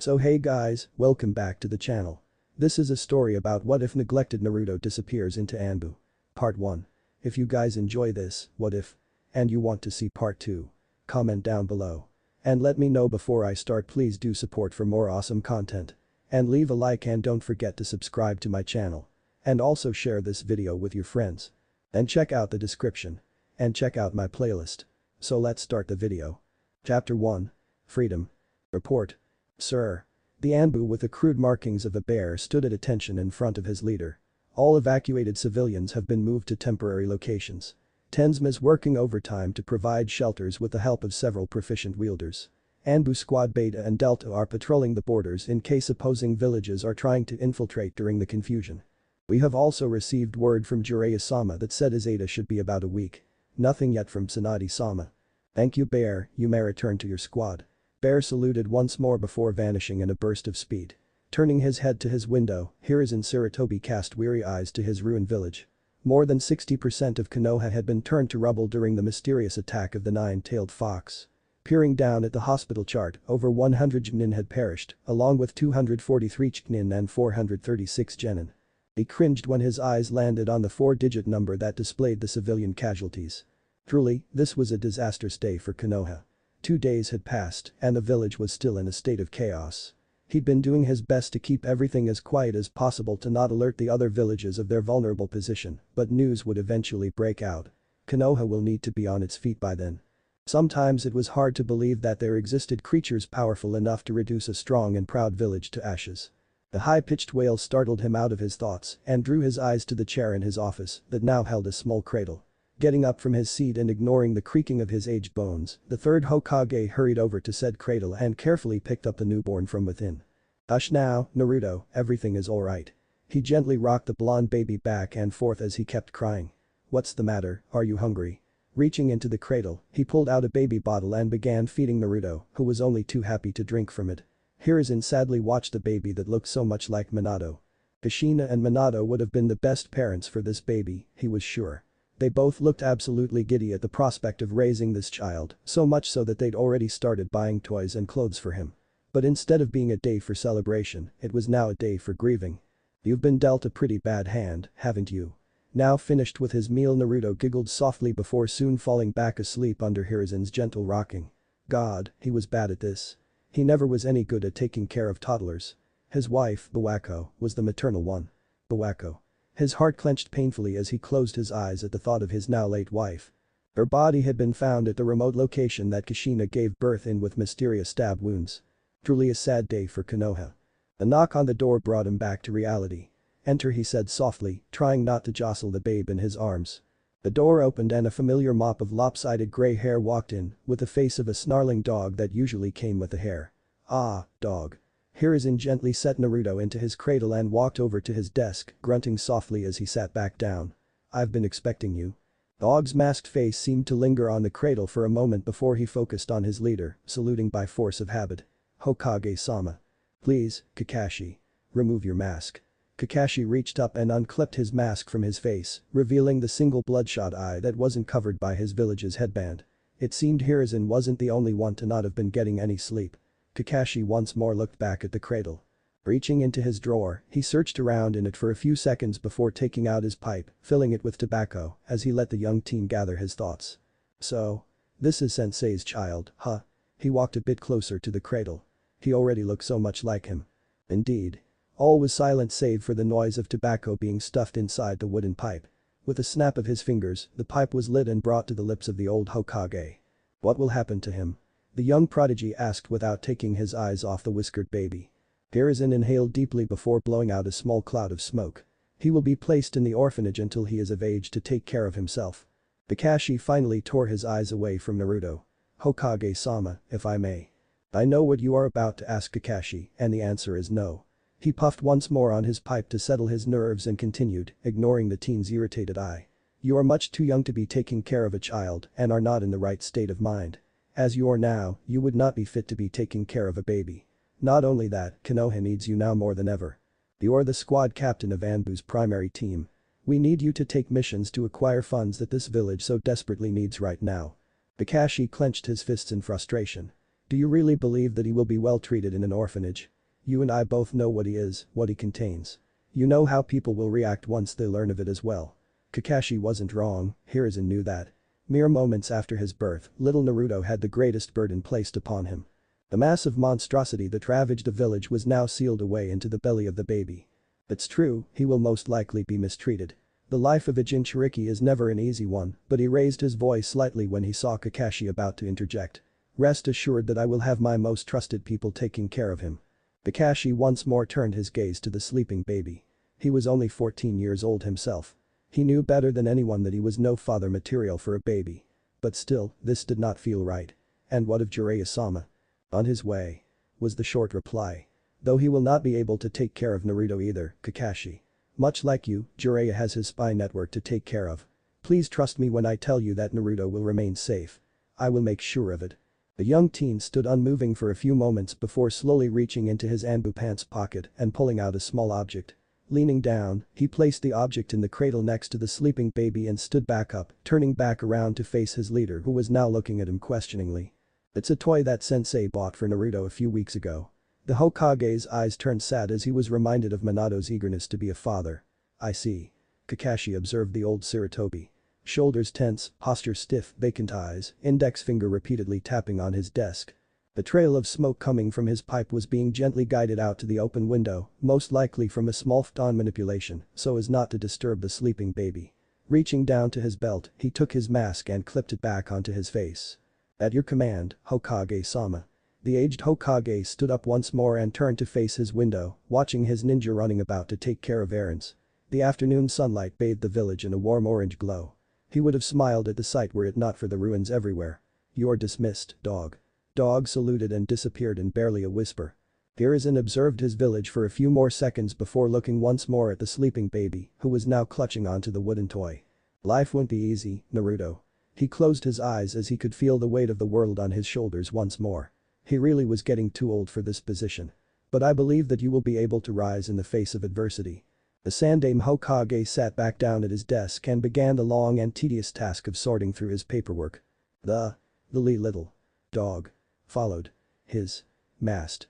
So hey guys, welcome back to the channel. This is a story about what if neglected Naruto disappears into Anbu. Part 1. If you guys enjoy this, what if? And you want to see part 2. Comment down below. And let me know before I start. Please do support for more awesome content. And leave a like and don't forget to subscribe to my channel. And also share this video with your friends. And check out the description. And check out my playlist. So let's start the video. Chapter 1. Freedom. Report. Sir. The Anbu with the crude markings of a bear stood at attention in front of his leader. All evacuated civilians have been moved to temporary locations. Tensma is working overtime to provide shelters with the help of several proficient wielders. Anbu Squad Beta and Delta are patrolling the borders in case opposing villages are trying to infiltrate during the confusion. We have also received word from Jiraiya-sama that said his Zeta should be about a week. Nothing yet from Tsunade-sama. Thank you Bear, you may return to your squad. Bear saluted once more before vanishing in a burst of speed. Turning his head to his window, Hiruzen Sarutobi cast weary eyes to his ruined village. More than 60% of Konoha had been turned to rubble during the mysterious attack of the nine-tailed fox. Peering down at the hospital chart, over 100 Genin had perished, along with 243 Genin and 436 Genin. He cringed when his eyes landed on the 4-digit number that displayed the civilian casualties. Truly, this was a disastrous day for Konoha. 2 days had passed and the village was still in a state of chaos. He'd been doing his best to keep everything as quiet as possible to not alert the other villages of their vulnerable position, but news would eventually break out. Konoha will need to be on its feet by then. Sometimes it was hard to believe that there existed creatures powerful enough to reduce a strong and proud village to ashes. The high-pitched wail startled him out of his thoughts and drew his eyes to the chair in his office that now held a small cradle. Getting up from his seat and ignoring the creaking of his aged bones, the third Hokage hurried over to said cradle and carefully picked up the newborn from within. Hush now, Naruto, everything is alright. He gently rocked the blonde baby back and forth as he kept crying. What's the matter, are you hungry? Reaching into the cradle, he pulled out a baby bottle and began feeding Naruto, who was only too happy to drink from it. Hiruzen sadly watched the baby that looked so much like Minato. Kushina and Minato would have been the best parents for this baby, he was sure. They both looked absolutely giddy at the prospect of raising this child, so much so that they'd already started buying toys and clothes for him. But instead of being a day for celebration, it was now a day for grieving. You've been dealt a pretty bad hand, haven't you? Now finished with his meal, Naruto giggled softly before soon falling back asleep under Hiruzen's gentle rocking. God, he was bad at this. He never was any good at taking care of toddlers. His wife, Buwako, was the maternal one. Buwako. His heart clenched painfully as he closed his eyes at the thought of his now late wife. Her body had been found at the remote location that Kushina gave birth in with mysterious stab wounds. Truly a sad day for Konoha. A knock on the door brought him back to reality. Enter, he said softly, trying not to jostle the babe in his arms. The door opened and a familiar mop of lopsided gray hair walked in, with the face of a snarling dog that usually came with the hair. Ah, dog. Hiruzen gently set Naruto into his cradle and walked over to his desk, grunting softly as he sat back down. I've been expecting you. Dog's masked face seemed to linger on the cradle for a moment before he focused on his leader, saluting by force of habit. Hokage-sama. Please, Kakashi. Remove your mask. Kakashi reached up and unclipped his mask from his face, revealing the single bloodshot eye that wasn't covered by his village's headband. It seemed Hiruzen wasn't the only one to not have been getting any sleep. Kakashi once more looked back at the cradle. Reaching into his drawer, he searched around in it for a few seconds before taking out his pipe, filling it with tobacco, as he let the young teen gather his thoughts. So? This is Sensei's child, huh? He walked a bit closer to the cradle. He already looked so much like him. Indeed. All was silent save for the noise of tobacco being stuffed inside the wooden pipe. With a snap of his fingers, the pipe was lit and brought to the lips of the old Hokage. What will happen to him? The young prodigy asked without taking his eyes off the whiskered baby. Hiruzen inhaled deeply before blowing out a small cloud of smoke. He will be placed in the orphanage until he is of age to take care of himself. Kakashi finally tore his eyes away from Naruto. Hokage-sama, if I may. I know what you are about to ask, Kakashi, and the answer is no. He puffed once more on his pipe to settle his nerves and continued, ignoring the teen's irritated eye. You are much too young to be taking care of a child and are not in the right state of mind. As you are now, you would not be fit to be taking care of a baby. Not only that, Konoha needs you now more than ever. You are the squad captain of Anbu's primary team. We need you to take missions to acquire funds that this village so desperately needs right now. Kakashi clenched his fists in frustration. Do you really believe that he will be well treated in an orphanage? You and I both know what he is, what he contains. You know how people will react once they learn of it as well. Kakashi wasn't wrong, Hiruzen knew that. Mere moments after his birth, little Naruto had the greatest burden placed upon him. The massive monstrosity that ravaged the village was now sealed away into the belly of the baby. It's true, he will most likely be mistreated. The life of a Jinchuriki is never an easy one, but he raised his voice slightly when he saw Kakashi about to interject. Rest assured that I will have my most trusted people taking care of him. Kakashi once more turned his gaze to the sleeping baby. He was only 14 years old himself. He knew better than anyone that he was no father material for a baby. But still, this did not feel right. And what of Jiraiya-sama? On his way, was the short reply. Though he will not be able to take care of Naruto either, Kakashi. Much like you, Jiraiya has his spy network to take care of. Please trust me when I tell you that Naruto will remain safe. I will make sure of it. The young teen stood unmoving for a few moments before slowly reaching into his Anbu pants pocket and pulling out a small object. Leaning down, he placed the object in the cradle next to the sleeping baby and stood back up, turning back around to face his leader who was now looking at him questioningly. It's a toy that sensei bought for Naruto a few weeks ago. The Hokage's eyes turned sad as he was reminded of Minato's eagerness to be a father. I see. Kakashi observed the old Sarutobi. Shoulders tense, posture stiff, vacant eyes, index finger repeatedly tapping on his desk. The trail of smoke coming from his pipe was being gently guided out to the open window, most likely from a small photon manipulation, so as not to disturb the sleeping baby. Reaching down to his belt, he took his mask and clipped it back onto his face. At your command, Hokage-sama. The aged Hokage stood up once more and turned to face his window, watching his ninja running about to take care of errands. The afternoon sunlight bathed the village in a warm orange glow. He would have smiled at the sight were it not for the ruins everywhere. You're dismissed, dog. Dog saluted and disappeared in barely a whisper. Hiruzen observed his village for a few more seconds before looking once more at the sleeping baby, who was now clutching onto the wooden toy. Life won't be easy, Naruto. He closed his eyes as he could feel the weight of the world on his shoulders once more. He really was getting too old for this position. But I believe that you will be able to rise in the face of adversity. The Sandaime Hokage sat back down at his desk and began the long and tedious task of sorting through his paperwork. The little dog followed his master.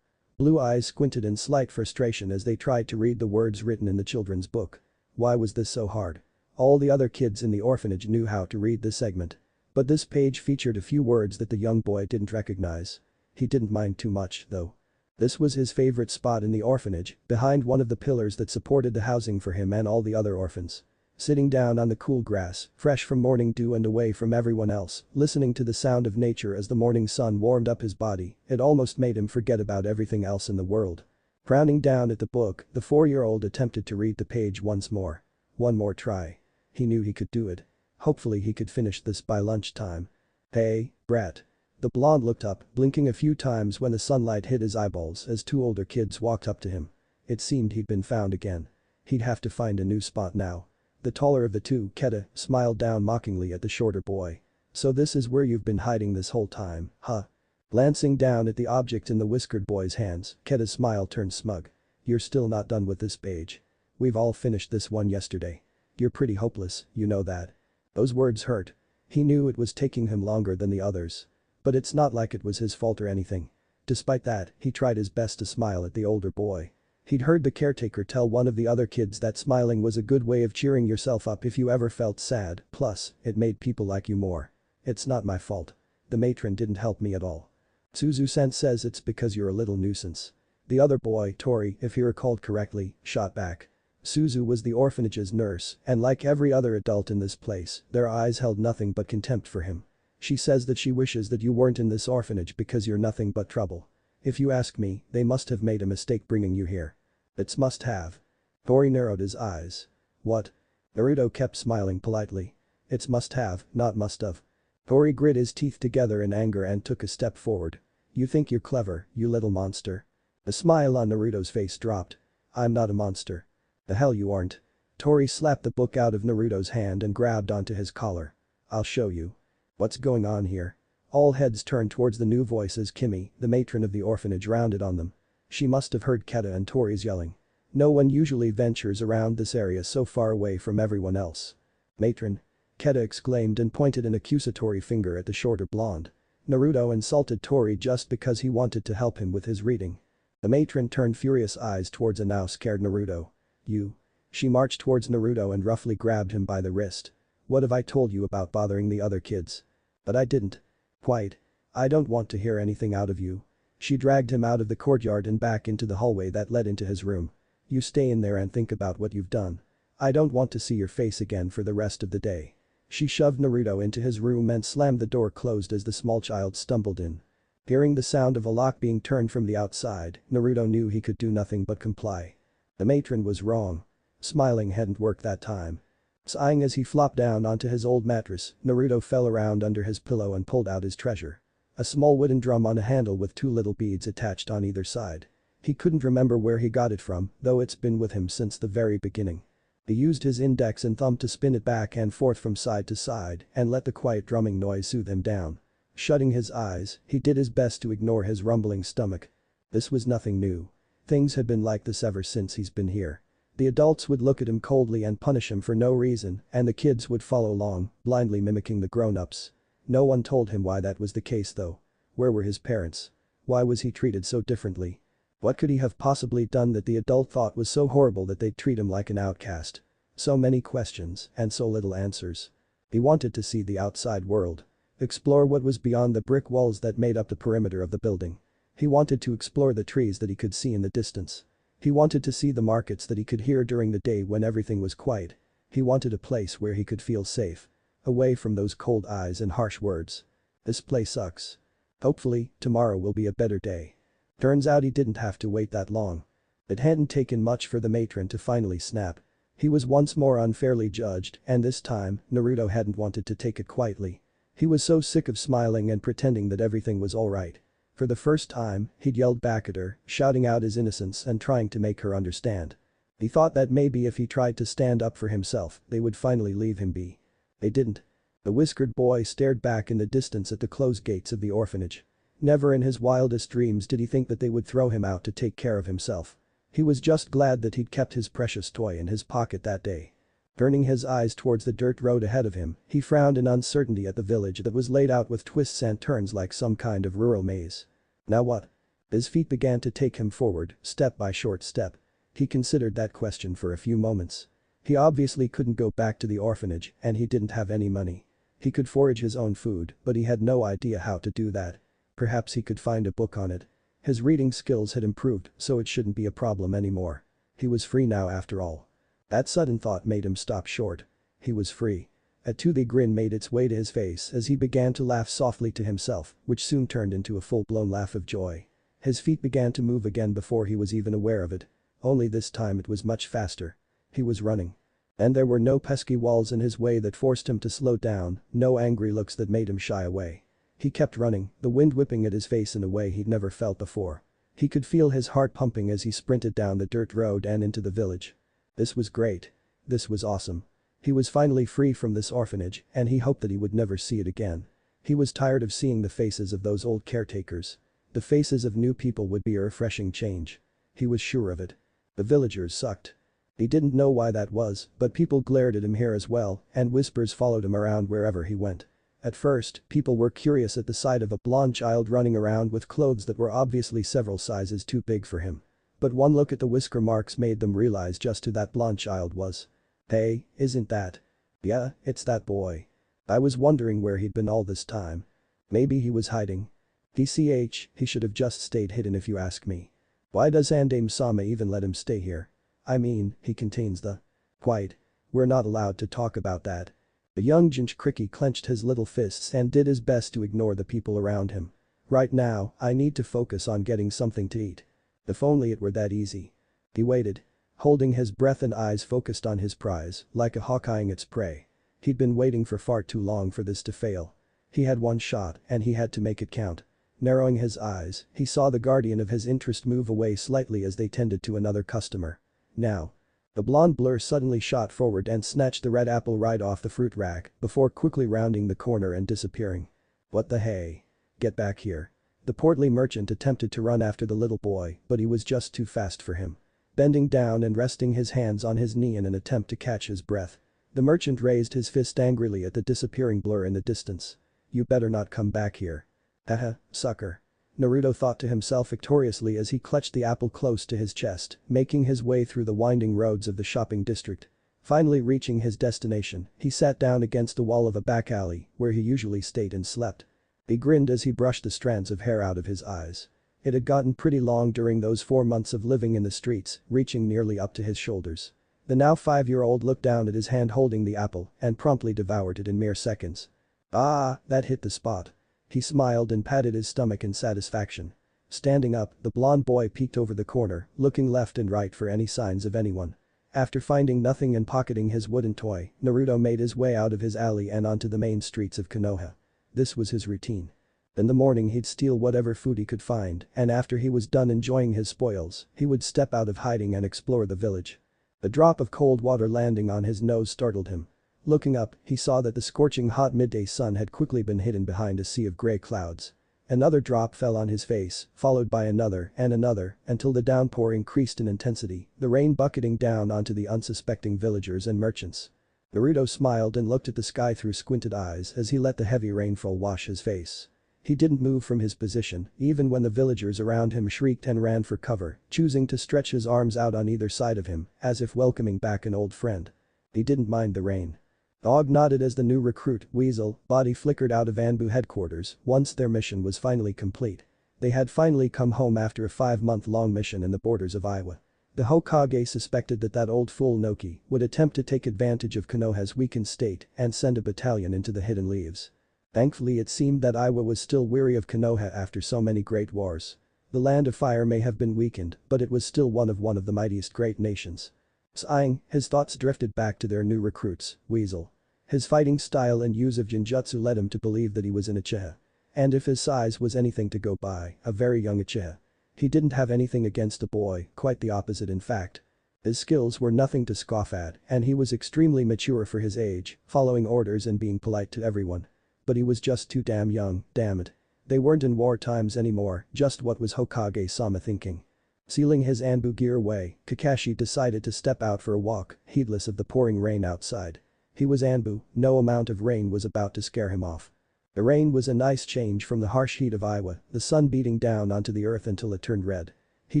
Blue eyes squinted in slight frustration as they tried to read the words written in the children's book. Why was this so hard? All the other kids in the orphanage knew how to read this segment. But this page featured a few words that the young boy didn't recognize. He didn't mind too much, though. This was his favorite spot in the orphanage, behind one of the pillars that supported the housing for him and all the other orphans. Sitting down on the cool grass, fresh from morning dew and away from everyone else, listening to the sound of nature as the morning sun warmed up his body, it almost made him forget about everything else in the world. Frowning down at the book, the 4-year-old attempted to read the page once more. One more try. He knew he could do it. Hopefully he could finish this by lunchtime. Hey, brat. The blonde looked up, blinking a few times when the sunlight hit his eyeballs as 2 older kids walked up to him. It seemed he'd been found again. He'd have to find a new spot now. The taller of the two, Keta, smiled down mockingly at the shorter boy. So this is where you've been hiding this whole time, huh? Glancing down at the object in the whiskered boy's hands, Keta's smile turned smug. You're still not done with this page. We've all finished this one yesterday. You're pretty hopeless, you know that. Those words hurt. He knew it was taking him longer than the others. But it's not like it was his fault or anything. Despite that, he tried his best to smile at the older boy. He'd heard the caretaker tell one of the other kids that smiling was a good way of cheering yourself up if you ever felt sad, plus, it made people like you more. It's not my fault. The matron didn't help me at all. Suzu-san says it's because you're a little nuisance. The other boy, Tori, if he recalled correctly, shot back. Suzu was the orphanage's nurse, and like every other adult in this place, their eyes held nothing but contempt for him. She says that she wishes that you weren't in this orphanage because you're nothing but trouble. If you ask me, they must have made a mistake bringing you here. It's must have. Tori narrowed his eyes. What? Naruto kept smiling politely. It's must have, not must have. Tori grit his teeth together in anger and took a step forward. You think you're clever, you little monster. The smile on Naruto's face dropped. I'm not a monster. The hell you aren't. Tori slapped the book out of Naruto's hand and grabbed onto his collar. I'll show you. What's going on here? All heads turned towards the new voice as Kimi, the matron of the orphanage, rounded on them. She must have heard Keta and Tori's yelling. No one usually ventures around this area so far away from everyone else. Matron. Keta exclaimed and pointed an accusatory finger at the shorter blonde. Naruto insulted Tori just because he wanted to help him with his reading. The matron turned furious eyes towards a now scared Naruto. You. She marched towards Naruto and roughly grabbed him by the wrist. What have I told you about bothering the other kids? But I didn't. Quite. I don't want to hear anything out of you. She dragged him out of the courtyard and back into the hallway that led into his room. You stay in there and think about what you've done. I don't want to see your face again for the rest of the day. She shoved Naruto into his room and slammed the door closed as the small child stumbled in. Hearing the sound of a lock being turned from the outside, Naruto knew he could do nothing but comply. The matron was wrong. Smiling hadn't worked that time. Sighing as he flopped down onto his old mattress, Naruto fell around under his pillow and pulled out his treasure. A small wooden drum on a handle with 2 little beads attached on either side. He couldn't remember where he got it from, though it's been with him since the very beginning. He used his index and thumb to spin it back and forth from side to side and let the quiet drumming noise soothe him down. Shutting his eyes, he did his best to ignore his rumbling stomach. This was nothing new. Things had been like this ever since he's been here. The adults would look at him coldly and punish him for no reason, and the kids would follow along, blindly mimicking the grown-ups. No one told him why that was the case though. Where were his parents? Why was he treated so differently? What could he have possibly done that the adult thought was so horrible that they'd treat him like an outcast? So many questions, and so little answers. He wanted to see the outside world. Explore what was beyond the brick walls that made up the perimeter of the building. He wanted to explore the trees that he could see in the distance. He wanted to see the markets that he could hear during the day when everything was quiet. He wanted a place where he could feel safe. Away from those cold eyes and harsh words. This place sucks. Hopefully, tomorrow will be a better day. Turns out he didn't have to wait that long. It hadn't taken much for the matron to finally snap. He was once more unfairly judged, and this time, Naruto hadn't wanted to take it quietly. He was so sick of smiling and pretending that everything was alright. For the first time, he'd yelled back at her, shouting out his innocence and trying to make her understand. He thought that maybe if he tried to stand up for himself, they would finally leave him be. They didn't. The whiskered boy stared back in the distance at the closed gates of the orphanage. Never in his wildest dreams did he think that they would throw him out to take care of himself. He was just glad that he'd kept his precious toy in his pocket that day. Turning his eyes towards the dirt road ahead of him, he frowned in uncertainty at the village that was laid out with twists and turns like some kind of rural maze. Now what? His feet began to take him forward, step by short step. He considered that question for a few moments. He obviously couldn't go back to the orphanage, and he didn't have any money. He could forage his own food, but he had no idea how to do that. Perhaps he could find a book on it. His reading skills had improved, so it shouldn't be a problem anymore. He was free now after all. That sudden thought made him stop short. He was free. A toothy grin made its way to his face as he began to laugh softly to himself, which soon turned into a full-blown laugh of joy. His feet began to move again before he was even aware of it. Only this time it was much faster. He was running. And there were no pesky walls in his way that forced him to slow down, no angry looks that made him shy away. He kept running, the wind whipping at his face in a way he'd never felt before. He could feel his heart pumping as he sprinted down the dirt road and into the village. This was great. This was awesome. He was finally free from this orphanage, and he hoped that he would never see it again. He was tired of seeing the faces of those old caretakers. The faces of new people would be a refreshing change. He was sure of it. The villagers sucked. He didn't know why that was, but people glared at him here as well, and whispers followed him around wherever he went. At first, people were curious at the sight of a blonde child running around with clothes that were obviously several sizes too big for him. But one look at the whisker marks made them realize just who that blonde child was. Hey, isn't that? Yeah, it's that boy. I was wondering where he'd been all this time. Maybe he was hiding. DCH, he should have just stayed hidden if you ask me. Why does Andame-sama even let him stay here? I mean, he contains the. Quiet. We're not allowed to talk about that. The young Jinchuriki clenched his little fists and did his best to ignore the people around him. Right now, I need to focus on getting something to eat. If only it were that easy. He waited. Holding his breath and eyes focused on his prize, like a hawk eyeing its prey. He'd been waiting for far too long for this to fail. He had one shot, and he had to make it count. Narrowing his eyes, he saw the guardian of his interest move away slightly as they tended to another customer. Now. The blonde blur suddenly shot forward and snatched the red apple right off the fruit rack before quickly rounding the corner and disappearing. What the hey? Get back here. The portly merchant attempted to run after the little boy, but he was just too fast for him. Bending down and resting his hands on his knee in an attempt to catch his breath. The merchant raised his fist angrily at the disappearing blur in the distance. You better not come back here. Haha, sucker. Naruto thought to himself victoriously as he clutched the apple close to his chest, making his way through the winding roads of the shopping district. Finally reaching his destination, he sat down against the wall of a back alley where he usually stayed and slept. He grinned as he brushed the strands of hair out of his eyes. It had gotten pretty long during those 4 months of living in the streets, reaching nearly up to his shoulders. The now 5-year-old looked down at his hand holding the apple and promptly devoured it in mere seconds. Ah, that hit the spot. He smiled and patted his stomach in satisfaction. Standing up, the blond boy peeked over the corner, looking left and right for any signs of anyone. After finding nothing and pocketing his wooden toy, Naruto made his way out of his alley and onto the main streets of Konoha. This was his routine. In the morning he'd steal whatever food he could find, and after he was done enjoying his spoils, he would step out of hiding and explore the village. A drop of cold water landing on his nose startled him. Looking up, he saw that the scorching hot midday sun had quickly been hidden behind a sea of gray clouds. Another drop fell on his face, followed by another and another, until the downpour increased in intensity, the rain bucketing down onto the unsuspecting villagers and merchants. Naruto smiled and looked at the sky through squinted eyes as he let the heavy rainfall wash his face. He didn't move from his position, even when the villagers around him shrieked and ran for cover, choosing to stretch his arms out on either side of him, as if welcoming back an old friend. He didn't mind the rain. Og nodded as the new recruit, Weasel, body flickered out of Anbu headquarters once their mission was finally complete. They had finally come home after a 5-month-long mission in the borders of Iowa. The Hokage suspected that old fool Noki would attempt to take advantage of Konoha's weakened state and send a battalion into the Hidden Leaves. Thankfully it seemed that Iowa was still weary of Konoha after so many great wars. The Land of Fire may have been weakened, but it was still one of the mightiest great nations. Sighing, his thoughts drifted back to their new recruits, Weasel. His fighting style and use of Genjutsu led him to believe that he was an Uchiha. And if his size was anything to go by, a very young Uchiha. He didn't have anything against the boy, quite the opposite in fact. His skills were nothing to scoff at, and he was extremely mature for his age, following orders and being polite to everyone. But he was just too damn young, damn it. They weren't in war times anymore, just what was Hokage-sama thinking. Sealing his Anbu gear away, Kakashi decided to step out for a walk, heedless of the pouring rain outside. He was Anbu, no amount of rain was about to scare him off. The rain was a nice change from the harsh heat of Iowa, the sun beating down onto the earth until it turned red. He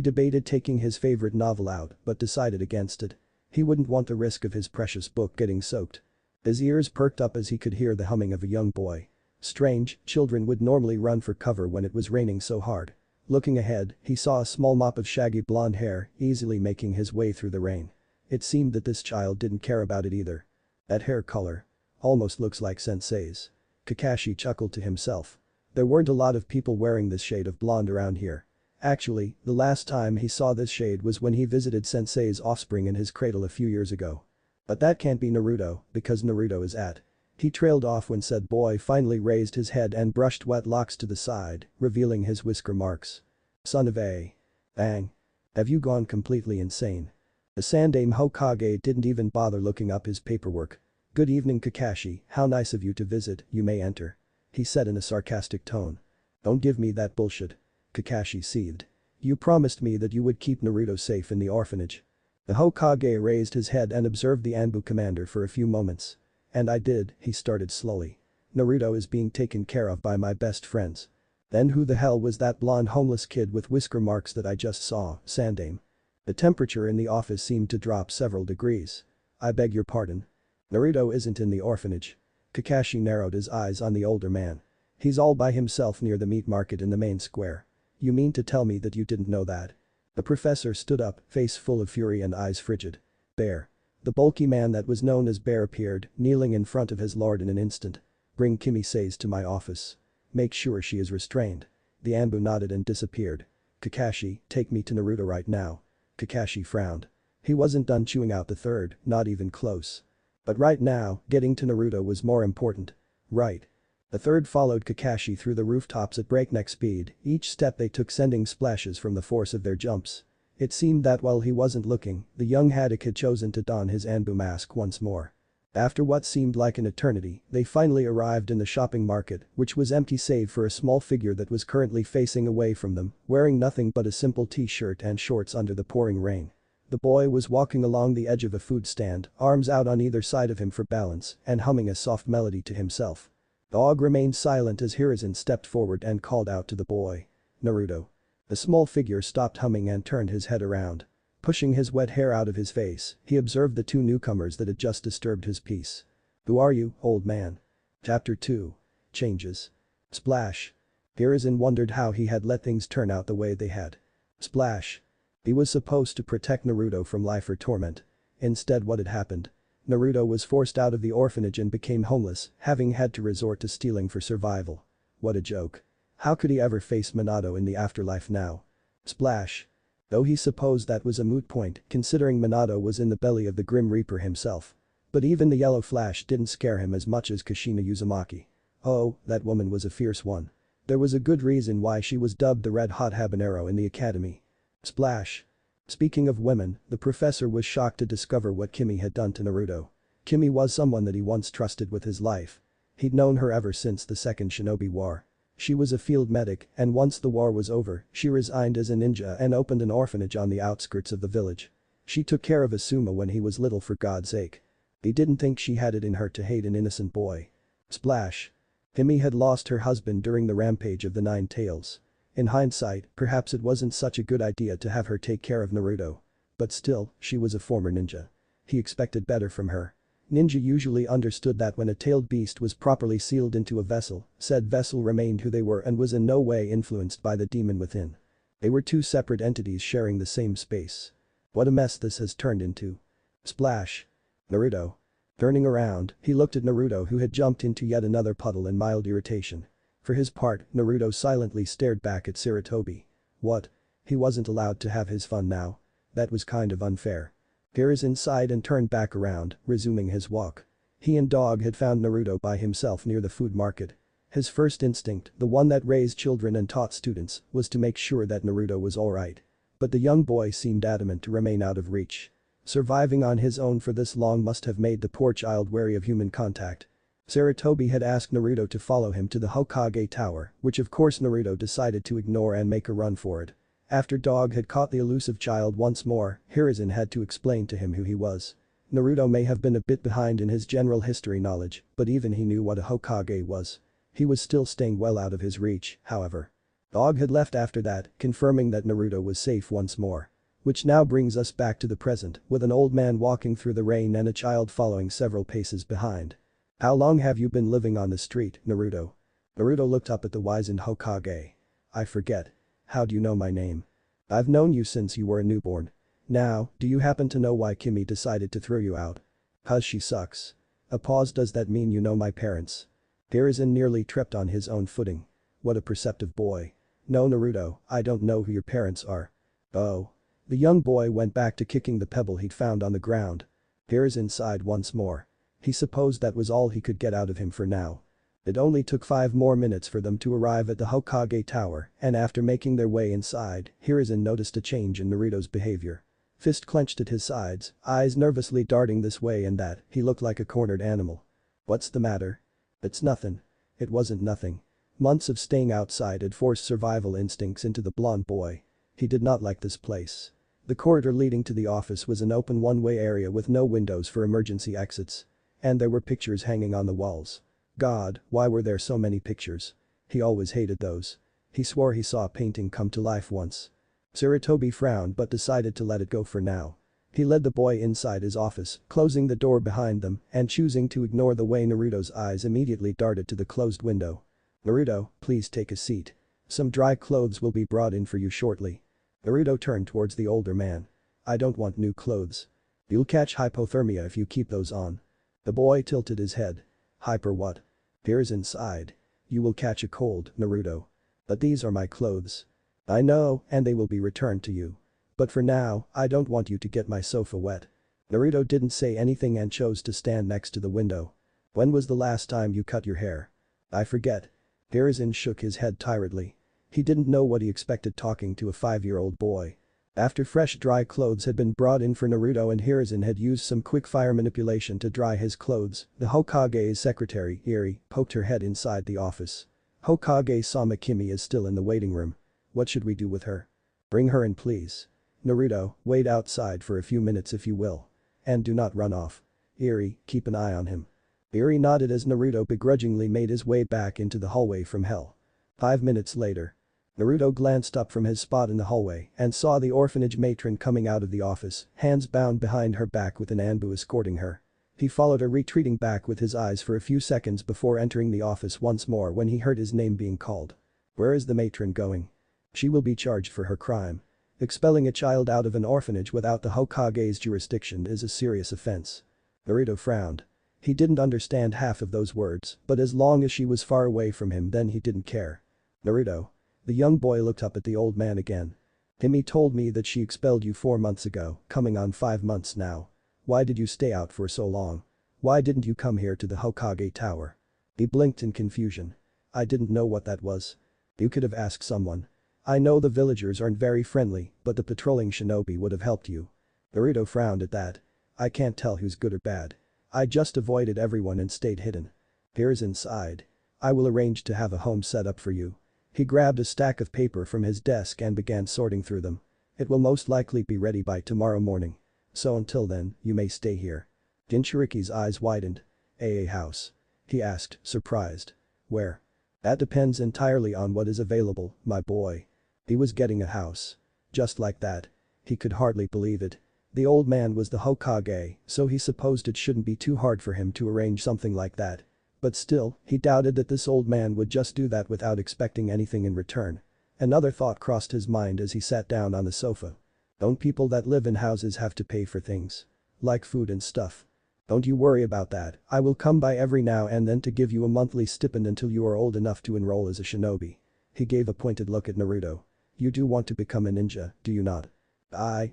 debated taking his favorite novel out, but decided against it. He wouldn't want the risk of his precious book getting soaked. His ears perked up as he could hear the humming of a young boy. Strange, children would normally run for cover when it was raining so hard. Looking ahead, he saw a small mop of shaggy blonde hair easily making his way through the rain. It seemed that this child didn't care about it either. That hair color. Almost looks like sensei's. Kakashi chuckled to himself. There weren't a lot of people wearing this shade of blonde around here. Actually, the last time he saw this shade was when he visited sensei's offspring in his cradle a few years ago. But that can't be Naruto, because Naruto is at. He trailed off when said boy finally raised his head and brushed wet locks to the side, revealing his whisker marks. Son of a. Bang. Have you gone completely insane? The Sandaime Hokage didn't even bother looking up his paperwork. Good evening Kakashi, how nice of you to visit, you may enter. He said in a sarcastic tone. Don't give me that bullshit. Kakashi seethed. You promised me that you would keep Naruto safe in the orphanage. The Hokage raised his head and observed the Anbu commander for a few moments. And I did, he started slowly. Naruto is being taken care of by my best friends. Then who the hell was that blonde homeless kid with whisker marks that I just saw, Sandaime? The temperature in the office seemed to drop several degrees. I beg your pardon. Naruto isn't in the orphanage. Kakashi narrowed his eyes on the older man. He's all by himself near the meat market in the main square. You mean to tell me that you didn't know that? The professor stood up, face full of fury and eyes frigid. Bear. The bulky man that was known as Bear appeared, kneeling in front of his lord in an instant. Bring Kimi-says to my office. Make sure she is restrained. The Anbu nodded and disappeared. Kakashi, take me to Naruto right now. Kakashi frowned. He wasn't done chewing out the third, not even close. But right now, getting to Naruto was more important. Right. The third followed Kakashi through the rooftops at breakneck speed, each step they took sending splashes from the force of their jumps. It seemed that while he wasn't looking, the young Haddock had chosen to don his Anbu mask once more. After what seemed like an eternity, they finally arrived in the shopping market, which was empty save for a small figure that was currently facing away from them, wearing nothing but a simple t-shirt and shorts under the pouring rain. The boy was walking along the edge of a food stand, arms out on either side of him for balance, and humming a soft melody to himself. Og remained silent as Hiruzen stepped forward and called out to the boy. Naruto. The small figure stopped humming and turned his head around. Pushing his wet hair out of his face, he observed the two newcomers that had just disturbed his peace. Who are you, old man? Chapter 2. Changes. Splash. Hiruzen wondered how he had let things turn out the way they had. Splash. He was supposed to protect Naruto from life or torment. Instead, what had happened? Naruto was forced out of the orphanage and became homeless, having had to resort to stealing for survival. What a joke. How could he ever face Minato in the afterlife now? Splash. Though he supposed that was a moot point, considering Minato was in the belly of the Grim Reaper himself. But even the yellow flash didn't scare him as much as Kushina Uzumaki. Oh, that woman was a fierce one. There was a good reason why she was dubbed the Red Hot Habanero in the academy. Splash. Speaking of women, the professor was shocked to discover what Kimi had done to Naruto. Kimi was someone that he once trusted with his life. He'd known her ever since the Second Shinobi War. She was a field medic, and once the war was over, she resigned as a ninja and opened an orphanage on the outskirts of the village. She took care of Asuma when he was little, for God's sake. He didn't think she had it in her to hate an innocent boy. Splash. Kimi had lost her husband during the rampage of the Nine Tails. In hindsight, perhaps it wasn't such a good idea to have her take care of Naruto. But still, she was a former ninja. He expected better from her. Ninja usually understood that when a tailed beast was properly sealed into a vessel, said vessel remained who they were and was in no way influenced by the demon within. They were two separate entities sharing the same space. What a mess this has turned into. Splash. Naruto. Turning around, he looked at Naruto, who had jumped into yet another puddle in mild irritation. For his part, Naruto silently stared back at Sarutobi. What? He wasn't allowed to have his fun now? That was kind of unfair. Hiruzen sighed and turned back around, resuming his walk. He and Dog had found Naruto by himself near the food market. His first instinct, the one that raised children and taught students, was to make sure that Naruto was alright. But the young boy seemed adamant to remain out of reach. Surviving on his own for this long must have made the poor child wary of human contact. Sarutobi had asked Naruto to follow him to the Hokage Tower, which of course Naruto decided to ignore and make a run for it. After Dog had caught the elusive child once more, Hiruzen had to explain to him who he was. Naruto may have been a bit behind in his general history knowledge, but even he knew what a Hokage was. He was still staying well out of his reach, however. Dog had left after that, confirming that Naruto was safe once more. Which now brings us back to the present, with an old man walking through the rain and a child following several paces behind. How long have you been living on the street, Naruto? Naruto looked up at the wizened Hokage. I forget. How do you know my name? I've known you since you were a newborn. Now, do you happen to know why Kimi decided to throw you out? 'Cause she sucks. A pause. Does that mean you know my parents? Hiruzen nearly tripped on his own footing. What a perceptive boy. No, Naruto, I don't know who your parents are. Oh. The young boy went back to kicking the pebble he'd found on the ground. Hiruzen sighed once more. He supposed that was all he could get out of him for now. It only took 5 more minutes for them to arrive at the Hokage Tower, and after making their way inside, Hiruzen noticed a change in Naruto's behavior. Fist clenched at his sides, eyes nervously darting this way and that, he looked like a cornered animal. What's the matter? It's nothing. It wasn't nothing. Months of staying outside had forced survival instincts into the blonde boy. He did not like this place. The corridor leading to the office was an open one-way area with no windows for emergency exits. And there were pictures hanging on the walls. God, why were there so many pictures? He always hated those. He swore he saw a painting come to life once. Sarutobi frowned but decided to let it go for now. He led the boy inside his office, closing the door behind them and choosing to ignore the way Naruto's eyes immediately darted to the closed window. Naruto, please take a seat. Some dry clothes will be brought in for you shortly. Naruto turned towards the older man. I don't want new clothes. You'll catch hypothermia if you keep those on. The boy tilted his head. Hyper what? Hiruzen sighed. You will catch a cold, Naruto. But these are my clothes. I know, and they will be returned to you. But for now, I don't want you to get my sofa wet. Naruto didn't say anything and chose to stand next to the window. When was the last time you cut your hair? I forget. Hiruzen shook his head tiredly. He didn't know what he expected talking to a 5-year-old boy. After fresh dry clothes had been brought in for Naruto and Hiruzen had used some quick-fire manipulation to dry his clothes, the Hokage's secretary, Eri, poked her head inside the office. Hokage Sama Kimi is still in the waiting room. What should we do with her? Bring her in please. Naruto, wait outside for a few minutes if you will. And do not run off. Eri, keep an eye on him. Eri nodded as Naruto begrudgingly made his way back into the hallway from hell. 5 minutes later. Naruto glanced up from his spot in the hallway and saw the orphanage matron coming out of the office, hands bound behind her back with an Anbu escorting her. He followed her, retreating back with his eyes for a few seconds before entering the office once more when he heard his name being called. Where is the matron going? She will be charged for her crime. Expelling a child out of an orphanage without the Hokage's jurisdiction is a serious offense. Naruto frowned. He didn't understand half of those words, but as long as she was far away from him then he didn't care. Naruto. The young boy looked up at the old man again. Himi told me that she expelled you 4 months ago, coming on 5 months now. Why did you stay out for so long? Why didn't you come here to the Hokage Tower? He blinked in confusion. I didn't know what that was. You could have asked someone. I know the villagers aren't very friendly, but the patrolling shinobi would have helped you. Naruto frowned at that. I can't tell who's good or bad. I just avoided everyone and stayed hidden. Here's inside. I will arrange to have a home set up for you. He grabbed a stack of paper from his desk and began sorting through them. It will most likely be ready by tomorrow morning. So until then, you may stay here. Jinchuriki's eyes widened. A house? He asked, surprised. Where? That depends entirely on what is available, my boy. He was getting a house. Just like that. He could hardly believe it. The old man was the Hokage, so he supposed it shouldn't be too hard for him to arrange something like that. But still, he doubted that this old man would just do that without expecting anything in return. Another thought crossed his mind as he sat down on the sofa. Don't people that live in houses have to pay for things? Like food and stuff? Don't you worry about that, I will come by every now and then to give you a monthly stipend until you are old enough to enroll as a shinobi. He gave a pointed look at Naruto. You do want to become a ninja, do you not? I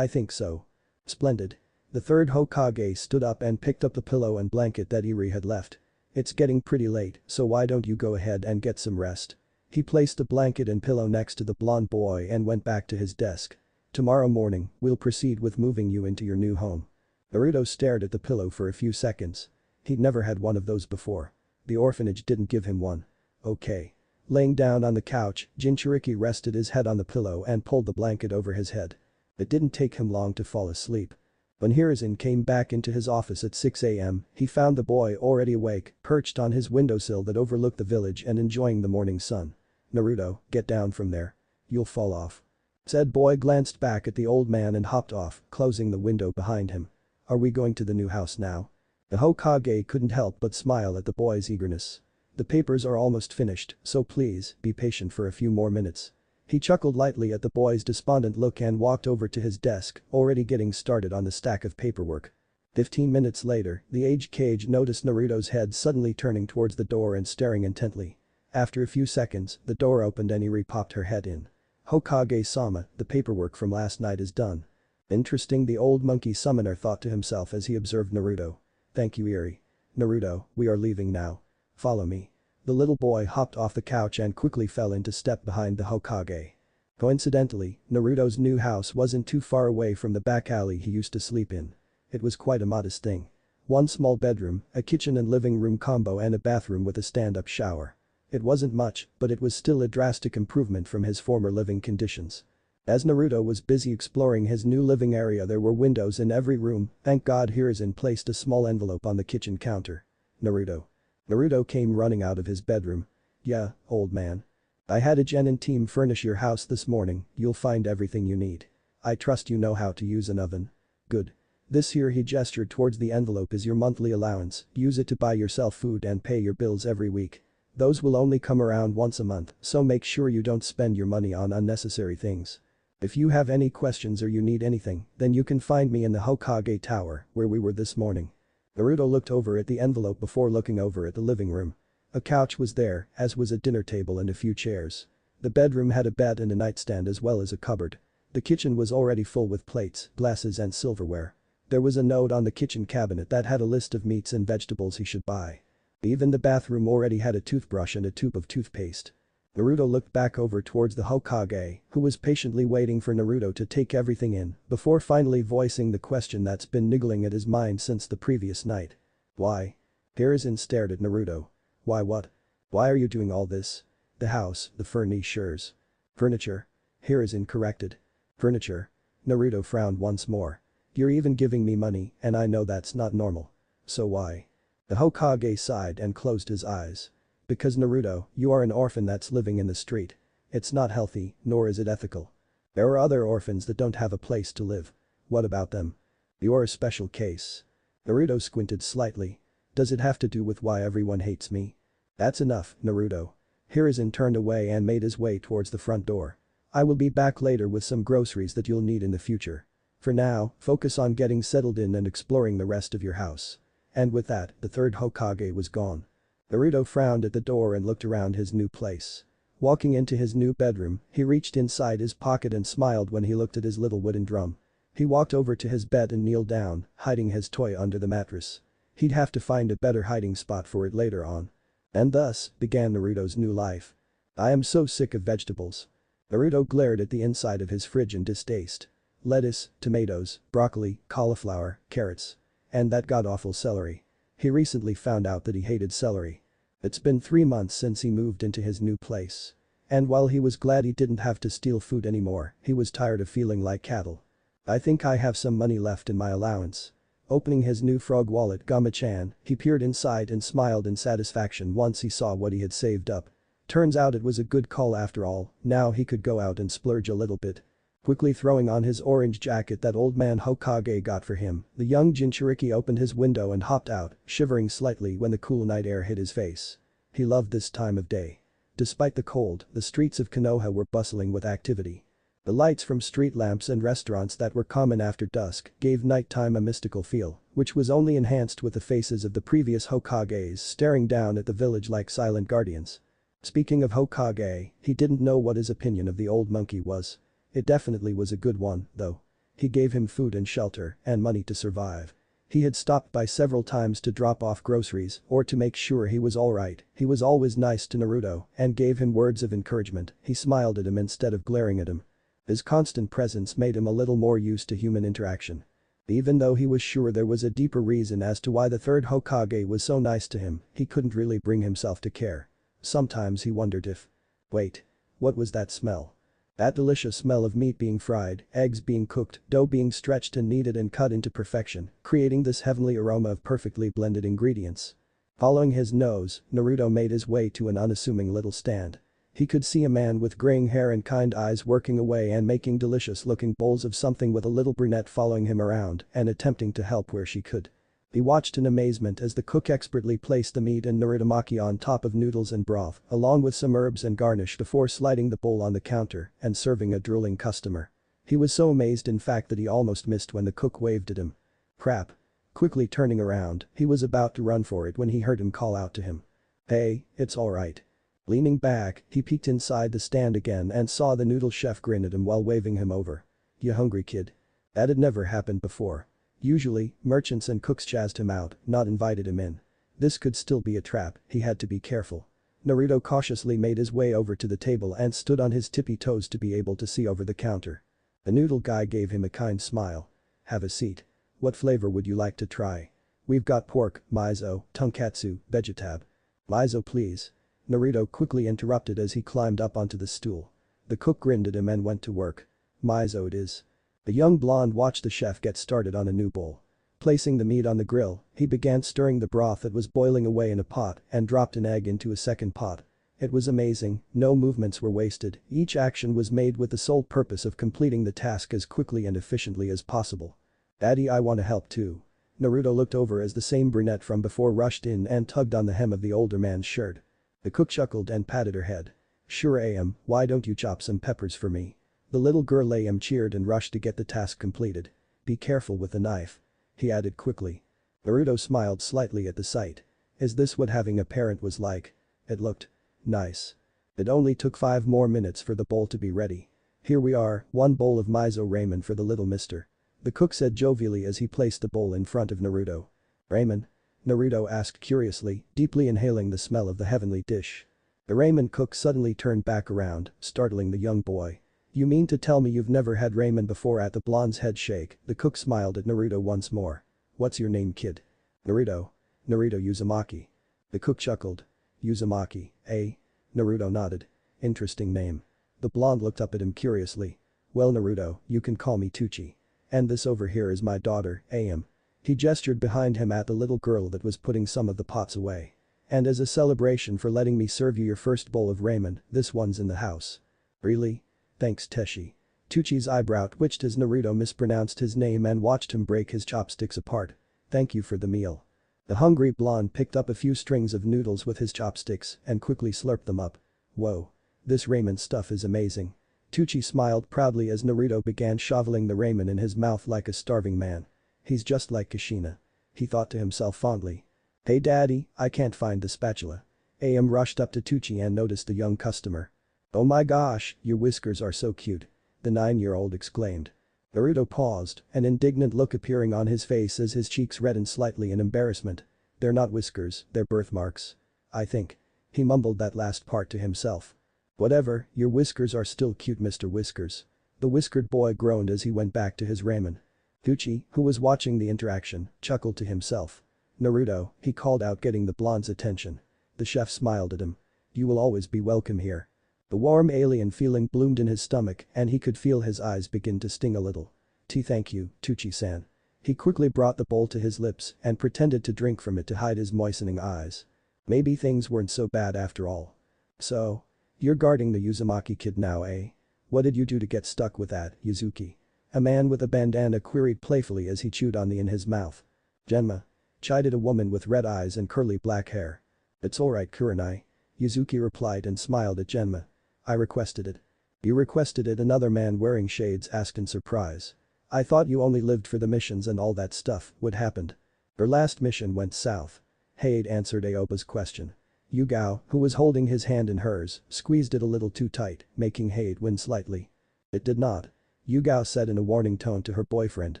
think so. Splendid. The third Hokage stood up and picked up the pillow and blanket that Eri had left. It's getting pretty late, so why don't you go ahead and get some rest? He placed the blanket and pillow next to the blonde boy and went back to his desk. Tomorrow morning, we'll proceed with moving you into your new home. Naruto stared at the pillow for a few seconds. He'd never had one of those before. The orphanage didn't give him one. Okay. Laying down on the couch, Jinchuriki rested his head on the pillow and pulled the blanket over his head. It didn't take him long to fall asleep. When Hiruzen came back into his office at 6 a.m., he found the boy already awake, perched on his windowsill that overlooked the village and enjoying the morning sun. Naruto, get down from there. You'll fall off. Said boy glanced back at the old man and hopped off, closing the window behind him. Are we going to the new house now? The Hokage couldn't help but smile at the boy's eagerness. The papers are almost finished, so please, be patient for a few more minutes. He chuckled lightly at the boy's despondent look and walked over to his desk, already getting started on the stack of paperwork. 15 minutes later, the aged Kage noticed Naruto's head suddenly turning towards the door and staring intently. After a few seconds, the door opened and Eri popped her head in. Hokage-sama, the paperwork from last night is done. Interesting, the old monkey summoner thought to himself as he observed Naruto. Thank you, Eri. Naruto, we are leaving now. Follow me. The little boy hopped off the couch and quickly fell into step behind the Hokage. Coincidentally, Naruto's new house wasn't too far away from the back alley he used to sleep in. It was quite a modest thing. One small bedroom, a kitchen and living room combo and a bathroom with a stand-up shower. It wasn't much, but it was still a drastic improvement from his former living conditions. As Naruto was busy exploring his new living area, there were windows in every room. Thank God Hiruzen placed a small envelope on the kitchen counter. Naruto came running out of his bedroom. Yeah, old man. I had a genin team furnish your house this morning, you'll find everything you need. I trust you know how to use an oven. Good. This here, he gestured towards the envelope, is your monthly allowance, use it to buy yourself food and pay your bills every week. Those will only come around once a month, so make sure you don't spend your money on unnecessary things. If you have any questions or you need anything, then you can find me in the Hokage Tower, where we were this morning. Naruto looked over at the envelope before looking over at the living room. A couch was there, as was a dinner table and a few chairs. The bedroom had a bed and a nightstand as well as a cupboard. The kitchen was already full with plates, glasses and silverware. There was a note on the kitchen cabinet that had a list of meats and vegetables he should buy. Even the bathroom already had a toothbrush and a tube of toothpaste. Naruto looked back over towards the Hokage, who was patiently waiting for Naruto to take everything in, before finally voicing the question that's been niggling at his mind since the previous night. Why? Hiruzen stared at Naruto. Why what? Why are you doing all this? The house, the furnitures. Furniture? Hiruzen corrected. Furniture? Naruto frowned once more. You're even giving me money, and I know that's not normal. So why? The Hokage sighed and closed his eyes. Because Naruto, you are an orphan that's living in the street. It's not healthy, nor is it ethical. There are other orphans that don't have a place to live. What about them? You're a special case. Naruto squinted slightly. Does it have to do with why everyone hates me? That's enough, Naruto. Hiruzen turned away and made his way towards the front door. I will be back later with some groceries that you'll need in the future. For now, focus on getting settled in and exploring the rest of your house. And with that, the third Hokage was gone. Naruto frowned at the door and looked around his new place. Walking into his new bedroom, he reached inside his pocket and smiled when he looked at his little wooden drum. He walked over to his bed and kneeled down, hiding his toy under the mattress. He'd have to find a better hiding spot for it later on. And thus, began Naruto's new life. I am so sick of vegetables. Naruto glared at the inside of his fridge in distaste. Lettuce, tomatoes, broccoli, cauliflower, carrots. And that god-awful celery. He recently found out that he hated celery. It's been 3 months since he moved into his new place. And while he was glad he didn't have to steal food anymore, he was tired of feeling like cattle. I think I have some money left in my allowance. Opening his new frog wallet Gama-chan, he peered inside and smiled in satisfaction once he saw what he had saved up. Turns out it was a good call after all, now he could go out and splurge a little bit. Quickly throwing on his orange jacket that old man Hokage got for him, the young Jinchuriki opened his window and hopped out, shivering slightly when the cool night air hit his face. He loved this time of day. Despite the cold, the streets of Konoha were bustling with activity. The lights from street lamps and restaurants that were common after dusk gave nighttime a mystical feel, which was only enhanced with the faces of the previous Hokages staring down at the village like silent guardians. Speaking of Hokage, he didn't know what his opinion of the old monkey was. It definitely was a good one, though. He gave him food and shelter and money to survive. He had stopped by several times to drop off groceries or to make sure he was alright. He was always nice to Naruto and gave him words of encouragement. He smiled at him instead of glaring at him. His constant presence made him a little more used to human interaction. Even though he was sure there was a deeper reason as to why the third Hokage was so nice to him, he couldn't really bring himself to care. Sometimes he wondered if… Wait. What was that smell? That delicious smell of meat being fried, eggs being cooked, dough being stretched and kneaded and cut into perfection, creating this heavenly aroma of perfectly blended ingredients. Following his nose, Naruto made his way to an unassuming little stand. He could see a man with graying hair and kind eyes working away and making delicious-looking bowls of something with a little brunette following him around and attempting to help where she could. He watched in amazement as the cook expertly placed the meat and narutomaki on top of noodles and broth, along with some herbs and garnish before sliding the bowl on the counter and serving a drooling customer. He was so amazed in fact that he almost missed when the cook waved at him. Crap. Quickly turning around, he was about to run for it when he heard him call out to him. Hey, it's alright. Leaning back, he peeked inside the stand again and saw the noodle chef grin at him while waving him over. You hungry kid? That had never happened before. Usually, merchants and cooks jazzed him out, not invited him in. This could still be a trap, he had to be careful. Naruto cautiously made his way over to the table and stood on his tippy toes to be able to see over the counter. The noodle guy gave him a kind smile. Have a seat. What flavor would you like to try? We've got pork, miso, tonkatsu, vegetab. Miso please. Naruto quickly interrupted as he climbed up onto the stool. The cook grinned at him and went to work. Miso it is. The young blonde watched the chef get started on a new bowl. Placing the meat on the grill, he began stirring the broth that was boiling away in a pot and dropped an egg into a second pot. It was amazing, no movements were wasted, each action was made with the sole purpose of completing the task as quickly and efficiently as possible. Daddy, I wanna help too. Naruto looked over as the same brunette from before rushed in and tugged on the hem of the older man's shirt. The cook chuckled and patted her head. Sure am, why don't you chop some peppers for me? The little girl am cheered and rushed to get the task completed. Be careful with the knife. He added quickly. Naruto smiled slightly at the sight. Is this what having a parent was like? It looked nice. It only took 5 more minutes for the bowl to be ready. Here we are, 1 bowl of miso ramen for the little mister. The cook said jovially as he placed the bowl in front of Naruto. Ramen? Naruto asked curiously, deeply inhaling the smell of the heavenly dish. The ramen cook suddenly turned back around, startling the young boy. You mean to tell me you've never had ramen before? At the blonde's head shake, the cook smiled at Naruto once more. What's your name, kid? Naruto. Naruto Uzumaki. The cook chuckled. Uzumaki, eh? Naruto nodded. Interesting name. The blonde looked up at him curiously. Well Naruto, you can call me Tucci. And this over here is my daughter, Am. He gestured behind him at the little girl that was putting some of the pots away. "And as a celebration for letting me serve you your first bowl of ramen, this one's in the house." "Really? Thanks Teshi." Tucci's eyebrow twitched as Naruto mispronounced his name and watched him break his chopsticks apart. "Thank you for the meal." The hungry blonde picked up a few strings of noodles with his chopsticks and quickly slurped them up. "Whoa. This ramen stuff is amazing." Tucci smiled proudly as Naruto began shoveling the ramen in his mouth like a starving man. "He's just like Kushina," he thought to himself fondly. "Hey daddy, I can't find the spatula." Am rushed up to Tucci and noticed the young customer. "Oh my gosh, your whiskers are so cute," the 9-year-old exclaimed. Naruto paused, an indignant look appearing on his face as his cheeks reddened slightly in embarrassment. "They're not whiskers, they're birthmarks. I think." He mumbled that last part to himself. "Whatever, your whiskers are still cute Mr. Whiskers." The whiskered boy groaned as he went back to his ramen. Tucci, who was watching the interaction, chuckled to himself. "Naruto," he called out getting the blonde's attention. The chef smiled at him. "You will always be welcome here." The warm alien feeling bloomed in his stomach and he could feel his eyes begin to sting a little. Thank you, Tucci-san." He quickly brought the bowl to his lips and pretended to drink from it to hide his moistening eyes. Maybe things weren't so bad after all. "So? You're guarding the Uzumaki kid now, eh? What did you do to get stuck with that, Yuzuki?" A man with a bandana queried playfully as he chewed on the in his mouth. "Genma," chided a woman with red eyes and curly black hair. "It's alright Kurenai," Yuzuki replied and smiled at Genma. "I requested it." "You requested it?" another man wearing shades asked in surprise. "I thought you only lived for the missions and all that stuff, what happened?" "Her last mission went south." Hade answered Aoba's question. Yugao, who was holding his hand in hers, squeezed it a little too tight, making Hade wince slightly. "It did not," Yugao said in a warning tone to her boyfriend.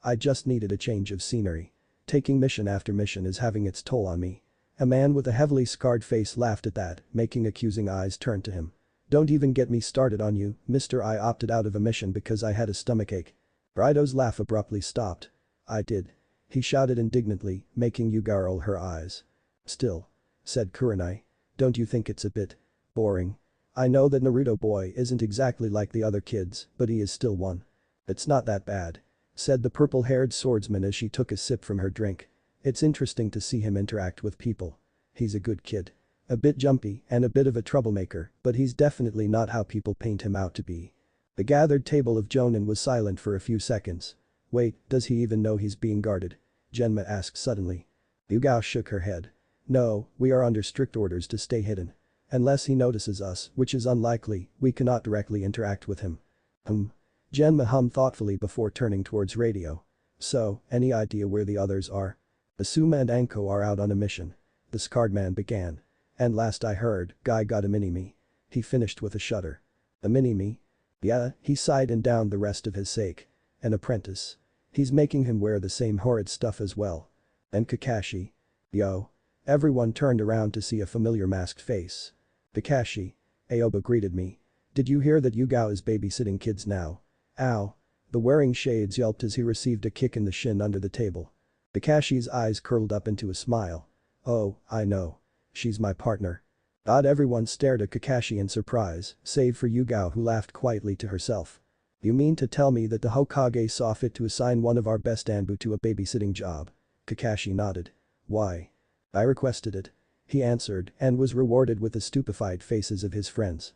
"I just needed a change of scenery. Taking mission after mission is having its toll on me." A man with a heavily scarred face laughed at that, making accusing eyes turn to him. "Don't even get me started on you, mister. I opted out of a mission because I had a stomachache." Raido's laugh abruptly stopped. "I did," he shouted indignantly, making Yugao roll her eyes. "Still," said Kurenai. "Don't you think it's a bit boring? I know that Naruto boy isn't exactly like the other kids, but he is still one." "It's not that bad," said the purple-haired swordsman as she took a sip from her drink. "It's interesting to see him interact with people. He's a good kid. A bit jumpy and a bit of a troublemaker, but he's definitely not how people paint him out to be." The gathered table of Jonin was silent for a few seconds. "Wait, does he even know he's being guarded?" Genma asked suddenly. Yugao shook her head. "No, we are under strict orders to stay hidden. Unless he notices us, which is unlikely, we cannot directly interact with him." Genma hummed thoughtfully before turning towards radio. "So, any idea where the others are?" "Asuma and Anko are out on a mission," the scarred man began. "And last I heard, Guy got a mini-me." He finished with a shudder. "A mini-me?" "Yeah," he sighed and downed the rest of his sake. "An apprentice. He's making him wear the same horrid stuff as well." "And Kakashi?" "Yo." Everyone turned around to see a familiar masked face. "Kakashi." Aoba greeted me. "Did you hear that Yugao is babysitting kids now?" "Ow." The wearing shades yelped as he received a kick in the shin under the table. Kakashi's eyes curled up into a smile. "Oh, I know. She's my partner." Everyone stared at Kakashi in surprise, save for Yugao who laughed quietly to herself. "You mean to tell me that the Hokage saw fit to assign one of our best Anbu to a babysitting job?" Kakashi nodded. "Why?" "I requested it," he answered and was rewarded with the stupefied faces of his friends.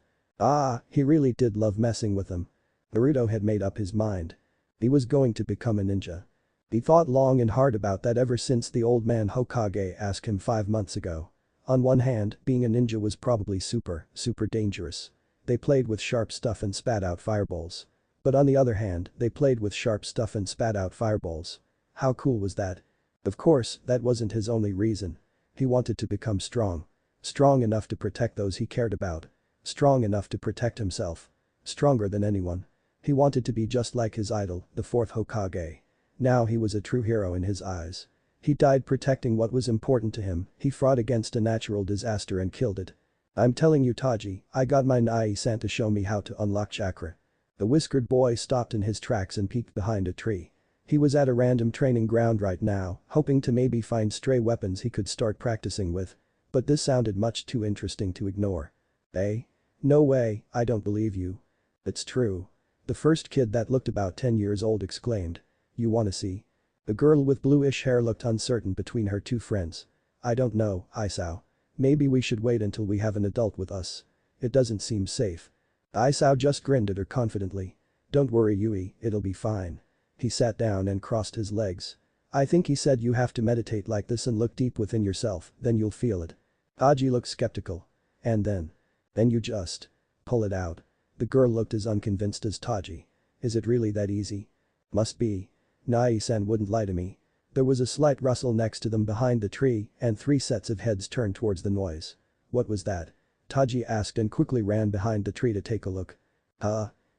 He really did love messing with them. Naruto had made up his mind. He was going to become a ninja. He thought long and hard about that ever since the old man Hokage asked him 5 months ago. On one hand, being a ninja was probably super dangerous. They played with sharp stuff and spat out fireballs. But on the other hand, they played with sharp stuff and spat out fireballs. How cool was that? Of course, that wasn't his only reason. He wanted to become strong. Strong enough to protect those he cared about. Strong enough to protect himself. Stronger than anyone. He wanted to be just like his idol, the 4th Hokage. Now he was a true hero in his eyes. He died protecting what was important to him, he fought against a natural disaster and killed it. "I'm telling you Taji, I got my Nai-san to show me how to unlock chakra." The whiskered boy stopped in his tracks and peeked behind a tree. He was at a random training ground right now, hoping to maybe find stray weapons he could start practicing with. But this sounded much too interesting to ignore. "Eh? No way, I don't believe you." "It's true." The first kid that looked about 10 years old exclaimed. "You wanna see?" The girl with bluish hair looked uncertain between her two friends. I don't know, Isao. Maybe we should wait until we have an adult with us. It doesn't seem safe. Isao just grinned at her confidently. Don't worry Yui, it'll be fine. He sat down and crossed his legs. I think he said you have to meditate like this and look deep within yourself, then you'll feel it. Aji looked skeptical. And then? Then you just pull it out. The girl looked as unconvinced as Taji. Is it really that easy? Must be. Nai-san wouldn't lie to me. There was a slight rustle next to them behind the tree and 3 sets of heads turned towards the noise. What was that? Taji asked and quickly ran behind the tree to take a look.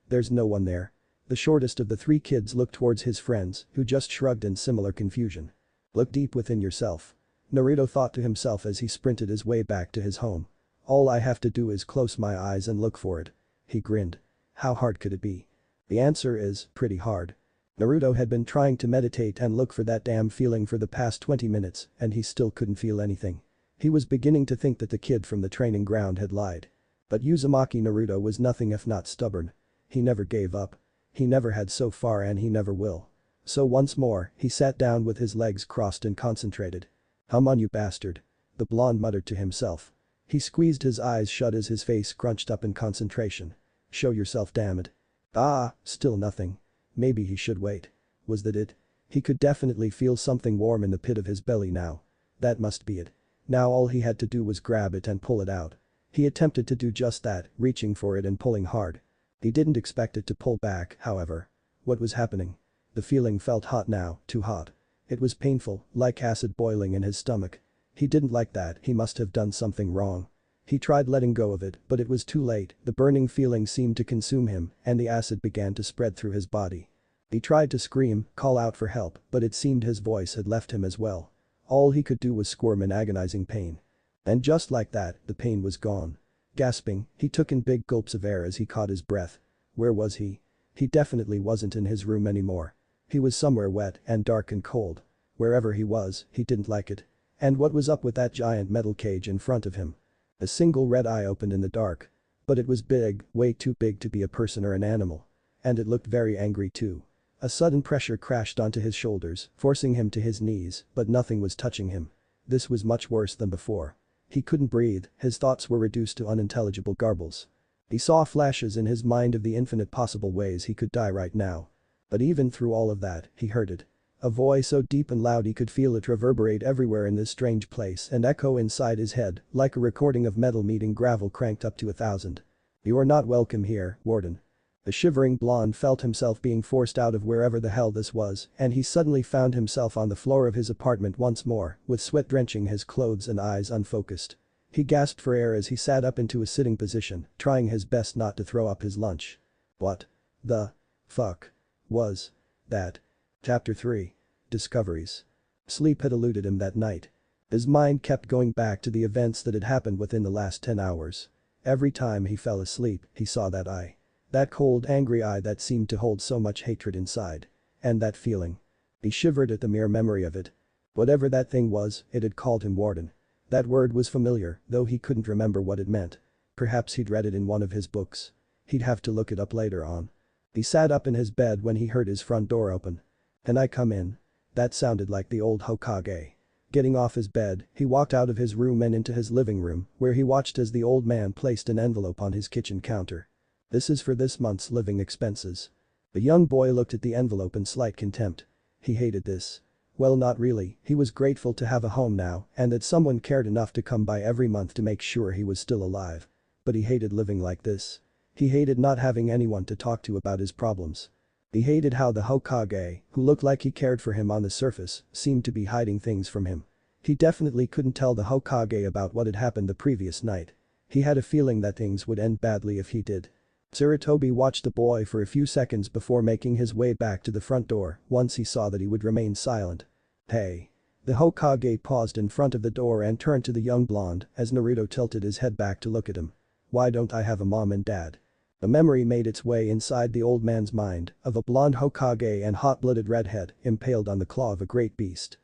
There's no one there. The shortest of the 3 kids looked towards his friends, who just shrugged in similar confusion. Look deep within yourself. Naruto thought to himself as he sprinted his way back to his home. All I have to do is close my eyes and look for it. He grinned. How hard could it be? The answer is, pretty hard. Naruto had been trying to meditate and look for that damn feeling for the past 20 minutes and he still couldn't feel anything. He was beginning to think that the kid from the training ground had lied. But Uzumaki Naruto was nothing if not stubborn. He never gave up. He never had so far and he never will. So once more, he sat down with his legs crossed and concentrated. Come on you bastard. The blonde muttered to himself. He squeezed his eyes shut as his face crunched up in concentration. Show yourself damn it. Still nothing. Maybe he should wait. Was that it? He could definitely feel something warm in the pit of his belly now. That must be it. Now all he had to do was grab it and pull it out. He attempted to do just that, reaching for it and pulling hard. He didn't expect it to pull back, however. What was happening? The feeling felt hot now, too hot. It was painful, like acid boiling in his stomach. He didn't like that, he must have done something wrong. He tried letting go of it, but it was too late, the burning feeling seemed to consume him and the acid began to spread through his body. He tried to scream, call out for help, but it seemed his voice had left him as well. All he could do was squirm in agonizing pain. And just like that, the pain was gone. Gasping, he took in big gulps of air as he caught his breath. Where was he? He definitely wasn't in his room anymore. He was somewhere wet and dark and cold. Wherever he was, he didn't like it. And what was up with that giant metal cage in front of him? A single red eye opened in the dark. But it was big, way too big to be a person or an animal. And it looked very angry too. A sudden pressure crashed onto his shoulders, forcing him to his knees, but nothing was touching him. This was much worse than before. He couldn't breathe, his thoughts were reduced to unintelligible garbles. He saw flashes in his mind of the infinite possible ways he could die right now. But even through all of that, he heard it. A voice so deep and loud he could feel it reverberate everywhere in this strange place and echo inside his head like a recording of metal meeting gravel cranked up to 1,000. You are not welcome here, Warden. The shivering blonde felt himself being forced out of wherever the hell this was and he suddenly found himself on the floor of his apartment once more, with sweat drenching his clothes and eyes unfocused. He gasped for air as he sat up into a sitting position, trying his best not to throw up his lunch. What the fuck was that? Chapter 3. Discoveries. Sleep had eluded him that night. His mind kept going back to the events that had happened within the last 10 hours. Every time he fell asleep, he saw that eye. That cold, angry eye that seemed to hold so much hatred inside. And that feeling. He shivered at the mere memory of it. Whatever that thing was, it had called him Warden. That word was familiar, though he couldn't remember what it meant. Perhaps he'd read it in one of his books. He'd have to look it up later on. He sat up in his bed when he heard his front door open. Can I come in? That sounded like the old Hokage. Getting off his bed, he walked out of his room and into his living room, where he watched as the old man placed an envelope on his kitchen counter. This is for this month's living expenses. The young boy looked at the envelope in slight contempt. He hated this. Well, not really, he was grateful to have a home now and that someone cared enough to come by every month to make sure he was still alive. But he hated living like this. He hated not having anyone to talk to about his problems. He hated how the Hokage, who looked like he cared for him on the surface, seemed to be hiding things from him. He definitely couldn't tell the Hokage about what had happened the previous night. He had a feeling that things would end badly if he did. Sarutobi watched the boy for a few seconds before making his way back to the front door once he saw that he would remain silent. Hey. The Hokage paused in front of the door and turned to the young blonde as Naruto tilted his head back to look at him. Why don't I have a mom and dad? A memory made its way inside the old man's mind of a blonde Hokage and hot-blooded redhead impaled on the claw of a great beast.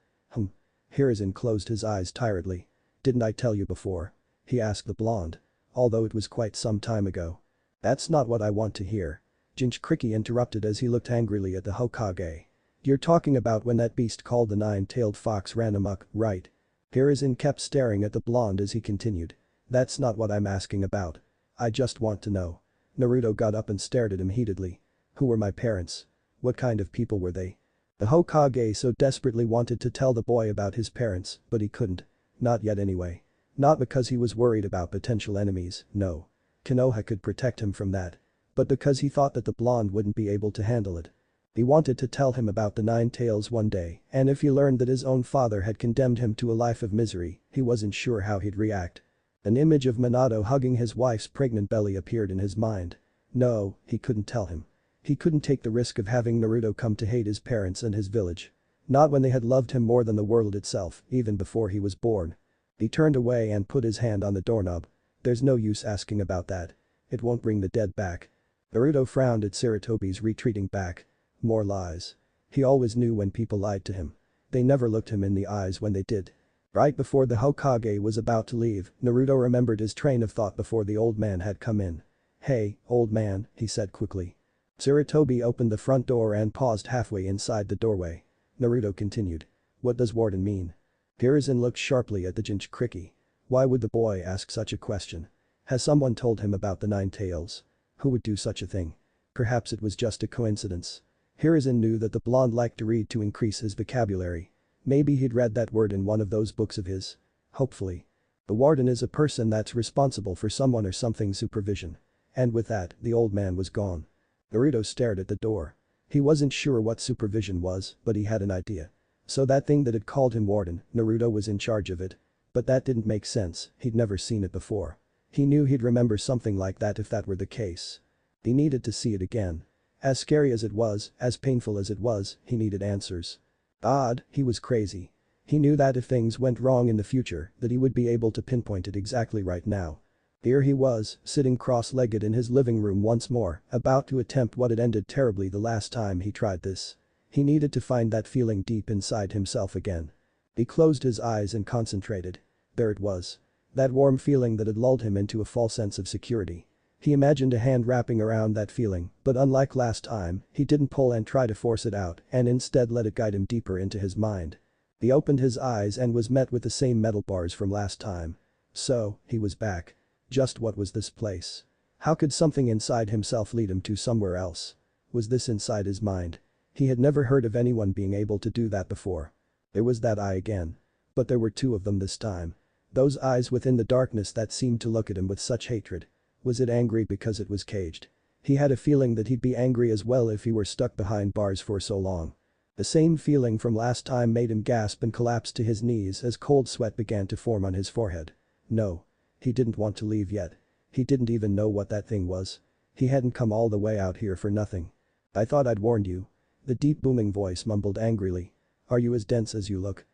Hiruzen closed his eyes tiredly. Didn't I tell you before? He asked the blonde. Although it was quite some time ago. That's not what I want to hear. Jinchuriki interrupted as he looked angrily at the Hokage. You're talking about when that beast called the nine-tailed fox ran amok, right? Hiruzen kept staring at the blonde as he continued. That's not what I'm asking about. I just want to know. Naruto got up and stared at him heatedly. Who were my parents? What kind of people were they? The Hokage so desperately wanted to tell the boy about his parents, but he couldn't. Not yet anyway. Not because he was worried about potential enemies, no. Konoha could protect him from that. But because he thought that the blonde wouldn't be able to handle it. He wanted to tell him about the nine tails one day, and if he learned that his own father had condemned him to a life of misery, he wasn't sure how he'd react. An image of Minato hugging his wife's pregnant belly appeared in his mind. No, he couldn't tell him. He couldn't take the risk of having Naruto come to hate his parents and his village. Not when they had loved him more than the world itself, even before he was born. He turned away and put his hand on the doorknob. There's no use asking about that. It won't bring the dead back. Naruto frowned at Sarutobi's retreating back. More lies. He always knew when people lied to him. They never looked him in the eyes when they did. Right before the Hokage was about to leave, Naruto remembered his train of thought before the old man had come in. Hey, old man, he said quickly. Sarutobi opened the front door and paused halfway inside the doorway. Naruto continued. What does Warden mean? Hiruzen looked sharply at the Jinchuriki. Why would the boy ask such a question? Has someone told him about the nine tails? Who would do such a thing? Perhaps it was just a coincidence. Hiruzen knew that the blonde liked to read to increase his vocabulary. Maybe he'd read that word in one of those books of his. Hopefully. The warden is a person that's responsible for someone or something's supervision. And with that, the old man was gone. Naruto stared at the door. He wasn't sure what supervision was, but he had an idea. So that thing that had called him warden, Naruto was in charge of it. But that didn't make sense, he'd never seen it before. He knew he'd remember something like that if that were the case. He needed to see it again. As scary as it was, as painful as it was, he needed answers. Odd, he was crazy. He knew that if things went wrong in the future, that he would be able to pinpoint it exactly right now. Here he was, sitting cross-legged in his living room once more, about to attempt what had ended terribly the last time he tried this. He needed to find that feeling deep inside himself again. He closed his eyes and concentrated. There it was. That warm feeling that had lulled him into a false sense of security. He imagined a hand wrapping around that feeling, but unlike last time, he didn't pull and try to force it out and instead let it guide him deeper into his mind. He opened his eyes and was met with the same metal bars from last time. So, he was back. Just what was this place? How could something inside himself lead him to somewhere else? Was this inside his mind? He had never heard of anyone being able to do that before. There was that eye again. But there were two of them this time. Those eyes within the darkness that seemed to look at him with such hatred. Was it angry because it was caged? He had a feeling that he'd be angry as well if he were stuck behind bars for so long. The same feeling from last time made him gasp and collapse to his knees as cold sweat began to form on his forehead. No. He didn't want to leave yet. He didn't even know what that thing was. He hadn't come all the way out here for nothing. I thought I'd warned you. The deep booming voice mumbled angrily. Are you as dense as you look?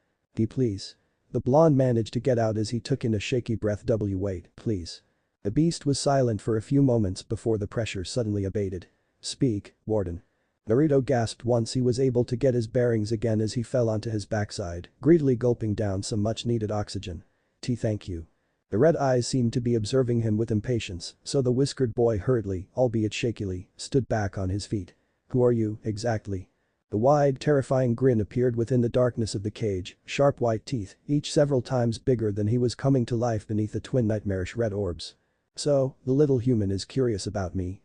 Please. The blonde managed to get out as he took in a shaky breath. Wait, please. The beast was silent for a few moments before the pressure suddenly abated. Speak, warden. Naruto gasped once he was able to get his bearings again as he fell onto his backside, greedily gulping down some much-needed oxygen. Thank you. The red eyes seemed to be observing him with impatience, so the whiskered boy hurriedly, albeit shakily, stood back on his feet. Who are you, exactly? The wide, terrifying grin appeared within the darkness of the cage, sharp white teeth, each several times bigger than he was coming to life beneath the twin nightmarish red orbs. So, the little human is curious about me,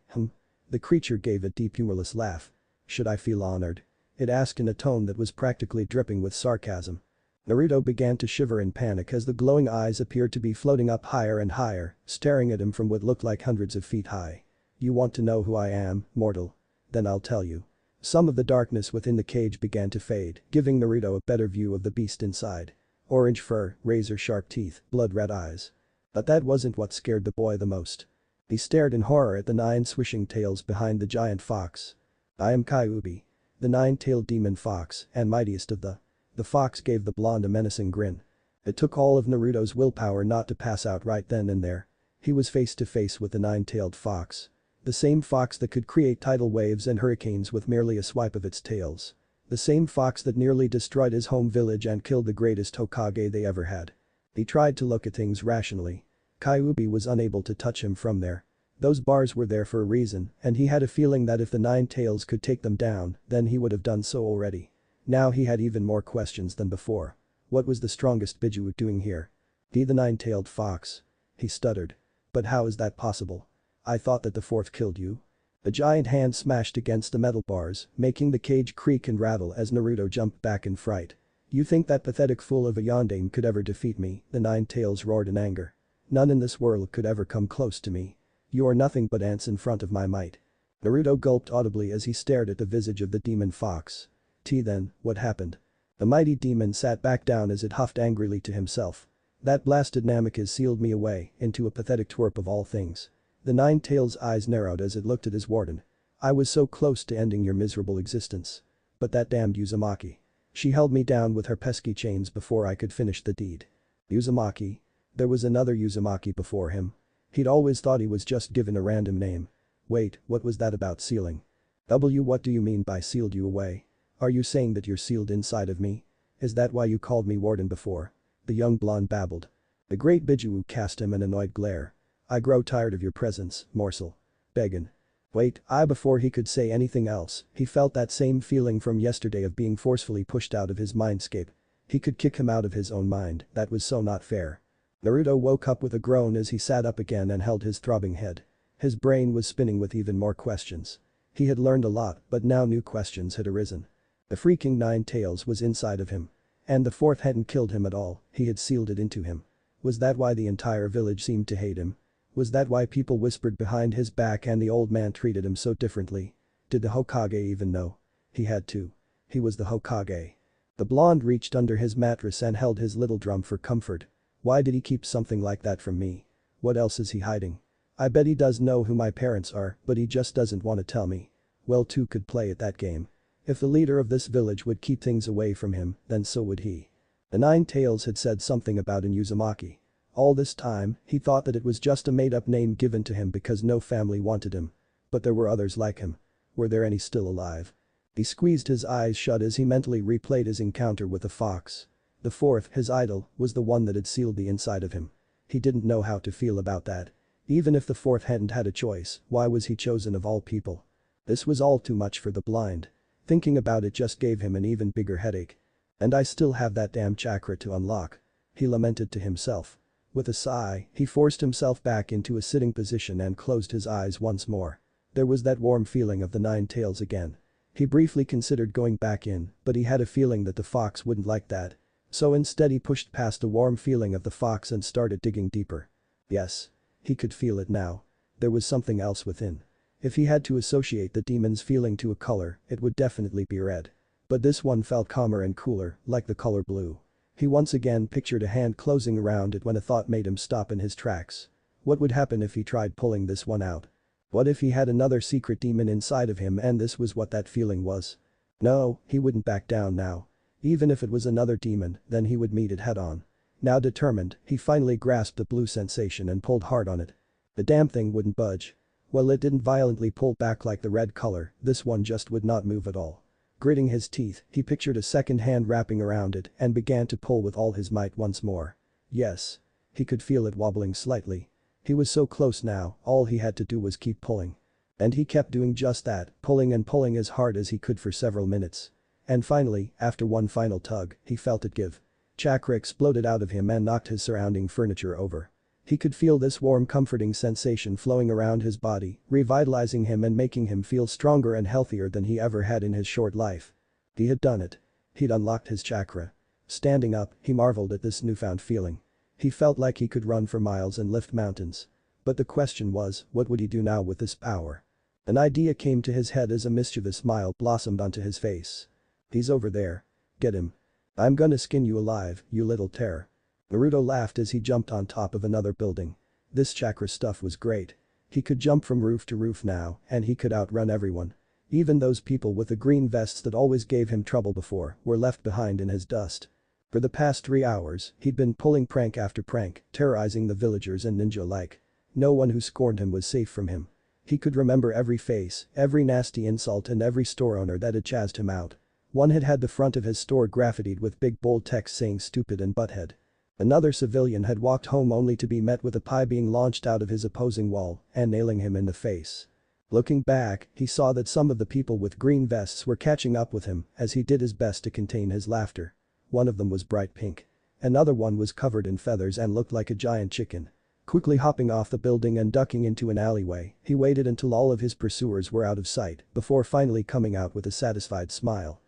The creature gave a deep humorless laugh. Should I feel honored? It asked in a tone that was practically dripping with sarcasm. Naruto began to shiver in panic as the glowing eyes appeared to be floating up higher and higher, staring at him from what looked like hundreds of feet high. You want to know who I am, mortal? Then I'll tell you. Some of the darkness within the cage began to fade, giving Naruto a better view of the beast inside. Orange fur, razor-sharp teeth, blood-red eyes. But that wasn't what scared the boy the most. He stared in horror at the 9 swishing tails behind the giant fox. I am Kyuubi. The 9-tailed demon fox, and mightiest of the fox gave the blonde a menacing grin. It took all of Naruto's willpower not to pass out right then and there. He was face to face with the 9-tailed fox. The same fox that could create tidal waves and hurricanes with merely a swipe of its tails. The same fox that nearly destroyed his home village and killed the greatest Hokage they ever had. He tried to look at things rationally. Kyuubi was unable to touch him from there. Those bars were there for a reason, and he had a feeling that if the 9 tails could take them down, then he would have done so already. Now he had even more questions than before. What was the strongest Biju doing here? The nine-tailed fox. He stuttered. But how is that possible? I thought that the fourth killed you. The giant hand smashed against the metal bars, making the cage creak and rattle as Naruto jumped back in fright. You think that pathetic fool of a Yondaime could ever defeat me? The nine tails roared in anger. None in this world could ever come close to me. You are nothing but ants in front of my might. Naruto gulped audibly as he stared at the visage of the demon fox. Then, what happened? The mighty demon sat back down as it huffed angrily to himself. That blasted Namek sealed me away into a pathetic twerp of all things. The nine tails' eyes narrowed as it looked at his warden. I was so close to ending your miserable existence. But that damned Uzumaki. She held me down with her pesky chains before I could finish the deed. Uzumaki? There was another Uzumaki before him. He'd always thought he was just given a random name. Wait, what was that about sealing? What do you mean by sealed you away? Are you saying that you're sealed inside of me? Is that why you called me warden before? The young blonde babbled. The great Biju cast him an annoyed glare. I grow tired of your presence, morsel. Beggin. Wait, before he could say anything else, he felt that same feeling from yesterday of being forcefully pushed out of his mindscape. He could kick him out of his own mind, that was so not fair. Naruto woke up with a groan as he sat up again and held his throbbing head. His brain was spinning with even more questions. He had learned a lot, but now new questions had arisen. The freaking nine tails was inside of him. And the fourth hadn't killed him at all, he had sealed it into him. Was that why the entire village seemed to hate him? Was that why people whispered behind his back and the old man treated him so differently? Did the Hokage even know? He had to. He was the Hokage. The blonde reached under his mattress and held his little drum for comfort. Why did he keep something like that from me? What else is he hiding? I bet he does know who my parents are, but he just doesn't want to tell me. Well, two could play at that game. If the leader of this village would keep things away from him, then so would he. The nine tails had said something about an Uzumaki. All this time, he thought that it was just a made-up name given to him because no family wanted him. But there were others like him. Were there any still alive? He squeezed his eyes shut as he mentally replayed his encounter with the fox. The fourth, his idol, was the one that had sealed the inside of him. He didn't know how to feel about that. Even if the fourth hadn't had a choice, why was he chosen of all people? This was all too much for the blind. Thinking about it just gave him an even bigger headache. And I still have that damn chakra to unlock. He lamented to himself. With a sigh, he forced himself back into a sitting position and closed his eyes once more. There was that warm feeling of the nine tails again. He briefly considered going back in, but he had a feeling that the fox wouldn't like that. So instead he pushed past the warm feeling of the fox and started digging deeper. Yes. He could feel it now. There was something else within. If he had to associate the demon's feeling to a color, it would definitely be red. But this one felt calmer and cooler, like the color blue. He once again pictured a hand closing around it when a thought made him stop in his tracks. What would happen if he tried pulling this one out? What if he had another secret demon inside of him and this was what that feeling was? No, he wouldn't back down now. Even if it was another demon, then he would meet it head on. Now determined, he finally grasped the blue sensation and pulled hard on it. The damn thing wouldn't budge. Well, it didn't violently pull back like the red color, this one just would not move at all. Gritting his teeth, he pictured a second hand wrapping around it and began to pull with all his might once more. Yes. He could feel it wobbling slightly. He was so close now, all he had to do was keep pulling. And he kept doing just that, pulling and pulling as hard as he could for several minutes. And finally, after one final tug, he felt it give. Chakra exploded out of him and knocked his surrounding furniture over. He could feel this warm comforting sensation flowing around his body, revitalizing him and making him feel stronger and healthier than he ever had in his short life. He had done it. He'd unlocked his chakra. Standing up, he marveled at this newfound feeling. He felt like he could run for miles and lift mountains. But the question was, what would he do now with this power? An idea came to his head as a mischievous smile blossomed onto his face. He's over there. Get him. I'm gonna skin you alive, you little terror. Naruto laughed as he jumped on top of another building. This chakra stuff was great. He could jump from roof to roof now, and he could outrun everyone. Even those people with the green vests that always gave him trouble before were left behind in his dust. For the past 3 hours, he'd been pulling prank after prank, terrorizing the villagers and ninja alike. No one who scorned him was safe from him. He could remember every face, every nasty insult and every store owner that had chazzed him out. One had had the front of his store graffitied with big bold text saying stupid and butthead. Another civilian had walked home only to be met with a pie being launched out of his opposing wall and nailing him in the face. Looking back, he saw that some of the people with green vests were catching up with him as he did his best to contain his laughter. One of them was bright pink. Another one was covered in feathers and looked like a giant chicken. Quickly hopping off the building and ducking into an alleyway, he waited until all of his pursuers were out of sight before finally coming out with a satisfied smile.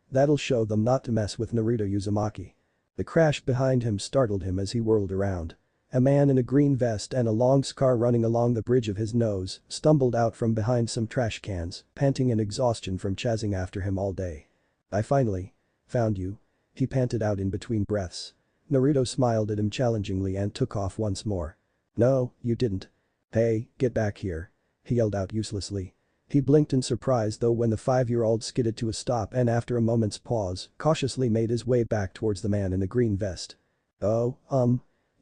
That'll show them not to mess with Naruto Uzumaki. The crash behind him startled him as he whirled around. A man in a green vest and a long scar running along the bridge of his nose stumbled out from behind some trash cans, panting in exhaustion from chasing after him all day. "I finally found you," he panted out in between breaths. Naruto smiled at him challengingly and took off once more. "No, you didn't. Hey, get back here," he yelled out uselessly. He blinked in surprise though when the 5-year-old skidded to a stop and after a moment's pause, cautiously made his way back towards the man in the green vest. "Oh,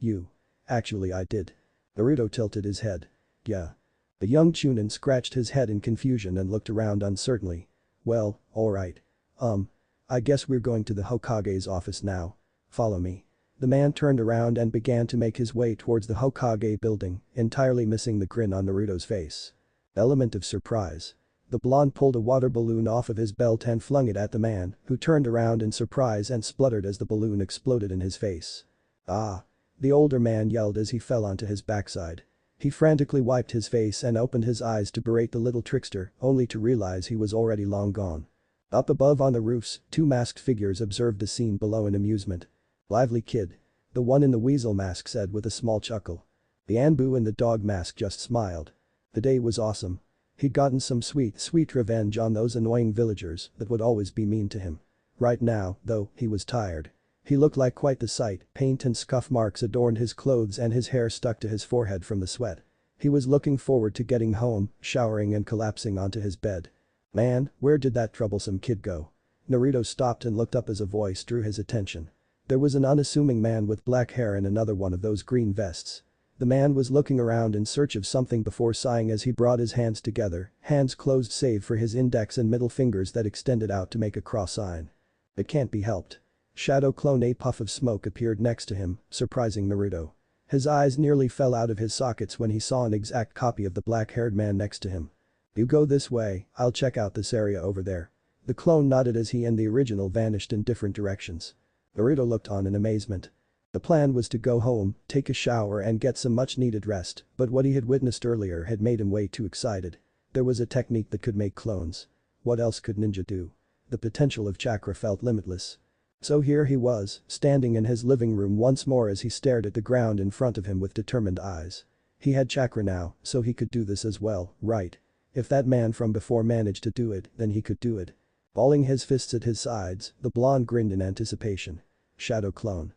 you. Actually I did." Naruto tilted his head. "Yeah." The young Chunin scratched his head in confusion and looked around uncertainly. "Well, alright. I guess we're going to the Hokage's office now. Follow me." The man turned around and began to make his way towards the Hokage building, entirely missing the grin on Naruto's face. Element of surprise. The blonde pulled a water balloon off of his belt and flung it at the man, who turned around in surprise and spluttered as the balloon exploded in his face. "Ah!" the older man yelled as he fell onto his backside. He frantically wiped his face and opened his eyes to berate the little trickster, only to realize he was already long gone. Up above on the roofs, 2 masked figures observed the scene below in amusement. "Lively kid," the one in the weasel mask said with a small chuckle. The Anbu in the dog mask just smiled. The day was awesome. He'd gotten some sweet revenge on those annoying villagers that would always be mean to him. Right now, though, he was tired. He looked like quite the sight, paint and scuff marks adorned his clothes and his hair stuck to his forehead from the sweat. He was looking forward to getting home, showering and collapsing onto his bed. "Man, where did that troublesome kid go?" Naruto stopped and looked up as a voice drew his attention. There was an unassuming man with black hair in another one of those green vests. The man was looking around in search of something before sighing as he brought his hands together, hands closed save for his index and middle fingers that extended out to make a cross sign. "It can't be helped." Shadow Clone. A puff of smoke appeared next to him, surprising Naruto. His eyes nearly fell out of his sockets when he saw an exact copy of the black-haired man next to him. "You go this way, I'll check out this area over there." The clone nodded as he and the original vanished in different directions. Naruto looked on in amazement. The plan was to go home, take a shower and get some much-needed rest, but what he had witnessed earlier had made him way too excited. There was a technique that could make clones. What else could ninja do? The potential of chakra felt limitless. So here he was, standing in his living room once more as he stared at the ground in front of him with determined eyes. He had chakra now, so he could do this as well, right? If that man from before managed to do it, then he could do it. Balling his fists at his sides, the blonde grinned in anticipation. Shadow Clone.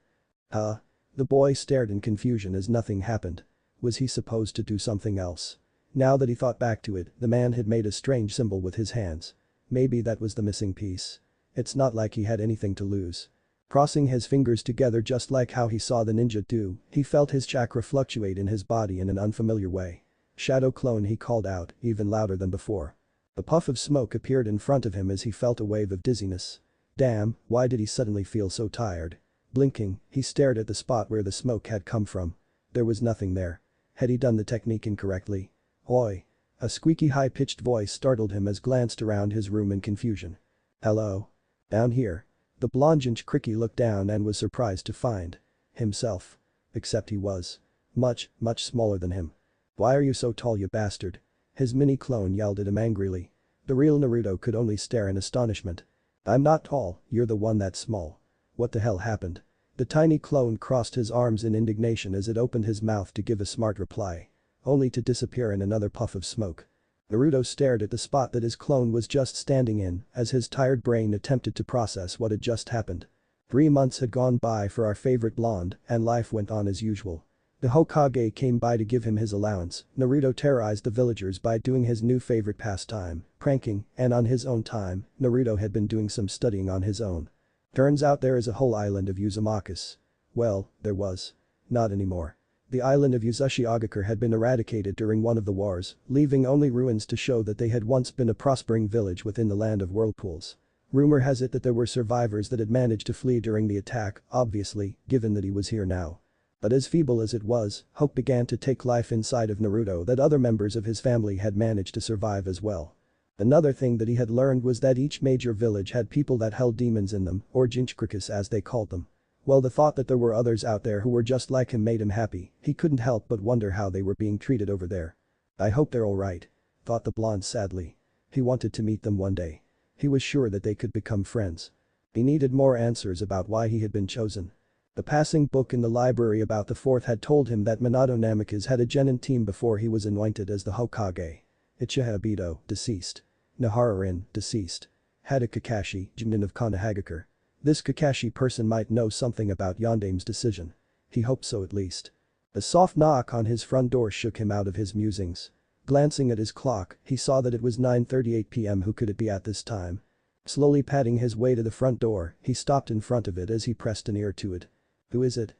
Huh? The boy stared in confusion as nothing happened. Was he supposed to do something else? Now that he thought back to it, the man had made a strange symbol with his hands. Maybe that was the missing piece. It's not like he had anything to lose. Crossing his fingers together just like how he saw the ninja do, he felt his chakra fluctuate in his body in an unfamiliar way. "Shadow Clone," he called out, even louder than before. A puff of smoke appeared in front of him as he felt a wave of dizziness. Damn, why did he suddenly feel so tired? Blinking, he stared at the spot where the smoke had come from. There was nothing there. Had he done the technique incorrectly? "Oi!" A squeaky high-pitched voice startled him as glanced around his room in confusion. "Hello? Down here?" The blonde Cricky looked down and was surprised to find himself. Except he was much smaller than him. "Why are you so tall, you bastard?" His mini-clone yelled at him angrily. The real Naruto could only stare in astonishment. "I'm not tall, you're the one that's small. What the hell happened?" The tiny clone crossed his arms in indignation as it opened his mouth to give a smart reply. Only to disappear in another puff of smoke. Naruto stared at the spot that his clone was just standing in as his tired brain attempted to process what had just happened. 3 months had gone by for our favorite blonde and life went on as usual. The Hokage came by to give him his allowance. Naruto terrorized the villagers by doing his new favorite pastime, pranking, and on his own time, Naruto had been doing some studying on his own. Turns out there is a whole island of Uzumakas. Well, there was. Not anymore. The island of Uzushiogakure had been eradicated during one of the wars, leaving only ruins to show that they had once been a prospering village within the land of whirlpools. Rumor has it that there were survivors that had managed to flee during the attack, obviously, given that he was here now. But as feeble as it was, hope began to take life inside of Naruto that other members of his family had managed to survive as well. Another thing that he had learned was that each major village had people that held demons in them, or jinchurikis as they called them. Well, the thought that there were others out there who were just like him made him happy. He couldn't help but wonder how they were being treated over there. "I hope they're alright," thought the blonde sadly. He wanted to meet them one day. He was sure that they could become friends. He needed more answers about why he had been chosen. The passing book in the library about the fourth had told him that Minato Namikaze had a genin team before he was anointed as the Hokage. Uchiha Obito, deceased. Nahara, deceased. Had a Kakashi, genin of Konoha. This Kakashi person might know something about Yondame's decision. He hoped so at least. A soft knock on his front door shook him out of his musings. Glancing at his clock, he saw that it was 9:38 p.m. Who could it be at this time? Slowly patting his way to the front door, he stopped in front of it as he pressed an ear to it. "Who is it?"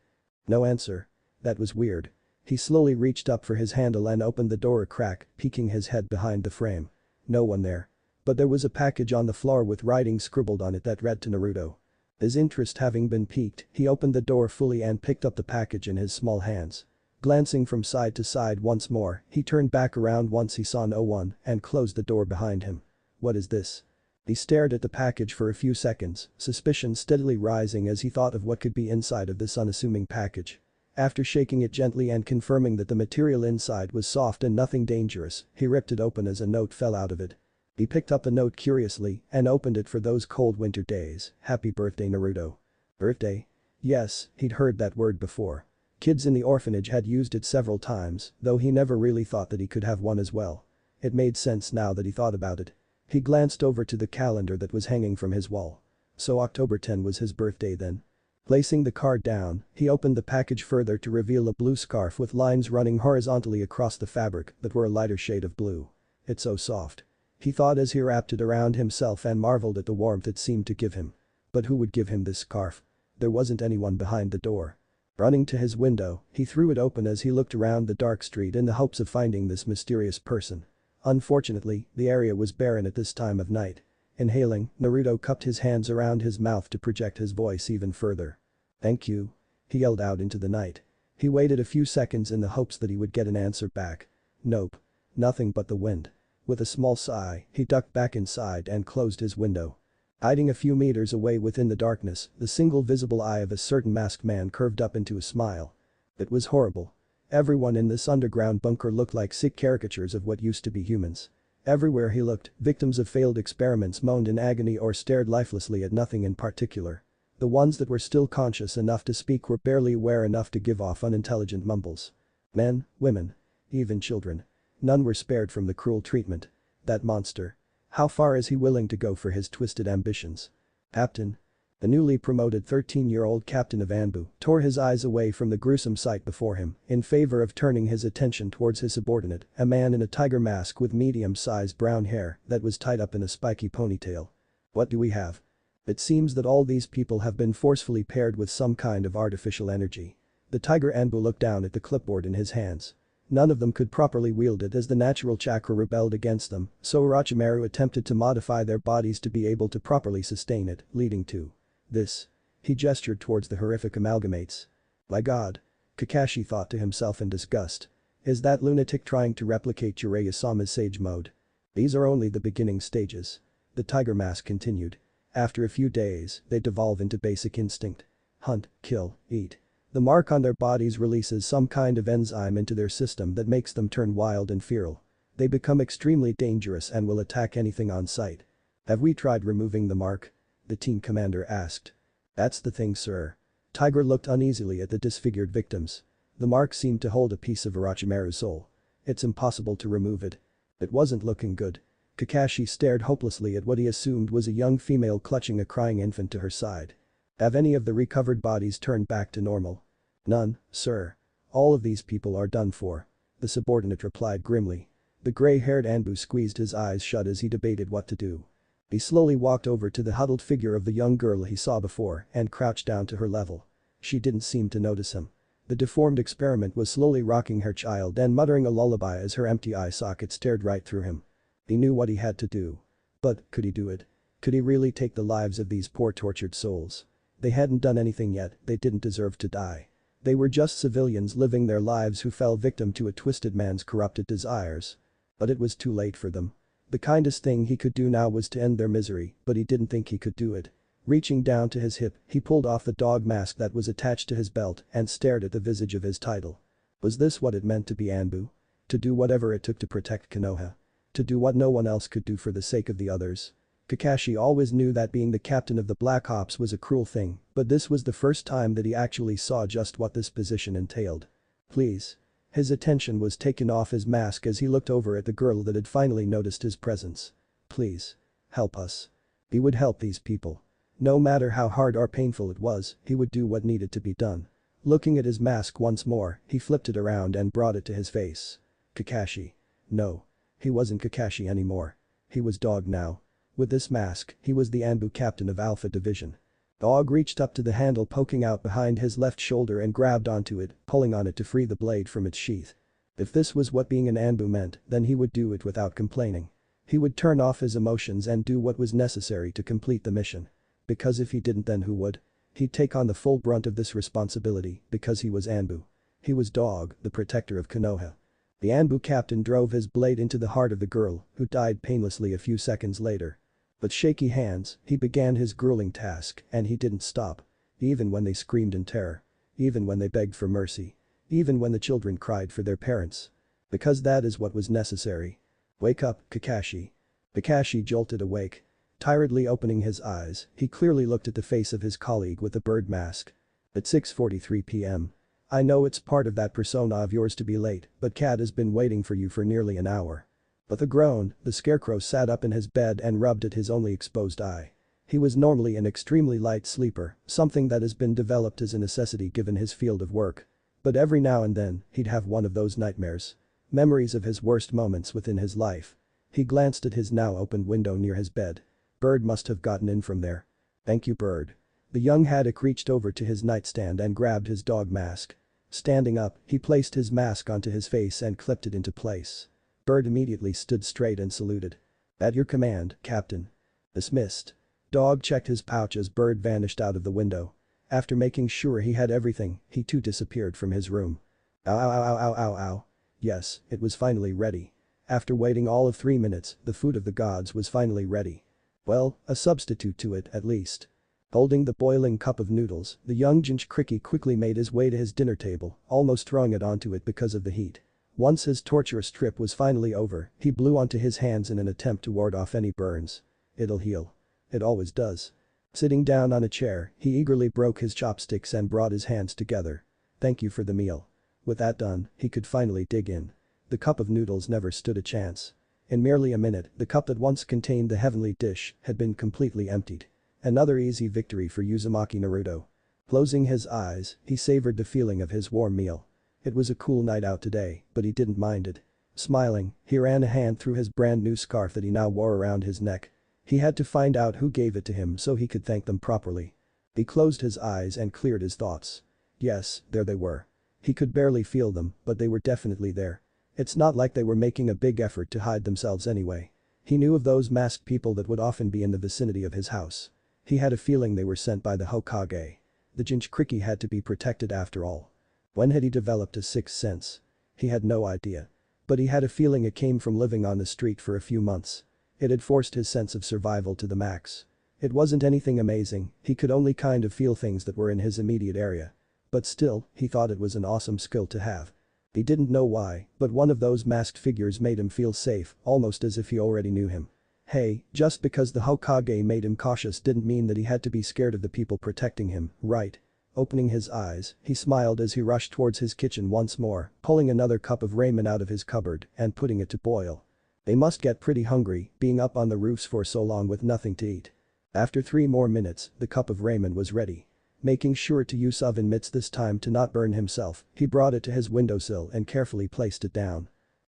No answer. That was weird. He slowly reached up for his handle and opened the door a crack, peeking his head behind the frame. No one there. But there was a package on the floor with writing scribbled on it that read to Naruto. His interest having been piqued, he opened the door fully and picked up the package in his small hands. Glancing from side to side once more, he turned back around once he saw no one and closed the door behind him. What is this? He stared at the package for a few seconds, suspicion steadily rising as he thought of what could be inside of this unassuming package. After shaking it gently and confirming that the material inside was soft and nothing dangerous, he ripped it open as a note fell out of it. He picked up the note curiously and opened it for those cold winter days. "Happy birthday, Naruto." Birthday? Yes, he'd heard that word before. Kids in the orphanage had used it several times, though he never really thought that he could have one as well. It made sense now that he thought about it. He glanced over to the calendar that was hanging from his wall. So October 10 was his birthday then. Placing the card down, he opened the package further to reveal a blue scarf with lines running horizontally across the fabric that were a lighter shade of blue. "It's so soft," he thought as he wrapped it around himself and marveled at the warmth it seemed to give him. But who would give him this scarf? There wasn't anyone behind the door. Running to his window, he threw it open as he looked around the dark street in the hopes of finding this mysterious person. Unfortunately, the area was barren at this time of night. Inhaling, Naruto cupped his hands around his mouth to project his voice even further. "Thank you," he yelled out into the night. He waited a few seconds in the hopes that he would get an answer back. Nope. Nothing but the wind. With a small sigh, he ducked back inside and closed his window. Hiding a few meters away within the darkness, the single visible eye of a certain masked man curved up into a smile. It was horrible. Everyone in this underground bunker looked like sick caricatures of what used to be humans. Everywhere he looked, victims of failed experiments moaned in agony or stared lifelessly at nothing in particular. The ones that were still conscious enough to speak were barely aware enough to give off unintelligent mumbles. Men, women, even children. None were spared from the cruel treatment. That monster. How far is he willing to go for his twisted ambitions? Captain. The newly promoted 13-year-old captain of Anbu tore his eyes away from the gruesome sight before him in favor of turning his attention towards his subordinate, a man in a tiger mask with medium-sized brown hair that was tied up in a spiky ponytail. "What do we have?" "It seems that all these people have been forcefully paired with some kind of artificial energy." The tiger Anbu looked down at the clipboard in his hands. None of them could properly wield it as the natural chakra rebelled against them, so Orochimaru attempted to modify their bodies to be able to properly sustain it, leading to this. He gestured towards the horrific amalgamates. "My god." Kakashi thought to himself in disgust. Is that lunatic trying to replicate Jiraiya-sama's sage mode? These are only the beginning stages. The tiger mask continued. After a few days, they devolve into basic instinct. Hunt, kill, eat. The mark on their bodies releases some kind of enzyme into their system that makes them turn wild and feral. They become extremely dangerous and will attack anything on sight. "Have we tried removing the mark?" the team commander asked. "That's the thing, sir." Tiger looked uneasily at the disfigured victims. The mark seemed to hold a piece of Orochimaru's soul. It's impossible to remove it. It wasn't looking good. Kakashi stared hopelessly at what he assumed was a young female clutching a crying infant to her side. "Have any of the recovered bodies turned back to normal?" "None, sir. All of these people are done for," the subordinate replied grimly. The gray-haired Anbu squeezed his eyes shut as he debated what to do. He slowly walked over to the huddled figure of the young girl he saw before and crouched down to her level. She didn't seem to notice him. The deformed experiment was slowly rocking her child and muttering a lullaby as her empty eye socket stared right through him. He knew what he had to do. But could he do it? Could he really take the lives of these poor tortured souls? They hadn't done anything yet, they didn't deserve to die. They were just civilians living their lives who fell victim to a twisted man's corrupted desires. But it was too late for them. The kindest thing he could do now was to end their misery, but he didn't think he could do it. Reaching down to his hip, he pulled off the dog mask that was attached to his belt and stared at the visage of his title. Was this what it meant to be Anbu? To do whatever it took to protect Konoha? To do what no one else could do for the sake of the others? Kakashi always knew that being the captain of the Black Ops was a cruel thing, but this was the first time that he actually saw just what this position entailed. Please. His attention was taken off his mask as he looked over at the girl that had finally noticed his presence. Please. Help us. He would help these people. No matter how hard or painful it was, he would do what needed to be done. Looking at his mask once more, he flipped it around and brought it to his face. Kakashi. No. He wasn't Kakashi anymore. He was Dog now. With this mask, he was the Anbu captain of Alpha Division. Dog reached up to the handle poking out behind his left shoulder and grabbed onto it, pulling on it to free the blade from its sheath. If this was what being an Anbu meant, then he would do it without complaining. He would turn off his emotions and do what was necessary to complete the mission. Because if he didn't, then who would? He'd take on the full brunt of this responsibility because he was Anbu. He was Dog, the protector of Konoha. The Anbu captain drove his blade into the heart of the girl, who died painlessly a few seconds later. With shaky hands, he began his grueling task, and he didn't stop. Even when they screamed in terror. Even when they begged for mercy. Even when the children cried for their parents. Because that is what was necessary. Wake up, Kakashi. Kakashi jolted awake. Tiredly opening his eyes, he clearly looked at the face of his colleague with the bird mask. At 6:43 p.m. I know it's part of that persona of yours to be late, but Cat has been waiting for you for nearly an hour. With a groan, the scarecrow sat up in his bed and rubbed at his only exposed eye. He was normally an extremely light sleeper, something that has been developed as a necessity given his field of work. But every now and then, he'd have one of those nightmares. Memories of his worst moments within his life. He glanced at his now opened window near his bed. Bird must have gotten in from there. Thank you, Bird. The young haddock reached over to his nightstand and grabbed his dog mask. Standing up, he placed his mask onto his face and clipped it into place. Bird immediately stood straight and saluted. At your command, Captain. Dismissed. Dog checked his pouch as Bird vanished out of the window. After making sure he had everything, he too disappeared from his room. Ow ow ow ow ow ow. Yes, it was finally ready. After waiting all of 3 minutes, the food of the gods was finally ready. Well, a substitute to it at least. Holding the boiling cup of noodles, the young Jinchuriki quickly made his way to his dinner table, almost throwing it onto it because of the heat. Once his torturous trip was finally over, he blew onto his hands in an attempt to ward off any burns. It'll heal. It always does. Sitting down on a chair, he eagerly broke his chopsticks and brought his hands together. Thank you for the meal. With that done, he could finally dig in. The cup of noodles never stood a chance. In merely a minute, the cup that once contained the heavenly dish had been completely emptied. Another easy victory for Uzumaki Naruto. Closing his eyes, he savored the feeling of his warm meal. It was a cool night out today, but he didn't mind it. Smiling, he ran a hand through his brand new scarf that he now wore around his neck. He had to find out who gave it to him so he could thank them properly. He closed his eyes and cleared his thoughts. Yes, there they were. He could barely feel them, but they were definitely there. It's not like they were making a big effort to hide themselves anyway. He knew of those masked people that would often be in the vicinity of his house. He had a feeling they were sent by the Hokage. The Jinchuriki had to be protected after all. When had he developed a sixth sense? He had no idea. But he had a feeling it came from living on the street for a few months. It had forced his sense of survival to the max. It wasn't anything amazing, he could only kind of feel things that were in his immediate area. But still, he thought it was an awesome skill to have. He didn't know why, but one of those masked figures made him feel safe, almost as if he already knew him. Hey, just because the Hokage made him cautious didn't mean that he had to be scared of the people protecting him, right? Opening his eyes, he smiled as he rushed towards his kitchen once more, pulling another cup of ramen out of his cupboard and putting it to boil. They must get pretty hungry, being up on the roofs for so long with nothing to eat. After 3 more minutes, the cup of ramen was ready. Making sure to use oven mitts this time to not burn himself, he brought it to his windowsill and carefully placed it down.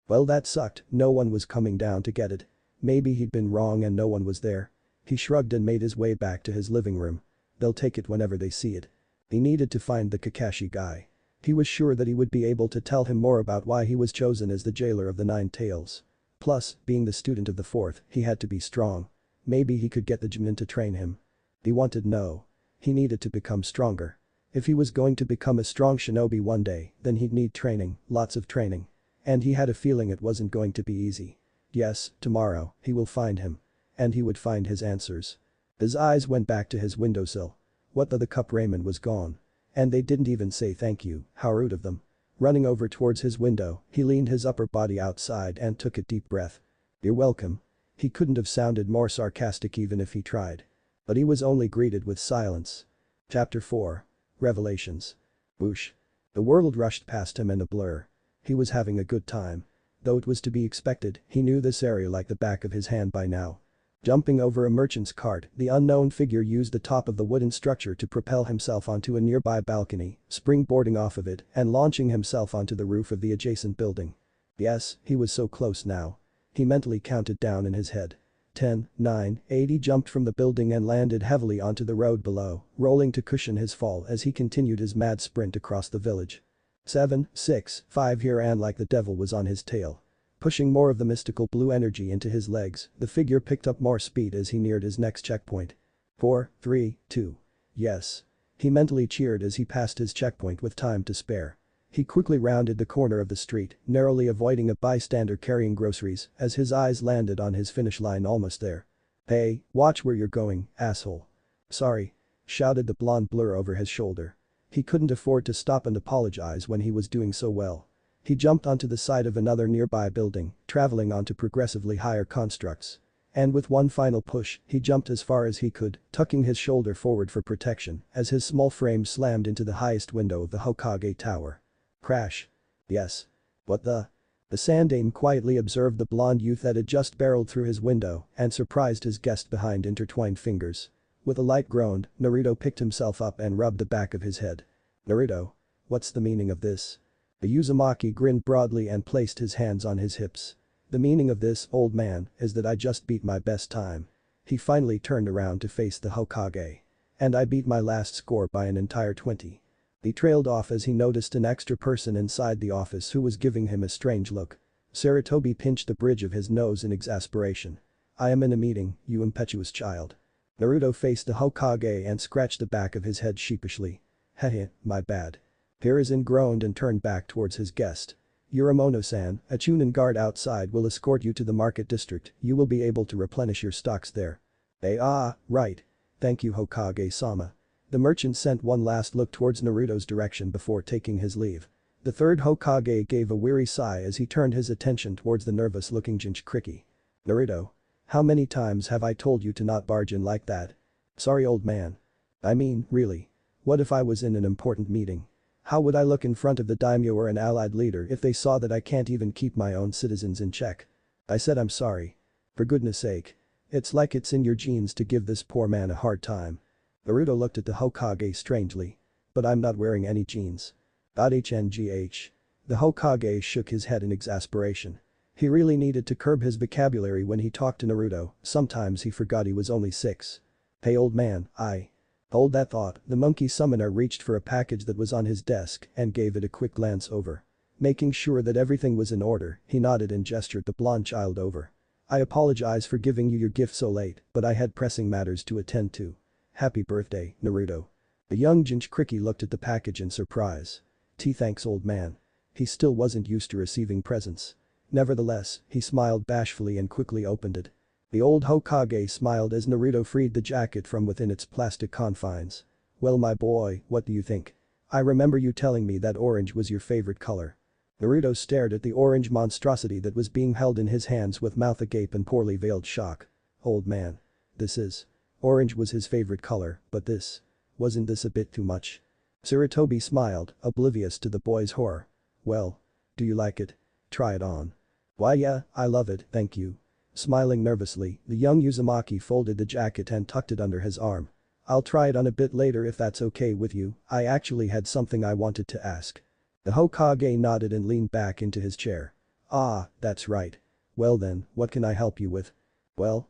Well, that sucked, no one was coming down to get it. Maybe he'd been wrong and no one was there. He shrugged and made his way back to his living room. They'll take it whenever they see it. He needed to find the Kakashi guy. He was sure that he would be able to tell him more about why he was chosen as the jailer of the 9 Tails. Plus, being the student of the 4th, he had to be strong. Maybe he could get the Jimin to train him. He wanted no. He needed to become stronger. If he was going to become a strong shinobi one day, then he'd need training, lots of training. And he had a feeling it wasn't going to be easy. Yes, tomorrow, he will find him. And he would find his answers. His eyes went back to his windowsill. What the cup ramen was gone. And they didn't even say thank you, how rude of them. Running over towards his window, he leaned his upper body outside and took a deep breath. You're welcome. He couldn't have sounded more sarcastic even if he tried. But he was only greeted with silence. Chapter 4. Revelations. Whoosh. The world rushed past him in a blur. He was having a good time. Though it was to be expected, he knew this area like the back of his hand by now. Jumping over a merchant's cart, the unknown figure used the top of the wooden structure to propel himself onto a nearby balcony, springboarding off of it and launching himself onto the roof of the adjacent building. Yes, he was so close now. He mentally counted down in his head. 10, 9, 8. He jumped from the building and landed heavily onto the road below, rolling to cushion his fall as he continued his mad sprint across the village. 7, 6, 5. Here and like the devil was on his tail. Pushing more of the mystical blue energy into his legs, the figure picked up more speed as he neared his next checkpoint. 4, 3, 2. Yes. He mentally cheered as he passed his checkpoint with time to spare. He quickly rounded the corner of the street, narrowly avoiding a bystander carrying groceries as his eyes landed on his finish line almost there. Hey, watch where you're going, asshole. Sorry. Shouted the blonde blur over his shoulder. He couldn't afford to stop and apologize when he was doing so well. He jumped onto the side of another nearby building, traveling onto progressively higher constructs. And with one final push, he jumped as far as he could, tucking his shoulder forward for protection as his small frame slammed into the highest window of the Hokage tower. Crash. Yes. What the? The Sandaime quietly observed the blonde youth that had just barreled through his window and surprised his guest behind intertwined fingers. With a light groan, Naruto picked himself up and rubbed the back of his head. Naruto. What's the meaning of this? The Uzumaki grinned broadly and placed his hands on his hips. The meaning of this, old man, is that I just beat my best time. He finally turned around to face the Hokage. And I beat my last score by an entire 20. He trailed off as he noticed an extra person inside the office who was giving him a strange look. Sarutobi pinched the bridge of his nose in exasperation. I am in a meeting, you impetuous child. Naruto faced the Hokage and scratched the back of his head sheepishly. Heh, my bad. Hiruzen groaned and turned back towards his guest. Uramono-san, a Chunin guard outside will escort you to the market district, you will be able to replenish your stocks there. Right. Thank you Hokage-sama. The merchant sent one last look towards Naruto's direction before taking his leave. The third Hokage gave a weary sigh as he turned his attention towards the nervous-looking Jinchuriki. Naruto. How many times have I told you to not barge in like that? Sorry old man. I mean, really. What if I was in an important meeting? How would I look in front of the daimyo or an allied leader if they saw that I can't even keep my own citizens in check? I said I'm sorry. For goodness sake. It's like it's in your genes to give this poor man a hard time. Naruto looked at the Hokage strangely. But I'm not wearing any jeans. HNGH. The Hokage shook his head in exasperation. He really needed to curb his vocabulary when he talked to Naruto, sometimes he forgot he was only 6. Hey old man, Hold that thought, the monkey summoner reached for a package that was on his desk and gave it a quick glance over. Making sure that everything was in order, he nodded and gestured the blonde child over. I apologize for giving you your gift so late, but I had pressing matters to attend to. Happy birthday, Naruto. The young Jinchuriki looked at the package in surprise. Thanks old man. He still wasn't used to receiving presents. Nevertheless, he smiled bashfully and quickly opened it. The old Hokage smiled as Naruto freed the jacket from within its plastic confines. Well my boy, what do you think? I remember you telling me that orange was your favorite color. Naruto stared at the orange monstrosity that was being held in his hands with mouth agape and poorly veiled shock. Old man. Orange was his favorite color, but wasn't this a bit too much? Sarutobi smiled, oblivious to the boy's horror. Well. Do you like it? Try it on. Why yeah, I love it, thank you. Smiling nervously, the young Uzumaki folded the jacket and tucked it under his arm. I'll try it on a bit later if that's okay with you, I actually had something I wanted to ask. The Hokage nodded and leaned back into his chair. Ah, that's right. Well then, what can I help you with? Well,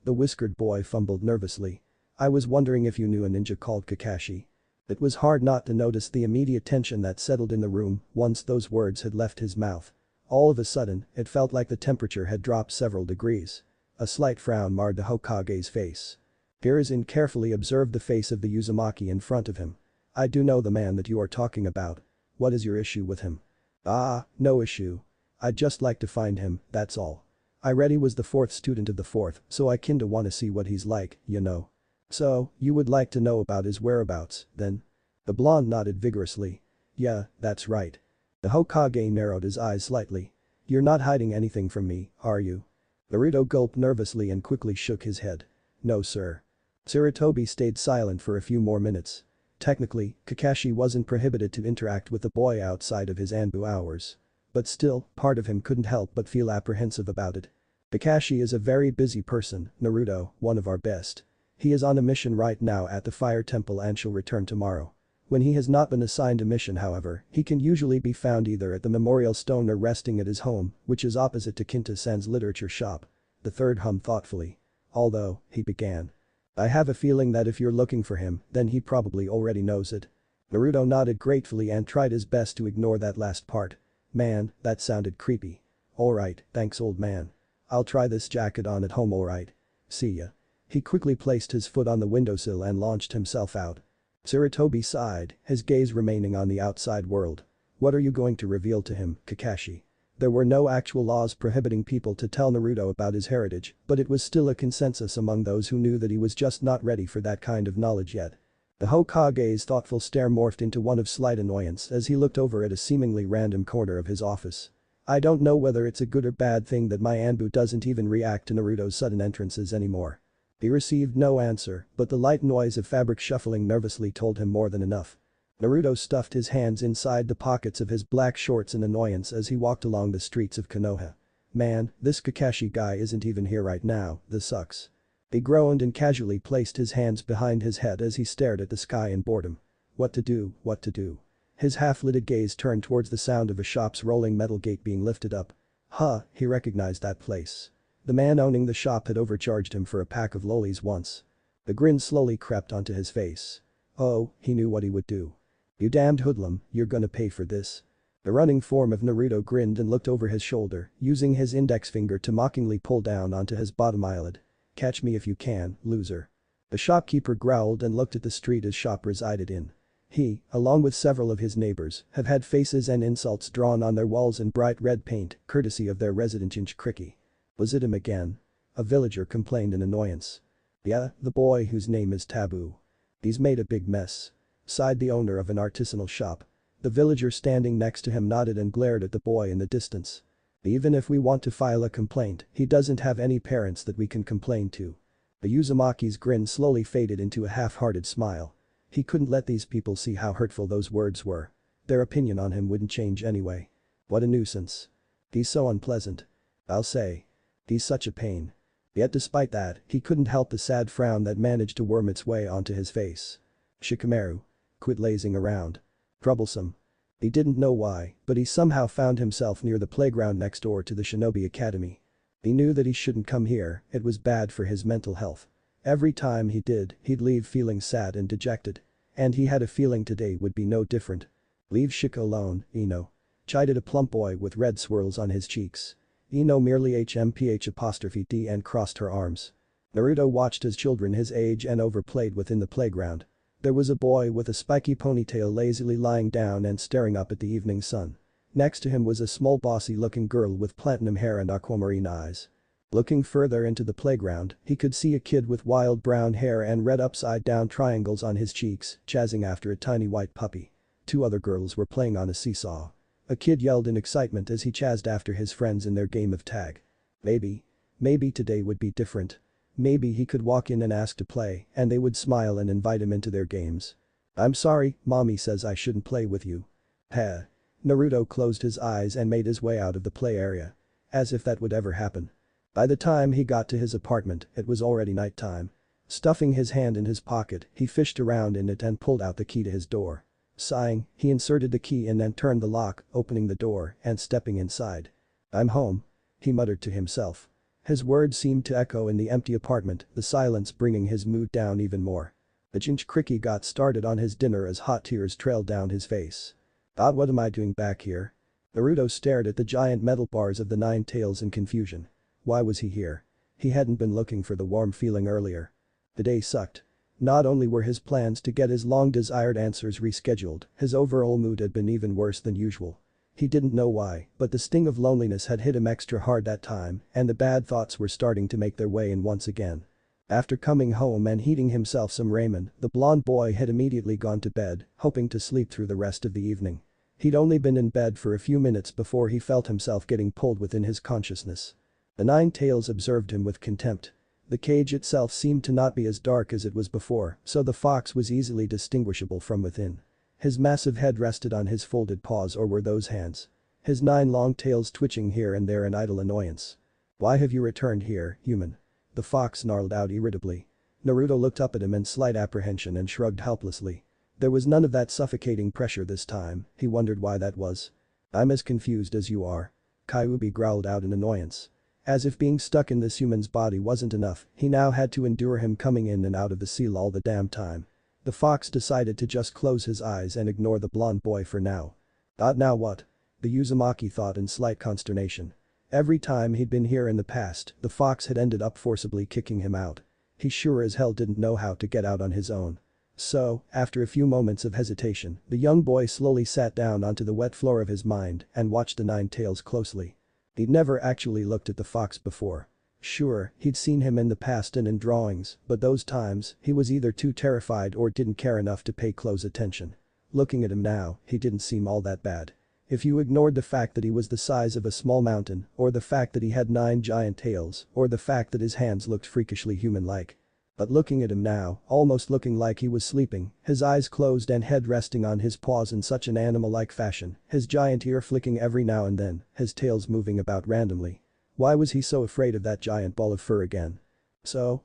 the whiskered boy fumbled nervously. I was wondering if you knew a ninja called Kakashi. It was hard not to notice the immediate tension that settled in the room once those words had left his mouth. All of a sudden, it felt like the temperature had dropped several degrees. A slight frown marred the Hokage's face. Hiruzen carefully observed the face of the Uzumaki in front of him. I do know the man that you are talking about. What is your issue with him? Ah, no issue. I'd just like to find him, that's all. I read he was the fourth student of the fourth, so I kinda wanna see what he's like, you know. So, you would like to know about his whereabouts, then? The blonde nodded vigorously. Yeah, that's right. The Hokage narrowed his eyes slightly. You're not hiding anything from me, are you? Naruto gulped nervously and quickly shook his head. No sir. Sarutobi stayed silent for a few more minutes. Technically, Kakashi wasn't prohibited to interact with the boy outside of his Anbu hours. But still, part of him couldn't help but feel apprehensive about it. Kakashi is a very busy person, Naruto, one of our best. He is on a mission right now at the Fire Temple and shall return tomorrow. When he has not been assigned a mission however, he can usually be found either at the Memorial Stone or resting at his home, which is opposite to Kinta-san's literature shop. The third hummed thoughtfully. Although, he began. I have a feeling that if you're looking for him, then he probably already knows it. Naruto nodded gratefully and tried his best to ignore that last part. Man, that sounded creepy. Alright, thanks old man. I'll try this jacket on at home alright. See ya. He quickly placed his foot on the windowsill and launched himself out. Sarutobi sighed, his gaze remaining on the outside world. What are you going to reveal to him, Kakashi? There were no actual laws prohibiting people to tell Naruto about his heritage, but it was still a consensus among those who knew that he was just not ready for that kind of knowledge yet. The Hokage's thoughtful stare morphed into one of slight annoyance as he looked over at a seemingly random corner of his office. I don't know whether it's a good or bad thing that my Anbu doesn't even react to Naruto's sudden entrances anymore. He received no answer, but the light noise of fabric shuffling nervously told him more than enough. Naruto stuffed his hands inside the pockets of his black shorts in annoyance as he walked along the streets of Konoha. Man, this Kakashi guy isn't even here right now, this sucks. He groaned and casually placed his hands behind his head as he stared at the sky in boredom. What to do, what to do. His half-lidded gaze turned towards the sound of a shop's rolling metal gate being lifted up. Huh, he recognized that place. The man owning the shop had overcharged him for a pack of lollies once. The grin slowly crept onto his face. Oh, he knew what he would do. You damned hoodlum, you're gonna pay for this. The running form of Naruto grinned and looked over his shoulder, using his index finger to mockingly pull down onto his bottom eyelid. Catch me if you can, loser. The shopkeeper growled and looked at the street his shop resided in. He, along with several of his neighbors, have had faces and insults drawn on their walls in bright red paint, courtesy of their resident Jinchuriki. Was it him again? A villager complained in annoyance. Yeah, the boy whose name is Taboo. He's made a big mess. Sighed the owner of an artisanal shop. The villager standing next to him nodded and glared at the boy in the distance. Even if we want to file a complaint, he doesn't have any parents that we can complain to. The Uzumaki's grin slowly faded into a half-hearted smile. He couldn't let these people see how hurtful those words were. Their opinion on him wouldn't change anyway. What a nuisance. He's so unpleasant. I'll say. He's such a pain. Yet despite that, he couldn't help the sad frown that managed to worm its way onto his face. Shikamaru. Quit lazing around. Troublesome. He didn't know why, but he somehow found himself near the playground next door to the Shinobi Academy. He knew that he shouldn't come here, it was bad for his mental health. Every time he did, he'd leave feeling sad and dejected. And he had a feeling today would be no different. Leave Shiko alone, Ino. Chided a plump boy with red swirls on his cheeks. Ino merely HMPH''D and crossed her arms. Naruto watched as children his age and over played within the playground. There was a boy with a spiky ponytail lazily lying down and staring up at the evening sun. Next to him was a small bossy-looking girl with platinum hair and aquamarine eyes. Looking further into the playground, he could see a kid with wild brown hair and red upside-down triangles on his cheeks, chasing after a tiny white puppy. Two other girls were playing on a seesaw. A kid yelled in excitement as he chased after his friends in their game of tag. Maybe today would be different. Maybe he could walk in and ask to play, and they would smile and invite him into their games. I'm sorry, mommy says I shouldn't play with you. Heh. Naruto closed his eyes and made his way out of the play area. As if that would ever happen. By the time he got to his apartment, it was already nighttime. Stuffing his hand in his pocket, he fished around in it and pulled out the key to his door. Sighing, he inserted the key in and turned the lock, opening the door and stepping inside. I'm home. He muttered to himself. His words seemed to echo in the empty apartment, the silence bringing his mood down even more. The Jinchuriki got started on his dinner as hot tears trailed down his face. What am I doing back here? Naruto stared at the giant metal bars of the Nine Tails in confusion. Why was he here? He hadn't been looking for the warm feeling earlier. The day sucked. Not only were his plans to get his long-desired answers rescheduled, his overall mood had been even worse than usual. He didn't know why, but the sting of loneliness had hit him extra hard that time, and the bad thoughts were starting to make their way in once again. After coming home and heating himself some ramen, the blonde boy had immediately gone to bed, hoping to sleep through the rest of the evening. He'd only been in bed for a few minutes before he felt himself getting pulled within his consciousness. The Nine Tails observed him with contempt. The cage itself seemed to not be as dark as it was before, so the fox was easily distinguishable from within. His massive head rested on his folded paws, or were those hands? His 9 long tails twitching here and there in idle annoyance. "Why have you returned here, human?" The fox snarled out irritably. Naruto looked up at him in slight apprehension and shrugged helplessly. There was none of that suffocating pressure this time, he wondered why that was. "I'm as confused as you are." Kyuubi growled out in annoyance. As if being stuck in this human's body wasn't enough, he now had to endure him coming in and out of the seal all the damn time. The fox decided to just close his eyes and ignore the blonde boy for now. Now what?" the Uzumaki thought in slight consternation. Every time he'd been here in the past, the fox had ended up forcibly kicking him out. He sure as hell didn't know how to get out on his own. So, after a few moments of hesitation, the young boy slowly sat down onto the wet floor of his mind and watched the Nine Tails closely. He'd never actually looked at the fox before. Sure, he'd seen him in the past and in drawings, but those times, he was either too terrified or didn't care enough to pay close attention. Looking at him now, he didn't seem all that bad. If you ignored the fact that he was the size of a small mountain, or the fact that he had 9 giant tails, or the fact that his hands looked freakishly human-like. But looking at him now, almost looking like he was sleeping, his eyes closed and head resting on his paws in such an animal-like fashion, his giant ear flicking every now and then, his tails moving about randomly. Why was he so afraid of that giant ball of fur again? "So,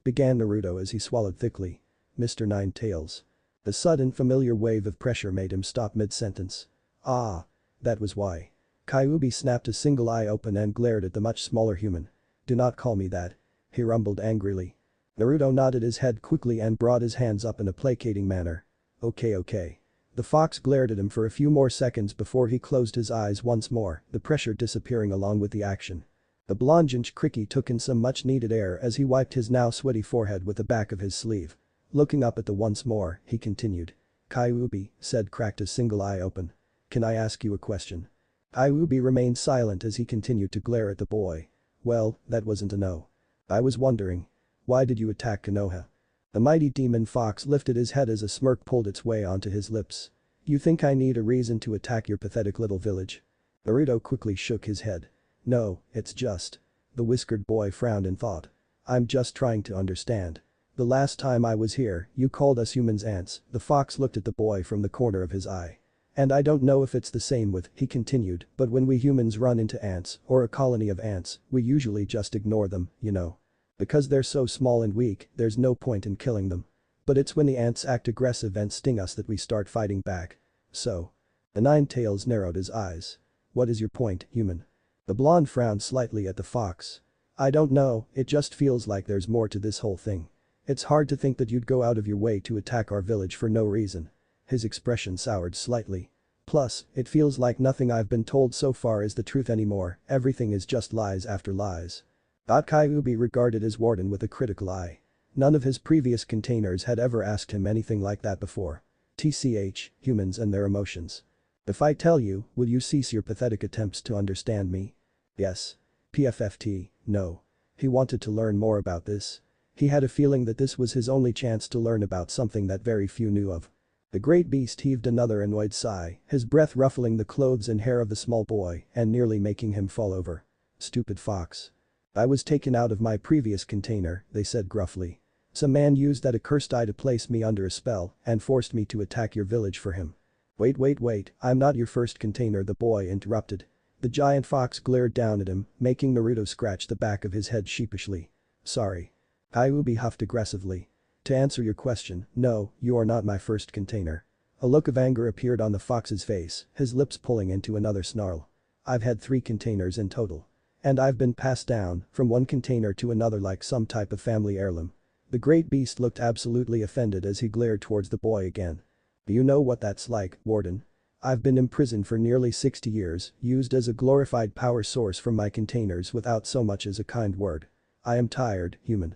began Naruto as he swallowed thickly. "Mr. Nine Tails." The sudden familiar wave of pressure made him stop mid-sentence. "Ah. That was why." Kyuubi snapped a single eye open and glared at the much smaller human. "Do not call me that," he rumbled angrily. Naruto nodded his head quickly and brought his hands up in a placating manner. Okay. The fox glared at him for a few more seconds before he closed his eyes once more, the pressure disappearing along with the action. The blondinch Cricky took in some much-needed air as he wiped his now sweaty forehead with the back of his sleeve. Looking up at the once more, he continued. "Kyuubi," said cracked a single eye open. "Can I ask you a question?" Kyuubi remained silent as he continued to glare at the boy. "Well, that wasn't a no. I was wondering. Why did you attack Konoha?" The mighty demon fox lifted his head as a smirk pulled its way onto his lips. "You think I need a reason to attack your pathetic little village?" Naruto quickly shook his head. "No, it's just." The whiskered boy frowned in thought. "I'm just trying to understand. The last time I was here, you called us humans ants." The fox looked at the boy from the corner of his eye. "And I don't know if it's the same with," he continued, "but when we humans run into ants, or a colony of ants, we usually just ignore them, you know. Because they're so small and weak, there's no point in killing them. But it's when the ants act aggressive and sting us that we start fighting back. So." The Nine Tails narrowed his eyes. "What is your point, human?" The blonde frowned slightly at the fox. "I don't know, it just feels like there's more to this whole thing. It's hard to think that you'd go out of your way to attack our village for no reason." His expression soured slightly. "Plus, it feels like nothing I've been told so far is the truth anymore, everything is just lies after lies." Kyuubi regarded his warden with a critical eye. None of his previous containers had ever asked him anything like that before. TCH, humans and their emotions. "If I tell you, will you cease your pathetic attempts to understand me?" "Yes." PFFT, no. He wanted to learn more about this. He had a feeling that this was his only chance to learn about something that very few knew of. The great beast heaved another annoyed sigh, his breath ruffling the clothes and hair of the small boy and nearly making him fall over. "Stupid fox. I was taken out of my previous container," they said gruffly. "Some man used that accursed eye to place me under a spell and forced me to attack your village for him." Wait, I'm not your first container," the boy interrupted. The giant fox glared down at him, making Naruto scratch the back of his head sheepishly. "Sorry." Kyuubi huffed aggressively. "To answer your question, no, you are not my first container." A look of anger appeared on the fox's face, his lips pulling into another snarl. "I've had 3 containers in total. And I've been passed down from one container to another like some type of family heirloom." The great beast looked absolutely offended as he glared towards the boy again. "You know what that's like, Warden. I've been imprisoned for nearly 60 years, used as a glorified power source from my containers without so much as a kind word. I am tired, human."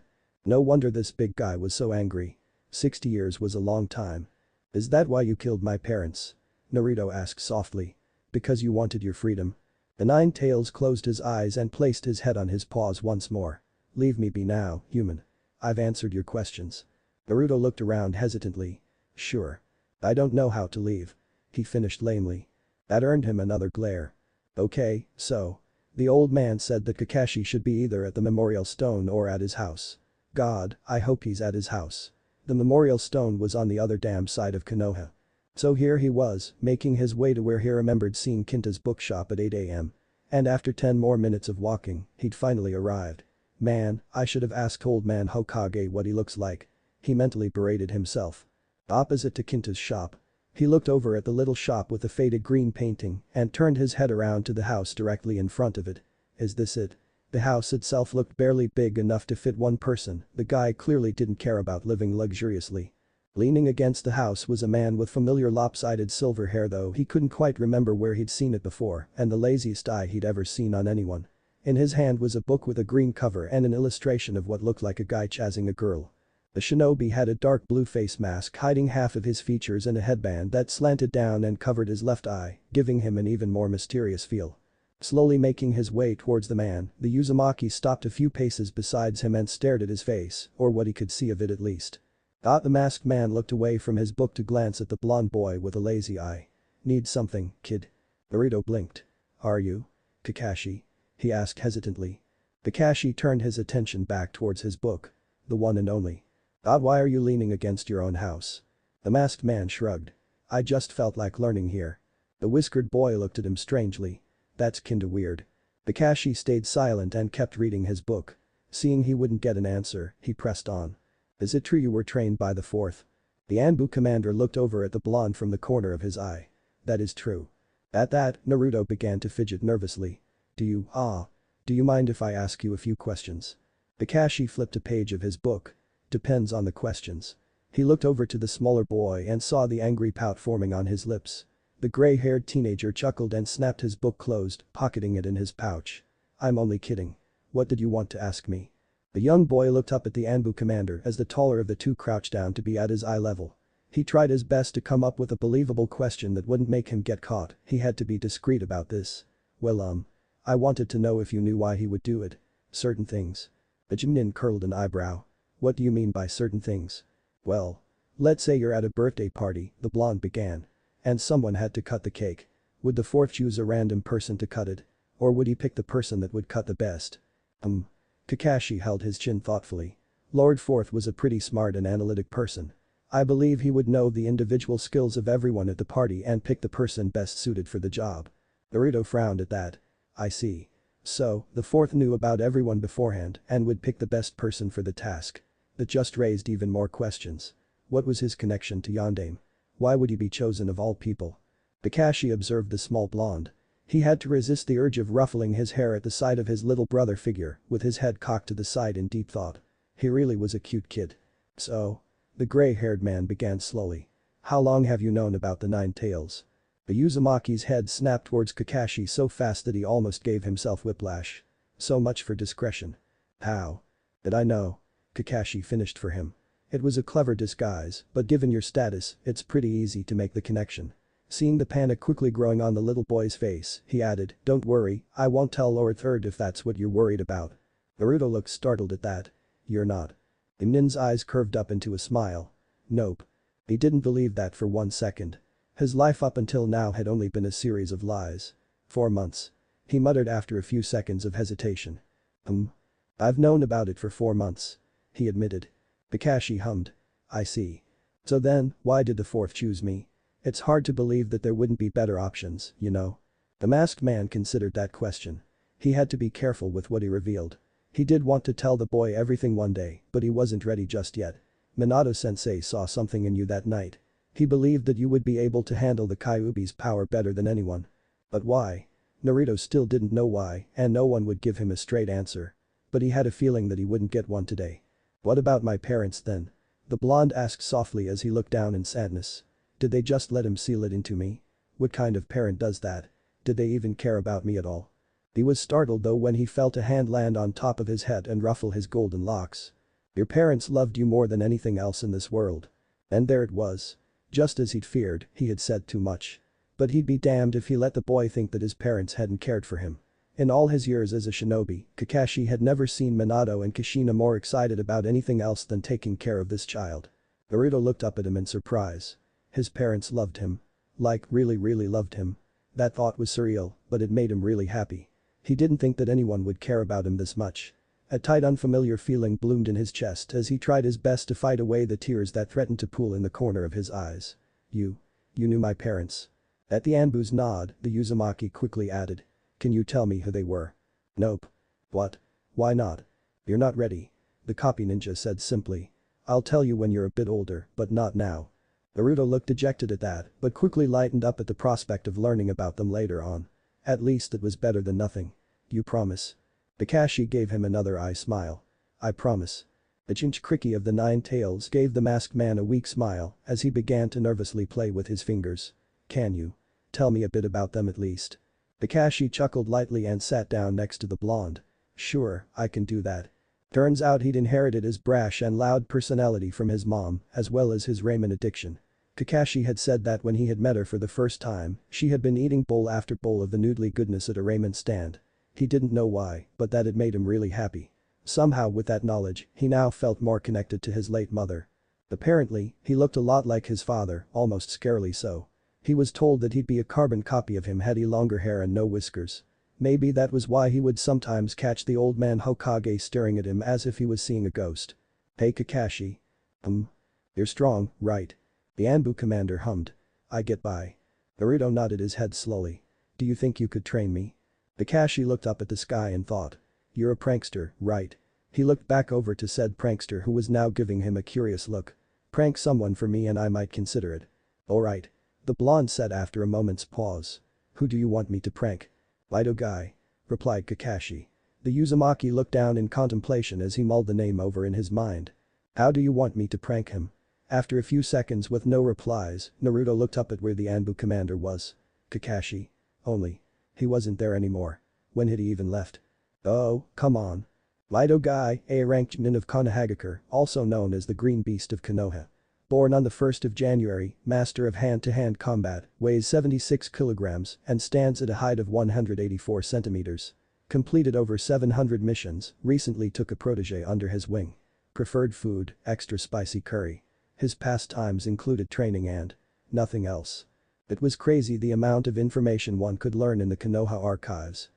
No wonder this big guy was so angry. 60 years was a long time. Is that why you killed my parents? Naruto asked softly. Because you wanted your freedom? The Nine-Tails closed his eyes and placed his head on his paws once more. Leave me be now, human. I've answered your questions. Naruto looked around hesitantly. Sure. I don't know how to leave. He finished lamely. That earned him another glare. Okay, so. The old man said that Kakashi should be either at the memorial stone or at his house. God, I hope he's at his house. The memorial stone was on the other damn side of Konoha. So here he was, making his way to where he remembered seeing Kinta's bookshop at 8 a.m. And after 10 more minutes of walking, he'd finally arrived. Man, I should have asked old man Hokage what he looks like. He mentally berated himself. Opposite to Kinta's shop. He looked over at the little shop with the faded green painting and turned his head around to the house directly in front of it. Is this it? The house itself looked barely big enough to fit one person. The guy clearly didn't care about living luxuriously. Leaning against the house was a man with familiar lopsided silver hair, though he couldn't quite remember where he'd seen it before, and the laziest eye he'd ever seen on anyone. In his hand was a book with a green cover and an illustration of what looked like a guy chasing a girl. The shinobi had a dark blue face mask hiding half of his features and a headband that slanted down and covered his left eye, giving him an even more mysterious feel. Slowly making his way towards the man, the Uzumaki stopped a few paces beside him and stared at his face, or what he could see of it at least. The masked man looked away from his book to glance at the blonde boy with a lazy eye. Need something, kid? Naruto blinked. Are you? Kakashi? He asked hesitantly. Kakashi turned his attention back towards his book. The one and only. Why are you leaning against your own house? The masked man shrugged. I just felt like learning here. The whiskered boy looked at him strangely. That's kinda weird. Kakashi stayed silent and kept reading his book. Seeing he wouldn't get an answer, he pressed on. Is it true you were trained by the fourth? The Anbu commander looked over at the blonde from the corner of his eye. That is true. At that, Naruto began to fidget nervously. Do you mind if I ask you a few questions? Kakashi flipped a page of his book. Depends on the questions. He looked over to the smaller boy and saw the angry pout forming on his lips. The gray-haired teenager chuckled and snapped his book closed, pocketing it in his pouch. I'm only kidding. What did you want to ask me? The young boy looked up at the Anbu commander as the taller of the two crouched down to be at his eye level. He tried his best to come up with a believable question that wouldn't make him get caught. He had to be discreet about this. Well, I wanted to know if you knew why he would do it. Certain things. The Jimnin curled an eyebrow. What do you mean by certain things? Well, let's say you're at a birthday party, the blonde began. And someone had to cut the cake. Would the fourth choose a random person to cut it? Or would he pick the person that would cut the best? Kakashi held his chin thoughtfully. Lord Fourth was a pretty smart and analytic person. I believe he would know the individual skills of everyone at the party and pick the person best suited for the job. Naruto frowned at that. I see. So, the fourth knew about everyone beforehand and would pick the best person for the task. That just raised even more questions. What was his connection to Yondaime? Why would he be chosen of all people? Kakashi observed the small blonde. He had to resist the urge of ruffling his hair at the sight of his little brother figure with his head cocked to the side in deep thought. He really was a cute kid. So? The gray-haired man began slowly. How long have you known about the Nine Tails? The Uzumaki's head snapped towards Kakashi so fast that he almost gave himself whiplash. So much for discretion. How? Did I know? Kakashi finished for him. It was a clever disguise, but given your status, it's pretty easy to make the connection. Seeing the panic quickly growing on the little boy's face, he added, don't worry, I won't tell Lord Third if that's what you're worried about. Naruto looked startled at that. You're not. The nin's eyes curved up into a smile. Nope. He didn't believe that for 1 second. His life up until now had only been a series of lies. 4 months. He muttered after a few seconds of hesitation. I've known about it for 4 months. He admitted. Kakashi hummed. I see. So then, why did the fourth choose me? It's hard to believe that there wouldn't be better options, you know. The masked man considered that question. He had to be careful with what he revealed. He did want to tell the boy everything one day, but he wasn't ready just yet. Minato-sensei saw something in you that night. He believed that you would be able to handle the Kyuubi's power better than anyone. But why? Naruto still didn't know why, and no one would give him a straight answer. But he had a feeling that he wouldn't get one today. What about my parents then? The blonde asked softly as he looked down in sadness. Did they just let him seal it into me? What kind of parent does that? Did they even care about me at all? He was startled though when he felt a hand land on top of his head and ruffle his golden locks. Your parents loved you more than anything else in this world. And there it was. Just as he'd feared, he had said too much. But he'd be damned if he let the boy think that his parents hadn't cared for him. In all his years as a shinobi, Kakashi had never seen Minato and Kushina more excited about anything else than taking care of this child. Naruto looked up at him in surprise. His parents loved him. Like, really loved him. That thought was surreal, but it made him really happy. He didn't think that anyone would care about him this much. A tight unfamiliar feeling bloomed in his chest as he tried his best to fight away the tears that threatened to pool in the corner of his eyes. You knew my parents. At the Anbu's nod, the Uzumaki quickly added. Can you tell me who they were? Nope. What? Why not? You're not ready. The copy ninja said simply. I'll tell you when you're a bit older, but not now. Naruto looked dejected at that, but quickly lightened up at the prospect of learning about them later on. At least it was better than nothing. You promise? Kakashi gave him another eye smile. I promise. The Jinchuriki of the Nine Tails gave the masked man a weak smile as he began to nervously play with his fingers. Can you tell me a bit about them at least? Kakashi chuckled lightly and sat down next to the blonde. Sure, I can do that. Turns out he'd inherited his brash and loud personality from his mom, as well as his ramen addiction. Kakashi had said that when he had met her for the first time, she had been eating bowl after bowl of the noodly goodness at a ramen stand. He didn't know why, but that it made him really happy. Somehow with that knowledge, he now felt more connected to his late mother. Apparently, he looked a lot like his father, almost scarily so. He was told that he'd be a carbon copy of him had he longer hair and no whiskers. Maybe that was why he would sometimes catch the old man Hokage staring at him as if he was seeing a ghost. Hey Kakashi. You're strong, right? The Anbu commander hummed. I get by. Naruto nodded his head slowly. Do you think you could train me? Kakashi looked up at the sky and thought. You're a prankster, right? He looked back over to said prankster who was now giving him a curious look. Prank someone for me and I might consider it. Alright. The blonde said after a moment's pause. Who do you want me to prank? Lido guy. Replied Kakashi. The Uzumaki looked down in contemplation as he mulled the name over in his mind. How do you want me to prank him? After a few seconds with no replies, Naruto looked up at where the Anbu commander was. Kakashi. Only. He wasn't there anymore. When had he even left? Oh, come on. Lido guy, a ranked nin of Konohagakure, also known as the Green Beast of Konoha. Born on the 1st of January, master of hand-to-hand combat, weighs 76 kilograms and stands at a height of 184 centimeters. Completed over 700 missions, recently took a protege under his wing. Preferred food, extra spicy curry. His pastimes included training and nothing else. It was crazy the amount of information one could learn in the Konoha archives.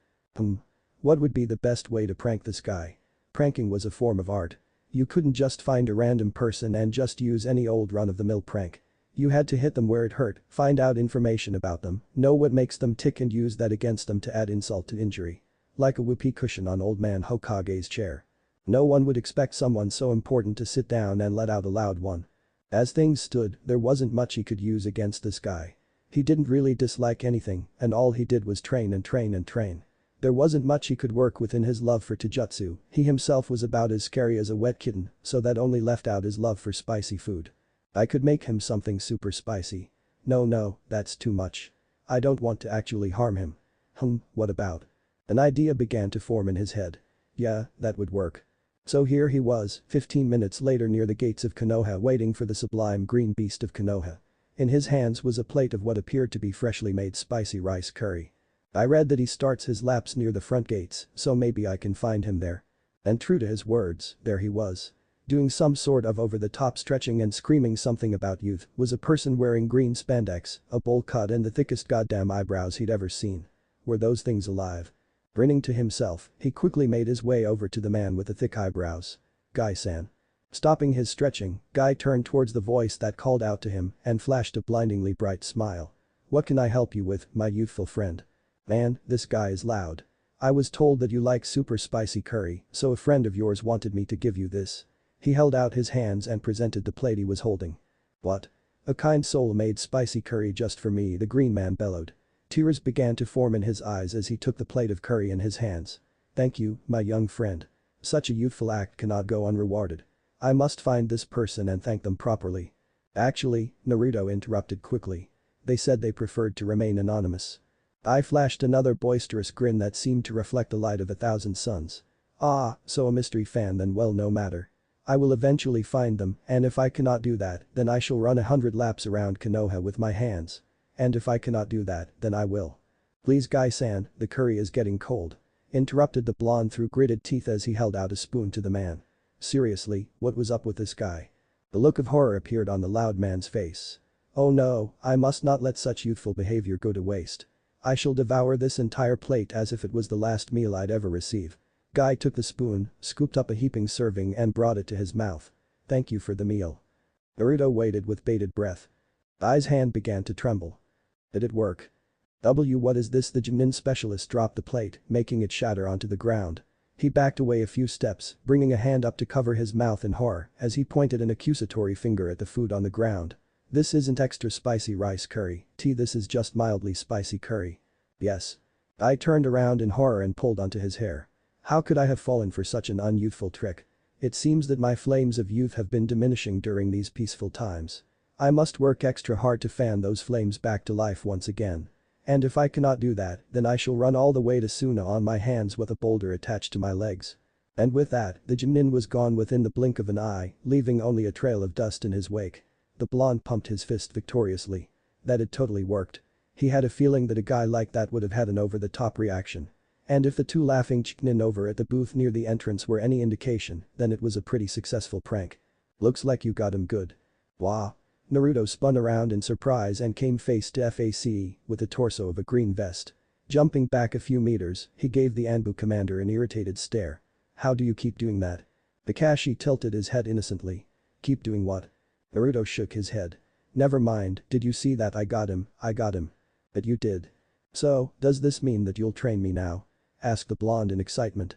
What would be the best way to prank this guy? Pranking was a form of art. You couldn't just find a random person and just use any old run-of-the-mill prank. You had to hit them where it hurt, find out information about them, know what makes them tick and use that against them to add insult to injury. Like a whoopee cushion on old man Hokage's chair. No one would expect someone so important to sit down and let out a loud one. As things stood, there wasn't much he could use against this guy. He didn't really dislike anything, and all he did was train and train and train. There wasn't much he could work with in his love for taijutsu, he himself was about as scary as a wet kitten, so that only left out his love for spicy food. I could make him something super spicy. No, that's too much. I don't want to actually harm him. What about? An idea began to form in his head. Yeah, that would work. So here he was, 15 minutes later near the gates of Konoha waiting for the sublime green beast of Konoha. In his hands was a plate of what appeared to be freshly made spicy rice curry. I read that he starts his laps near the front gates, so maybe I can find him there. And true to his words, there he was. Doing some sort of over-the-top stretching and screaming something about youth was a person wearing green spandex, a bowl cut and the thickest goddamn eyebrows he'd ever seen. Were those things alive? Grinning to himself, he quickly made his way over to the man with the thick eyebrows. Guy-san. Stopping his stretching, Guy turned towards the voice that called out to him and flashed a blindingly bright smile. What can I help you with, my youthful friend? Man, this guy is loud. I was told that you like super spicy curry, so a friend of yours wanted me to give you this. He held out his hands and presented the plate he was holding. What? A kind soul made spicy curry just for me, the green man bellowed. Tears began to form in his eyes as he took the plate of curry in his hands. Thank you, my young friend. Such a youthful act cannot go unrewarded. I must find this person and thank them properly. Actually, Naruto interrupted quickly. They said they preferred to remain anonymous. I flashed another boisterous grin that seemed to reflect the light of 1,000 suns. Ah, so a mystery fan then, well, no matter. I will eventually find them, and if I cannot do that, then I shall run 100 laps around Konoha with my hands. And if I cannot do that, then I will. Please Guy-san, the curry is getting cold. Interrupted the blonde through gritted teeth as he held out a spoon to the man. Seriously, what was up with this guy? The look of horror appeared on the loud man's face. Oh no, I must not let such youthful behavior go to waste. I shall devour this entire plate as if it was the last meal I'd ever receive. Guy took the spoon, scooped up a heaping serving and brought it to his mouth. Thank you for the meal. Naruto waited with bated breath. Guy's hand began to tremble. Did it work? What is this? The Jimin specialist dropped the plate, making it shatter onto the ground. He backed away a few steps, bringing a hand up to cover his mouth in horror as he pointed an accusatory finger at the food on the ground. This isn't extra spicy rice curry, this is just mildly spicy curry. Yes. I turned around in horror and pulled onto his hair. How could I have fallen for such an unyouthful trick? It seems that my flames of youth have been diminishing during these peaceful times. I must work extra hard to fan those flames back to life once again. And if I cannot do that, then I shall run all the way to Suna on my hands with a boulder attached to my legs. And with that, the Jinnin was gone within the blink of an eye, leaving only a trail of dust in his wake. The blonde pumped his fist victoriously. That had totally worked. He had a feeling that a guy like that would have had an over-the-top reaction. And if the two laughing chiknin over at the booth near the entrance were any indication, then it was a pretty successful prank. Looks like you got him good. Wow. Naruto spun around in surprise and came face to face with the torso of a green vest. Jumping back a few meters, he gave the Anbu commander an irritated stare. How do you keep doing that? Kakashi tilted his head innocently. Keep doing what? Naruto shook his head. Never mind, did you see that? I got him. But you did. So, does this mean that you'll train me now? Asked the blonde in excitement.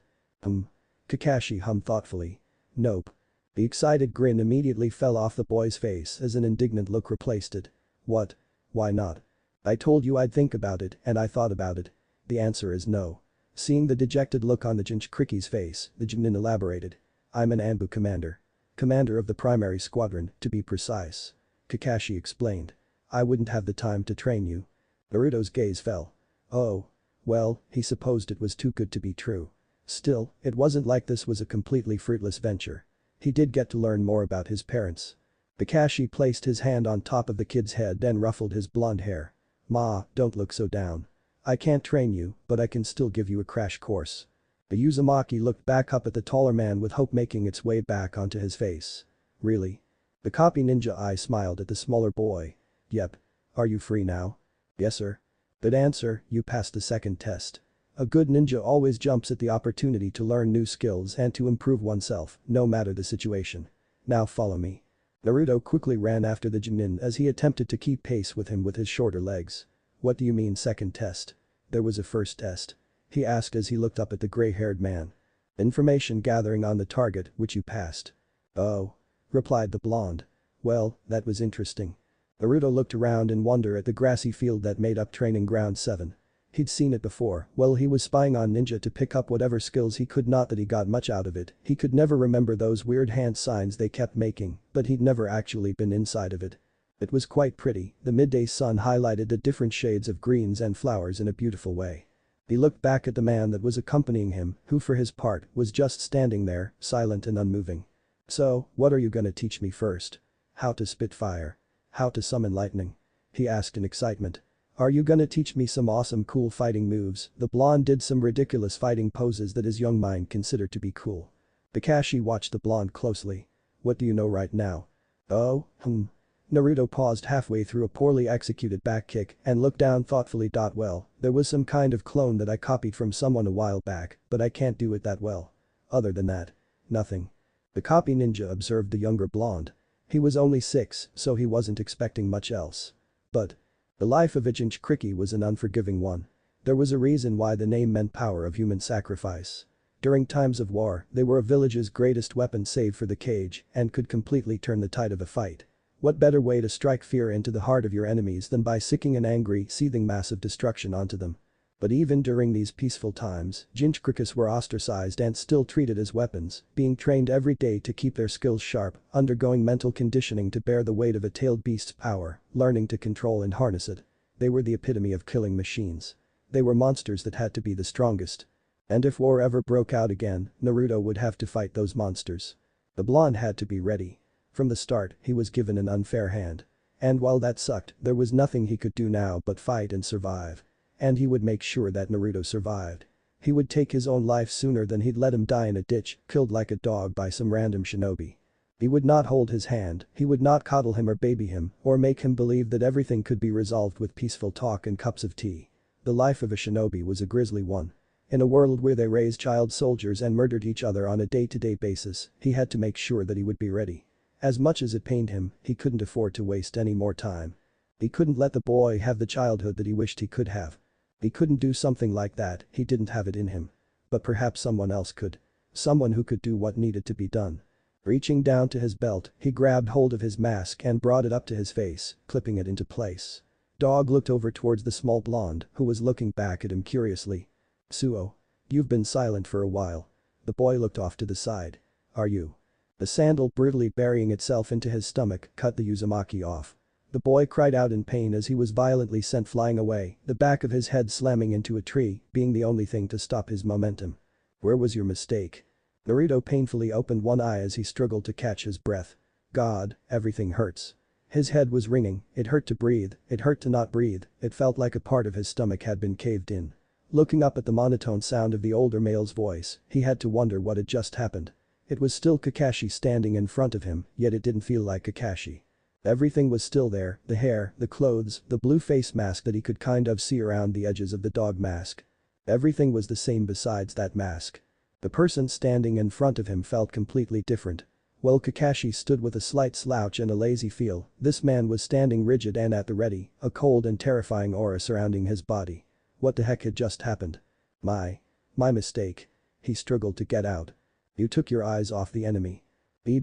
Kakashi hummed thoughtfully. Nope. The excited grin immediately fell off the boy's face as an indignant look replaced it. What? Why not? I told you I'd think about it and I thought about it. The answer is no. Seeing the dejected look on the Jinchuriki's face, the Jinnin elaborated. I'm an Anbu commander. Commander of the primary squadron, to be precise. Kakashi explained. I wouldn't have the time to train you. Naruto's gaze fell. Oh. Well, he supposed it was too good to be true. Still, it wasn't like this was a completely fruitless venture. He did get to learn more about his parents. Kakashi placed his hand on top of the kid's head and ruffled his blonde hair. Ma, don't look so down. I can't train you, but I can still give you a crash course. The Uzumaki looked back up at the taller man with hope making its way back onto his face. Really? The copy ninja eye smiled at the smaller boy. Yep. Are you free now? Yes sir. Good answer, you passed the second test. A good ninja always jumps at the opportunity to learn new skills and to improve oneself, no matter the situation. Now follow me. Naruto quickly ran after the Jinnin as he attempted to keep pace with him with his shorter legs. What do you mean second test? There was a first test. He asked as he looked up at the gray-haired man. Information gathering on the target, which you passed. Oh. Replied the blonde. Well, that was interesting. Naruto looked around in wonder at the grassy field that made up training ground 7. He'd seen it before, well he was spying on ninja to pick up whatever skills he could, not that he got much out of it, he could never remember those weird hand signs they kept making, but he'd never actually been inside of it. It was quite pretty, the midday sun highlighted the different shades of greens and flowers in a beautiful way. He looked back at the man that was accompanying him, who for his part was just standing there, silent and unmoving. So, what are you gonna teach me first? How to spit fire? How to summon lightning? He asked in excitement. Are you gonna teach me some awesome cool fighting moves? The blonde did some ridiculous fighting poses that his young mind considered to be cool. Kakashi watched the blonde closely. What do you know right now? Oh, Naruto paused halfway through a poorly executed back kick and looked down thoughtfully. Well, there was some kind of clone that I copied from someone a while back, but I can't do it that well. Other than that, nothing. The copy ninja observed the younger blonde. He was only 6, so he wasn't expecting much else. But the life of a Jinchuriki was an unforgiving one. There was a reason why the name meant power of human sacrifice. During times of war, they were a village's greatest weapon save for the cage and could completely turn the tide of a fight. What better way to strike fear into the heart of your enemies than by sicking an angry, seething mass of destruction onto them? But even during these peaceful times, Jinchurikis were ostracized and still treated as weapons, being trained every day to keep their skills sharp, undergoing mental conditioning to bear the weight of a tailed beast's power, learning to control and harness it. They were the epitome of killing machines. They were monsters that had to be the strongest. And if war ever broke out again, Naruto would have to fight those monsters. The blonde had to be ready. From the start, he was given an unfair hand. And while that sucked, there was nothing he could do now but fight and survive. And he would make sure that Naruto survived. He would take his own life sooner than he'd let him die in a ditch, killed like a dog by some random shinobi. He would not hold his hand, he would not coddle him or baby him, or make him believe that everything could be resolved with peaceful talk and cups of tea. The life of a shinobi was a grisly one. In a world where they raised child soldiers and murdered each other on a day-to-day basis, he had to make sure that he would be ready. As much as it pained him, he couldn't afford to waste any more time. He couldn't let the boy have the childhood that he wished he could have. He couldn't do something like that, he didn't have it in him. But perhaps someone else could. Someone who could do what needed to be done. Reaching down to his belt, he grabbed hold of his mask and brought it up to his face, clipping it into place. Dog looked over towards the small blonde, who was looking back at him curiously. "Suo. You've been silent for a while." The boy looked off to the side. "Are you?" The sandal brutally burying itself into his stomach cut the Uzumaki off. The boy cried out in pain as he was violently sent flying away, the back of his head slamming into a tree, being the only thing to stop his momentum. "Where was your mistake?" Naruto painfully opened one eye as he struggled to catch his breath. God, everything hurts. His head was ringing, it hurt to breathe, it hurt to not breathe, it felt like a part of his stomach had been caved in. Looking up at the monotone sound of the older male's voice, he had to wonder what had just happened. It was still Kakashi standing in front of him, yet it didn't feel like Kakashi. Everything was still there, the hair, the clothes, the blue face mask that he could kind of see around the edges of the dog mask. Everything was the same besides that mask. The person standing in front of him felt completely different. While Kakashi stood with a slight slouch and a lazy feel, this man was standing rigid and at the ready, a cold and terrifying aura surrounding his body. What the heck had just happened? My mistake. He struggled to get out. "You took your eyes off the enemy."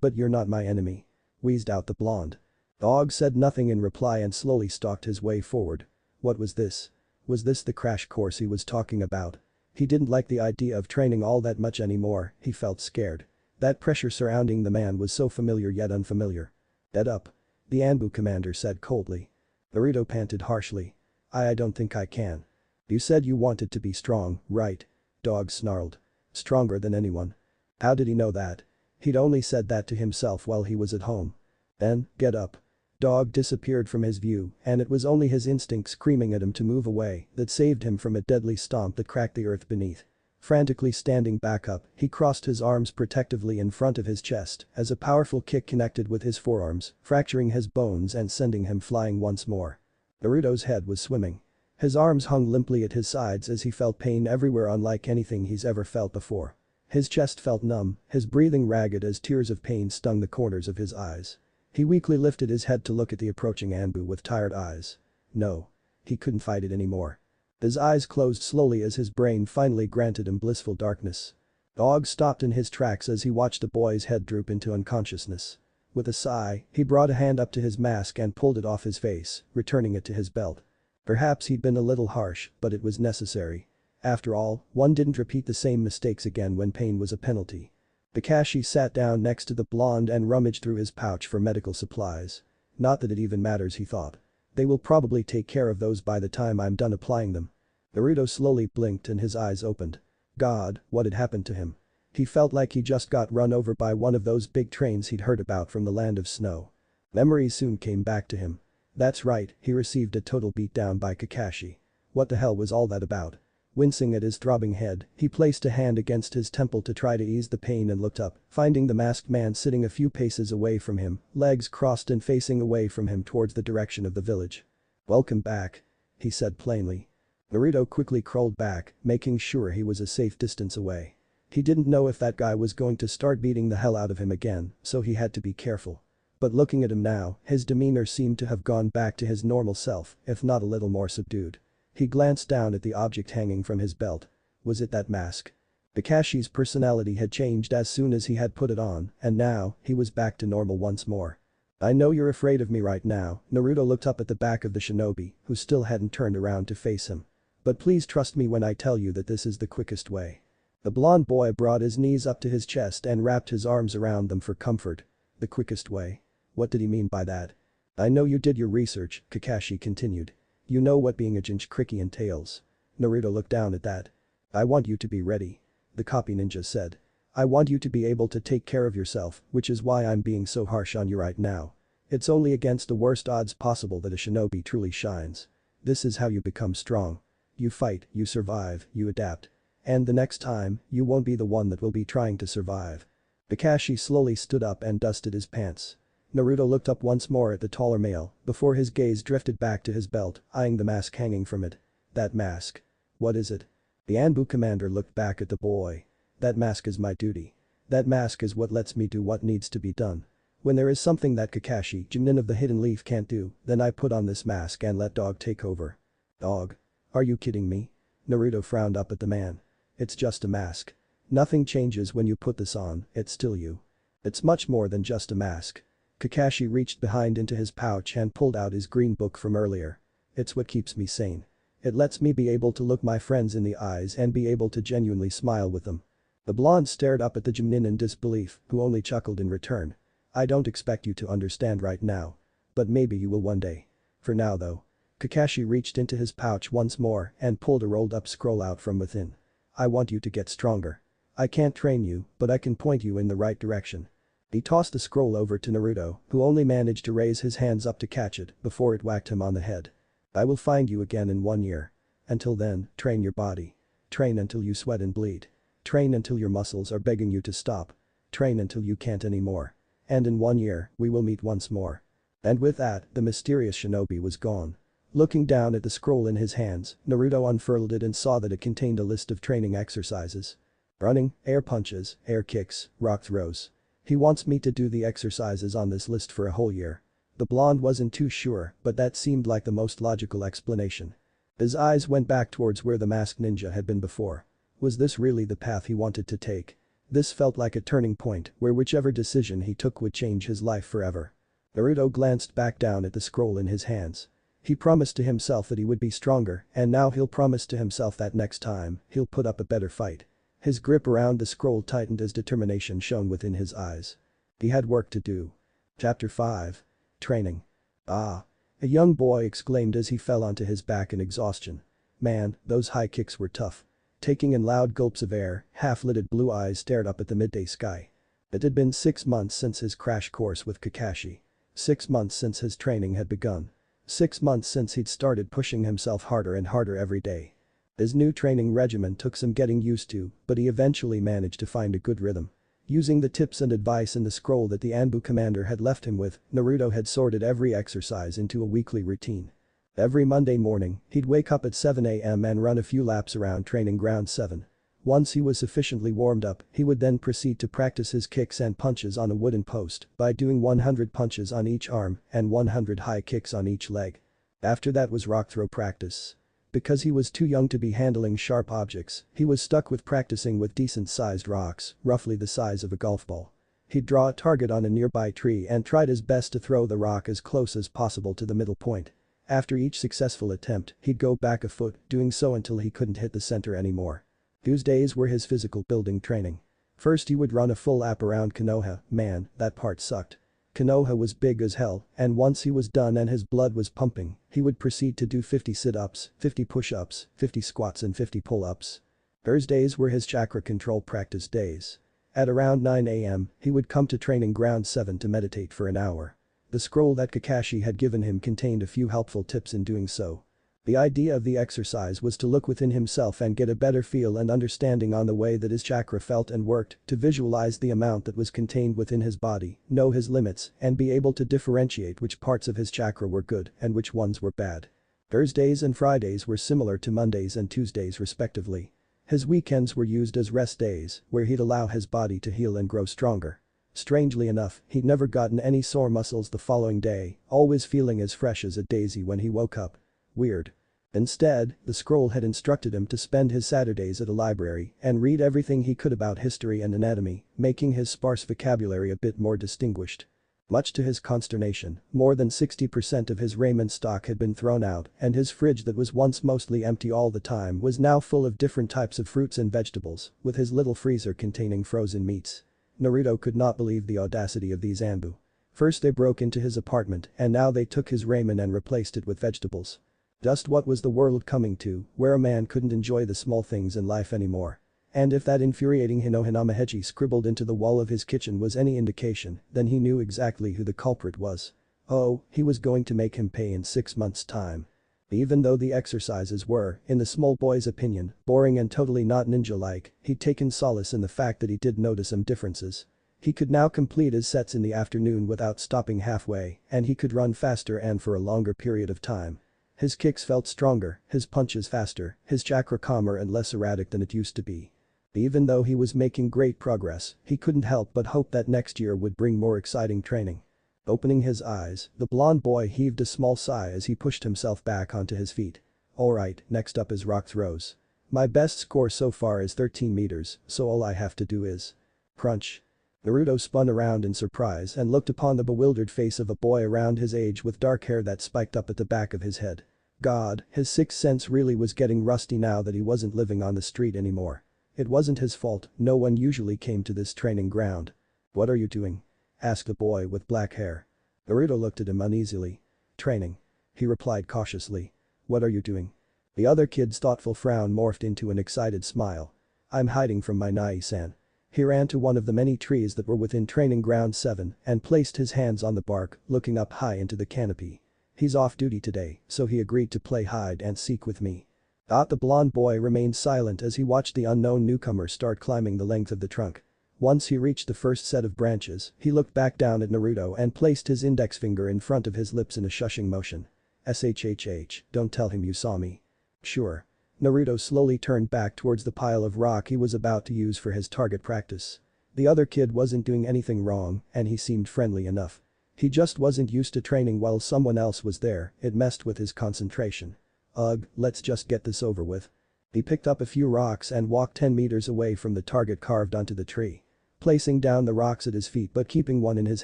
But you're not my enemy." Wheezed out the blonde. Dog said nothing in reply and slowly stalked his way forward. What was this? Was this the crash course he was talking about? He didn't like the idea of training all that much anymore, he felt scared. That pressure surrounding the man was so familiar yet unfamiliar. "Get up." The Anbu commander said coldly. Naruto panted harshly. I don't think I can." "You said you wanted to be strong, right?" Dog snarled. "Stronger than anyone." How did he know that? He'd only said that to himself while he was at home. "Then, get up." Dog disappeared from his view, and it was only his instincts screaming at him to move away that saved him from a deadly stomp that cracked the earth beneath. Frantically standing back up, he crossed his arms protectively in front of his chest as a powerful kick connected with his forearms, fracturing his bones and sending him flying once more. Naruto's head was swimming. His arms hung limply at his sides as he felt pain everywhere unlike anything he's ever felt before. His chest felt numb, his breathing ragged as tears of pain stung the corners of his eyes. He weakly lifted his head to look at the approaching Anbu with tired eyes. No. He couldn't fight it anymore. His eyes closed slowly as his brain finally granted him blissful darkness. Dog stopped in his tracks as he watched the boy's head droop into unconsciousness. With a sigh, he brought a hand up to his mask and pulled it off his face, returning it to his belt. Perhaps he'd been a little harsh, but it was necessary. After all, one didn't repeat the same mistakes again when pain was a penalty. Kakashi sat down next to the blonde and rummaged through his pouch for medical supplies. Not that it even matters, he thought. They will probably take care of those by the time I'm done applying them. Naruto slowly blinked and his eyes opened. God, what had happened to him? He felt like he just got run over by one of those big trains he'd heard about from the land of snow. Memories soon came back to him. That's right, he received a total beatdown by Kakashi. What the hell was all that about? Wincing at his throbbing head, he placed a hand against his temple to try to ease the pain and looked up, finding the masked man sitting a few paces away from him, legs crossed and facing away from him towards the direction of the village. "Welcome back," he said plainly. Naruto quickly crawled back, making sure he was a safe distance away. He didn't know if that guy was going to start beating the hell out of him again, so he had to be careful. But looking at him now, his demeanor seemed to have gone back to his normal self, if not a little more subdued. He glanced down at the object hanging from his belt. Was it that mask? Kakashi's personality had changed as soon as he had put it on, and now, he was back to normal once more. "I know you're afraid of me right now." Naruto looked up at the back of the shinobi, who still hadn't turned around to face him. "But please trust me when I tell you that this is the quickest way." The blonde boy brought his knees up to his chest and wrapped his arms around them for comfort. The quickest way? What did he mean by that? "I know you did your research," Kakashi continued. "You know what being a Jinchuriki entails." Naruto looked down at that. "I want you to be ready," the copy ninja said. I want you to be able to take care of yourself, which is why I'm being so harsh on you right now. It's only against the worst odds possible that a shinobi truly shines. This is how you become strong. You fight, you survive, you adapt. And the next time, you won't be the one that will be trying to survive. Kakashi slowly stood up and dusted his pants. Naruto looked up once more at the taller male before his gaze drifted back to his belt, eyeing the mask hanging from it. That mask. What is it? The Anbu commander looked back at the boy. That mask is my duty. That mask is what lets me do what needs to be done. When there is something that Kakashi, Junin of the Hidden Leaf can't do, then I put on this mask and let Dog take over. Dog? Are you kidding me? Naruto frowned up at the man. It's just a mask. Nothing changes when you put this on, it's still you. It's much more than just a mask. Kakashi reached behind into his pouch and pulled out his green book from earlier. It's what keeps me sane. It lets me be able to look my friends in the eyes and be able to genuinely smile with them. The blonde stared up at the Junin in disbelief, who only chuckled in return. I don't expect you to understand right now. But maybe you will one day. For now though. Kakashi reached into his pouch once more and pulled a rolled up scroll out from within. I want you to get stronger. I can't train you, but I can point you in the right direction. He tossed the scroll over to Naruto, who only managed to raise his hands up to catch it before it whacked him on the head. I will find you again in 1 year. Until then, train your body. Train until you sweat and bleed. Train until your muscles are begging you to stop. Train until you can't anymore. And in 1 year, we will meet once more. And with that, the mysterious shinobi was gone. Looking down at the scroll in his hands, Naruto unfurled it and saw that it contained a list of training exercises. Running, air punches, air kicks, rock throws. He wants me to do the exercises on this list for a whole year. The blonde wasn't too sure, but that seemed like the most logical explanation. His eyes went back towards where the masked ninja had been before. Was this really the path he wanted to take? This felt like a turning point where whichever decision he took would change his life forever. Naruto glanced back down at the scroll in his hands. He promised to himself that he would be stronger, and now he'll promise to himself that next time, he'll put up a better fight. His grip around the scroll tightened as determination shone within his eyes. He had work to do. Chapter 5. Training. Ah. A young boy exclaimed as he fell onto his back in exhaustion. Man, those high kicks were tough. Taking in loud gulps of air, half-lidded blue eyes stared up at the midday sky. It had been 6 months since his crash course with Kakashi. 6 months since his training had begun. 6 months since he'd started pushing himself harder and harder every day. His new training regimen took some getting used to, but he eventually managed to find a good rhythm. Using the tips and advice in the scroll that the Anbu commander had left him with, Naruto had sorted every exercise into a weekly routine. Every Monday morning, he'd wake up at 7 a.m. and run a few laps around training ground 7. Once he was sufficiently warmed up, he would then proceed to practice his kicks and punches on a wooden post by doing 100 punches on each arm and 100 high kicks on each leg. After that was rock throw practice. Because he was too young to be handling sharp objects, he was stuck with practicing with decent-sized rocks, roughly the size of a golf ball. He'd draw a target on a nearby tree and tried his best to throw the rock as close as possible to the middle point. After each successful attempt, he'd go back a foot, doing so until he couldn't hit the center anymore. Tuesdays were his physical building training. First he would run a full lap around Konoha. Man, that part sucked. Konoha was big as hell, and once he was done and his blood was pumping, he would proceed to do 50 sit-ups, 50 push-ups, 50 squats and 50 pull-ups. Thursdays were his chakra control practice days. At around 9 a.m., he would come to training ground 7 to meditate for an hour. The scroll that Kakashi had given him contained a few helpful tips in doing so. The idea of the exercise was to look within himself and get a better feel and understanding on the way that his chakra felt and worked, to visualize the amount that was contained within his body, know his limits, and be able to differentiate which parts of his chakra were good and which ones were bad. Thursdays and Fridays were similar to Mondays and Tuesdays respectively. His weekends were used as rest days, where he'd allow his body to heal and grow stronger. Strangely enough, he'd never gotten any sore muscles the following day, always feeling as fresh as a daisy when he woke up. Weird. Instead, the scroll had instructed him to spend his Saturdays at a library and read everything he could about history and anatomy, making his sparse vocabulary a bit more distinguished. Much to his consternation, more than 60% of his ramen stock had been thrown out, and his fridge that was once mostly empty all the time was now full of different types of fruits and vegetables, with his little freezer containing frozen meats. Naruto could not believe the audacity of these Anbu. First they broke into his apartment and now they took his ramen and replaced it with vegetables. Just what was the world coming to, where a man couldn't enjoy the small things in life anymore? And if that infuriating Hinohinamahechi scribbled into the wall of his kitchen was any indication, then he knew exactly who the culprit was. Oh, he was going to make him pay in 6 months' time. Even though the exercises were, in the small boy's opinion, boring and totally not ninja-like, he'd taken solace in the fact that he did notice some differences. He could now complete his sets in the afternoon without stopping halfway, and he could run faster and for a longer period of time. His kicks felt stronger, his punches faster, his chakra calmer and less erratic than it used to be. Even though he was making great progress, he couldn't help but hope that next year would bring more exciting training. Opening his eyes, the blond boy heaved a small sigh as he pushed himself back onto his feet. Alright, next up is rock throws. My best score so far is 13 meters, so all I have to do is… crunch. Naruto spun around in surprise and looked upon the bewildered face of a boy around his age with dark hair that spiked up at the back of his head. God, his sixth sense really was getting rusty now that he wasn't living on the street anymore. It wasn't his fault, no one usually came to this training ground. What are you doing? Asked the boy with black hair. Naruto looked at him uneasily. Training. He replied cautiously. What are you doing? The other kid's thoughtful frown morphed into an excited smile. I'm hiding from my Nai-san. He ran to one of the many trees that were within training ground 7 and placed his hands on the bark, looking up high into the canopy. He's off duty today, so he agreed to play hide and seek with me. The blond boy remained silent as he watched the unknown newcomer start climbing the length of the trunk. Once he reached the first set of branches, he looked back down at Naruto and placed his index finger in front of his lips in a shushing motion. SHHH, don't tell him you saw me. Sure. Naruto slowly turned back towards the pile of rock he was about to use for his target practice. The other kid wasn't doing anything wrong, and he seemed friendly enough. He just wasn't used to training while someone else was there, it messed with his concentration. Ugh, let's just get this over with. He picked up a few rocks and walked 10 meters away from the target carved onto the tree. Placing down the rocks at his feet but keeping one in his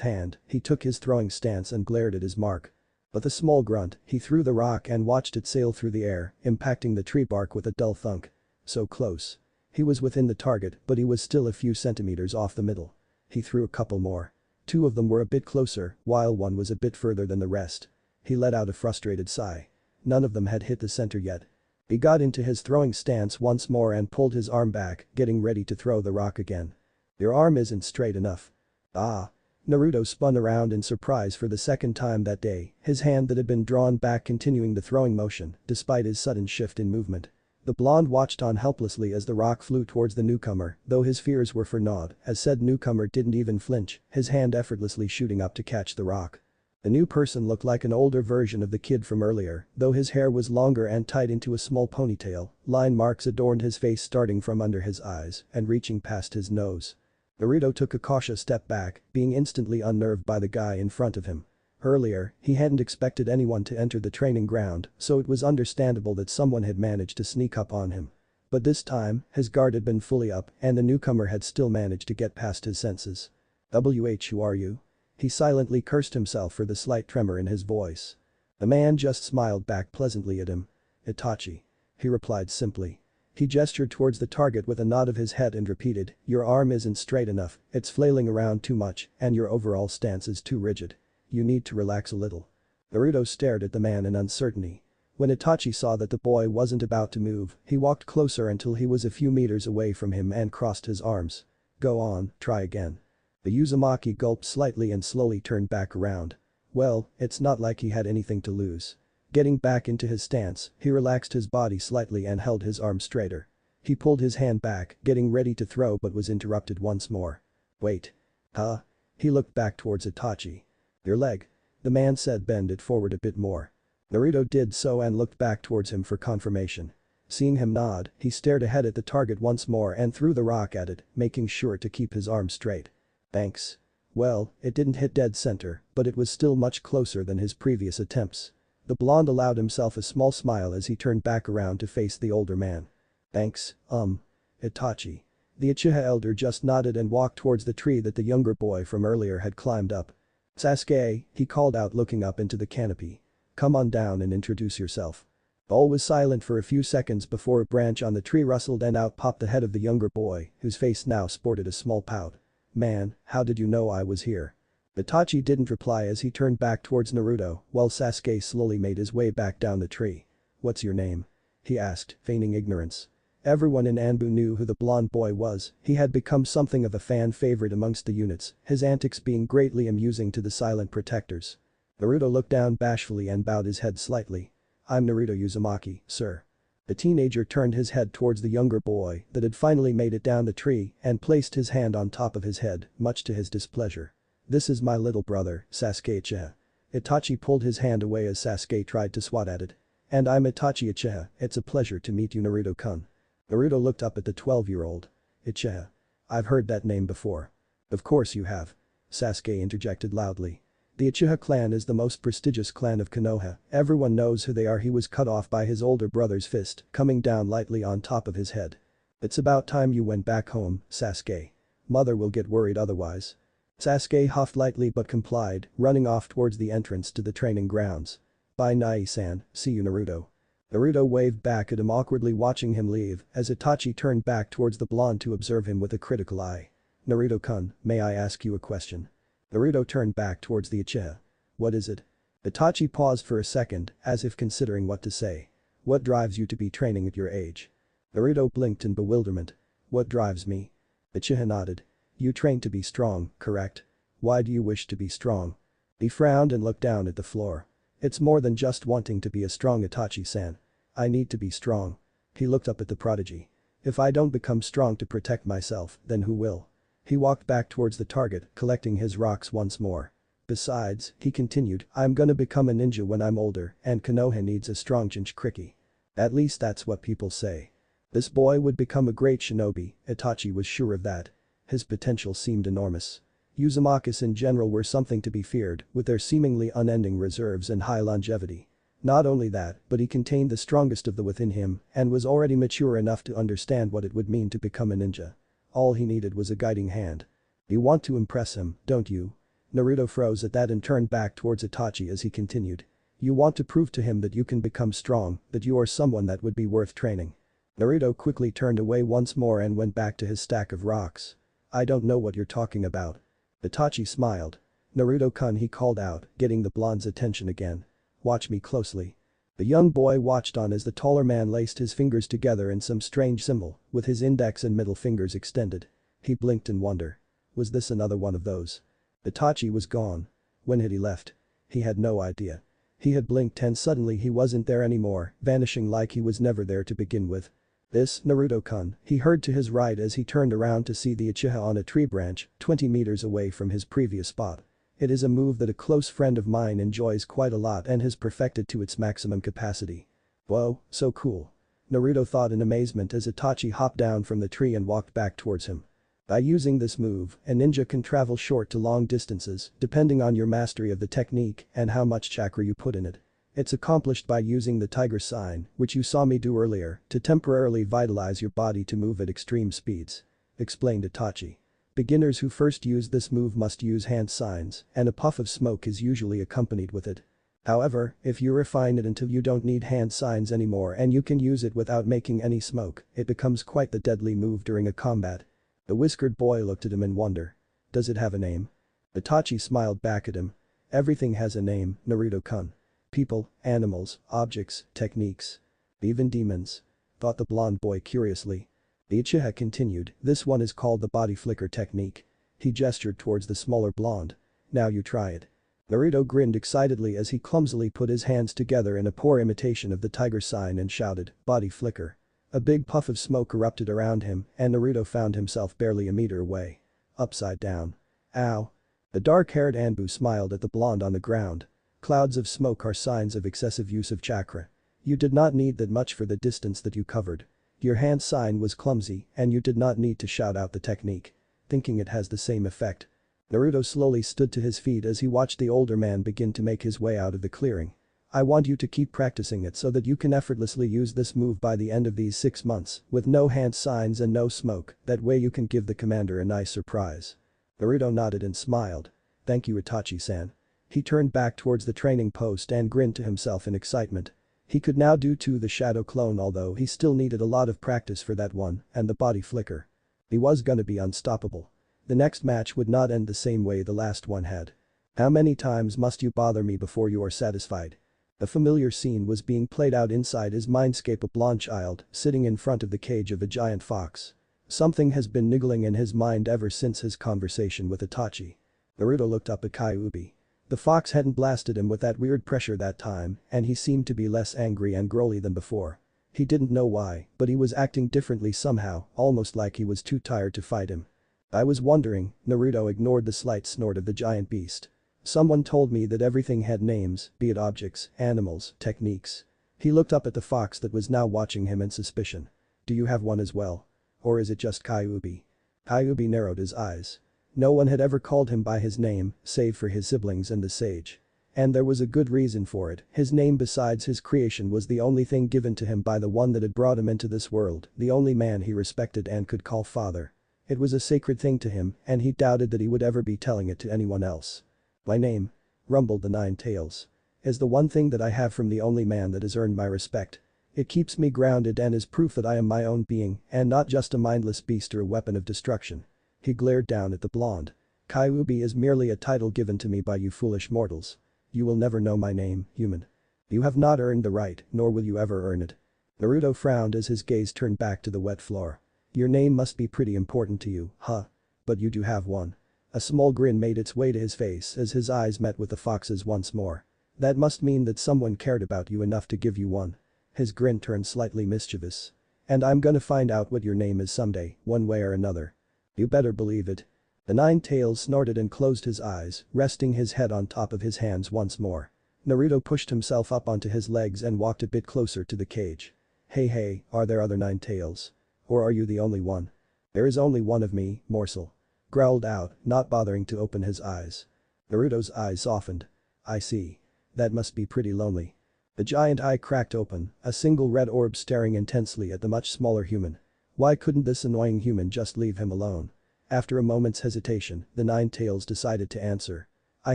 hand, he took his throwing stance and glared at his mark. With a small grunt, he threw the rock and watched it sail through the air, impacting the tree bark with a dull thunk. So close. He was within the target, but he was still a few centimeters off the middle. He threw a couple more. 2 of them were a bit closer, while one was a bit further than the rest. He let out a frustrated sigh. None of them had hit the center yet. He got into his throwing stance once more and pulled his arm back, getting ready to throw the rock again. Your arm isn't straight enough. Ah. Naruto spun around in surprise for the second time that day, his hand that had been drawn back continuing the throwing motion, despite his sudden shift in movement. The blonde watched on helplessly as the rock flew towards the newcomer, though his fears were for naught, as said newcomer didn't even flinch, his hand effortlessly shooting up to catch the rock. The new person looked like an older version of the kid from earlier, though his hair was longer and tied into a small ponytail, line marks adorned his face starting from under his eyes and reaching past his nose. Naruto took a cautious step back, being instantly unnerved by the guy in front of him. Earlier, he hadn't expected anyone to enter the training ground, so it was understandable that someone had managed to sneak up on him. But this time, his guard had been fully up and the newcomer had still managed to get past his senses. Who are you? He silently cursed himself for the slight tremor in his voice. The man just smiled back pleasantly at him. Itachi. He replied simply. He gestured towards the target with a nod of his head and repeated, your arm isn't straight enough, it's flailing around too much, and your overall stance is too rigid. You need to relax a little. Naruto stared at the man in uncertainty. When Itachi saw that the boy wasn't about to move, he walked closer until he was a few meters away from him and crossed his arms. Go on, try again. The Uzumaki gulped slightly and slowly turned back around. Well, it's not like he had anything to lose. Getting back into his stance, he relaxed his body slightly and held his arm straighter. He pulled his hand back, getting ready to throw but was interrupted once more. Wait. Huh? He looked back towards Itachi. Your leg. The man said bend it forward a bit more. Naruto did so and looked back towards him for confirmation. Seeing him nod, he stared ahead at the target once more and threw the rock at it, making sure to keep his arm straight. Thanks. Well, it didn't hit dead center, but it was still much closer than his previous attempts. The blonde allowed himself a small smile as he turned back around to face the older man. Thanks, Itachi. The Uchiha elder just nodded and walked towards the tree that the younger boy from earlier had climbed up. Sasuke, he called out looking up into the canopy. Come on down and introduce yourself. All was silent for a few seconds before a branch on the tree rustled and out popped the head of the younger boy, whose face now sported a small pout. Man, how did you know I was here? Itachi didn't reply as he turned back towards Naruto, while Sasuke slowly made his way back down the tree. What's your name? He asked, feigning ignorance. Everyone in Anbu knew who the blonde boy was, he had become something of a fan favorite amongst the units, his antics being greatly amusing to the silent protectors. Naruto looked down bashfully and bowed his head slightly. "I'm Naruto Uzumaki, sir." The teenager turned his head towards the younger boy that had finally made it down the tree and placed his hand on top of his head, much to his displeasure. "This is my little brother, Sasuke Uchiha." Itachi pulled his hand away as Sasuke tried to swat at it. "And I'm Itachi Uchiha, it's a pleasure to meet you Naruto-kun." Naruto looked up at the 12-year-old. "Uchiha. I've heard that name before." "Of course you have." Sasuke interjected loudly. "The Uchiha clan is the most prestigious clan of Konoha, everyone knows who they are." He was cut off by his older brother's fist, coming down lightly on top of his head. "It's about time you went back home, Sasuke. Mother will get worried otherwise." Sasuke huffed lightly but complied, running off towards the entrance to the training grounds. "Bye Nai-san, see you Naruto." Naruto waved back at him awkwardly watching him leave as Itachi turned back towards the blonde to observe him with a critical eye. "Naruto-kun, may I ask you a question?" Naruto turned back towards the Uchiha. "What is it?" Itachi paused for a second, as if considering what to say. "What drives you to be training at your age?" Naruto blinked in bewilderment. "What drives me?" Uchiha nodded. "You train to be strong, correct? Why do you wish to be strong?" He frowned and looked down at the floor. "It's more than just wanting to be a strong Itachi-san. I need to be strong." He looked up at the prodigy. "If I don't become strong to protect myself, then who will?" He walked back towards the target, collecting his rocks once more. "Besides," he continued, "I'm gonna become a ninja when I'm older and Konoha needs a strong Jinchuriki. At least that's what people say." This boy would become a great shinobi, Itachi was sure of that. His potential seemed enormous. Uzumakis in general were something to be feared, with their seemingly unending reserves and high longevity. Not only that, but he contained the strongest of the within him and was already mature enough to understand what it would mean to become a ninja. All he needed was a guiding hand. "You want to impress him, don't you?" Naruto froze at that and turned back towards Itachi as he continued. "You want to prove to him that you can become strong, that you are someone that would be worth training." Naruto quickly turned away once more and went back to his stack of rocks. "I don't know what you're talking about." Itachi smiled. "Naruto-kun," he called out, getting the blonde's attention again. "Watch me closely." The young boy watched on as the taller man laced his fingers together in some strange symbol, with his index and middle fingers extended. He blinked in wonder. Was this another one of those? Itachi was gone. When had he left? He had no idea. He had blinked and suddenly he wasn't there anymore, vanishing like he was never there to begin with. "This, Naruto-kun," he heard to his right as he turned around to see the Uchiha on a tree branch, 20 meters away from his previous spot. "It is a move that a close friend of mine enjoys quite a lot and has perfected to its maximum capacity." "Whoa, so cool." Naruto thought in amazement as Itachi hopped down from the tree and walked back towards him. By using this move, a ninja can travel short to long distances, depending on your mastery of the technique and how much chakra you put in it. It's accomplished by using the tiger sign, which you saw me do earlier, to temporarily vitalize your body to move at extreme speeds. Explained Itachi. Beginners who first use this move must use hand signs, and a puff of smoke is usually accompanied with it. However, if you refine it until you don't need hand signs anymore and you can use it without making any smoke, it becomes quite the deadly move during a combat. The whiskered boy looked at him in wonder. "Does it have a name?" Itachi smiled back at him. "Everything has a name, Naruto-kun. People, animals, objects, techniques. Even demons," thought the blonde boy curiously. The Uchiha continued, "This one is called the body flicker technique." He gestured towards the smaller blonde. "Now you try it." Naruto grinned excitedly as he clumsily put his hands together in a poor imitation of the tiger sign and shouted, "Body flicker." A big puff of smoke erupted around him and Naruto found himself barely a meter away. Upside down. "Ow." The dark-haired Anbu smiled at the blonde on the ground. "Clouds of smoke are signs of excessive use of chakra. You did not need that much for the distance that you covered. Your hand sign was clumsy and you did not need to shout out the technique. Thinking it has the same effect." Naruto slowly stood to his feet as he watched the older man begin to make his way out of the clearing. "I want you to keep practicing it so that you can effortlessly use this move by the end of these 6 months, with no hand signs and no smoke, that way you can give the commander a nice surprise." Naruto nodded and smiled. "Thank you Itachi-san." He turned back towards the training post and grinned to himself in excitement. He could now do too the shadow clone although he still needed a lot of practice for that one and the body flicker. He was gonna be unstoppable. The next match would not end the same way the last one had. "How many times must you bother me before you are satisfied?" A familiar scene was being played out inside his mindscape, a blonde child sitting in front of the cage of a giant fox. Something has been niggling in his mind ever since his conversation with Itachi. Naruto looked up at Kyuubi. The fox hadn't blasted him with that weird pressure that time, and he seemed to be less angry and growly than before. He didn't know why, but he was acting differently somehow, almost like he was too tired to fight him. I was wondering, Naruto ignored the slight snort of the giant beast. Someone told me that everything had names, be it objects, animals, techniques. He looked up at the fox that was now watching him in suspicion. Do you have one as well? Or is it just Kyuubi? Kyuubi narrowed his eyes. No one had ever called him by his name, save for his siblings and the sage. And there was a good reason for it. His name besides his creation was the only thing given to him by the one that had brought him into this world, the only man he respected and could call father. It was a sacred thing to him, and he doubted that he would ever be telling it to anyone else. My name, rumbled the Nine Tails, is the one thing that I have from the only man that has earned my respect. It keeps me grounded and is proof that I am my own being and not just a mindless beast or a weapon of destruction. He glared down at the blonde. Kyuubi is merely a title given to me by you foolish mortals. You will never know my name, human. You have not earned the right, nor will you ever earn it. Naruto frowned as his gaze turned back to the wet floor. Your name must be pretty important to you, huh? But you do have one. A small grin made its way to his face as his eyes met with the fox's once more. That must mean that someone cared about you enough to give you one. His grin turned slightly mischievous. And I'm gonna find out what your name is someday, one way or another. You better believe it. The Nine Tails snorted and closed his eyes, resting his head on top of his hands once more. Naruto pushed himself up onto his legs and walked a bit closer to the cage. Hey, are there other Nine Tails? Or are you the only one? There is only one of me, morsel. Growled out, not bothering to open his eyes. Naruto's eyes softened. I see. That must be pretty lonely. The giant eye cracked open, a single red orb staring intensely at the much smaller human. Why couldn't this annoying human just leave him alone? After a moment's hesitation, the Nine Tails decided to answer. I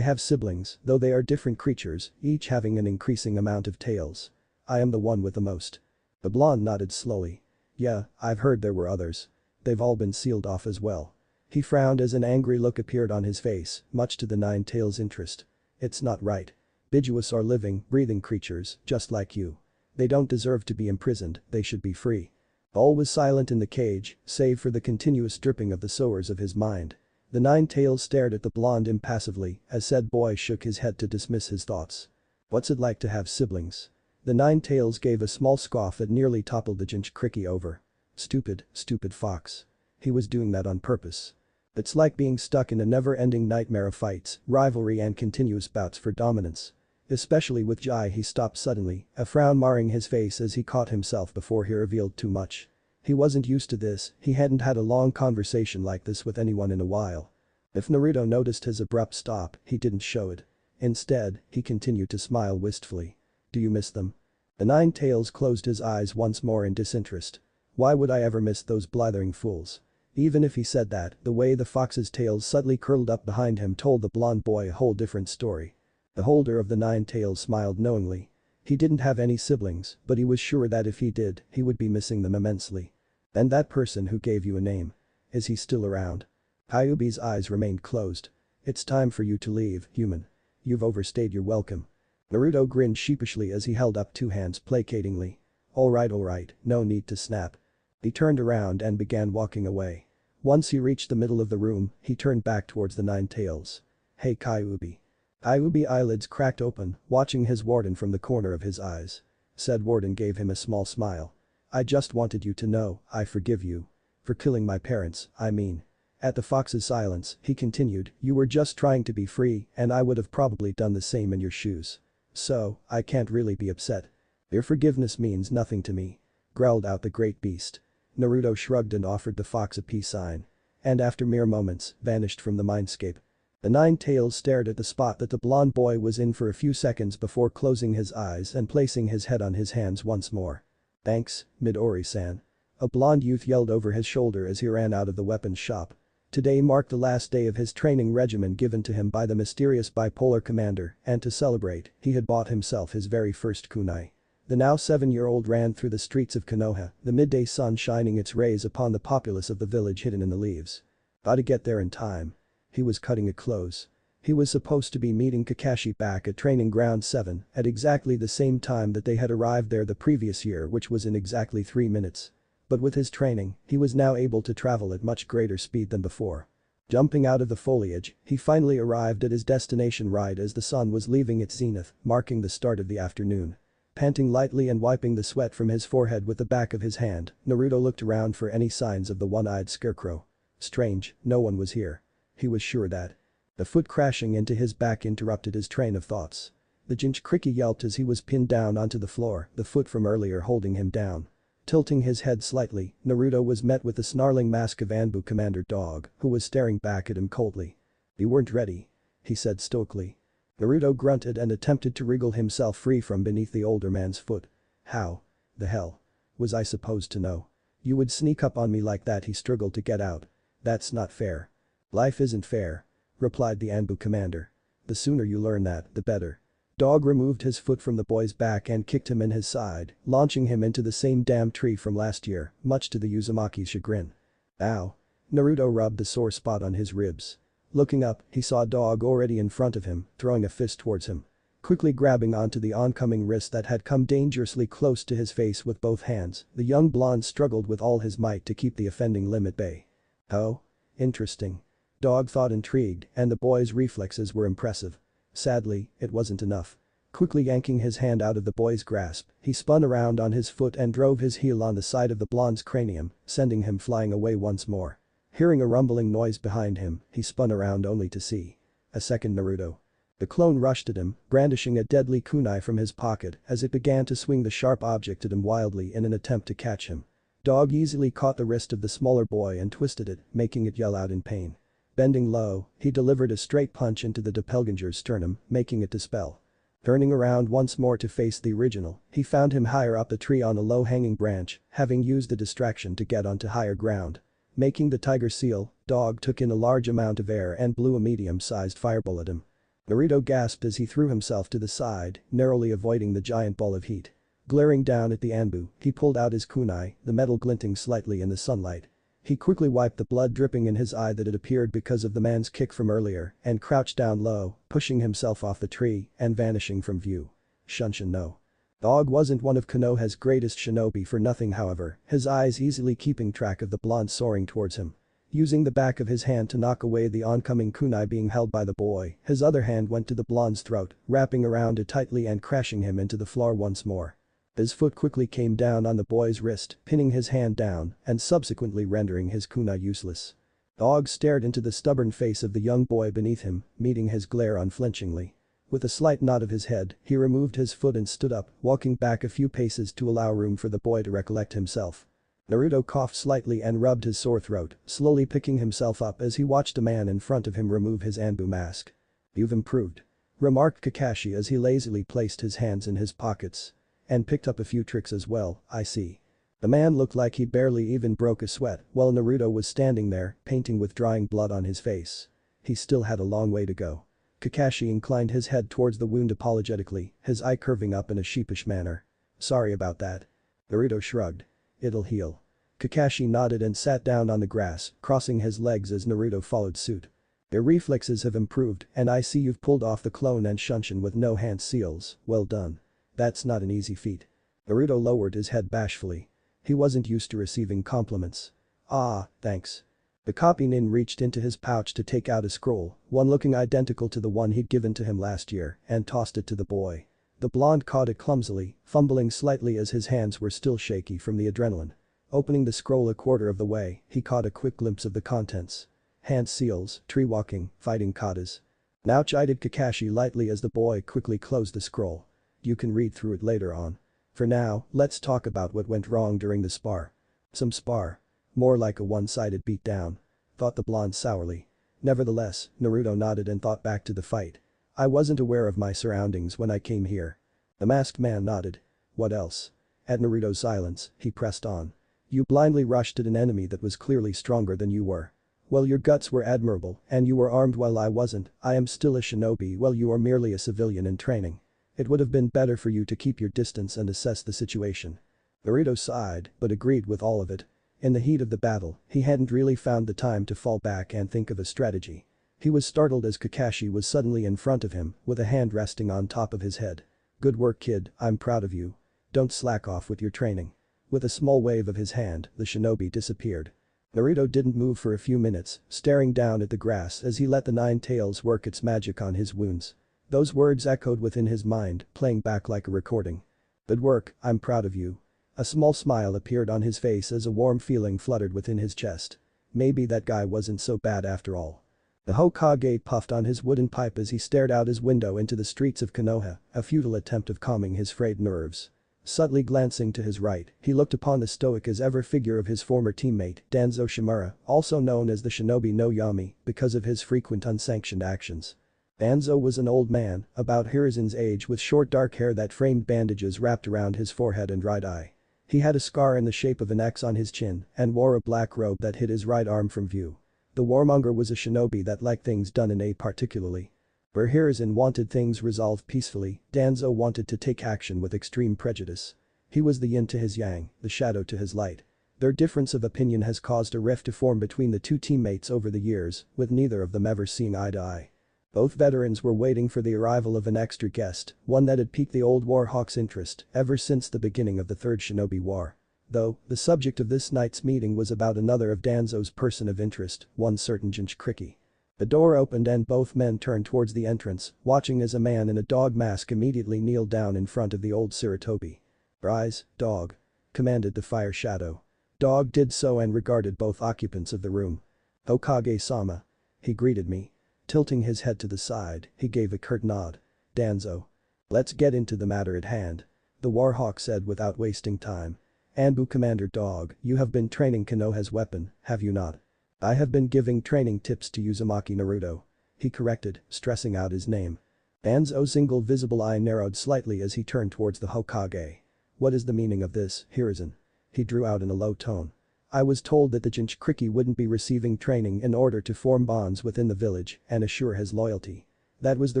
have siblings, though they are different creatures, each having an increasing amount of tails. I am the one with the most. The blonde nodded slowly. Yeah, I've heard there were others. They've all been sealed off as well. He frowned as an angry look appeared on his face, much to the Nine Tails' interest. It's not right. Bijuus are living, breathing creatures, just like you. They don't deserve to be imprisoned, they should be free. All was silent in the cage, save for the continuous dripping of the sewers of his mind. The Nine Tails stared at the blonde impassively as said boy shook his head to dismiss his thoughts. What's it like to have siblings? The Nine Tails gave a small scoff that nearly toppled the Jinchuriki over. Stupid fox. He was doing that on purpose. It's like being stuck in a never-ending nightmare of fights, rivalry and continuous bouts for dominance. Especially with Jai. He stopped suddenly, a frown marring his face as he caught himself before he revealed too much. He wasn't used to this, he hadn't had a long conversation like this with anyone in a while. If Naruto noticed his abrupt stop, he didn't show it. Instead, he continued to smile wistfully. Do you miss them? The Nine Tails closed his eyes once more in disinterest. Why would I ever miss those blithering fools? Even if he said that, the way the fox's tails suddenly curled up behind him told the blonde boy a whole different story. The holder of the Nine Tails smiled knowingly. He didn't have any siblings, but he was sure that if he did, he would be missing them immensely. And that person who gave you a name. Is he still around? Kyuubi's eyes remained closed. It's time for you to leave, human. You've overstayed your welcome. Naruto grinned sheepishly as he held up two hands placatingly. Alright, no need to snap. He turned around and began walking away. Once he reached the middle of the room, he turned back towards the Nine Tails. Hey Kyuubi. Kyuubi's eyelids cracked open, watching his warden from the corner of his eyes. Said warden gave him a small smile. I just wanted you to know, I forgive you. For killing my parents, I mean. At the fox's silence, he continued, you were just trying to be free and I would have probably done the same in your shoes. So, I can't really be upset. Your forgiveness means nothing to me. Growled out the great beast. Naruto shrugged and offered the fox a peace sign. And after mere moments, vanished from the mindscape. The Nine Tails stared at the spot that the blonde boy was in for a few seconds before closing his eyes and placing his head on his hands once more. Thanks, Midori-san. A blonde youth yelled over his shoulder as he ran out of the weapons shop. Today marked the last day of his training regimen given to him by the mysterious bipolar commander, and to celebrate, he had bought himself his very first kunai. The now 7-year-old ran through the streets of Konoha, the midday sun shining its rays upon the populace of the village hidden in the leaves. Gotta get there in time. He was cutting it close. He was supposed to be meeting Kakashi back at Training Ground 7 at exactly the same time that they had arrived there the previous year, which was in exactly 3 minutes. But with his training, he was now able to travel at much greater speed than before. Jumping out of the foliage, he finally arrived at his destination right as the sun was leaving its zenith, marking the start of the afternoon. Panting lightly and wiping the sweat from his forehead with the back of his hand, Naruto looked around for any signs of the one-eyed scarecrow. Strange, no one was here. He was sure that. The foot crashing into his back interrupted his train of thoughts. The Jinchuriki yelped as he was pinned down onto the floor, the foot from earlier holding him down. Tilting his head slightly, Naruto was met with the snarling mask of Anbu Commander Dog, who was staring back at him coldly. "You weren't ready," he said stoically. Naruto grunted and attempted to wriggle himself free from beneath the older man's foot. "How the hell was I supposed to know? You would sneak up on me like that?" He struggled to get out. "That's not fair." "Life isn't fair," replied the Anbu commander. "The sooner you learn that, the better." Dog removed his foot from the boy's back and kicked him in his side, launching him into the same damn tree from last year, much to the Uzumaki's chagrin. "Ow." Naruto rubbed the sore spot on his ribs. Looking up, he saw Dog already in front of him, throwing a fist towards him. Quickly grabbing onto the oncoming wrist that had come dangerously close to his face with both hands, the young blonde struggled with all his might to keep the offending limb at bay. "Oh? Interesting." Dog thought, intrigued, and the boy's reflexes were impressive. Sadly, it wasn't enough. Quickly yanking his hand out of the boy's grasp, he spun around on his foot and drove his heel on the side of the blonde's cranium, sending him flying away once more. Hearing a rumbling noise behind him, he spun around only to see a second Naruto. The clone rushed at him, brandishing a deadly kunai from his pocket as it began to swing the sharp object at him wildly in an attempt to catch him. Dog easily caught the wrist of the smaller boy and twisted it, making it yell out in pain. Bending low, he delivered a straight punch into the doppelganger's sternum, making it dispel. Turning around once more to face the original, he found him higher up the tree on a low-hanging branch, having used the distraction to get onto higher ground. Making the tiger seal, Dog took in a large amount of air and blew a medium-sized fireball at him. Naruto gasped as he threw himself to the side, narrowly avoiding the giant ball of heat. Glaring down at the Anbu, he pulled out his kunai, the metal glinting slightly in the sunlight. He quickly wiped the blood dripping in his eye that had appeared because of the man's kick from earlier and crouched down low, pushing himself off the tree and vanishing from view. Shunshin no. Dog wasn't one of Konoha's greatest shinobi for nothing, however, his eyes easily keeping track of the blonde soaring towards him. Using the back of his hand to knock away the oncoming kunai being held by the boy, his other hand went to the blonde's throat, wrapping around it tightly and crashing him into the floor once more. His foot quickly came down on the boy's wrist, pinning his hand down and subsequently rendering his kunai useless. Dog stared into the stubborn face of the young boy beneath him, meeting his glare unflinchingly. With a slight nod of his head, he removed his foot and stood up, walking back a few paces to allow room for the boy to recollect himself. Naruto coughed slightly and rubbed his sore throat, slowly picking himself up as he watched a man in front of him remove his Anbu mask. "You've improved," remarked Kakashi as he lazily placed his hands in his pockets. "And picked up a few tricks as well, I see." The man looked like he barely even broke a sweat while Naruto was standing there, painting with drying blood on his face. He still had a long way to go. Kakashi inclined his head towards the wound apologetically, his eye curving up in a sheepish manner. "Sorry about that." Naruto shrugged. "It'll heal." Kakashi nodded and sat down on the grass, crossing his legs as Naruto followed suit. "Your reflexes have improved and I see you've pulled off the clone and Shunshin with no hand seals, well done. That's not an easy feat." Naruto lowered his head bashfully. He wasn't used to receiving compliments. "Ah, thanks." The copy nin reached into his pouch to take out a scroll, one looking identical to the one he'd given to him last year, and tossed it to the boy. The blonde caught it clumsily, fumbling slightly as his hands were still shaky from the adrenaline. Opening the scroll a quarter of the way, he caught a quick glimpse of the contents. Hand seals, tree walking, fighting katas. "Now," chided Kakashi lightly as the boy quickly closed the scroll. "You can read through it later on. For now, let's talk about what went wrong during the spar." "Some spar? More like a one-sided beatdown," thought the blonde sourly. Nevertheless, Naruto nodded and thought back to the fight. "I wasn't aware of my surroundings when I came here." The masked man nodded. "What else?" At Naruto's silence, he pressed on. "You blindly rushed at an enemy that was clearly stronger than you were. Well, your guts were admirable and you were armed while I wasn't. I am still a shinobi while you are merely a civilian in training. It would have been better for you to keep your distance and assess the situation." Naruto sighed, but agreed with all of it. In the heat of the battle, he hadn't really found the time to fall back and think of a strategy. He was startled as Kakashi was suddenly in front of him, with a hand resting on top of his head. "Good work kid, I'm proud of you. Don't slack off with your training." With a small wave of his hand, the shinobi disappeared. Naruto didn't move for a few minutes, staring down at the grass as he let the nine tails work its magic on his wounds. Those words echoed within his mind, playing back like a recording. "Good work, I'm proud of you." A small smile appeared on his face as a warm feeling fluttered within his chest. Maybe that guy wasn't so bad after all. The Hokage puffed on his wooden pipe as he stared out his window into the streets of Konoha, a futile attempt of calming his frayed nerves. Subtly glancing to his right, he looked upon the stoic as ever figure of his former teammate, Danzo Shimura, also known as the Shinobi no Yami, because of his frequent unsanctioned actions. Danzo was an old man, about Hiruzen's age with short dark hair that framed bandages wrapped around his forehead and right eye. He had a scar in the shape of an X on his chin and wore a black robe that hid his right arm from view. The warmonger was a shinobi that liked things done in a particularly. Where Hiruzen wanted things resolved peacefully, Danzo wanted to take action with extreme prejudice. He was the yin to his yang, the shadow to his light. Their difference of opinion has caused a rift to form between the two teammates over the years, with neither of them ever seeing eye to eye. Both veterans were waiting for the arrival of an extra guest, one that had piqued the old Warhawk's interest ever since the beginning of the Third Shinobi War. Though, the subject of this night's meeting was about another of Danzo's person of interest, one certain Jinchuriki. The door opened and both men turned towards the entrance, watching as a man in a dog mask immediately kneeled down in front of the old Sarutobi. "Rise, dog," commanded the fire shadow. Dog did so and regarded both occupants of the room. "Hokage-sama." He greeted me. Tilting his head to the side, he gave a curt nod. "Danzo. Let's get into the matter at hand," the Warhawk said without wasting time. "Anbu Commander Dog, you have been training Konoha's weapon, have you not?" "I have been giving training tips to Uzumaki Naruto," he corrected, stressing out his name. Danzo's single visible eye narrowed slightly as he turned towards the Hokage. "What is the meaning of this, Hiruzen?" He drew out in a low tone. "I was told that the Jinchuriki wouldn't be receiving training in order to form bonds within the village and assure his loyalty. That was the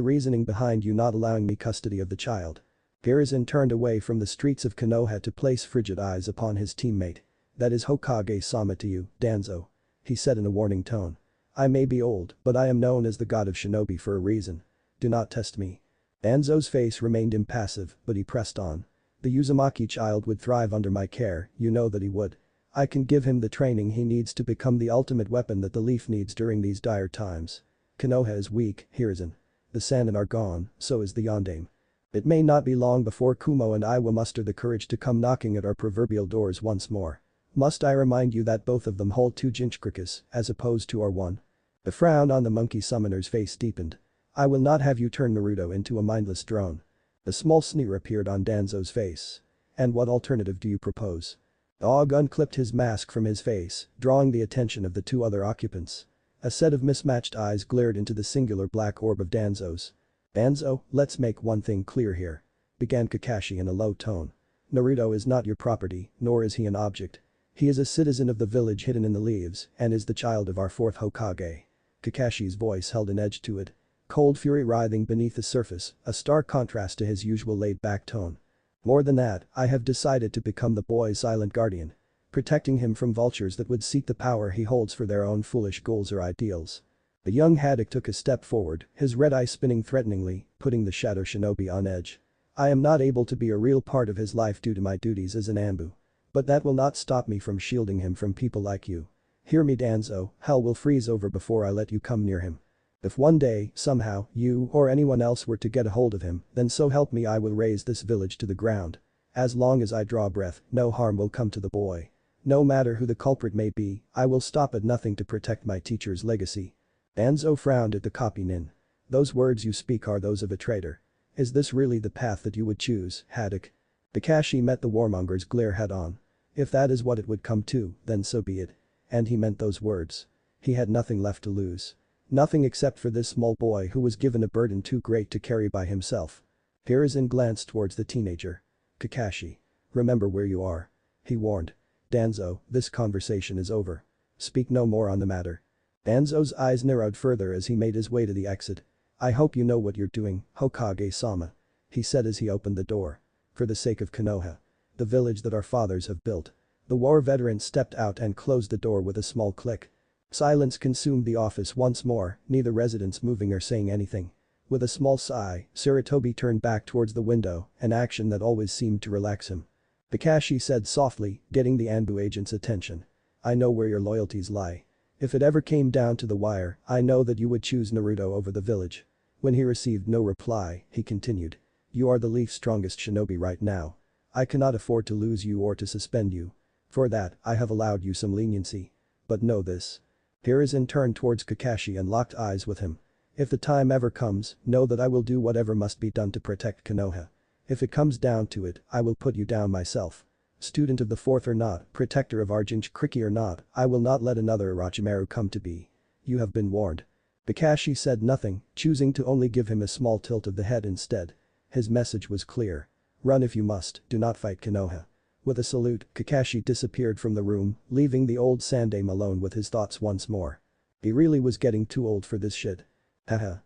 reasoning behind you not allowing me custody of the child." Hiruzen turned away from the streets of Konoha to place frigid eyes upon his teammate. "That is Hokage-sama to you, Danzo," he said in a warning tone. "I may be old, but I am known as the god of shinobi for a reason. Do not test me." Danzo's face remained impassive, but he pressed on. "The Uzumaki child would thrive under my care, you know that he would. I can give him the training he needs to become the ultimate weapon that the leaf needs during these dire times. Konoha is weak, Hiruzen. The Sannin are gone, so is the Yondaime. It may not be long before Kumo and I will muster the courage to come knocking at our proverbial doors once more. Must I remind you that both of them hold two Jinchurikas, as opposed to our one?" The frown on the monkey summoner's face deepened. "I will not have you turn Naruto into a mindless drone." A small sneer appeared on Danzo's face. "And what alternative do you propose?" Dog unclipped his mask from his face, drawing the attention of the two other occupants. A set of mismatched eyes glared into the singular black orb of Danzo's. "Danzo, let's make one thing clear here," began Kakashi in a low tone. "Naruto is not your property, nor is he an object. He is a citizen of the village hidden in the leaves and is the child of our fourth Hokage." Kakashi's voice held an edge to it. Cold fury writhing beneath the surface, a stark contrast to his usual laid-back tone. "More than that, I have decided to become the boy's silent guardian. Protecting him from vultures that would seek the power he holds for their own foolish goals or ideals." The young Haddock took a step forward, his red eye spinning threateningly, putting the shadow shinobi on edge. "I am not able to be a real part of his life due to my duties as an Anbu. But that will not stop me from shielding him from people like you. Hear me Danzo, hell will freeze over before I let you come near him. If one day, somehow, you or anyone else were to get a hold of him, then so help me I will raze this village to the ground. As long as I draw breath, no harm will come to the boy. No matter who the culprit may be, I will stop at nothing to protect my teacher's legacy." Danzo frowned at the copy nin. "Those words you speak are those of a traitor. Is this really the path that you would choose, Haddock?" Kakashi met the warmonger's glare head-on. If that is what it would come to, then so be it. And he meant those words. He had nothing left to lose. Nothing except for this small boy who was given a burden too great to carry by himself. Hiruzen glanced towards the teenager. "Kakashi. Remember where you are," he warned. "Danzo, this conversation is over. Speak no more on the matter." Danzo's eyes narrowed further as he made his way to the exit. "I hope you know what you're doing, Hokage-sama," he said as he opened the door. "For the sake of Konoha. The village that our fathers have built." The war veteran stepped out and closed the door with a small click. Silence consumed the office once more, neither residents moving or saying anything. With a small sigh, Saratobi turned back towards the window, an action that always seemed to relax him. Kakashi said softly, getting the Anbu agent's attention. I know where your loyalties lie. If it ever came down to the wire, I know that you would choose Naruto over the village. When he received no reply, he continued. You are the least strongest shinobi right now. I cannot afford to lose you or to suspend you. For that, I have allowed you some leniency. But know this. Hiruzen turned towards Kakashi and locked eyes with him. If the time ever comes, know that I will do whatever must be done to protect Konoha. If it comes down to it, I will put you down myself. Student of the fourth or not, protector of Arginch-Kriki or not, I will not let another Orochimaru come to be. You have been warned. Kakashi said nothing, choosing to only give him a small tilt of the head instead. His message was clear. Run if you must, do not fight Konoha. With a salute, Kakashi disappeared from the room, leaving the old Sandame alone with his thoughts once more. He really was getting too old for this shit. Haha.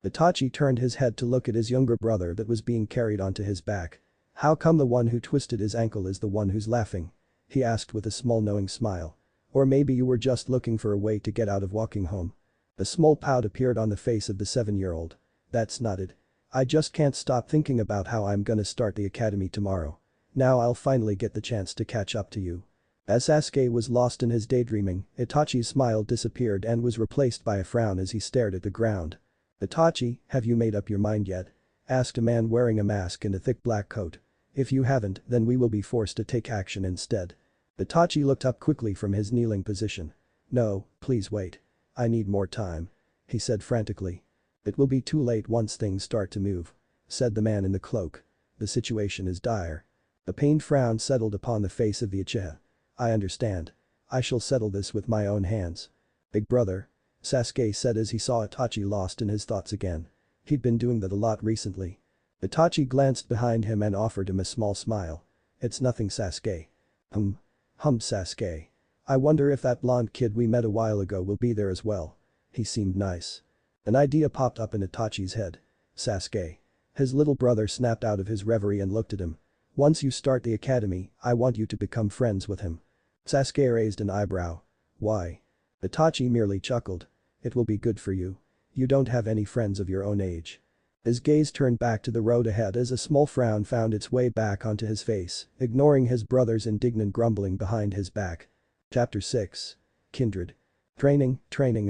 Itachi turned his head to look at his younger brother that was being carried onto his back. How come the one who twisted his ankle is the one who's laughing? He asked with a small knowing smile. Or maybe you were just looking for a way to get out of walking home. A small pout appeared on the face of the 7-year-old. That's not it. I just can't stop thinking about how I'm gonna start the academy tomorrow. Now I'll finally get the chance to catch up to you. As Sasuke was lost in his daydreaming, Itachi's smile disappeared and was replaced by a frown as he stared at the ground. Itachi, have you made up your mind yet? Asked a man wearing a mask and a thick black coat. If you haven't, then we will be forced to take action instead. Itachi looked up quickly from his kneeling position. No, please wait. I need more time. He said frantically. It will be too late once things start to move. Said the man in the cloak. The situation is dire. A pained frown settled upon the face of the Uchiha. I understand. I shall settle this with my own hands. Big brother. Sasuke said as he saw Itachi lost in his thoughts again. He'd been doing that a lot recently. Itachi glanced behind him and offered him a small smile. It's nothing, Sasuke. Hummed Sasuke. I wonder if that blonde kid we met a while ago will be there as well. He seemed nice. An idea popped up in Itachi's head. Sasuke. His little brother snapped out of his reverie and looked at him. Once you start the academy, I want you to become friends with him. Sasuke raised an eyebrow. Why? Itachi merely chuckled. It will be good for you. You don't have any friends of your own age. His gaze turned back to the road ahead as a small frown found its way back onto his face, ignoring his brother's indignant grumbling behind his back. Chapter 6. Kindred. Training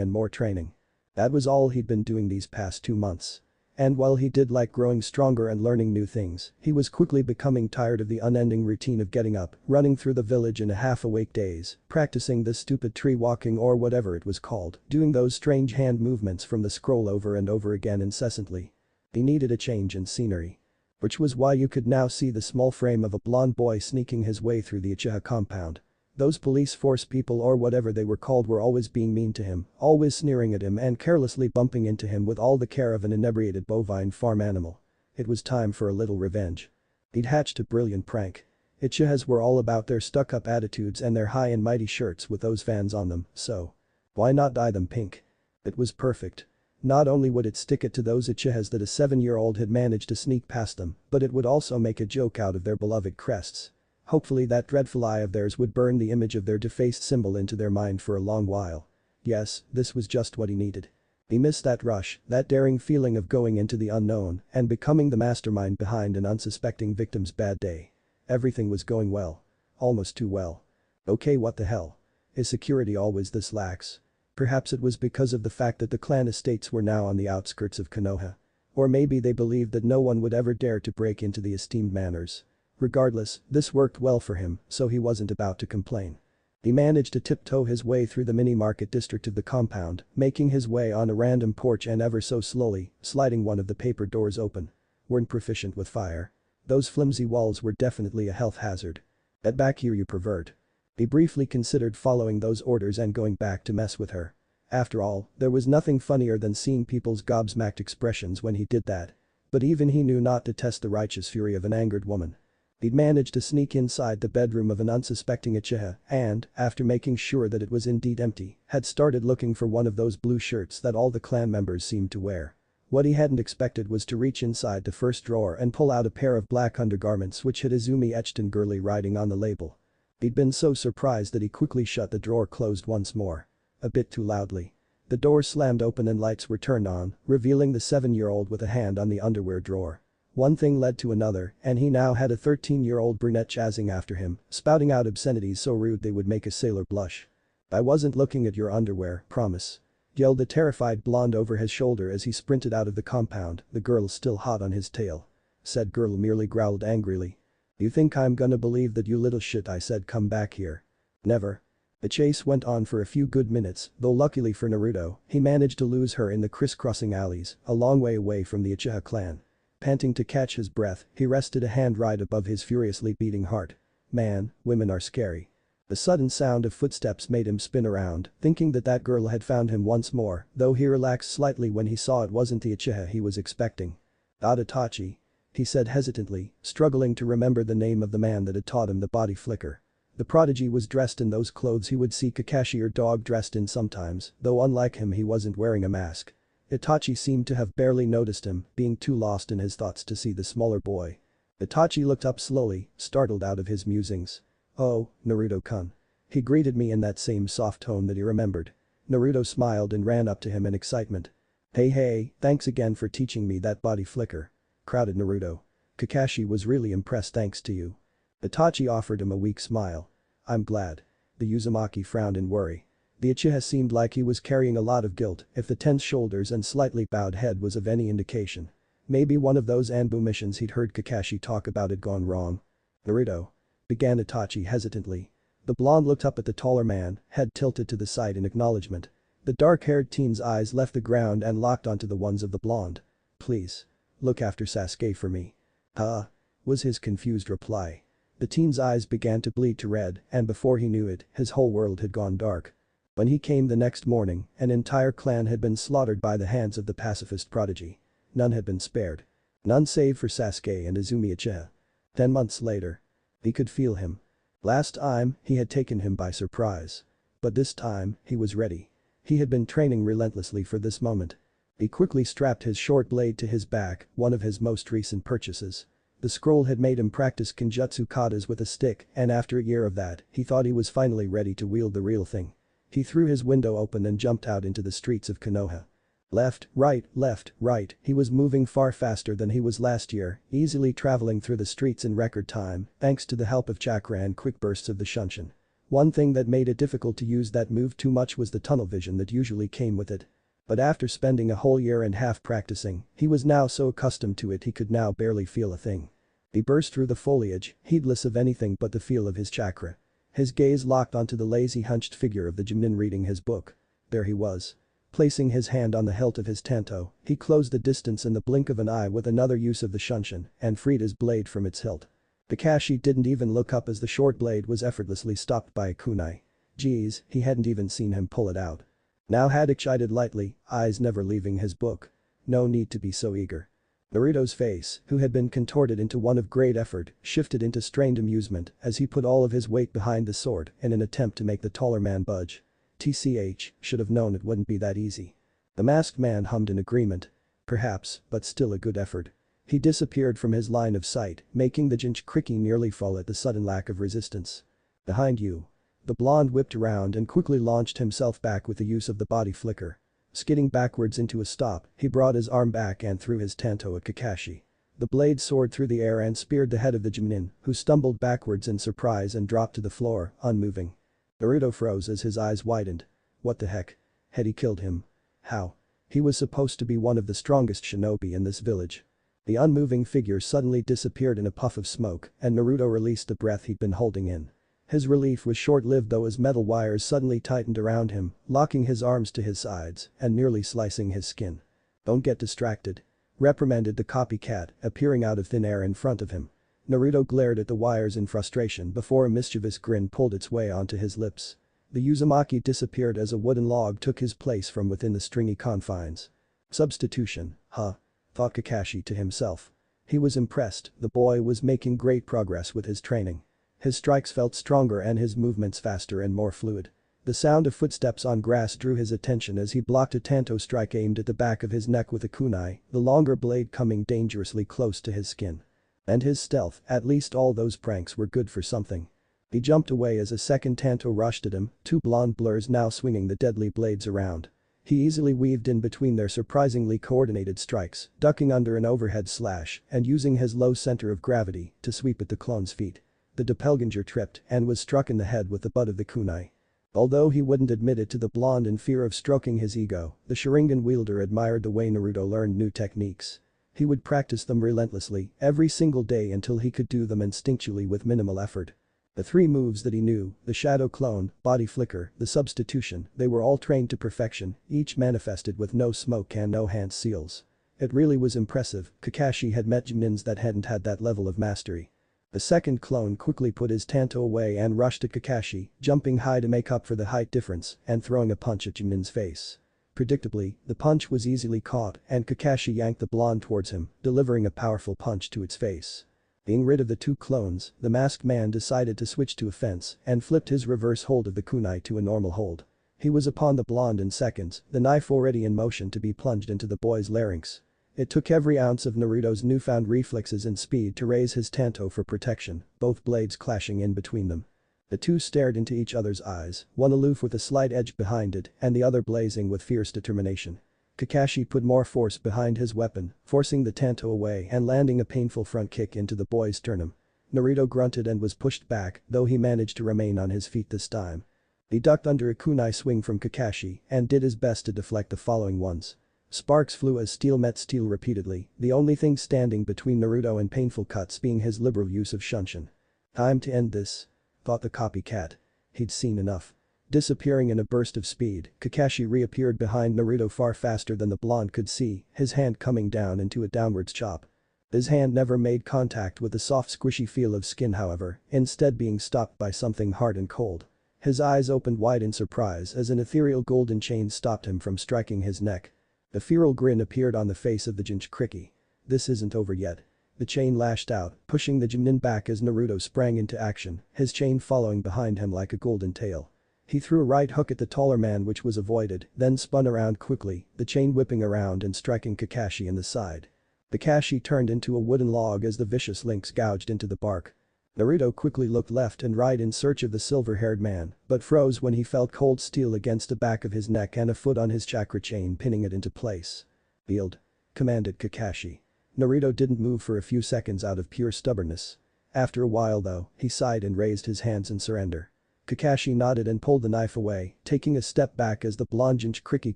and more training. That was all he'd been doing these past 2 months. And while he did like growing stronger and learning new things, he was quickly becoming tired of the unending routine of getting up, running through the village in a half-awake daze, practicing the stupid tree walking or whatever it was called, doing those strange hand movements from the scroll over and over again incessantly. He needed a change in scenery. Which was why you could now see the small frame of a blonde boy sneaking his way through the Uchiha compound. Those police force people or whatever they were called were always being mean to him, always sneering at him and carelessly bumping into him with all the care of an inebriated bovine farm animal. It was time for a little revenge. He'd hatched a brilliant prank. Uchihas were all about their stuck-up attitudes and their high and mighty shirts with those fans on them, so why not dye them pink? It was perfect. Not only would it stick it to those Uchihas that a 7-year-old had managed to sneak past them, but it would also make a joke out of their beloved crests. Hopefully that dreadful eye of theirs would burn the image of their defaced symbol into their mind for a long while. Yes, this was just what he needed. He missed that rush, that daring feeling of going into the unknown and becoming the mastermind behind an unsuspecting victim's bad day. Everything was going well. Almost too well. Okay, what the hell? Is security always this lax? Perhaps it was because of the fact that the clan estates were now on the outskirts of Konoha. Or maybe they believed that no one would ever dare to break into the esteemed manors. Regardless, this worked well for him, so he wasn't about to complain. He managed to tiptoe his way through the mini-market district of the compound, making his way on a random porch and ever so slowly, sliding one of the paper doors open. Weren't proficient with fire. Those flimsy walls were definitely a health hazard. Get back here, you pervert. He briefly considered following those orders and going back to mess with her. After all, there was nothing funnier than seeing people's gobsmacked expressions when he did that. But even he knew not to test the righteous fury of an angered woman. He'd managed to sneak inside the bedroom of an unsuspecting Uchiha and, after making sure that it was indeed empty, had started looking for one of those blue shirts that all the clan members seemed to wear. What he hadn't expected was to reach inside the first drawer and pull out a pair of black undergarments which had Izumi etched in girly writing on the label. He'd been so surprised that he quickly shut the drawer closed once more. a bit too loudly. The door slammed open and lights were turned on, revealing the 7-year-old with a hand on the underwear drawer. One thing led to another, and he now had a 13-year-old brunette chasing after him, spouting out obscenities so rude they would make a sailor blush. "I wasn't looking at your underwear, promise," yelled the terrified blonde over his shoulder as he sprinted out of the compound, the girl still hot on his tail. Said girl merely growled angrily. "You think I'm gonna believe that, you little shit? I said come back here." "Never." The chase went on for a few good minutes, though luckily for Naruto, he managed to lose her in the crisscrossing alleys, a long way away from the Uchiha clan. Panting to catch his breath, he rested a hand right above his furiously beating heart. Man, women are scary. The sudden sound of footsteps made him spin around, thinking that girl had found him once more, though he relaxed slightly when he saw it wasn't the Uchiha he was expecting. "Itachi," he said hesitantly, struggling to remember the name of the man that had taught him the body flicker. The prodigy was dressed in those clothes he would see Kakashi or Dog dressed in sometimes, though unlike him he wasn't wearing a mask. Itachi seemed to have barely noticed him, being too lost in his thoughts to see the smaller boy. Itachi looked up slowly, startled out of his musings. "Oh, Naruto-kun." He greeted me in that same soft tone that he remembered. Naruto smiled and ran up to him in excitement. Hey, thanks again for teaching me that body flicker," crowded Naruto. "Kakashi was really impressed thanks to you." Itachi offered him a weak smile. "I'm glad." The Uzumaki frowned in worry. The Uchiha seemed like he was carrying a lot of guilt, if the tense shoulders and slightly bowed head was of any indication. Maybe one of those Anbu missions he'd heard Kakashi talk about had gone wrong. "Naruto," began Itachi hesitantly. The blonde looked up at the taller man, head tilted to the side in acknowledgement. The dark-haired teen's eyes left the ground and locked onto the ones of the blonde. "Please. Look after Sasuke for me." "Huh?" was his confused reply. The teen's eyes began to bleed to red, and before he knew it, his whole world had gone dark. When he came the next morning, an entire clan had been slaughtered by the hands of the pacifist prodigy. None had been spared. None save for Sasuke and Izumi Uchiha. 10 months later. He could feel him. Last time, he had taken him by surprise. But this time, he was ready. He had been training relentlessly for this moment. He quickly strapped his short blade to his back, one of his most recent purchases. The scroll had made him practice Kenjutsu katas with a stick, and after a year of that, he thought he was finally ready to wield the real thing. He threw his window open and jumped out into the streets of Konoha. Left, right, he was moving far faster than he was last year, easily traveling through the streets in record time, thanks to the help of chakra and quick bursts of the Shunshin. One thing that made it difficult to use that move too much was the tunnel vision that usually came with it. But after spending a whole year and a half practicing, he was now so accustomed to it he could now barely feel a thing. He burst through the foliage, heedless of anything but the feel of his chakra. His gaze locked onto the lazy hunched figure of the Jonin reading his book. There he was. Placing his hand on the hilt of his tanto, he closed the distance in the blink of an eye with another use of the Shunshin and freed his blade from its hilt. Kakashi didn't even look up as the short blade was effortlessly stopped by a kunai. Geez, he hadn't even seen him pull it out. Now Haddock chided lightly, eyes never leaving his book. No need to be so eager. Naruto's face, who had been contorted into one of great effort, shifted into strained amusement as he put all of his weight behind the sword in an attempt to make the taller man budge. TCH, should have known it wouldn't be that easy. The masked man hummed in agreement. Perhaps, but still a good effort. He disappeared from his line of sight, making the Jinchuriki nearly fall at the sudden lack of resistance. Behind you. The blonde whipped around and quickly launched himself back with the use of the body flicker. Skidding backwards into a stop, he brought his arm back and threw his tanto at Kakashi. The blade soared through the air and speared the head of the Jonin, who stumbled backwards in surprise and dropped to the floor, unmoving. Naruto froze as his eyes widened. What the heck? Had he killed him? How? He was supposed to be one of the strongest shinobi in this village. The unmoving figure suddenly disappeared in a puff of smoke, and Naruto released the breath he'd been holding in. His relief was short-lived though as metal wires suddenly tightened around him, locking his arms to his sides and nearly slicing his skin. "Don't get distracted," reprimanded the copycat, appearing out of thin air in front of him. Naruto glared at the wires in frustration before a mischievous grin pulled its way onto his lips. The Uzumaki disappeared as a wooden log took his place from within the stringy confines. Substitution, huh? Thought Kakashi to himself. He was impressed, the boy was making great progress with his training. His strikes felt stronger and his movements faster and more fluid. The sound of footsteps on grass drew his attention as he blocked a tanto strike aimed at the back of his neck with a kunai, the longer blade coming dangerously close to his skin. And his stealth, at least all those pranks were good for something. He jumped away as a second Tanto rushed at him, two blonde blurs now swinging the deadly blades around. He easily weaved in between their surprisingly coordinated strikes, ducking under an overhead slash and using his low center of gravity to sweep at the clone's feet. The doppelganger tripped and was struck in the head with the butt of the kunai. Although he wouldn't admit it to the blonde in fear of stroking his ego, the Sharingan wielder admired the way Naruto learned new techniques. He would practice them relentlessly every single day until he could do them instinctually with minimal effort. The three moves that he knew, the shadow clone, body flicker, the substitution, they were all trained to perfection, each manifested with no smoke and no hand seals. It really was impressive. Kakashi had met Junins that hadn't had that level of mastery. The second clone quickly put his Tanto away and rushed at Kakashi, jumping high to make up for the height difference and throwing a punch at Junin's face. Predictably, the punch was easily caught and Kakashi yanked the blonde towards him, delivering a powerful punch to its face. Being rid of the two clones, the masked man decided to switch to offense and flipped his reverse hold of the kunai to a normal hold. He was upon the blonde in seconds, the knife already in motion to be plunged into the boy's larynx. It took every ounce of Naruto's newfound reflexes and speed to raise his Tanto for protection, both blades clashing in between them. The two stared into each other's eyes, one aloof with a slight edge behind it and the other blazing with fierce determination. Kakashi put more force behind his weapon, forcing the Tanto away and landing a painful front kick into the boy's sternum. Naruto grunted and was pushed back, though he managed to remain on his feet this time. He ducked under a kunai swing from Kakashi and did his best to deflect the following ones. Sparks flew as steel met steel repeatedly, the only thing standing between Naruto and painful cuts being his liberal use of shunshin. Time to end this, thought the copycat. He'd seen enough. Disappearing in a burst of speed, Kakashi reappeared behind Naruto far faster than the blonde could see, his hand coming down into a downwards chop. His hand never made contact with the soft squishy feel of skin however, instead being stopped by something hard and cold. His eyes opened wide in surprise as an ethereal golden chain stopped him from striking his neck. A feral grin appeared on the face of the Jinchuriki. This isn't over yet. The chain lashed out, pushing the Junin back as Naruto sprang into action, his chain following behind him like a golden tail. He threw a right hook at the taller man which was avoided, then spun around quickly, the chain whipping around and striking Kakashi in the side. Kakashi turned into a wooden log as the vicious links gouged into the bark. Naruto quickly looked left and right in search of the silver-haired man, but froze when he felt cold steel against the back of his neck and a foot on his chakra chain pinning it into place. "Yield," commanded Kakashi. Naruto didn't move for a few seconds out of pure stubbornness. After a while though, he sighed and raised his hands in surrender. Kakashi nodded and pulled the knife away, taking a step back as the blonde Jinchuriki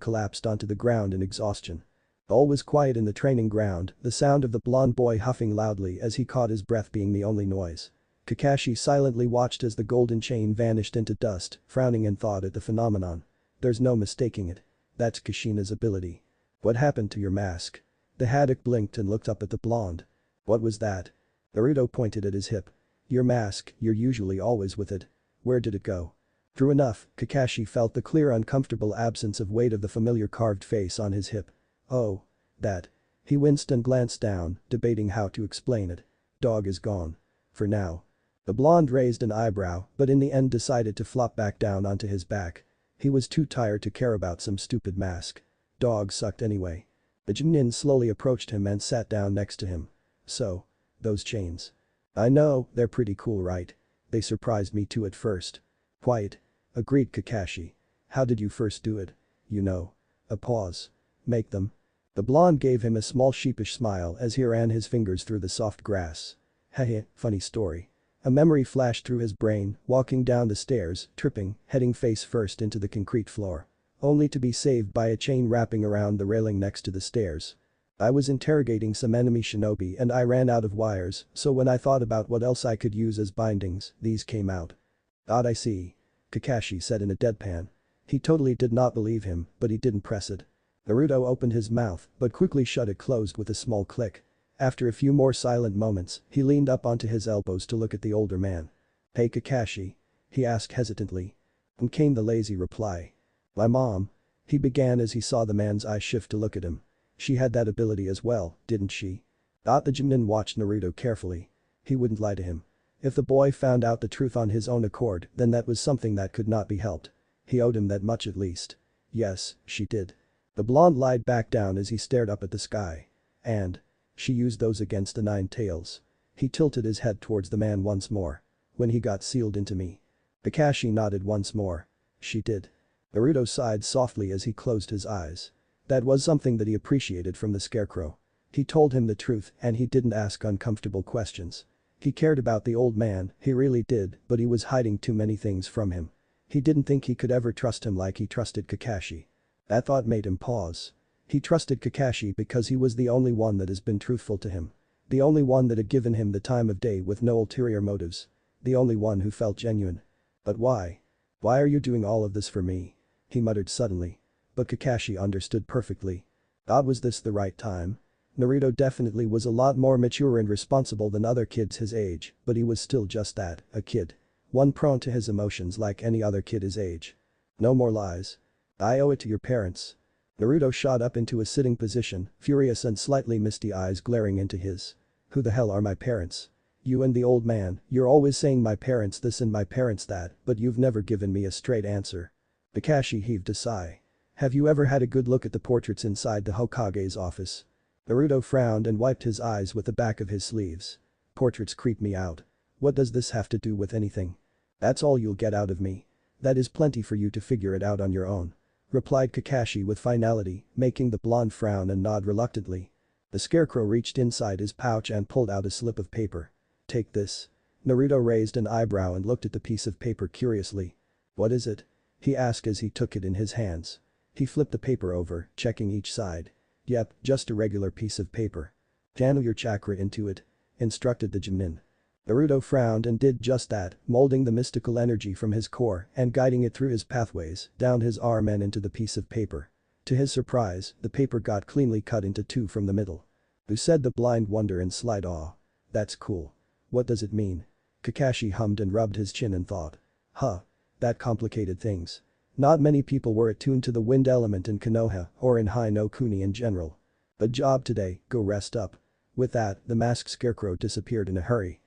collapsed onto the ground in exhaustion. All was quiet in the training ground, the sound of the blonde boy huffing loudly as he caught his breath being the only noise. Kakashi silently watched as the golden chain vanished into dust, frowning in thought at the phenomenon. There's no mistaking it. That's Kushina's ability. What happened to your mask? The haddock blinked and looked up at the blonde. What was that? Naruto pointed at his hip. Your mask, you're usually always with it. Where did it go? True enough, Kakashi felt the clear uncomfortable absence of weight of the familiar carved face on his hip. Oh. That. He winced and glanced down, debating how to explain it. Dog is gone. For now. The blonde raised an eyebrow, but in the end decided to flop back down onto his back. He was too tired to care about some stupid mask. Dog sucked anyway. The Junin slowly approached him and sat down next to him. So. Those chains. I know, they're pretty cool right? They surprised me too at first. Quite. Agreed Kakashi. How did you first do it? You know. A pause. Make them. The blonde gave him a small sheepish smile as he ran his fingers through the soft grass. Heh, funny story. A memory flashed through his brain, walking down the stairs, tripping, heading face first into the concrete floor. Only to be saved by a chain wrapping around the railing next to the stairs. I was interrogating some enemy shinobi and I ran out of wires, so when I thought about what else I could use as bindings, these came out. Odd I see. Kakashi said in a deadpan. He totally did not believe him, but he didn't press it. Naruto opened his mouth, but quickly shut it closed with a small click. After a few more silent moments, he leaned up onto his elbows to look at the older man. Hey Kakashi? He asked hesitantly. And came the lazy reply. My mom. He began as he saw the man's eyes shift to look at him. She had that ability as well, didn't she? The Junin watched Naruto carefully. He wouldn't lie to him. If the boy found out the truth on his own accord, then that was something that could not be helped. He owed him that much at least. Yes, she did. The blonde lied back down as he stared up at the sky. And. She used those against the nine tails. He tilted his head towards the man once more. When he got sealed into me. Kakashi nodded once more. She did. Naruto sighed softly as he closed his eyes. That was something that he appreciated from the scarecrow. He told him the truth and he didn't ask uncomfortable questions. He cared about the old man, he really did, but he was hiding too many things from him. He didn't think he could ever trust him like he trusted Kakashi. That thought made him pause. He trusted Kakashi because he was the only one that has been truthful to him. The only one that had given him the time of day with no ulterior motives. The only one who felt genuine. But why? Why are you doing all of this for me? He muttered suddenly. But Kakashi understood perfectly. Was this the right time? Naruto definitely was a lot more mature and responsible than other kids his age, but he was still just that, a kid. One prone to his emotions like any other kid his age. No more lies. I owe it to your parents. Naruto shot up into a sitting position, furious and slightly misty eyes glaring into his. Who the hell are my parents? You and the old man, you're always saying my parents this and my parents that, but you've never given me a straight answer. Kakashi heaved a sigh. Have you ever had a good look at the portraits inside the Hokage's office? Naruto frowned and wiped his eyes with the back of his sleeves. Portraits creep me out. What does this have to do with anything? That's all you'll get out of me. That is plenty for you to figure it out on your own. Replied Kakashi with finality, making the blonde frown and nod reluctantly. The scarecrow reached inside his pouch and pulled out a slip of paper. Take this. Naruto raised an eyebrow and looked at the piece of paper curiously. What is it? He asked as he took it in his hands. He flipped the paper over, checking each side. Yep, just a regular piece of paper. Channel your chakra into it. Instructed the Jonin. Naruto frowned and did just that, molding the mystical energy from his core and guiding it through his pathways, down his arm and into the piece of paper. To his surprise, the paper got cleanly cut into two from the middle. Who said the blind wonder in slight awe. That's cool. What does it mean? Kakashi hummed and rubbed his chin and thought. That complicated things. Not many people were attuned to the wind element in Konoha or in High no Kuni in general. But job today, go rest up. With that, the masked scarecrow disappeared in a hurry.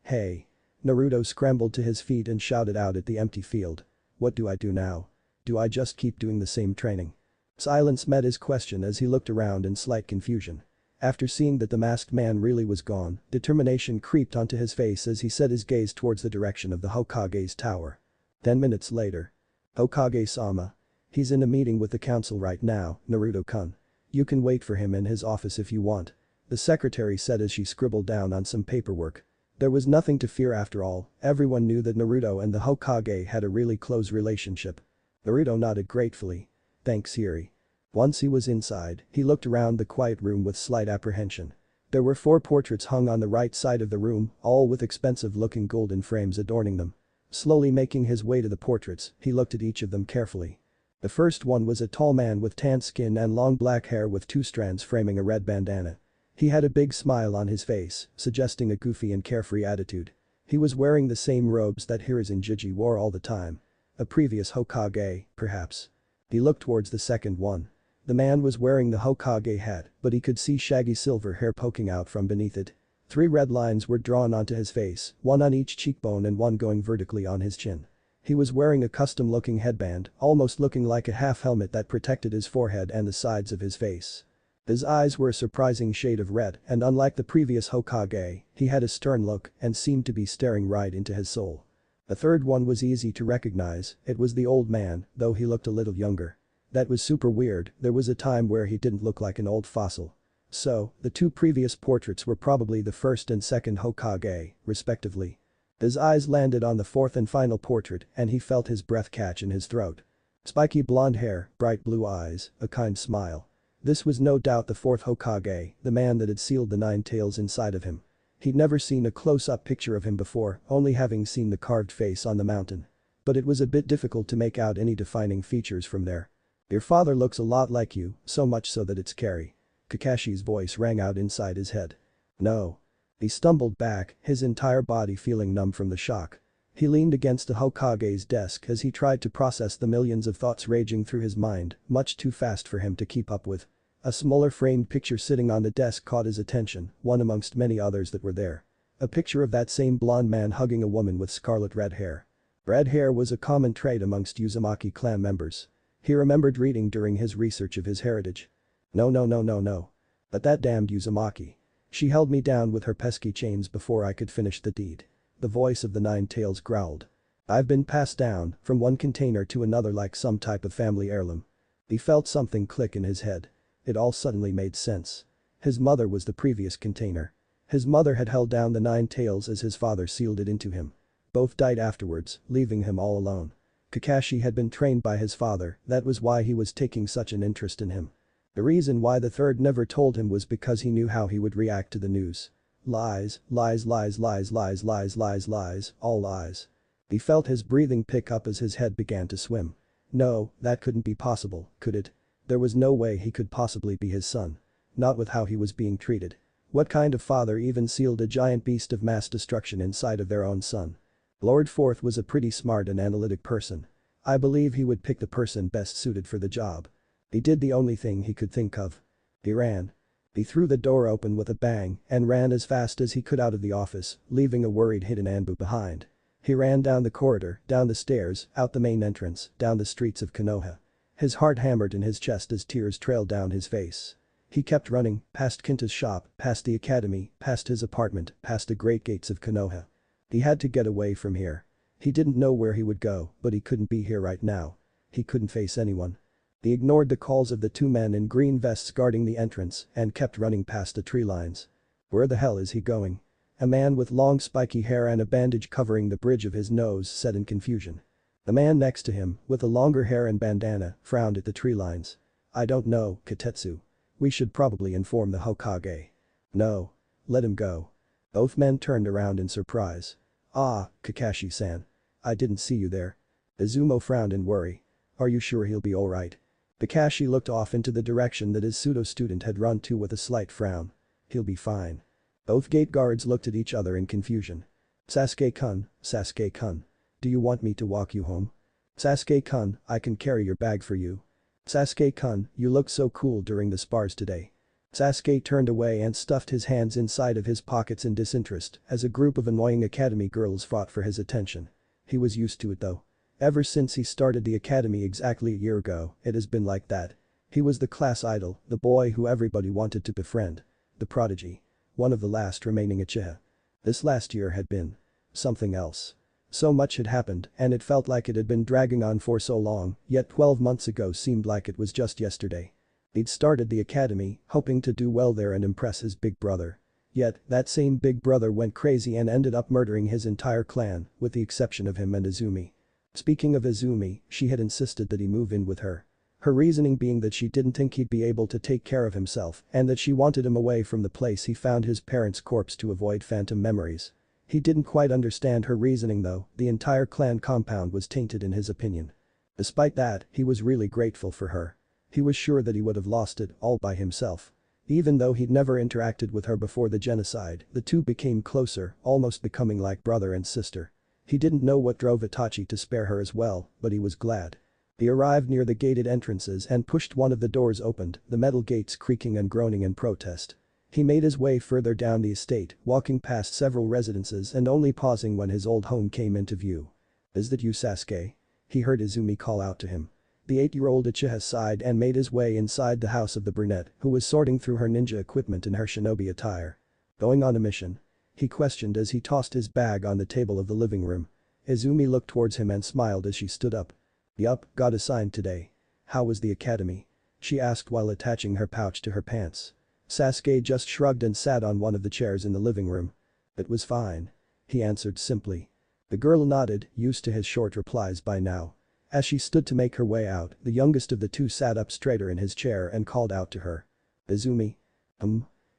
Hey. Naruto scrambled to his feet and shouted out at the empty field. What do I do now? Do I just keep doing the same training? Silence met his question as he looked around in slight confusion. After seeing that the masked man really was gone, determination creeped onto his face as he set his gaze towards the direction of the Hokage's tower. 10 minutes later. Hokage-sama. He's in a meeting with the council right now, Naruto-kun. You can wait for him in his office if you want. The secretary said as she scribbled down on some paperwork. There was nothing to fear after all, everyone knew that Naruto and the Hokage had a really close relationship. Naruto nodded gratefully. Thanks Hiri. Once he was inside, he looked around the quiet room with slight apprehension. There were 4 portraits hung on the right side of the room, all with expensive-looking golden frames adorning them. Slowly making his way to the portraits, he looked at each of them carefully. The first one was a tall man with tan skin and long black hair with 2 strands framing a red bandana. He had a big smile on his face, suggesting a goofy and carefree attitude. He was wearing the same robes that Hiruzen Jiji wore all the time. A previous Hokage, perhaps. He looked towards the second one. The man was wearing the Hokage hat, but he could see shaggy silver hair poking out from beneath it. 3 red lines were drawn onto his face, one on each cheekbone and one going vertically on his chin. He was wearing a custom-looking headband, almost looking like a half-helmet that protected his forehead and the sides of his face. His eyes were a surprising shade of red and unlike the previous Hokage, he had a stern look and seemed to be staring right into his soul. The third one was easy to recognize, it was the old man, though he looked a little younger. That was super weird, there was a time where he didn't look like an old fossil. So, the 2 previous portraits were probably the first and second Hokage, respectively. His eyes landed on the 4th and final portrait and he felt his breath catch in his throat. Spiky blonde hair, bright blue eyes, a kind smile. This was no doubt the 4th Hokage, the man that had sealed the 9 tails inside of him. He'd never seen a close-up picture of him before, only having seen the carved face on the mountain. But it was a bit difficult to make out any defining features from there. Your father looks a lot like you, so much so that it's scary. Kakashi's voice rang out inside his head. No. He stumbled back, his entire body feeling numb from the shock. He leaned against the Hokage's desk as he tried to process the millions of thoughts raging through his mind, much too fast for him to keep up with. A smaller framed picture sitting on the desk caught his attention, one amongst many others that were there. A picture of that same blonde man hugging a woman with scarlet red hair. Red hair was a common trait amongst Uzumaki clan members. He remembered reading during his research of his heritage. No. But that damned Uzumaki. She held me down with her pesky chains before I could finish the deed. The voice of the Nine Tails growled. I've been passed down from one container to another like some type of family heirloom. He felt something click in his head. It all suddenly made sense. His mother was the previous container. His mother had held down the Nine Tails as his father sealed it into him. Both died afterwards, leaving him all alone. Kakashi had been trained by his father, that was why he was taking such an interest in him. The reason why the third never told him was because he knew how he would react to the news. Lies, lies, lies, lies, lies, lies, lies, lies, all lies. He felt his breathing pick up as his head began to swim. No, that couldn't be possible, could it? There was no way he could possibly be his son. Not with how he was being treated. What kind of father even sealed a giant beast of mass destruction inside of their own son? Lord Fourth was a pretty smart and analytic person. I believe he would pick the person best suited for the job. He did the only thing he could think of. He ran. He threw the door open with a bang and ran as fast as he could out of the office, leaving a worried hidden Anbu behind. He ran down the corridor, down the stairs, out the main entrance, down the streets of Konoha. His heart hammered in his chest as tears trailed down his face. He kept running, past Kinta's shop, past the academy, past his apartment, past the great gates of Konoha. He had to get away from here. He didn't know where he would go, but he couldn't be here right now. He couldn't face anyone. He ignored the calls of the two men in green vests guarding the entrance and kept running past the tree lines. Where the hell is he going? A man with long spiky hair and a bandage covering the bridge of his nose said in confusion. The man next to him, with the longer hair and bandana, frowned at the tree lines. I don't know, Katetsu. We should probably inform the Hokage. No. Let him go. Both men turned around in surprise. Ah, Kakashi-san. I didn't see you there. Izumo frowned in worry. Are you sure he'll be alright? Kakashi looked off into the direction that his pseudo-student had run to with a slight frown. He'll be fine. Both gate guards looked at each other in confusion. Sasuke-kun, Sasuke-kun. Do you want me to walk you home? Sasuke-kun, I can carry your bag for you. Sasuke-kun, you look so cool during the spars today. Sasuke turned away and stuffed his hands inside of his pockets in disinterest as a group of annoying academy girls fought for his attention. He was used to it though. Ever since he started the academy exactly a year ago, it has been like that. He was the class idol, the boy who everybody wanted to befriend. The prodigy. One of the last remaining Uchiha. This last year had been something else. So much had happened and it felt like it had been dragging on for so long, yet 12 months ago seemed like it was just yesterday. He'd started the academy, hoping to do well there and impress his big brother. Yet, that same big brother went crazy and ended up murdering his entire clan, with the exception of him and Izumi. Speaking of Izumi, she had insisted that he move in with her. Her reasoning being that she didn't think he'd be able to take care of himself and that she wanted him away from the place he found his parents' corpse to avoid phantom memories. He didn't quite understand her reasoning though, the entire clan compound was tainted in his opinion. Despite that, he was really grateful for her. He was sure that he would have lost it all by himself. Even though he'd never interacted with her before the genocide, the two became closer, almost becoming like brother and sister. He didn't know what drove Itachi to spare her as well, but he was glad. He arrived near the gated entrances and pushed one of the doors opened, the metal gates creaking and groaning in protest. He made his way further down the estate, walking past several residences and only pausing when his old home came into view. Is that you, Sasuke? He heard Izumi call out to him. The 8-year-old Uchiha sighed and made his way inside the house of the brunette, who was sorting through her ninja equipment in her shinobi attire. Going on a mission? He questioned as he tossed his bag on the table of the living room. Izumi looked towards him and smiled as she stood up. Yup, got assigned today. How was the academy? She asked while attaching her pouch to her pants. Sasuke just shrugged and sat on one of the chairs in the living room. It was fine. He answered simply. The girl nodded, used to his short replies by now. As she stood to make her way out, the youngest of the two sat up straighter in his chair and called out to her. Izumi?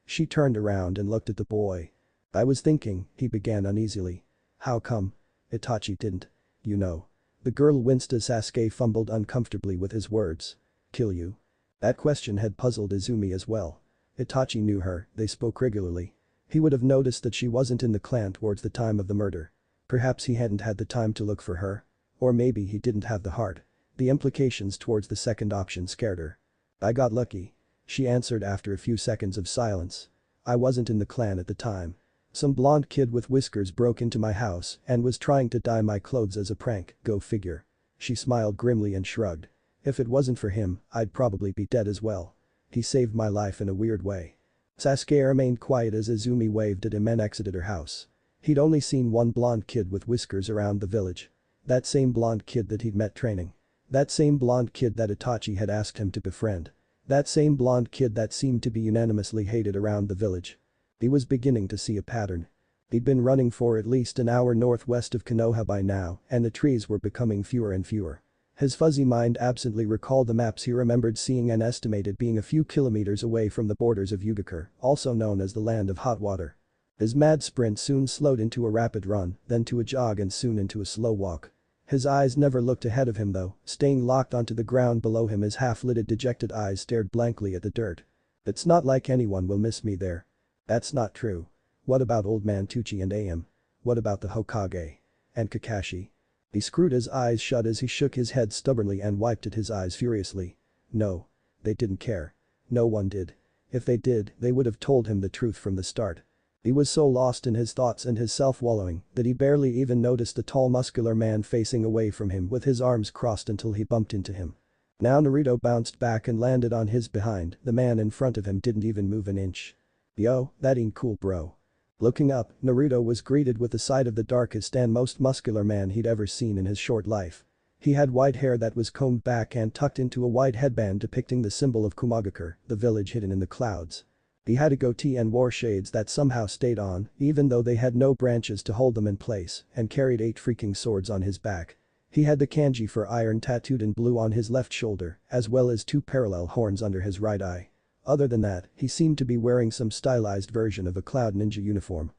She turned around and looked at the boy. I was thinking, he began uneasily. How come? Itachi didn't. You know. The girl winced as Sasuke fumbled uncomfortably with his words. Kill you? That question had puzzled Izumi as well. Itachi knew her, they spoke regularly. He would have noticed that she wasn't in the clan towards the time of the murder. Perhaps he hadn't had the time to look for her. Or maybe he didn't have the heart. The implications towards the second option scared her. I got lucky. She answered after a few seconds of silence. I wasn't in the clan at the time. Some blonde kid with whiskers broke into my house and was trying to dye my clothes as a prank, go figure. She smiled grimly and shrugged. If it wasn't for him, I'd probably be dead as well. He saved my life in a weird way. Sasuke remained quiet as Izumi waved at him and exited her house. He'd only seen one blonde kid with whiskers around the village. That same blonde kid that he'd met training. That same blonde kid that Itachi had asked him to befriend. That same blonde kid that seemed to be unanimously hated around the village. He was beginning to see a pattern. He'd been running for at least an hour northwest of Konoha by now, and the trees were becoming fewer and fewer. His fuzzy mind absently recalled the maps he remembered seeing and estimated being a few kilometers away from the borders of Yugakure, also known as the land of hot water. His mad sprint soon slowed into a rapid run, then to a jog and soon into a slow walk. His eyes never looked ahead of him though, staying locked onto the ground below him. His half-lidded dejected eyes stared blankly at the dirt. It's not like anyone will miss me there. That's not true. What about old man Tucci and Am? What about the Hokage? And Kakashi? He screwed his eyes shut as he shook his head stubbornly and wiped at his eyes furiously. No. They didn't care. No one did. If they did, they would have told him the truth from the start. He was so lost in his thoughts and his self-wallowing that he barely even noticed the tall muscular man facing away from him with his arms crossed until he bumped into him. Now Naruto bounced back and landed on his behind. The man in front of him didn't even move an inch. Yo, that ain't cool bro. Looking up, Naruto was greeted with the sight of the darkest and most muscular man he'd ever seen in his short life. He had white hair that was combed back and tucked into a white headband depicting the symbol of Kumagakure, the village hidden in the clouds. He had a goatee and wore shades that somehow stayed on, even though they had no branches to hold them in place, and carried 8 freaking swords on his back. He had the kanji for iron tattooed in blue on his left shoulder, as well as 2 parallel horns under his right eye. Other than that, he seemed to be wearing some stylized version of a cloud ninja uniform.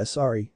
Sorry.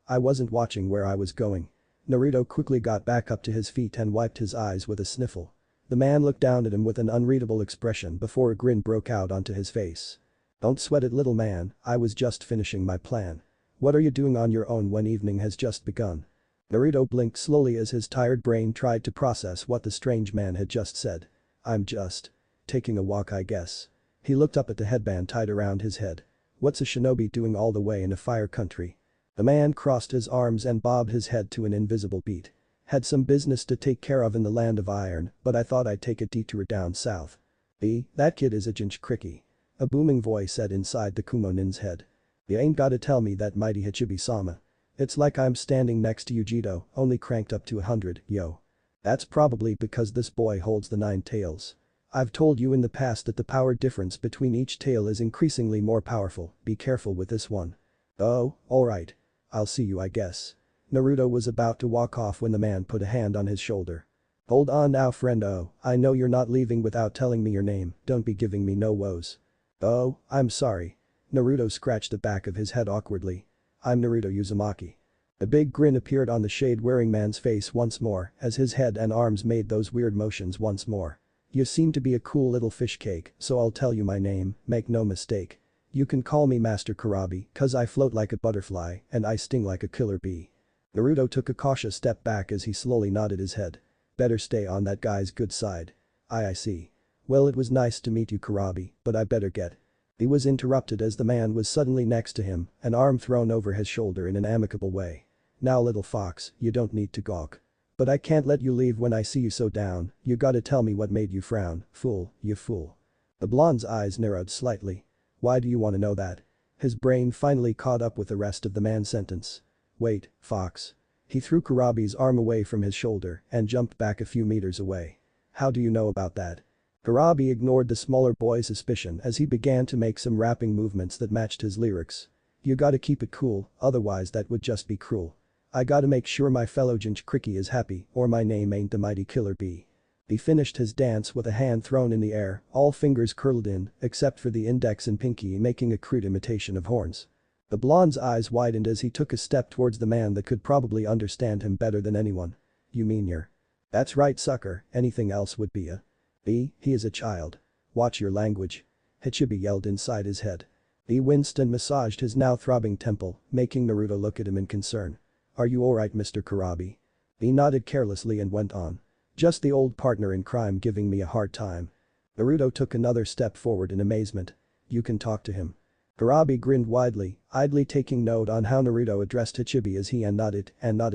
I wasn't watching where I was going. Naruto quickly got back up to his feet and wiped his eyes with a sniffle. The man looked down at him with an unreadable expression before a grin broke out onto his face. Don't sweat it little man, I was just finishing my plan. What are you doing on your own when evening has just begun? Naruto blinked slowly as his tired brain tried to process what the strange man had just said. I'm just taking a walk I guess. He looked up at the headband tied around his head. What's a shinobi doing all the way in a fire country? The man crossed his arms and bobbed his head to an invisible beat. Had some business to take care of in the land of iron, but I thought I'd take a detour down south. That kid is a jinchuriki. A booming voice said inside the Kumonin's head. You ain't gotta tell me that mighty Hachibi-sama. It's like I'm standing next to Yujito, only cranked up to 100, yo. That's probably because this boy holds the 9 tails. I've told you in the past that the power difference between each tail is increasingly more powerful, be careful with this one. Oh, alright. I'll see you I guess. Naruto was about to walk off when the man put a hand on his shoulder. Hold on now friendo, I know you're not leaving without telling me your name, don't be giving me no woes. Oh, I'm sorry. Naruto scratched the back of his head awkwardly. I'm Naruto Uzumaki. A big grin appeared on the shade-wearing man's face once more as his head and arms made those weird motions once more. You seem to be a cool little fish cake, so I'll tell you my name, make no mistake. You can call me Master Kurabi, cause I float like a butterfly and I sting like a killer bee. Naruto took a cautious step back as he slowly nodded his head. Better stay on that guy's good side. I see. Well it was nice to meet you Kurabi, but I better get. He was interrupted as the man was suddenly next to him, an arm thrown over his shoulder in an amicable way. Now little fox, you don't need to gawk. But I can't let you leave when I see you so down, you gotta tell me what made you frown, fool, you fool. The blonde's eyes narrowed slightly. Why do you want to know that? His brain finally caught up with the rest of the man's sentence. Wait, fox. He threw Kurabi's arm away from his shoulder and jumped back a few meters away. How do you know about that? Kurabi ignored the smaller boy's suspicion as he began to make some rapping movements that matched his lyrics. You gotta keep it cool, otherwise that would just be cruel. I gotta make sure my fellow jinchuriki is happy or my name ain't the mighty killer bee. He finished his dance with a hand thrown in the air, all fingers curled in, except for the index and pinky making a crude imitation of horns. The blonde's eyes widened as he took a step towards the man that could probably understand him better than anyone. You mean you're? That's right sucker, anything else would be a. He is a child. Watch your language. Hachibi yelled inside his head. He winced and massaged his now throbbing temple, making Naruto look at him in concern. Are you alright Mr. Kurabi? He nodded carelessly and went on. Just the old partner in crime giving me a hard time. Naruto took another step forward in amazement. You can talk to him. Kurabi grinned widely, idly taking note on how Naruto addressed Hachibi as he nodded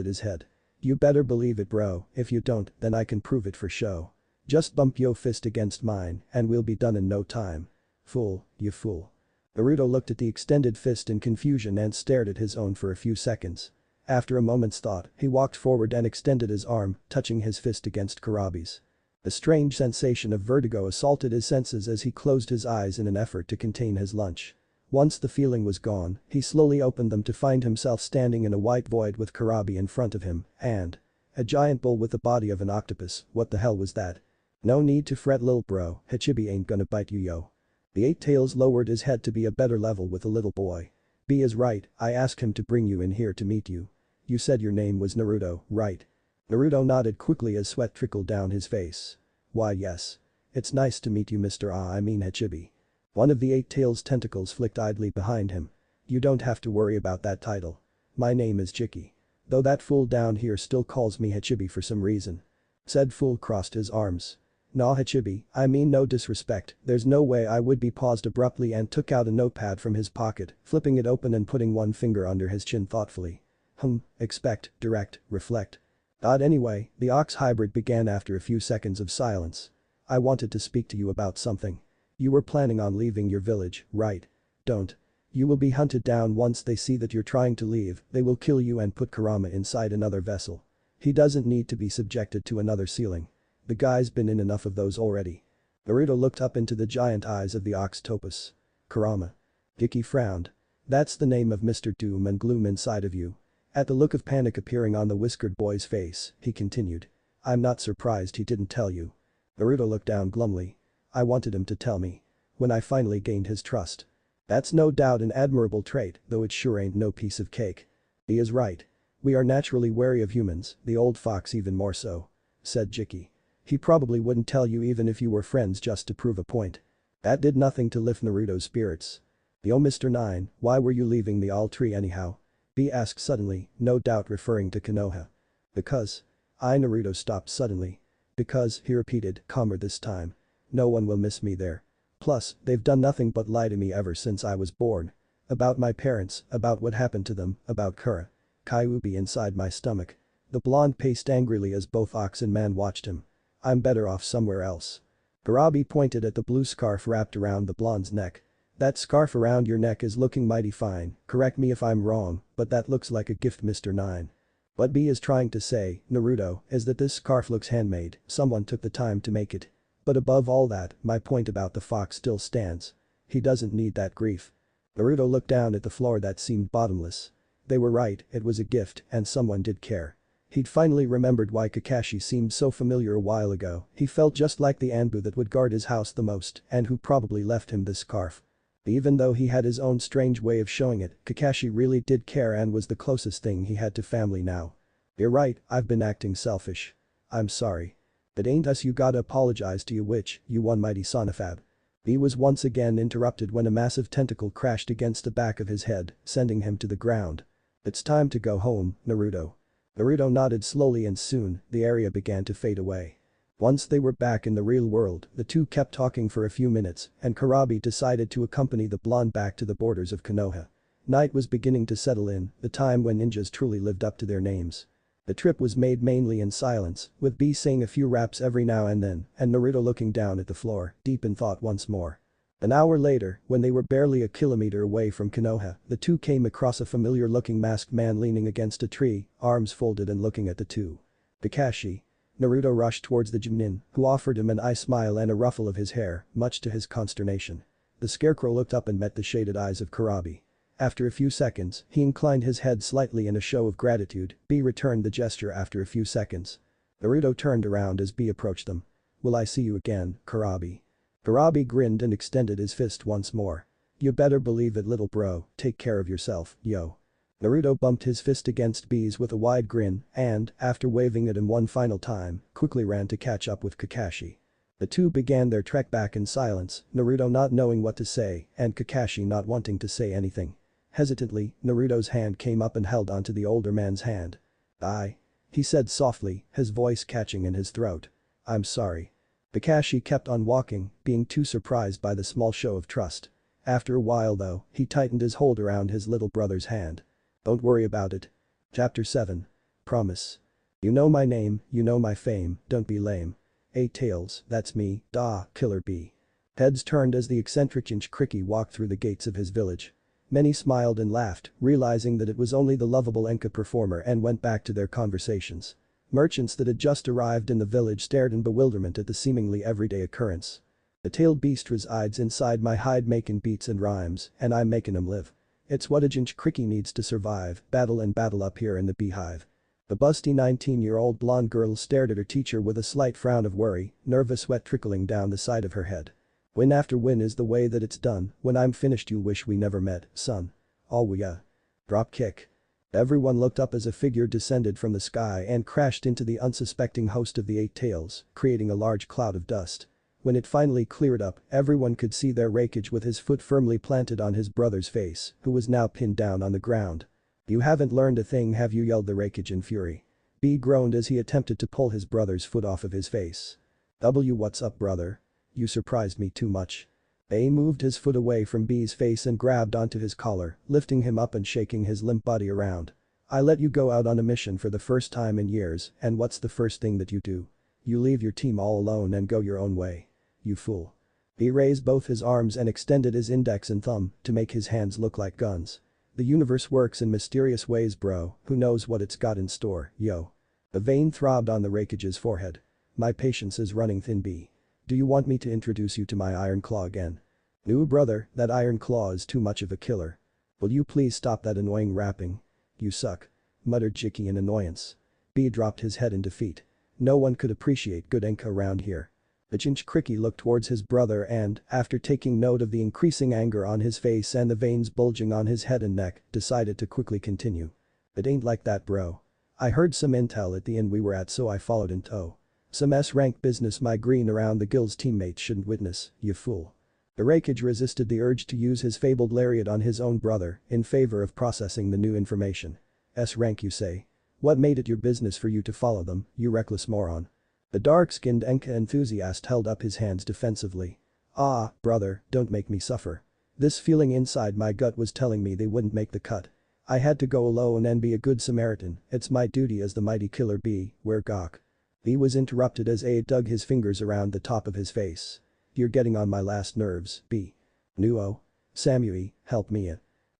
his head. You better believe it bro, if you don't, then I can prove it for show. Just bump yo fist against mine and we'll be done in no time. Fool, you fool. Naruto looked at the extended fist in confusion and stared at his own for a few seconds. After a moment's thought, he walked forward and extended his arm, touching his fist against Kurabi's. A strange sensation of vertigo assaulted his senses as he closed his eyes in an effort to contain his lunch. Once the feeling was gone, he slowly opened them to find himself standing in a white void with Kurabi in front of him, and a giant bull with the body of an octopus. What the hell was that? No need to fret, lil bro, Hachibi ain't gonna bite you, yo. The Eight Tails lowered his head to be a better level with the little boy. B is right, I asked him to bring you in here to meet you. You said your name was Naruto, right? Naruto nodded quickly as sweat trickled down his face. Why yes. It's nice to meet you Mr. I mean Hachibi. One of the Eight Tails' tentacles flicked idly behind him. You don't have to worry about that title. My name is Jiki. Though that fool down here still calls me Hachibi for some reason. Said fool crossed his arms. Nah Hachibi, I mean no disrespect, there's no way I would be, paused abruptly and took out a notepad from his pocket, flipping it open and putting one finger under his chin thoughtfully. Expect, direct, reflect. Anyway, the ox hybrid began after a few seconds of silence. I wanted to speak to you about something. You were planning on leaving your village, right? Don't. You will be hunted down once they see that you're trying to leave, they will kill you and put Kurama inside another vessel. He doesn't need to be subjected to another sealing. The guy's been in enough of those already. Naruto looked up into the giant eyes of the ox topus. Kurama. Jiki frowned. That's the name of Mr. Doom and Gloom inside of you. At the look of panic appearing on the whiskered boy's face, he continued. I'm not surprised he didn't tell you. Naruto looked down glumly. I wanted him to tell me. When I finally gained his trust. That's no doubt an admirable trait, though it sure ain't no piece of cake. He is right. We are naturally wary of humans, the old fox even more so. Said Jiki. He probably wouldn't tell you even if you were friends just to prove a point. That did nothing to lift Naruto's spirits. Yo Mr. 9, why were you leaving the all tree anyhow? B asked suddenly, no doubt referring to Konoha. Because. Naruto stopped suddenly. Because, he repeated, calmer this time. No one will miss me there. Plus, they've done nothing but lie to me ever since I was born. About my parents, about what happened to them, about Kura. Kyuubi inside my stomach. The blonde paced angrily as both ox and man watched him. I'm better off somewhere else. Kurabi pointed at the blue scarf wrapped around the blonde's neck. That scarf around your neck is looking mighty fine, correct me if I'm wrong, but that looks like a gift Mr. 9. What B is trying to say, Naruto, is that this scarf looks handmade, someone took the time to make it. But above all that, my point about the fox still stands. He doesn't need that grief. Naruto looked down at the floor that seemed bottomless. They were right, it was a gift, and someone did care. He'd finally remembered why Kakashi seemed so familiar a while ago, he felt just like the Anbu that would guard his house the most and who probably left him this scarf. Even though he had his own strange way of showing it, Kakashi really did care and was the closest thing he had to family now. You're right, I've been acting selfish. I'm sorry. It ain't us you gotta apologize to, you witch, you one mighty sonofab. B was once again interrupted when a massive tentacle crashed against the back of his head, sending him to the ground. It's time to go home, Naruto. Naruto nodded slowly and soon, the area began to fade away. Once they were back in the real world, the two kept talking for a few minutes, and Kurabi decided to accompany the blonde back to the borders of Konoha. Night was beginning to settle in, the time when ninjas truly lived up to their names. The trip was made mainly in silence, with B saying a few raps every now and then, and Naruto looking down at the floor, deep in thought once more. An hour later, when they were barely a kilometer away from Konoha, the two came across a familiar-looking masked man leaning against a tree, arms folded and looking at the two. Kakashi. Naruto rushed towards the Junin, who offered him an eye smile and a ruffle of his hair, much to his consternation. The scarecrow looked up and met the shaded eyes of Kurabi. After a few seconds, he inclined his head slightly in a show of gratitude. B returned the gesture after a few seconds. Naruto turned around as B approached them. Will I see you again, Kurabi? Kurabi grinned and extended his fist once more. You better believe it, little bro, take care of yourself, yo. Naruto bumped his fist against B's with a wide grin and, after waving at him one final time, quickly ran to catch up with Kakashi. The two began their trek back in silence, Naruto not knowing what to say and Kakashi not wanting to say anything. Hesitantly, Naruto's hand came up and held onto the older man's hand. He said softly, his voice catching in his throat. I'm sorry. Kakashi kept on walking, being too surprised by the small show of trust. After a while though, he tightened his hold around his little brother's hand. Don't worry about it. Chapter 7. Promise. You know my name, you know my fame, don't be lame. Eight Tails, that's me, Killer B. Heads turned as the eccentric Jinchuriki walked through the gates of his village. Many smiled and laughed, realizing that it was only the lovable Enka performer and went back to their conversations. Merchants that had just arrived in the village stared in bewilderment at the seemingly everyday occurrence. The tailed beast resides inside my hide making beats and rhymes, and I'm making him live. It's what a Jinchuriki needs to survive, battle and battle up here in the beehive. The busty 19-year-old blonde girl stared at her teacher with a slight frown of worry, nervous sweat trickling down the side of her head. Win after win is the way that it's done. When I'm finished you'll wish we never met, son. Oh yeah. Drop kick. Everyone looked up as a figure descended from the sky and crashed into the unsuspecting host of the Eight Tails, creating a large cloud of dust. When it finally cleared up, everyone could see their Raikage with his foot firmly planted on his brother's face, who was now pinned down on the ground. You haven't learned a thing, have you? Yelled the Raikage in fury. B groaned as he attempted to pull his brother's foot off of his face. What's up, brother? You surprised me too much. A moved his foot away from B's face and grabbed onto his collar, lifting him up and shaking his limp body around. I let you go out on a mission for the first time in years, and what's the first thing that you do? You leave your team all alone and go your own way. You fool. B raised both his arms and extended his index and thumb to make his hands look like guns. The universe works in mysterious ways, bro, who knows what it's got in store, yo. A vein throbbed on the Raikage's forehead. My patience is running thin, B. Do you want me to introduce you to my Iron Claw again? No, brother, that Iron Claw is too much of a killer. Will you please stop that annoying rapping? You suck. Muttered Jiki in annoyance. B dropped his head in defeat. No one could appreciate good Enka around here. The Jinchuriki looked towards his brother and, after taking note of the increasing anger on his face and the veins bulging on his head and neck, decided to quickly continue. It ain't like that, bro. I heard some intel at the inn we were at, so I followed in tow. Some S-rank business my green around the guild's teammates shouldn't witness, you fool. The Raikage resisted the urge to use his fabled lariat on his own brother in favor of processing the new information. S-rank, you say? What made it your business for you to follow them, you reckless moron? The dark-skinned Enka enthusiast held up his hands defensively. Ah, brother, don't make me suffer. This feeling inside my gut was telling me they wouldn't make the cut. I had to go alone and be a good Samaritan. It's my duty as the mighty killer B, where Gok. He was interrupted as A dug his fingers around the top of his face. You're getting on my last nerves, B. Nuo. Samui, help me.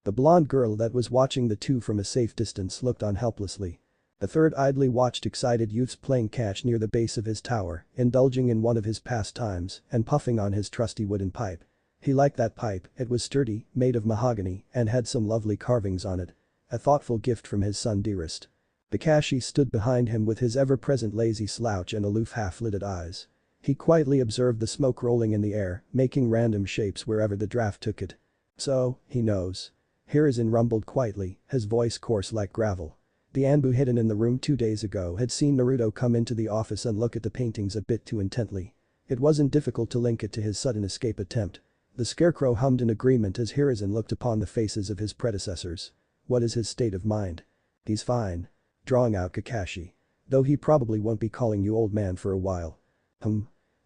The blonde girl that was watching the two from a safe distance looked on helplessly. The third idly watched excited youths playing catch near the base of his tower, indulging in one of his pastimes and puffing on his trusty wooden pipe. He liked that pipe, it was sturdy, made of mahogany, and had some lovely carvings on it. A thoughtful gift from his son dearest. Kakashi stood behind him with his ever-present lazy slouch and aloof half-lidded eyes. He quietly observed the smoke rolling in the air, making random shapes wherever the draft took it. So, he knows. Hiruzen rumbled quietly, his voice coarse like gravel. The Anbu hidden in the room 2 days ago had seen Naruto come into the office and look at the paintings a bit too intently. It wasn't difficult to link it to his sudden escape attempt. The scarecrow hummed in agreement as Hiruzen looked upon the faces of his predecessors. What is his state of mind? He's fine. Drawing out Kakashi. Though he probably won't be calling you old man for a while.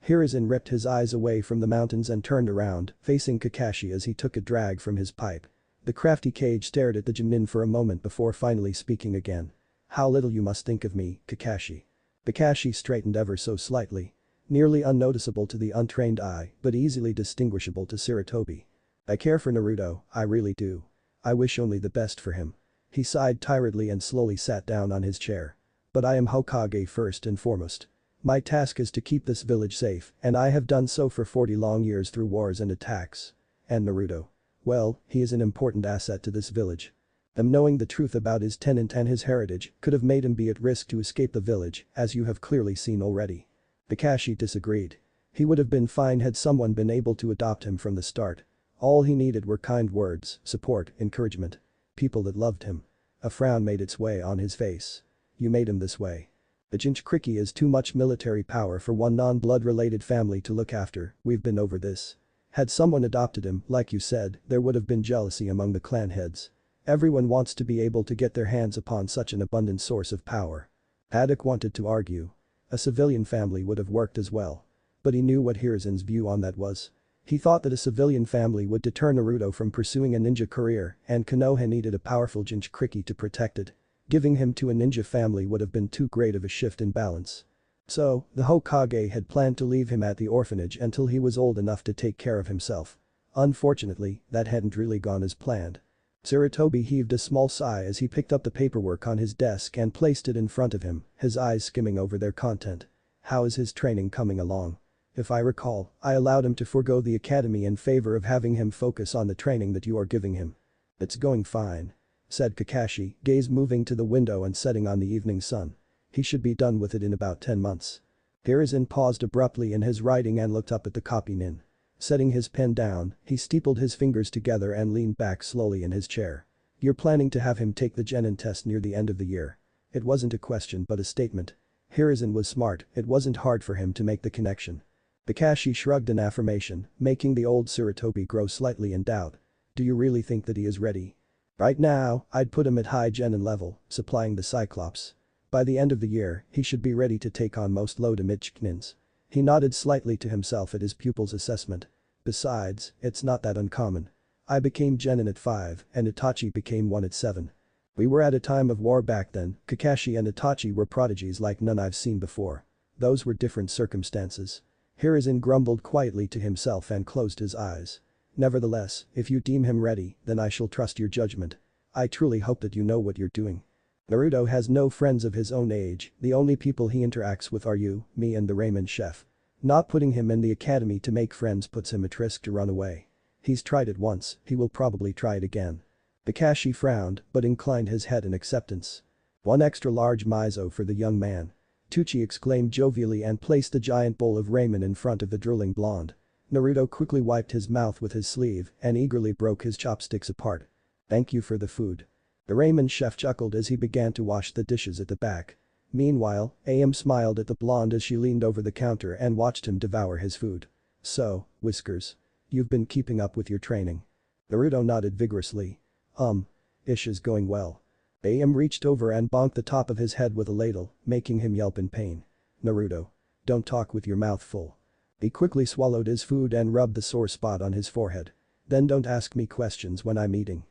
Hiruzen ripped his eyes away from the mountains and turned around, facing Kakashi as he took a drag from his pipe. The crafty Kage stared at the Jonin for a moment before finally speaking again. How little you must think of me, Kakashi. Kakashi straightened ever so slightly. Nearly unnoticeable to the untrained eye, but easily distinguishable to Sarutobi. I care for Naruto, I really do. I wish only the best for him. He sighed tiredly and slowly sat down on his chair. But I am Hokage first and foremost. My task is to keep this village safe, and I have done so for 40 long years through wars and attacks. And Naruto. Well, he is an important asset to this village. Knowing the truth about his tenant and his heritage could have made him be at risk to escape the village, as you have clearly seen already. Kakashi disagreed. He would have been fine had someone been able to adopt him from the start. All he needed were kind words, support, encouragement. People that loved him. A frown made its way on his face. You made him this way. The Jinchuriki is too much military power for one non-blood related family to look after, we've been over this. Had someone adopted him, like you said, there would have been jealousy among the clan heads. Everyone wants to be able to get their hands upon such an abundant source of power. Haddock wanted to argue. A civilian family would have worked as well. But he knew what Hiruzen's view on that was. He thought that a civilian family would deter Naruto from pursuing a ninja career, and Konoha needed a powerful Jinchuriki to protect it. Giving him to a ninja family would have been too great of a shift in balance. So, the Hokage had planned to leave him at the orphanage until he was old enough to take care of himself. Unfortunately, that hadn't really gone as planned. Sarutobi heaved a small sigh as he picked up the paperwork on his desk and placed it in front of him, his eyes skimming over their content. How is his training coming along? If I recall, I allowed him to forego the academy in favor of having him focus on the training that you are giving him. It's going fine, said Kakashi, gaze moving to the window and setting on the evening sun. He should be done with it in about 10 months. Hiruzen paused abruptly in his writing and looked up at the copy nin. Setting his pen down, he steepled his fingers together and leaned back slowly in his chair. You're planning to have him take the genin test near the end of the year. It wasn't a question but a statement. Hiruzen was smart, it wasn't hard for him to make the connection. Kakashi shrugged in affirmation, making the old Sarutobi grow slightly in doubt. Do you really think that he is ready? Right now, I'd put him at high genin level, supplying the Cyclops. By the end of the year, he should be ready to take on most low to mid genins. He nodded slightly to himself at his pupil's assessment. Besides, it's not that uncommon. I became genin at 5 and Itachi became 1 at 7. We were at a time of war back then, Kakashi and Itachi were prodigies like none I've seen before. Those were different circumstances. Hiruzen grumbled quietly to himself and closed his eyes. Nevertheless, if you deem him ready, then I shall trust your judgment. I truly hope that you know what you're doing. Naruto has no friends of his own age, the only people he interacts with are you, me and the ramen chef. Not putting him in the academy to make friends puts him at risk to run away. He's tried it once, he will probably try it again. Kakashi frowned, but inclined his head in acceptance. One extra large miso for the young man. Tucci exclaimed jovially and placed the giant bowl of ramen in front of the drooling blonde. Naruto quickly wiped his mouth with his sleeve and eagerly broke his chopsticks apart. Thank you for the food. The ramen chef chuckled as he began to wash the dishes at the back. Meanwhile, AM smiled at the blonde as she leaned over the counter and watched him devour his food. So, Whiskers. You've been keeping up with your training. Naruto nodded vigorously. Ish is going well. AM reached over and bonked the top of his head with a ladle, making him yelp in pain. Naruto. Don't talk with your mouth full. He quickly swallowed his food and rubbed the sore spot on his forehead. Then don't ask me questions when I'm eating.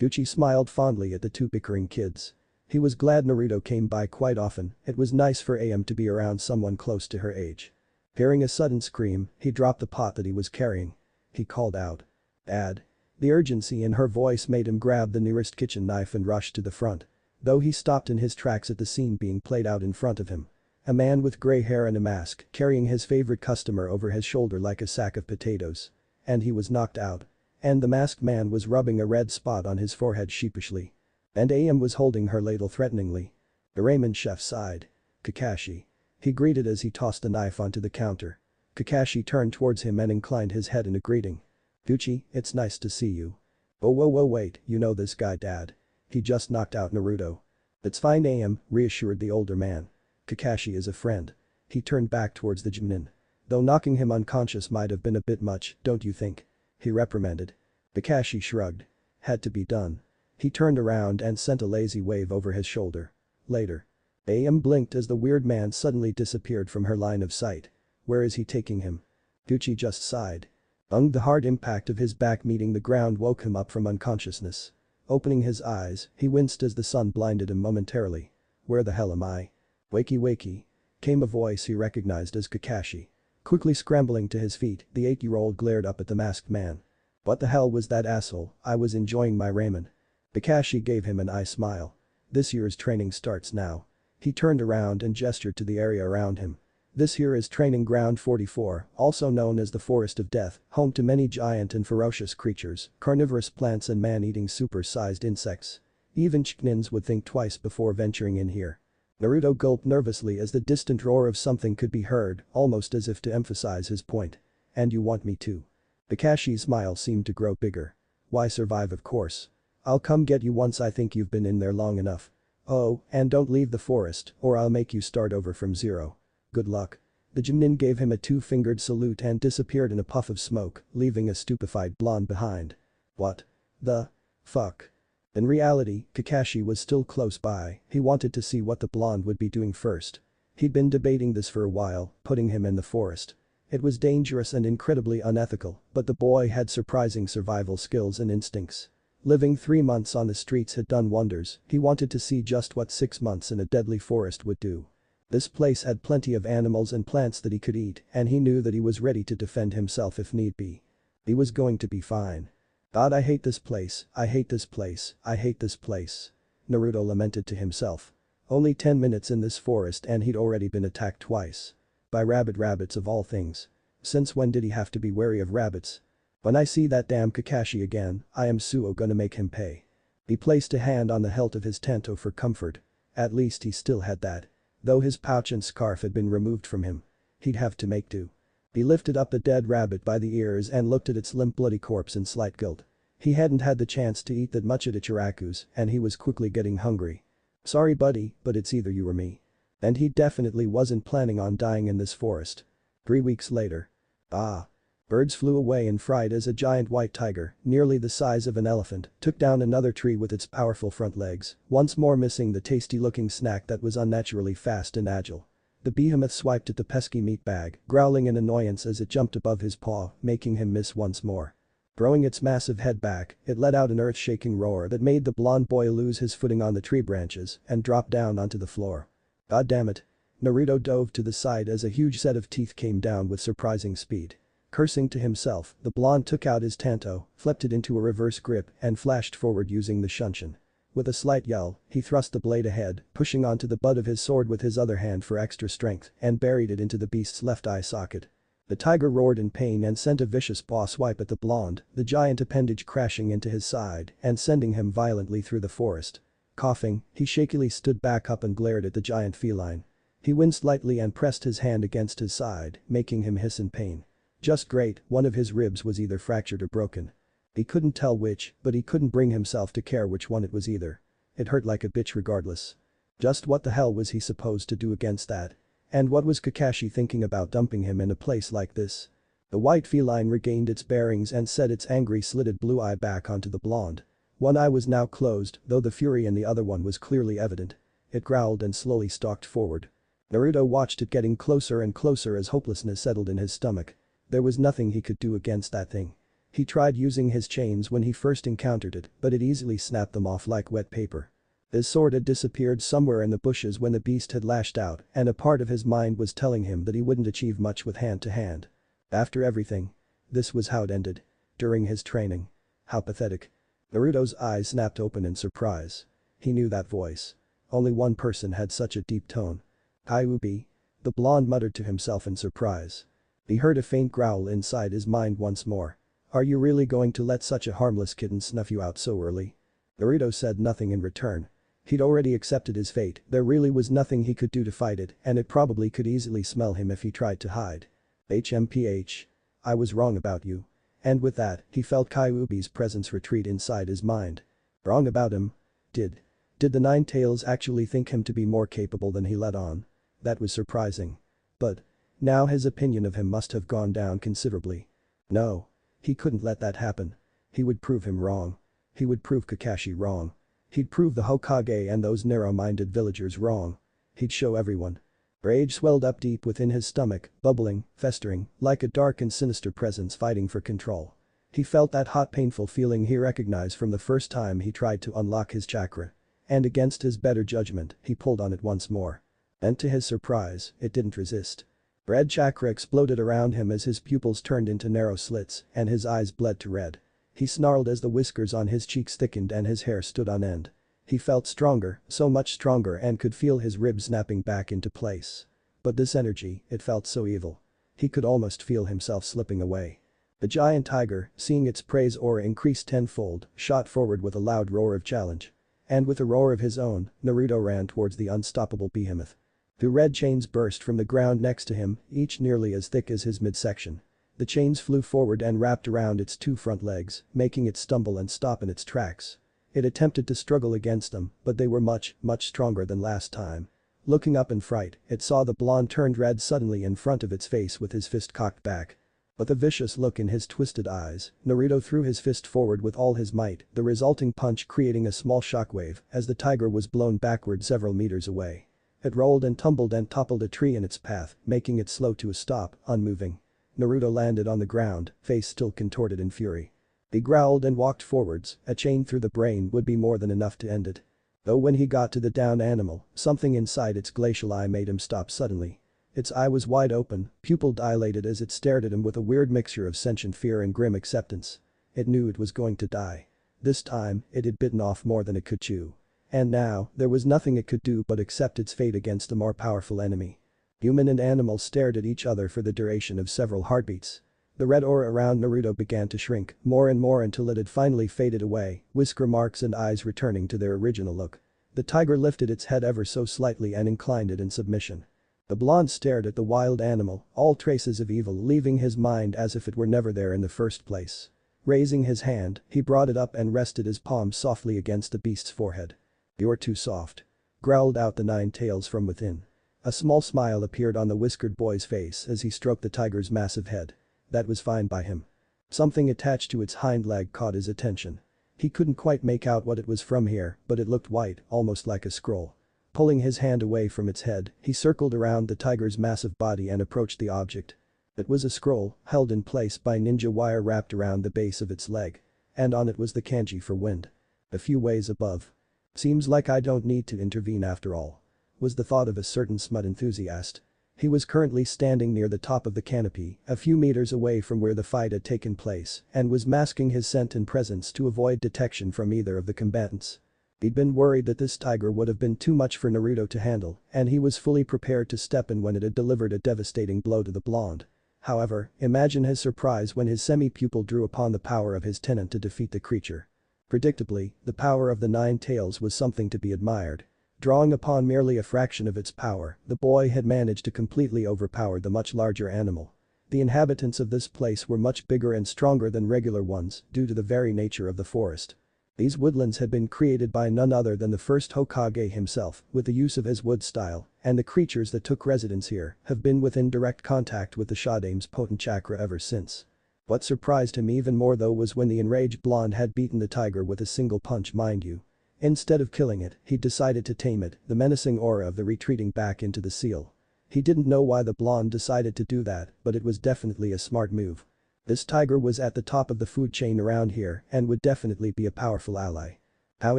Uchiha smiled fondly at the two bickering kids. He was glad Naruto came by quite often, it was nice for AM to be around someone close to her age. Hearing a sudden scream, he dropped the pot that he was carrying. He called out. Dad. The urgency in her voice made him grab the nearest kitchen knife and rush to the front. Though he stopped in his tracks at the scene being played out in front of him. A man with gray hair and a mask carrying his favorite customer over his shoulder like a sack of potatoes. And he was knocked out. And the masked man was rubbing a red spot on his forehead sheepishly. And AM was holding her ladle threateningly. The ramen chef sighed. Kakashi. He greeted as he tossed the knife onto the counter. Kakashi turned towards him and inclined his head in a greeting. Uchiha, it's nice to see you. Oh whoa wait, you know this guy Dad. He just knocked out Naruto. It's fine AM, reassured the older man. Kakashi is a friend. He turned back towards the Jonin. Though knocking him unconscious might have been a bit much, don't you think? He reprimanded. Kakashi shrugged. Had to be done. He turned around and sent a lazy wave over his shoulder. Later. AM blinked as the weird man suddenly disappeared from her line of sight. Where is he taking him? Uchiha just sighed. The hard impact of his back meeting the ground woke him up from unconsciousness. Opening his eyes, he winced as the sun blinded him momentarily. Where the hell am I? Wakey wakey. Came a voice he recognized as Kakashi. Quickly scrambling to his feet, the 8-year-old glared up at the masked man. What the hell was that asshole? I was enjoying my ramen. Kakashi gave him an eye smile. This year's training starts now. He turned around and gestured to the area around him. This here is Training Ground 44, also known as the Forest of Death, home to many giant and ferocious creatures, carnivorous plants and man-eating super-sized insects. Even Chunin's would think twice before venturing in here. Naruto gulped nervously as the distant roar of something could be heard, almost as if to emphasize his point. And you want me to? Kakashi's smile seemed to grow bigger. Why survive of course. I'll come get you once I think you've been in there long enough. Oh, and don't leave the forest, or I'll make you start over from zero. Good luck. The Jonin gave him a two-fingered salute and disappeared in a puff of smoke, leaving a stupefied blonde behind. What the fuck? In reality, Kakashi was still close by, he wanted to see what the blonde would be doing first. He'd been debating this for a while, putting him in the forest. It was dangerous and incredibly unethical, but the boy had surprising survival skills and instincts. Living 3 months on the streets had done wonders, he wanted to see just what 6 months in a deadly forest would do. This place had plenty of animals and plants that he could eat, and he knew that he was ready to defend himself if need be. He was going to be fine. God, I hate this place, I hate this place, I hate this place. Naruto lamented to himself. Only 10 minutes in this forest and he'd already been attacked twice. By rabbits of all things. Since when did he have to be wary of rabbits? When I see that damn Kakashi again, I am gonna make him pay. He placed a hand on the hilt of his tento for comfort. At least he still had that. Though his pouch and scarf had been removed from him. He'd have to make do. He lifted up the dead rabbit by the ears and looked at its limp bloody corpse in slight guilt. He hadn't had the chance to eat that much at Ichiraku's and he was quickly getting hungry. Sorry buddy, but it's either you or me. And he definitely wasn't planning on dying in this forest. 3 weeks later. Ah. Birds flew away in fright as a giant white tiger, nearly the size of an elephant, took down another tree with its powerful front legs, once more missing the tasty-looking snack that was unnaturally fast and agile. The behemoth swiped at the pesky meat bag, growling in annoyance as it jumped above his paw, making him miss once more. Throwing its massive head back, it let out an earth-shaking roar that made the blonde boy lose his footing on the tree branches and drop down onto the floor. God damn it. Naruto dove to the side as a huge set of teeth came down with surprising speed. Cursing to himself, the blonde took out his tanto, flipped it into a reverse grip and flashed forward using the shunshin. With a slight yell, he thrust the blade ahead, pushing onto the butt of his sword with his other hand for extra strength and buried it into the beast's left eye socket. The tiger roared in pain and sent a vicious paw swipe at the blonde, the giant appendage crashing into his side and sending him violently through the forest. Coughing, he shakily stood back up and glared at the giant feline. He winced lightly and pressed his hand against his side, making him hiss in pain. Just great, one of his ribs was either fractured or broken. He couldn't tell which, but he couldn't bring himself to care which one it was either. It hurt like a bitch regardless. Just what the hell was he supposed to do against that? And what was Kakashi thinking about dumping him in a place like this? The white feline regained its bearings and set its angry slitted blue eye back onto the blonde. One eye was now closed, though the fury in the other one was clearly evident. It growled and slowly stalked forward. Naruto watched it getting closer and closer as hopelessness settled in his stomach. There was nothing he could do against that thing. He tried using his chains when he first encountered it, but it easily snapped them off like wet paper. His sword had disappeared somewhere in the bushes when the beast had lashed out, and a part of his mind was telling him that he wouldn't achieve much with hand to hand. After everything. This was how it ended. During his training. How pathetic. Naruto's eyes snapped open in surprise. He knew that voice. Only one person had such a deep tone. Kyuubi? The blonde muttered to himself in surprise. He heard a faint growl inside his mind once more. Are you really going to let such a harmless kitten snuff you out so early? Naruto said nothing in return. He'd already accepted his fate, there really was nothing he could do to fight it and it probably could easily smell him if he tried to hide. HMPH. I was wrong about you. And with that, he felt Kyuubi's presence retreat inside his mind. Wrong about him? Did the Nine Tails actually think him to be more capable than he let on? That was surprising. But now his opinion of him must have gone down considerably. No. He couldn't let that happen. He would prove him wrong. He would prove Kakashi wrong. He'd prove the Hokage and those narrow-minded villagers wrong. He'd show everyone. Rage swelled up deep within his stomach, bubbling, festering, like a dark and sinister presence fighting for control. He felt that hot painful feeling he recognized from the first time he tried to unlock his chakra. And against his better judgment, he pulled on it once more. And to his surprise, it didn't resist. Red chakra exploded around him as his pupils turned into narrow slits and his eyes bled to red. He snarled as the whiskers on his cheeks thickened and his hair stood on end. He felt stronger, so much stronger and could feel his ribs snapping back into place. But this energy, it felt so evil. He could almost feel himself slipping away. The giant tiger, seeing its prey's aura increase tenfold, shot forward with a loud roar of challenge. And with a roar of his own, Naruto ran towards the unstoppable behemoth. The red chains burst from the ground next to him, each nearly as thick as his midsection. The chains flew forward and wrapped around its two front legs, making it stumble and stop in its tracks. It attempted to struggle against them, but they were much stronger than last time. Looking up in fright, it saw the blonde turned red suddenly in front of its face with his fist cocked back. With a vicious look in his twisted eyes, Naruto threw his fist forward with all his might, the resulting punch creating a small shockwave as the tiger was blown backward several meters away. It rolled and tumbled and toppled a tree in its path, making it slow to a stop, unmoving. Naruto landed on the ground, face still contorted in fury. He growled and walked forwards, a chain through the brain would be more than enough to end it. Though when he got to the downed animal, something inside its glacial eye made him stop suddenly. Its eye was wide open, pupil dilated as it stared at him with a weird mixture of sentient fear and grim acceptance. It knew it was going to die. This time, it had bitten off more than it could chew. And now, there was nothing it could do but accept its fate against a more powerful enemy. Human and animal stared at each other for the duration of several heartbeats. The red aura around Naruto began to shrink more and more until it had finally faded away, whisker marks and eyes returning to their original look. The tiger lifted its head ever so slightly and inclined it in submission. The blonde stared at the wild animal, all traces of evil leaving his mind as if it were never there in the first place. Raising his hand, he brought it up and rested his palm softly against the beast's forehead. "You're too soft," growled out the nine tails from within. A small smile appeared on the whiskered boy's face as he stroked the tiger's massive head. That was fine by him. Something attached to its hind leg caught his attention. He couldn't quite make out what it was from here, but it looked white, almost like a scroll. Pulling his hand away from its head, he circled around the tiger's massive body and approached the object. It was a scroll, held in place by ninja wire wrapped around the base of its leg. And on it was the kanji for wind. A few ways above. "Seems like I don't need to intervene after all," was the thought of a certain smut enthusiast. He was currently standing near the top of the canopy, a few meters away from where the fight had taken place, and was masking his scent and presence to avoid detection from either of the combatants. He'd been worried that this tiger would have been too much for Naruto to handle, and he was fully prepared to step in when it had delivered a devastating blow to the blonde. However, imagine his surprise when his semi-pupil drew upon the power of his tenant to defeat the creature. Predictably, the power of the nine tails was something to be admired. Drawing upon merely a fraction of its power, the boy had managed to completely overpower the much larger animal. The inhabitants of this place were much bigger and stronger than regular ones due to the very nature of the forest. These woodlands had been created by none other than the first Hokage himself with the use of his wood style, and the creatures that took residence here have been within direct contact with the Shadame's potent chakra ever since. What surprised him even more though was when the enraged blonde had beaten the tiger with a single punch, mind you. Instead of killing it, he decided to tame it, the menacing aura of the retreating back into the seal. He didn't know why the blonde decided to do that, but it was definitely a smart move. This tiger was at the top of the food chain around here and would definitely be a powerful ally. How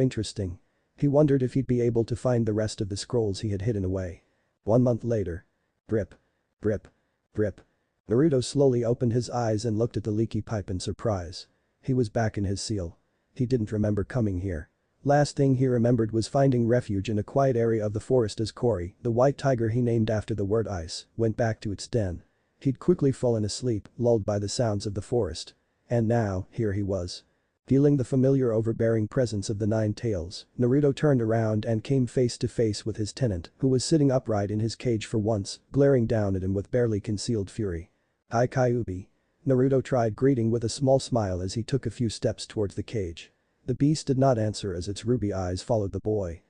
interesting. He wondered if he'd be able to find the rest of the scrolls he had hidden away. 1 month later. Brip. Brip. Brip. Naruto slowly opened his eyes and looked at the leaky pipe in surprise. He was back in his seal. He didn't remember coming here. Last thing he remembered was finding refuge in a quiet area of the forest as Cory, the white tiger he named after the word ice, went back to its den. He'd quickly fallen asleep, lulled by the sounds of the forest. And now, here he was. Feeling the familiar overbearing presence of the nine tails, Naruto turned around and came face to face with his tenant, who was sitting upright in his cage for once, glaring down at him with barely concealed fury. "Hi Kyuubi." Naruto tried greeting with a small smile as he took a few steps towards the cage. The beast did not answer as its ruby eyes followed the boy.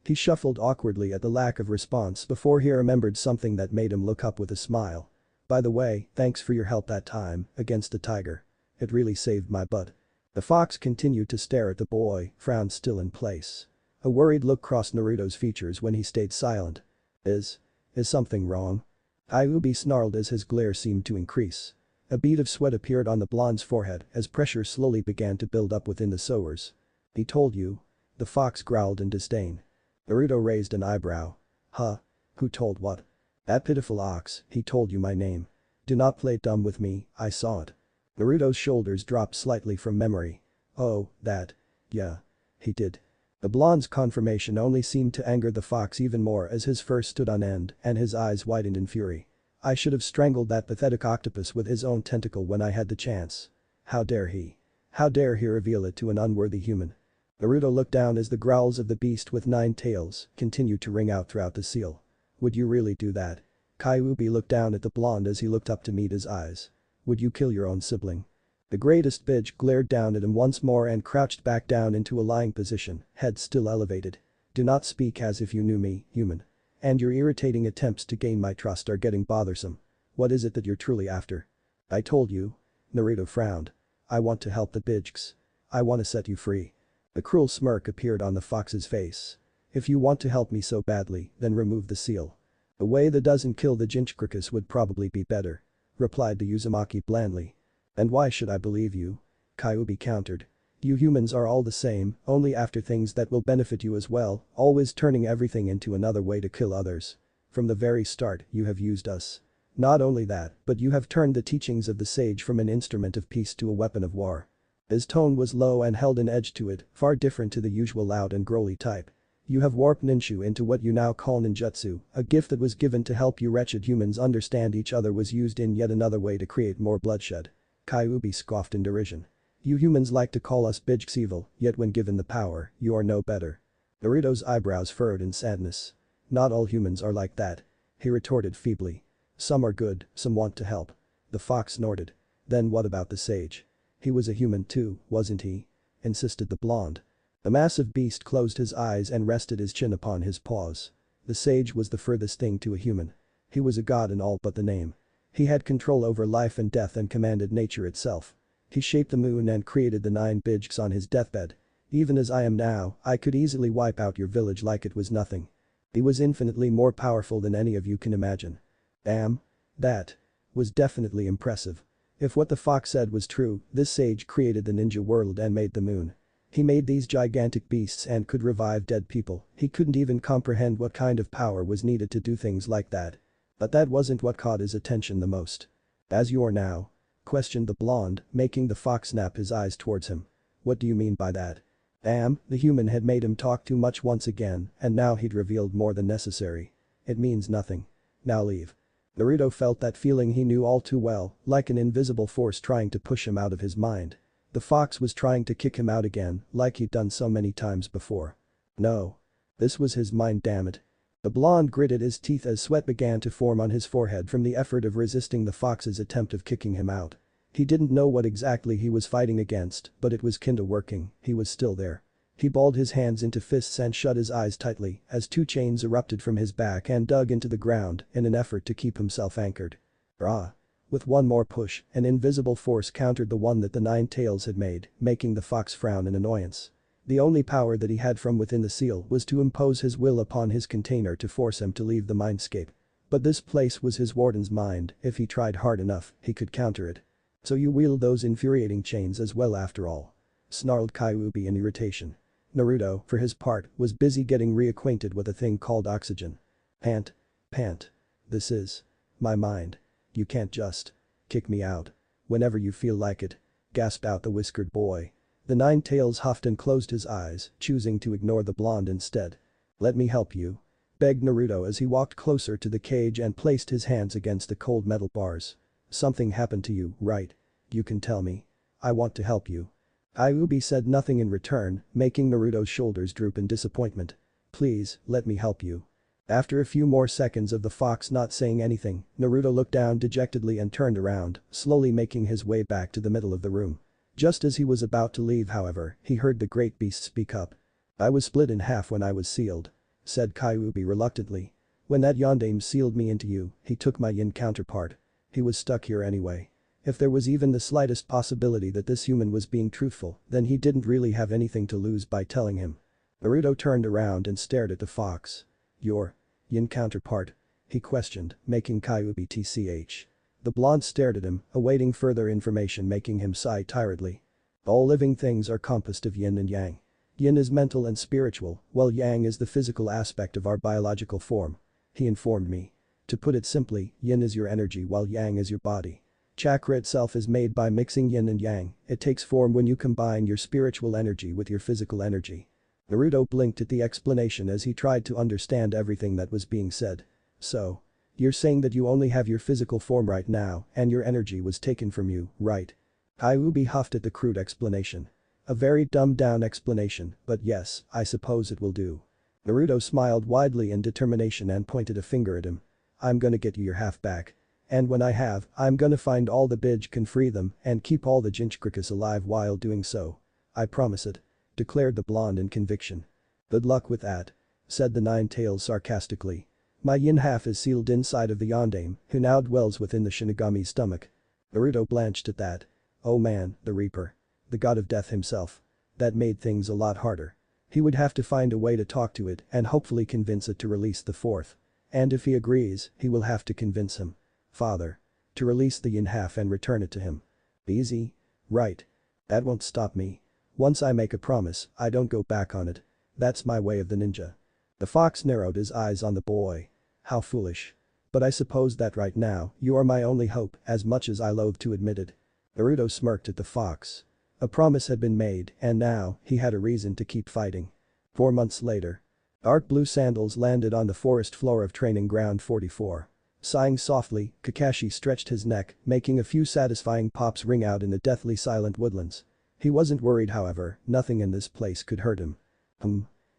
He shuffled awkwardly at the lack of response before he remembered something that made him look up with a smile. "By the way, thanks for your help that time, against the tiger. It really saved my butt." The fox continued to stare at the boy, frown still in place. A worried look crossed Naruto's features when he stayed silent. Is something wrong?" Kyuubi snarled as his glare seemed to increase. A bead of sweat appeared on the blonde's forehead as pressure slowly began to build up within the sewers. "He told you?" The fox growled in disdain. Naruto raised an eyebrow. "Huh? Who told what?" "That pitiful ox, he told you my name. Do not play dumb with me, I saw it." Naruto's shoulders dropped slightly from memory. "Oh, that. Yeah. He did." The blonde's confirmation only seemed to anger the fox even more as his fur stood on end and his eyes widened in fury. "I should have strangled that pathetic octopus with his own tentacle when I had the chance. How dare he? How dare he reveal it to an unworthy human?" Naruto looked down as the growls of the beast with nine tails continued to ring out throughout the seal. "Would you really do that?" Kyuubi looked down at the blonde as he looked up to meet his eyes. "Would you kill your own sibling?" The greatest bitch glared down at him once more and crouched back down into a lying position, head still elevated. "Do not speak as if you knew me, human. And your irritating attempts to gain my trust are getting bothersome. What is it that you're truly after?" "I told you." Naruto frowned. "I want to help the bitchks. I want to set you free." A cruel smirk appeared on the fox's face. "If you want to help me so badly, then remove the seal. A way that doesn't kill the Jinchuricus would probably be better," replied the Uzumaki blandly. "And why should I believe you?" Kyuubi countered. You humans are all the same, only after things that will benefit you as well, always turning everything into another way to kill others. From the very start, you have used us. Not only that, but you have turned the teachings of the sage from an instrument of peace to a weapon of war. His tone was low and held an edge to it, far different to the usual loud and growly type. You have warped ninju into what you now call ninjutsu, a gift that was given to help you wretched humans understand each other was used in yet another way to create more bloodshed. Kyuubi scoffed in derision. You humans like to call us bitches evil, yet when given the power, you are no better. Naruto's eyebrows furrowed in sadness. Not all humans are like that. He retorted feebly. Some are good, some want to help. The fox snorted. Then what about the sage? He was a human too, wasn't he? Insisted the blonde. The massive beast closed his eyes and rested his chin upon his paws. The sage was the furthest thing to a human. He was a god in all but the name. He had control over life and death and commanded nature itself. He shaped the moon and created the 9 bijks on his deathbed. Even as I am now, I could easily wipe out your village like it was nothing. He was infinitely more powerful than any of you can imagine. Damn. That was definitely impressive. If what the fox said was true, this sage created the ninja world and made the moon. He made these gigantic beasts and could revive dead people. He couldn't even comprehend what kind of power was needed to do things like that. But that wasn't what caught his attention the most. As you are now? Questioned the blonde, making the fox snap his eyes towards him. What do you mean by that? Damn, the human had made him talk too much once again, and now he'd revealed more than necessary. It means nothing. Now leave. Naruto felt that feeling he knew all too well, like an invisible force trying to push him out of his mind. The fox was trying to kick him out again, like he'd done so many times before. No. This was his mind, damn it. The blonde gritted his teeth as sweat began to form on his forehead from the effort of resisting the fox's attempt of kicking him out. He didn't know what exactly he was fighting against, but it was kinda working, he was still there. He balled his hands into fists and shut his eyes tightly as 2 chains erupted from his back and dug into the ground in an effort to keep himself anchored. Rah. With one more push, an invisible force countered the one that the 9 tails had made, making the fox frown in annoyance. The only power that he had from within the seal was to impose his will upon his container to force him to leave the mindscape. But this place was his warden's mind, if he tried hard enough, he could counter it. So you wield those infuriating chains as well after all. Snarled Kyuubi in irritation. Naruto, for his part, was busy getting reacquainted with a thing called oxygen. Pant. This is my mind. You can't just kick me out whenever you feel like it, gasped out the whiskered boy. The 9 tails huffed and closed his eyes, choosing to ignore the blonde instead. Let me help you, begged Naruto as he walked closer to the cage and placed his hands against the cold metal bars. Something happened to you, right? You can tell me. I want to help you. Kyuubi said nothing in return, making Naruto's shoulders droop in disappointment. Please, let me help you. After a few more seconds of the fox not saying anything, Naruto looked down dejectedly and turned around, slowly making his way back to the middle of the room. Just as he was about to leave, however, he heard the great beast speak up. I was split in half when I was sealed, said Kyuubi reluctantly. When that yondaime sealed me into you, he took my yin counterpart. He was stuck here anyway. If there was even the slightest possibility that this human was being truthful, then he didn't really have anything to lose by telling him. Naruto turned around and stared at the fox. Your yin counterpart? He questioned, making Kyuubi tch. The blonde stared at him, awaiting further information, making him sigh tiredly. All living things are composed of yin and yang. Yin is mental and spiritual, while yang is the physical aspect of our biological form. He informed me. To put it simply, yin is your energy while yang is your body. Chakra itself is made by mixing yin and yang. It takes form when you combine your spiritual energy with your physical energy. Naruto blinked at the explanation as he tried to understand everything that was being said. So, you're saying that you only have your physical form right now and your energy was taken from you, right? Kyuubi huffed at the crude explanation. A very dumbed-down explanation, but yes, I suppose it will do. Naruto smiled widely in determination and pointed a finger at him. I'm gonna get you your half back. And when I have, I'm gonna find all the bij can free them and keep all the Jinchurikis alive while doing so. I promise it, declared the blonde in conviction. Good luck with that, said the 9 tails sarcastically. My yin half is sealed inside of the yondaime, who now dwells within the Shinigami's stomach. Naruto blanched at that. Oh man, the Reaper. The god of death himself. That made things a lot harder. He would have to find a way to talk to it and hopefully convince it to release the 4th. And if he agrees, he will have to convince him. Father. To release the yin half and return it to him. Easy? Right. That won't stop me. Once I make a promise, I don't go back on it. That's my way of the ninja. The fox narrowed his eyes on the boy. How foolish. But I suppose that right now, you are my only hope, as much as I loathe to admit it. Naruto smirked at the fox. A promise had been made, and now, he had a reason to keep fighting. 4 months later. Dark blue sandals landed on the forest floor of training ground 44. Sighing softly, Kakashi stretched his neck, making a few satisfying pops ring out in the deathly silent woodlands. He wasn't worried however, nothing in this place could hurt him.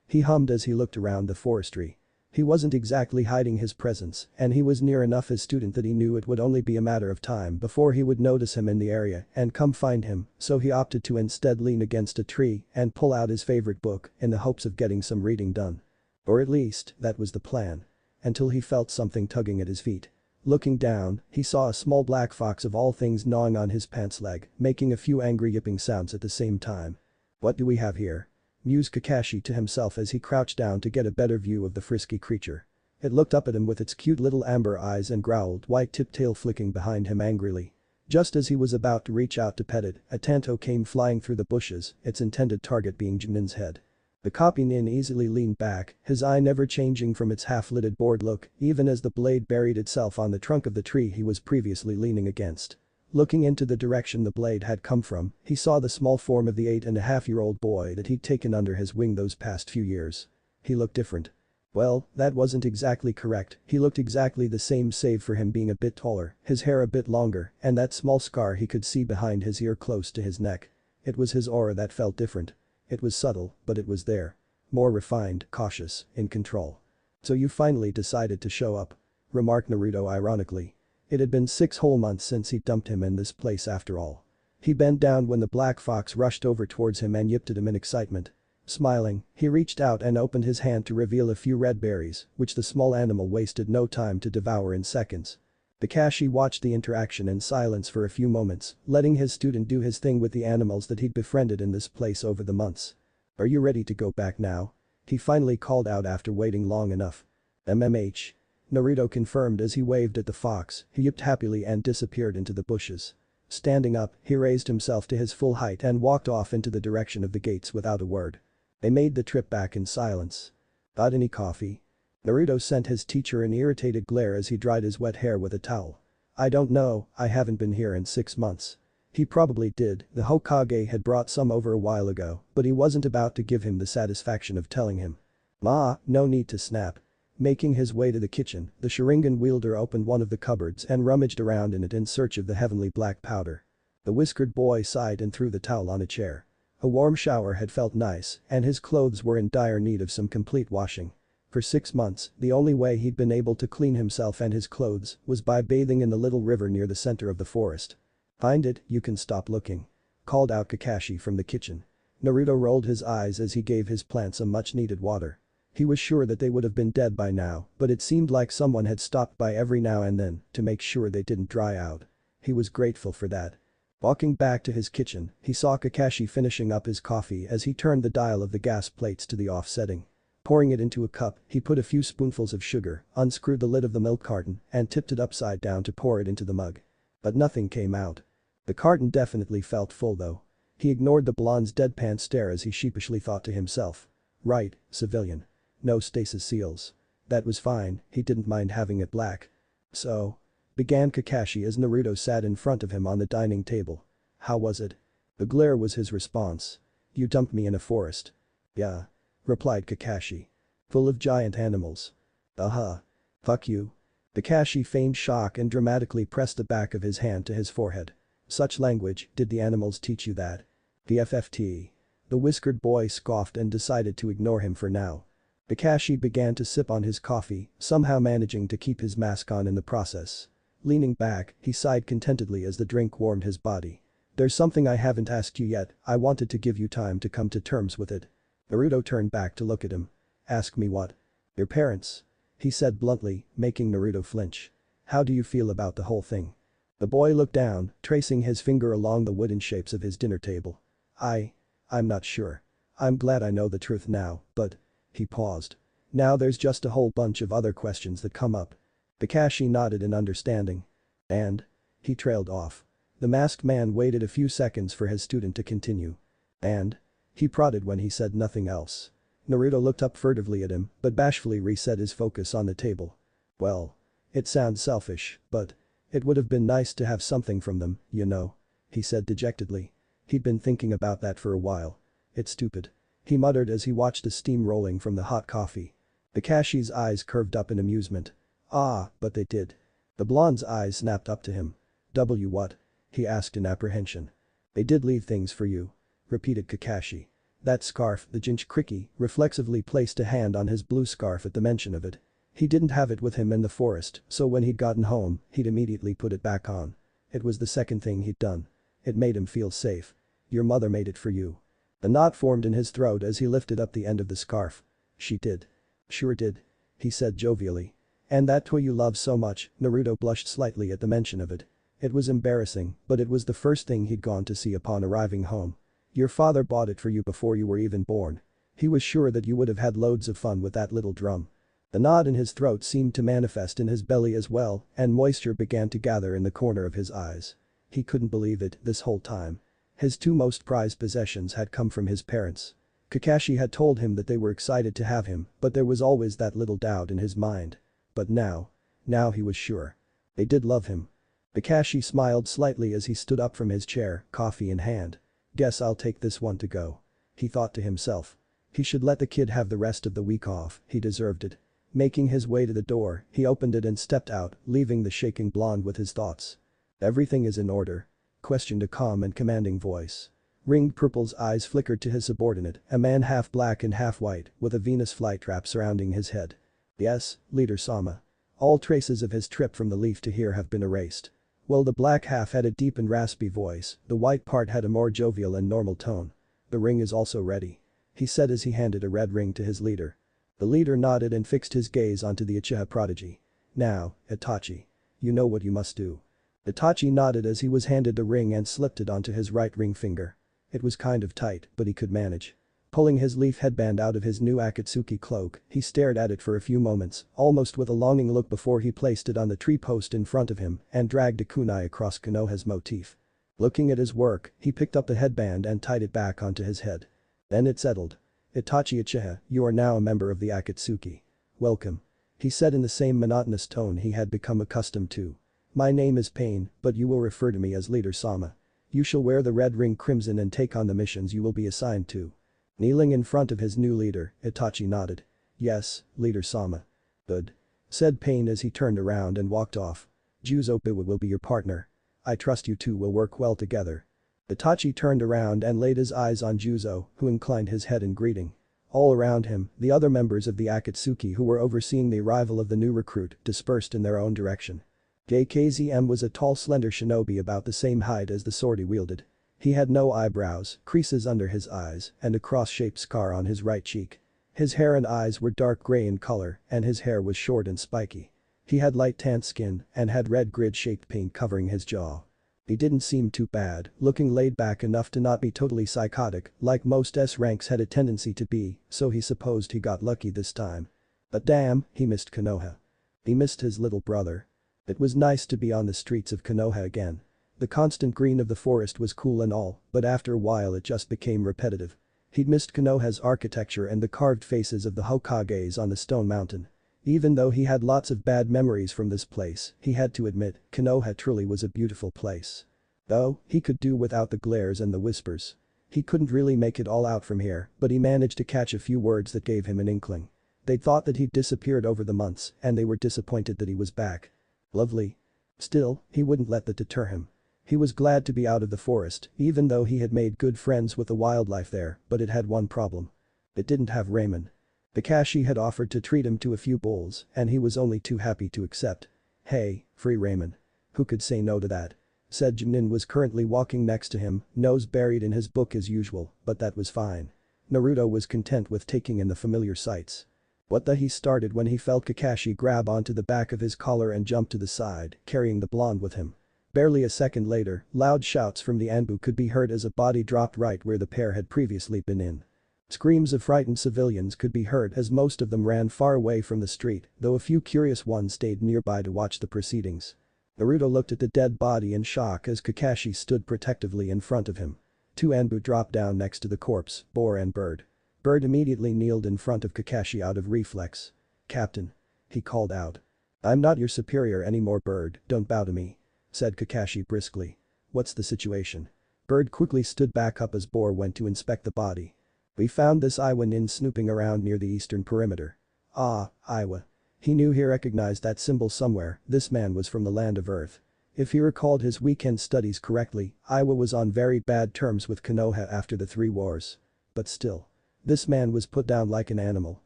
He hummed as he looked around the forestry. He wasn't exactly hiding his presence, and he was near enough his student that he knew it would only be a matter of time before he would notice him in the area and come find him, so he opted to instead lean against a tree and pull out his favorite book in the hopes of getting some reading done. Or at least, that was the plan. Until he felt something tugging at his feet. Looking down, he saw a small black fox of all things gnawing on his pants leg, making a few angry yipping sounds at the same time. What do we have here? Mused Kakashi to himself as he crouched down to get a better view of the frisky creature. It looked up at him with its cute little amber eyes and growled, white-tipped tail flicking behind him angrily. Just as he was about to reach out to pet it, a tanto came flying through the bushes, its intended target being Jinin's head. The copy nin easily leaned back, his eye never changing from its half-lidded bored look, even as the blade buried itself on the trunk of the tree he was previously leaning against. Looking into the direction the blade had come from, he saw the small form of the 8-and-a-half-year-old boy that he'd taken under his wing those past few years. He looked different. Well, that wasn't exactly correct, he looked exactly the same save for him being a bit taller, his hair a bit longer, and that small scar he could see behind his ear close to his neck. It was his aura that felt different. It was subtle, but it was there. More refined, cautious, in control. So you finally decided to show up. Remarked Naruto ironically. It had been 6 whole months since he dumped him in this place after all. He bent down when the black fox rushed over towards him and yipped at him in excitement. Smiling, he reached out and opened his hand to reveal a few red berries, which the small animal wasted no time to devour in seconds. Kakashi watched the interaction in silence for a few moments, letting his student do his thing with the animals that he'd befriended in this place over the months. Are you ready to go back now? He finally called out after waiting long enough. MMH. Naruto confirmed as he waved at the fox, he yipped happily and disappeared into the bushes. Standing up, he raised himself to his full height and walked off into the direction of the gates without a word. They made the trip back in silence. Got any coffee? Naruto sent his teacher an irritated glare as he dried his wet hair with a towel. I don't know, I haven't been here in 6 months. He probably did, the Hokage had brought some over a while ago, but he wasn't about to give him the satisfaction of telling him. No need to snap. Making his way to the kitchen, the Sharingan wielder opened one of the cupboards and rummaged around in it in search of the heavenly black powder. The whiskered boy sighed and threw the towel on a chair. A warm shower had felt nice, and his clothes were in dire need of some complete washing. For 6 months, the only way he'd been able to clean himself and his clothes was by bathing in the little river near the center of the forest. Find it, you can stop looking. Called out Kakashi from the kitchen. Naruto rolled his eyes as he gave his plants some much-needed water. He was sure that they would have been dead by now, but it seemed like someone had stopped by every now and then to make sure they didn't dry out. He was grateful for that. Walking back to his kitchen, he saw Kakashi finishing up his coffee as he turned the dial of the gas plates to the off setting. Pouring it into a cup, he put a few spoonfuls of sugar, unscrewed the lid of the milk carton, and tipped it upside down to pour it into the mug. But nothing came out. The carton definitely felt full though. He ignored the blonde's deadpan stare as he sheepishly thought to himself. Right, civilian. No stasis seals. That was fine, he didn't mind having it black. So? Began Kakashi as Naruto sat in front of him on the dining table. How was it? The glare was his response. You dumped me in a forest. Yeah. Replied Kakashi. Full of giant animals. Fuck you. Kakashi feigned shock and dramatically pressed the back of his hand to his forehead. Such language, did the animals teach you that? The FFT. The whiskered boy scoffed and decided to ignore him for now. Kakashi began to sip on his coffee, somehow managing to keep his mask on in the process. Leaning back, he sighed contentedly as the drink warmed his body. There's something I haven't asked you yet, I wanted to give you time to come to terms with it. Naruto turned back to look at him. Ask me what? Your parents. He said bluntly, making Naruto flinch. How do you feel about the whole thing? The boy looked down, tracing his finger along the wooden shapes of his dinner table. I'm not sure. I'm glad I know the truth now, but… He paused. Now there's just a whole bunch of other questions that come up. Kakashi nodded in understanding. And? He trailed off. The masked man waited a few seconds for his student to continue. And? He prodded when he said nothing else. Naruto looked up furtively at him, but bashfully reset his focus on the table. Well. It sounds selfish, but. It would have been nice to have something from them, you know. He said dejectedly. He'd been thinking about that for a while. It's stupid. He muttered as he watched the steam rolling from the hot coffee. Kakashi's eyes curved up in amusement. Ah, but they did. The blonde's eyes snapped up to him. What? He asked in apprehension. They did leave things for you. Repeated Kakashi. That scarf, the Jinchuriki, reflexively placed a hand on his blue scarf at the mention of it. He didn't have it with him in the forest, so when he'd gotten home, he'd immediately put it back on. It was the second thing he'd done. It made him feel safe. Your mother made it for you. The knot formed in his throat as he lifted up the end of the scarf. She did. Sure did. He said jovially. And that toy you love so much, Naruto blushed slightly at the mention of it. It was embarrassing, but it was the first thing he'd gone to see upon arriving home. Your father bought it for you before you were even born. He was sure that you would have had loads of fun with that little drum. The knot in his throat seemed to manifest in his belly as well, and moisture began to gather in the corner of his eyes. He couldn't believe it this whole time. His two most prized possessions had come from his parents. Kakashi had told him that they were excited to have him, but there was always that little doubt in his mind. But now he was sure. They did love him. Kakashi smiled slightly as he stood up from his chair, coffee in hand. Guess I'll take this one to go. He thought to himself. He should let the kid have the rest of the week off, he deserved it. Making his way to the door, he opened it and stepped out, leaving the shaking blonde with his thoughts. Everything is in order? Questioned a calm and commanding voice. Ringed Purple's eyes flickered to his subordinate, a man half black and half white, with a Venus flytrap surrounding his head. Yes, Leader Sama. All traces of his trip from the leaf to here have been erased. While the black half had a deep and raspy voice, the white part had a more jovial and normal tone. The ring is also ready. He said as he handed a red ring to his leader. The leader nodded and fixed his gaze onto the Uchiha prodigy. Now, Itachi. You know what you must do. Itachi nodded as he was handed the ring and slipped it onto his right ring finger. It was kind of tight, but he could manage. Pulling his leaf headband out of his new Akatsuki cloak, he stared at it for a few moments, almost with a longing look before he placed it on the tree post in front of him and dragged a kunai across Konoha's motif. Looking at his work, he picked up the headband and tied it back onto his head. Then it settled. Itachi Uchiha, you are now a member of the Akatsuki. Welcome. He said in the same monotonous tone he had become accustomed to. My name is Pain, but you will refer to me as Leader Sama. You shall wear the red ring crimson and take on the missions you will be assigned to. Kneeling in front of his new leader, Itachi nodded. Yes, Leader Sama. Good. Said Pain as he turned around and walked off. Juzo Biwa will be your partner. I trust you two will work well together. Itachi turned around and laid his eyes on Juzo, who inclined his head in greeting. All around him, the other members of the Akatsuki who were overseeing the arrival of the new recruit dispersed in their own direction. JKZM was a tall slender shinobi about the same height as the sword he wielded. He had no eyebrows, creases under his eyes, and a cross-shaped scar on his right cheek. His hair and eyes were dark gray in color, and his hair was short and spiky. He had light tanned skin and had red grid-shaped paint covering his jaw. He didn't seem too bad, looking laid back enough to not be totally psychotic like most S-ranks had a tendency to be, so he supposed he got lucky this time. But damn, he missed Konoha. He missed his little brother. It was nice to be on the streets of Konoha again. The constant green of the forest was cool and all, but after a while it just became repetitive. He'd missed Konoha's architecture and the carved faces of the Hokages on the stone mountain. Even though he had lots of bad memories from this place, he had to admit, Konoha truly was a beautiful place. Though, he could do without the glares and the whispers. He couldn't really make it all out from here, but he managed to catch a few words that gave him an inkling. They'd thought that he'd disappeared over the months, and they were disappointed that he was back. Lovely. Still, he wouldn't let that deter him. He was glad to be out of the forest, even though he had made good friends with the wildlife there, but it had one problem. It didn't have ramen. Kakashi had offered to treat him to a few bowls, and he was only too happy to accept. Hey, free ramen. Who could say no to that? Said Junin was currently walking next to him, nose buried in his book as usual, but that was fine. Naruto was content with taking in the familiar sights. What the he started when he felt Kakashi grab onto the back of his collar and jump to the side, carrying the blonde with him. Barely a second later, loud shouts from the Anbu could be heard as a body dropped right where the pair had previously been in. Screams of frightened civilians could be heard as most of them ran far away from the street, though a few curious ones stayed nearby to watch the proceedings. Naruto looked at the dead body in shock as Kakashi stood protectively in front of him. Two Anbu dropped down next to the corpse, Boar and Bird. Bird immediately kneeled in front of Kakashi out of reflex. "Captain," he called out. "I'm not your superior anymore, Bird, don't bow to me," said Kakashi briskly. "What's the situation?" Bird quickly stood back up as Boar went to inspect the body. "We found this Iwa nin snooping around near the eastern perimeter." Ah, Iwa. He knew he recognized that symbol somewhere. This man was from the land of Earth. If he recalled his weekend studies correctly, Iwa was on very bad terms with Konoha after the 3 wars. But still. This man was put down like an animal,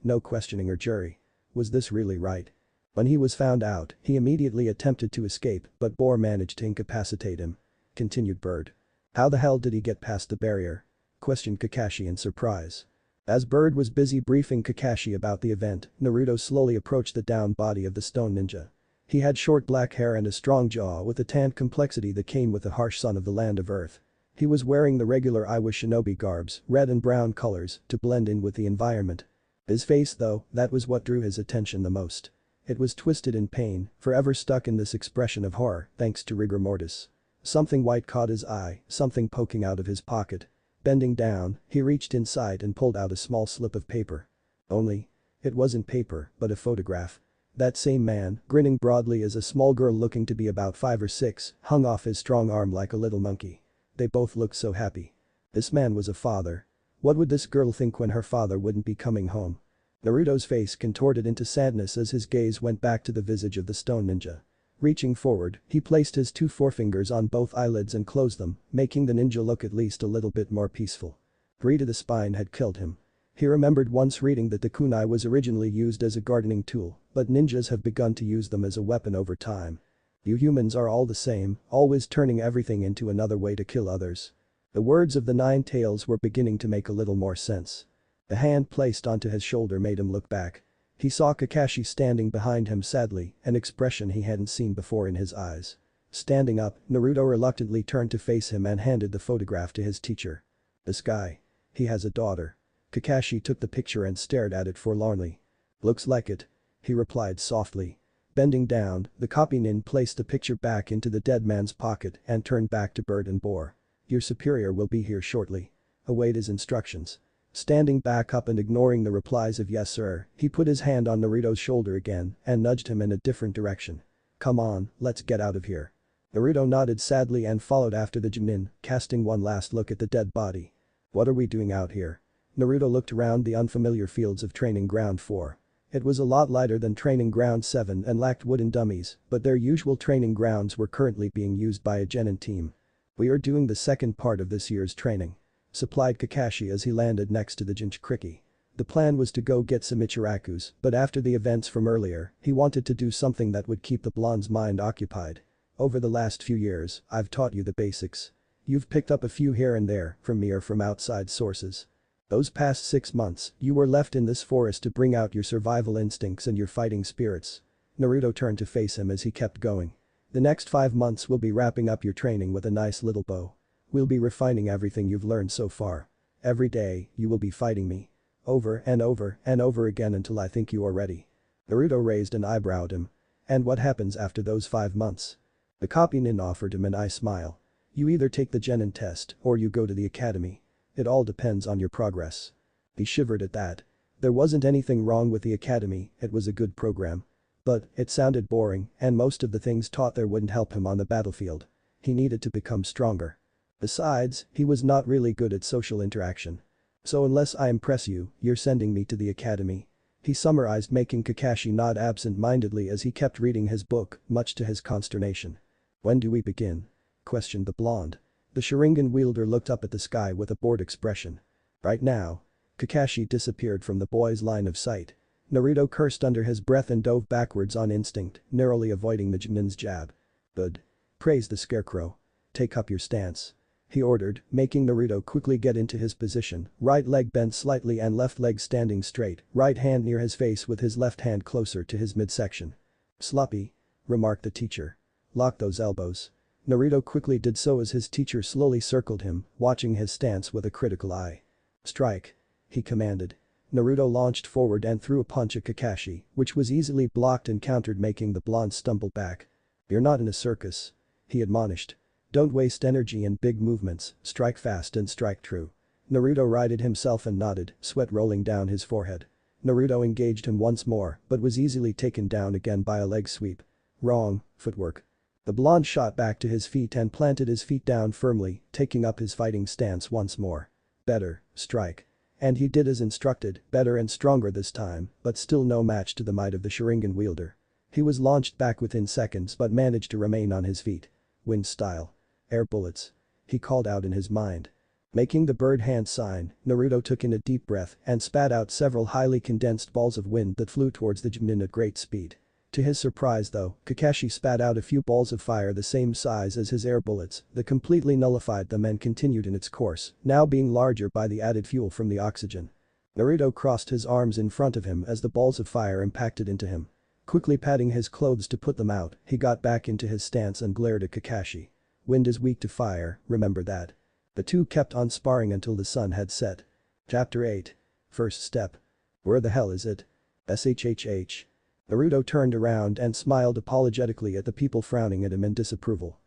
no questioning or jury. Was this really right? When he was found out, he immediately attempted to escape, but Boar managed to incapacitate him. Continued Bird. "How the hell did he get past the barrier?" questioned Kakashi in surprise. As Bird was busy briefing Kakashi about the event, Naruto slowly approached the downed body of the stone ninja. He had short black hair and a strong jaw with the tanned complexity that came with the harsh sun of the land of Earth. He was wearing the regular Iwa shinobi garbs, red and brown colors, to blend in with the environment. His face though, that was what drew his attention the most. It was twisted in pain, forever stuck in this expression of horror, thanks to rigor mortis. Something white caught his eye, something poking out of his pocket. Bending down, he reached inside and pulled out a small slip of paper. Only. It wasn't paper, but a photograph. That same man, grinning broadly as a small girl looking to be about 5 or 6, hung off his strong arm like a little monkey. They both looked so happy. This man was a father. What would this girl think when her father wouldn't be coming home? Naruto's face contorted into sadness as his gaze went back to the visage of the stone ninja. Reaching forward, he placed his 2 forefingers on both eyelids and closed them, making the ninja look at least a little bit more peaceful. 3 to the spine had killed him. He remembered once reading that the kunai was originally used as a gardening tool, but ninjas have begun to use them as a weapon over time. You humans are all the same, always turning everything into another way to kill others. The words of the 9 tails were beginning to make a little more sense. The hand placed onto his shoulder made him look back. He saw Kakashi standing behind him sadly, an expression he hadn't seen before in his eyes. Standing up, Naruto reluctantly turned to face him and handed the photograph to his teacher. "This guy. He has a daughter." Kakashi took the picture and stared at it forlornly. "Looks like it," he replied softly. Bending down, the copy nin placed the picture back into the dead man's pocket and turned back to Bird and Boar. "Your superior will be here shortly. Await his instructions." Standing back up and ignoring the replies of "yes sir," he put his hand on Naruto's shoulder again and nudged him in a different direction. "Come on, let's get out of here." Naruto nodded sadly and followed after the Chunin, casting one last look at the dead body. "What are we doing out here?" Naruto looked around the unfamiliar fields of Training Ground 4. It was a lot lighter than Training Ground 7 and lacked wooden dummies, but their usual training grounds were currently being used by a genin team. "We are doing the second part of this year's training," supplied Kakashi as he landed next to the Jinchuriki. The plan was to go get some Ichirakus, but after the events from earlier, he wanted to do something that would keep the blonde's mind occupied. "Over the last few years, I've taught you the basics. You've picked up a few here and there, from me or from outside sources. Those past 6 months, you were left in this forest to bring out your survival instincts and your fighting spirits." Naruto turned to face him as he kept going. "The next 5 months will be wrapping up your training with a nice little bow. We'll be refining everything you've learned so far. Every day, you will be fighting me. Over and over and over again until I think you are ready." Naruto raised an eyebrow at him. "And what happens after those 5 months?" The copy nin offered him an eye smile. "You either take the genin test or you go to the academy. It all depends on your progress." He shivered at that. There wasn't anything wrong with the academy, it was a good program. But it sounded boring and most of the things taught there wouldn't help him on the battlefield. He needed to become stronger. Besides, he was not really good at social interaction. "So unless I impress you, you're sending me to the academy," he summarized, making Kakashi nod absent-mindedly as he kept reading his book, much to his consternation. "When do we begin?" questioned the blonde. The Sharingan wielder looked up at the sky with a bored expression. "Right now." Kakashi disappeared from the boy's line of sight. Naruto cursed under his breath and dove backwards on instinct, narrowly avoiding the Chunin's jab. "Good." praised the scarecrow. "Take up your stance," he ordered, making Naruto quickly get into his position, right leg bent slightly and left leg standing straight, right hand near his face with his left hand closer to his midsection. "Sloppy," remarked the teacher. "Lock those elbows." Naruto quickly did so as his teacher slowly circled him, watching his stance with a critical eye. "Strike," he commanded. Naruto launched forward and threw a punch at Kakashi, which was easily blocked and countered, making the blonde stumble back. "You're not in a circus," he admonished. Don't waste energy in big movements, strike fast and strike true. Naruto righted himself and nodded, sweat rolling down his forehead. Naruto engaged him once more but was easily taken down again by a leg sweep. Wrong, footwork. The blonde shot back to his feet and planted his feet down firmly, taking up his fighting stance once more. Better, strike. And he did as instructed, better and stronger this time, but still no match to the might of the Sharingan wielder. He was launched back within seconds but managed to remain on his feet. Wind style. Air bullets. He called out in his mind. Making the bird hand sign, Naruto took in a deep breath and spat out several highly condensed balls of wind that flew towards the Jimin at great speed. To his surprise though, Kakashi spat out a few balls of fire the same size as his air bullets that completely nullified them and continued in its course, now being larger by the added fuel from the oxygen. Naruto crossed his arms in front of him as the balls of fire impacted into him. Quickly patting his clothes to put them out, he got back into his stance and glared at Kakashi. Wind is weak to fire, remember that. The two kept on sparring until the sun had set. Chapter 8. First step. Where the hell is it? SHHH. Naruto turned around and smiled apologetically at the people frowning at him in disapproval.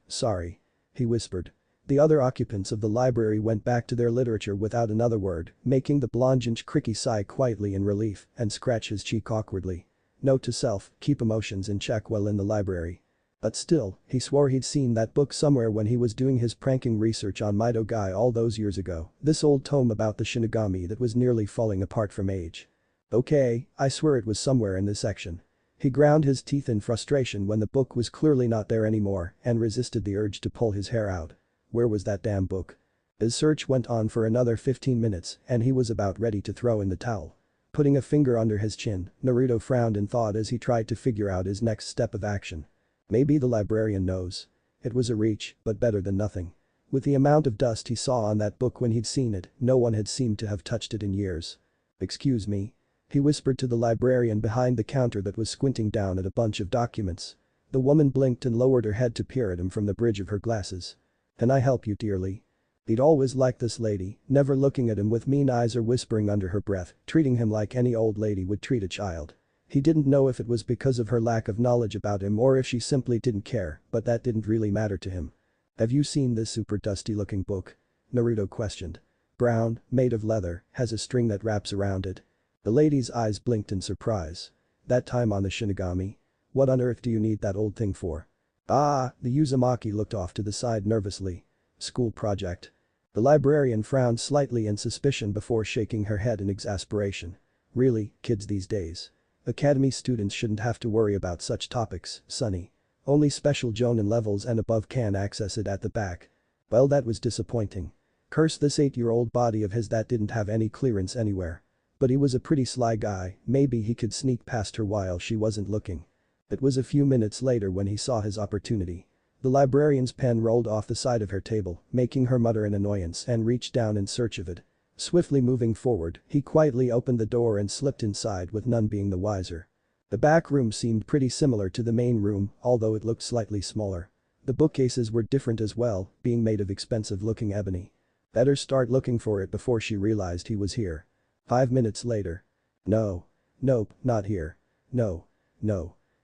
Sorry. He whispered. The other occupants of the library went back to their literature without another word, making the blondinch Cricky sigh quietly in relief and scratch his cheek awkwardly. Note to self, keep emotions in check while in the library. But still, he swore he'd seen that book somewhere when he was doing his pranking research on Mido Guy all those years ago, this old tome about the Shinigami that was nearly falling apart from age. Okay, I swear it was somewhere in this section. He ground his teeth in frustration when the book was clearly not there anymore and resisted the urge to pull his hair out. Where was that damn book? His search went on for another 15 minutes and he was about ready to throw in the towel. Putting a finger under his chin, Naruto frowned in thought as he tried to figure out his next step of action. Maybe the librarian knows. It was a reach, but better than nothing. With the amount of dust he saw on that book when he'd seen it, no one had seemed to have touched it in years. Excuse me. He whispered to the librarian behind the counter that was squinting down at a bunch of documents. The woman blinked and lowered her head to peer at him from the bridge of her glasses. Can I help you, dearly? He'd always liked this lady, never looking at him with mean eyes or whispering under her breath, treating him like any old lady would treat a child. He didn't know if it was because of her lack of knowledge about him or if she simply didn't care, but that didn't really matter to him. Have you seen this super dusty looking book? Naruto questioned. Brown, made of leather, has a string that wraps around it. The lady's eyes blinked in surprise. That time on the Shinigami? What on earth do you need that old thing for? The Uzumaki looked off to the side nervously. School project. The librarian frowned slightly in suspicion before shaking her head in exasperation. Really, kids these days. Academy students shouldn't have to worry about such topics, sonny. Only special Jonin levels and above can access it at the back. Well, that was disappointing. Curse this 8-year-old body of his that didn't have any clearance anywhere. But he was a pretty sly guy, maybe he could sneak past her while she wasn't looking. It was a few minutes later when he saw his opportunity. The librarian's pen rolled off the side of her table, making her mutter in annoyance and reach down in search of it. Swiftly moving forward, he quietly opened the door and slipped inside with none being the wiser. The back room seemed pretty similar to the main room, although it looked slightly smaller. The bookcases were different as well, being made of expensive-looking ebony. Better start looking for it before she realized he was here. 5 minutes later. No. Nope, not here. No.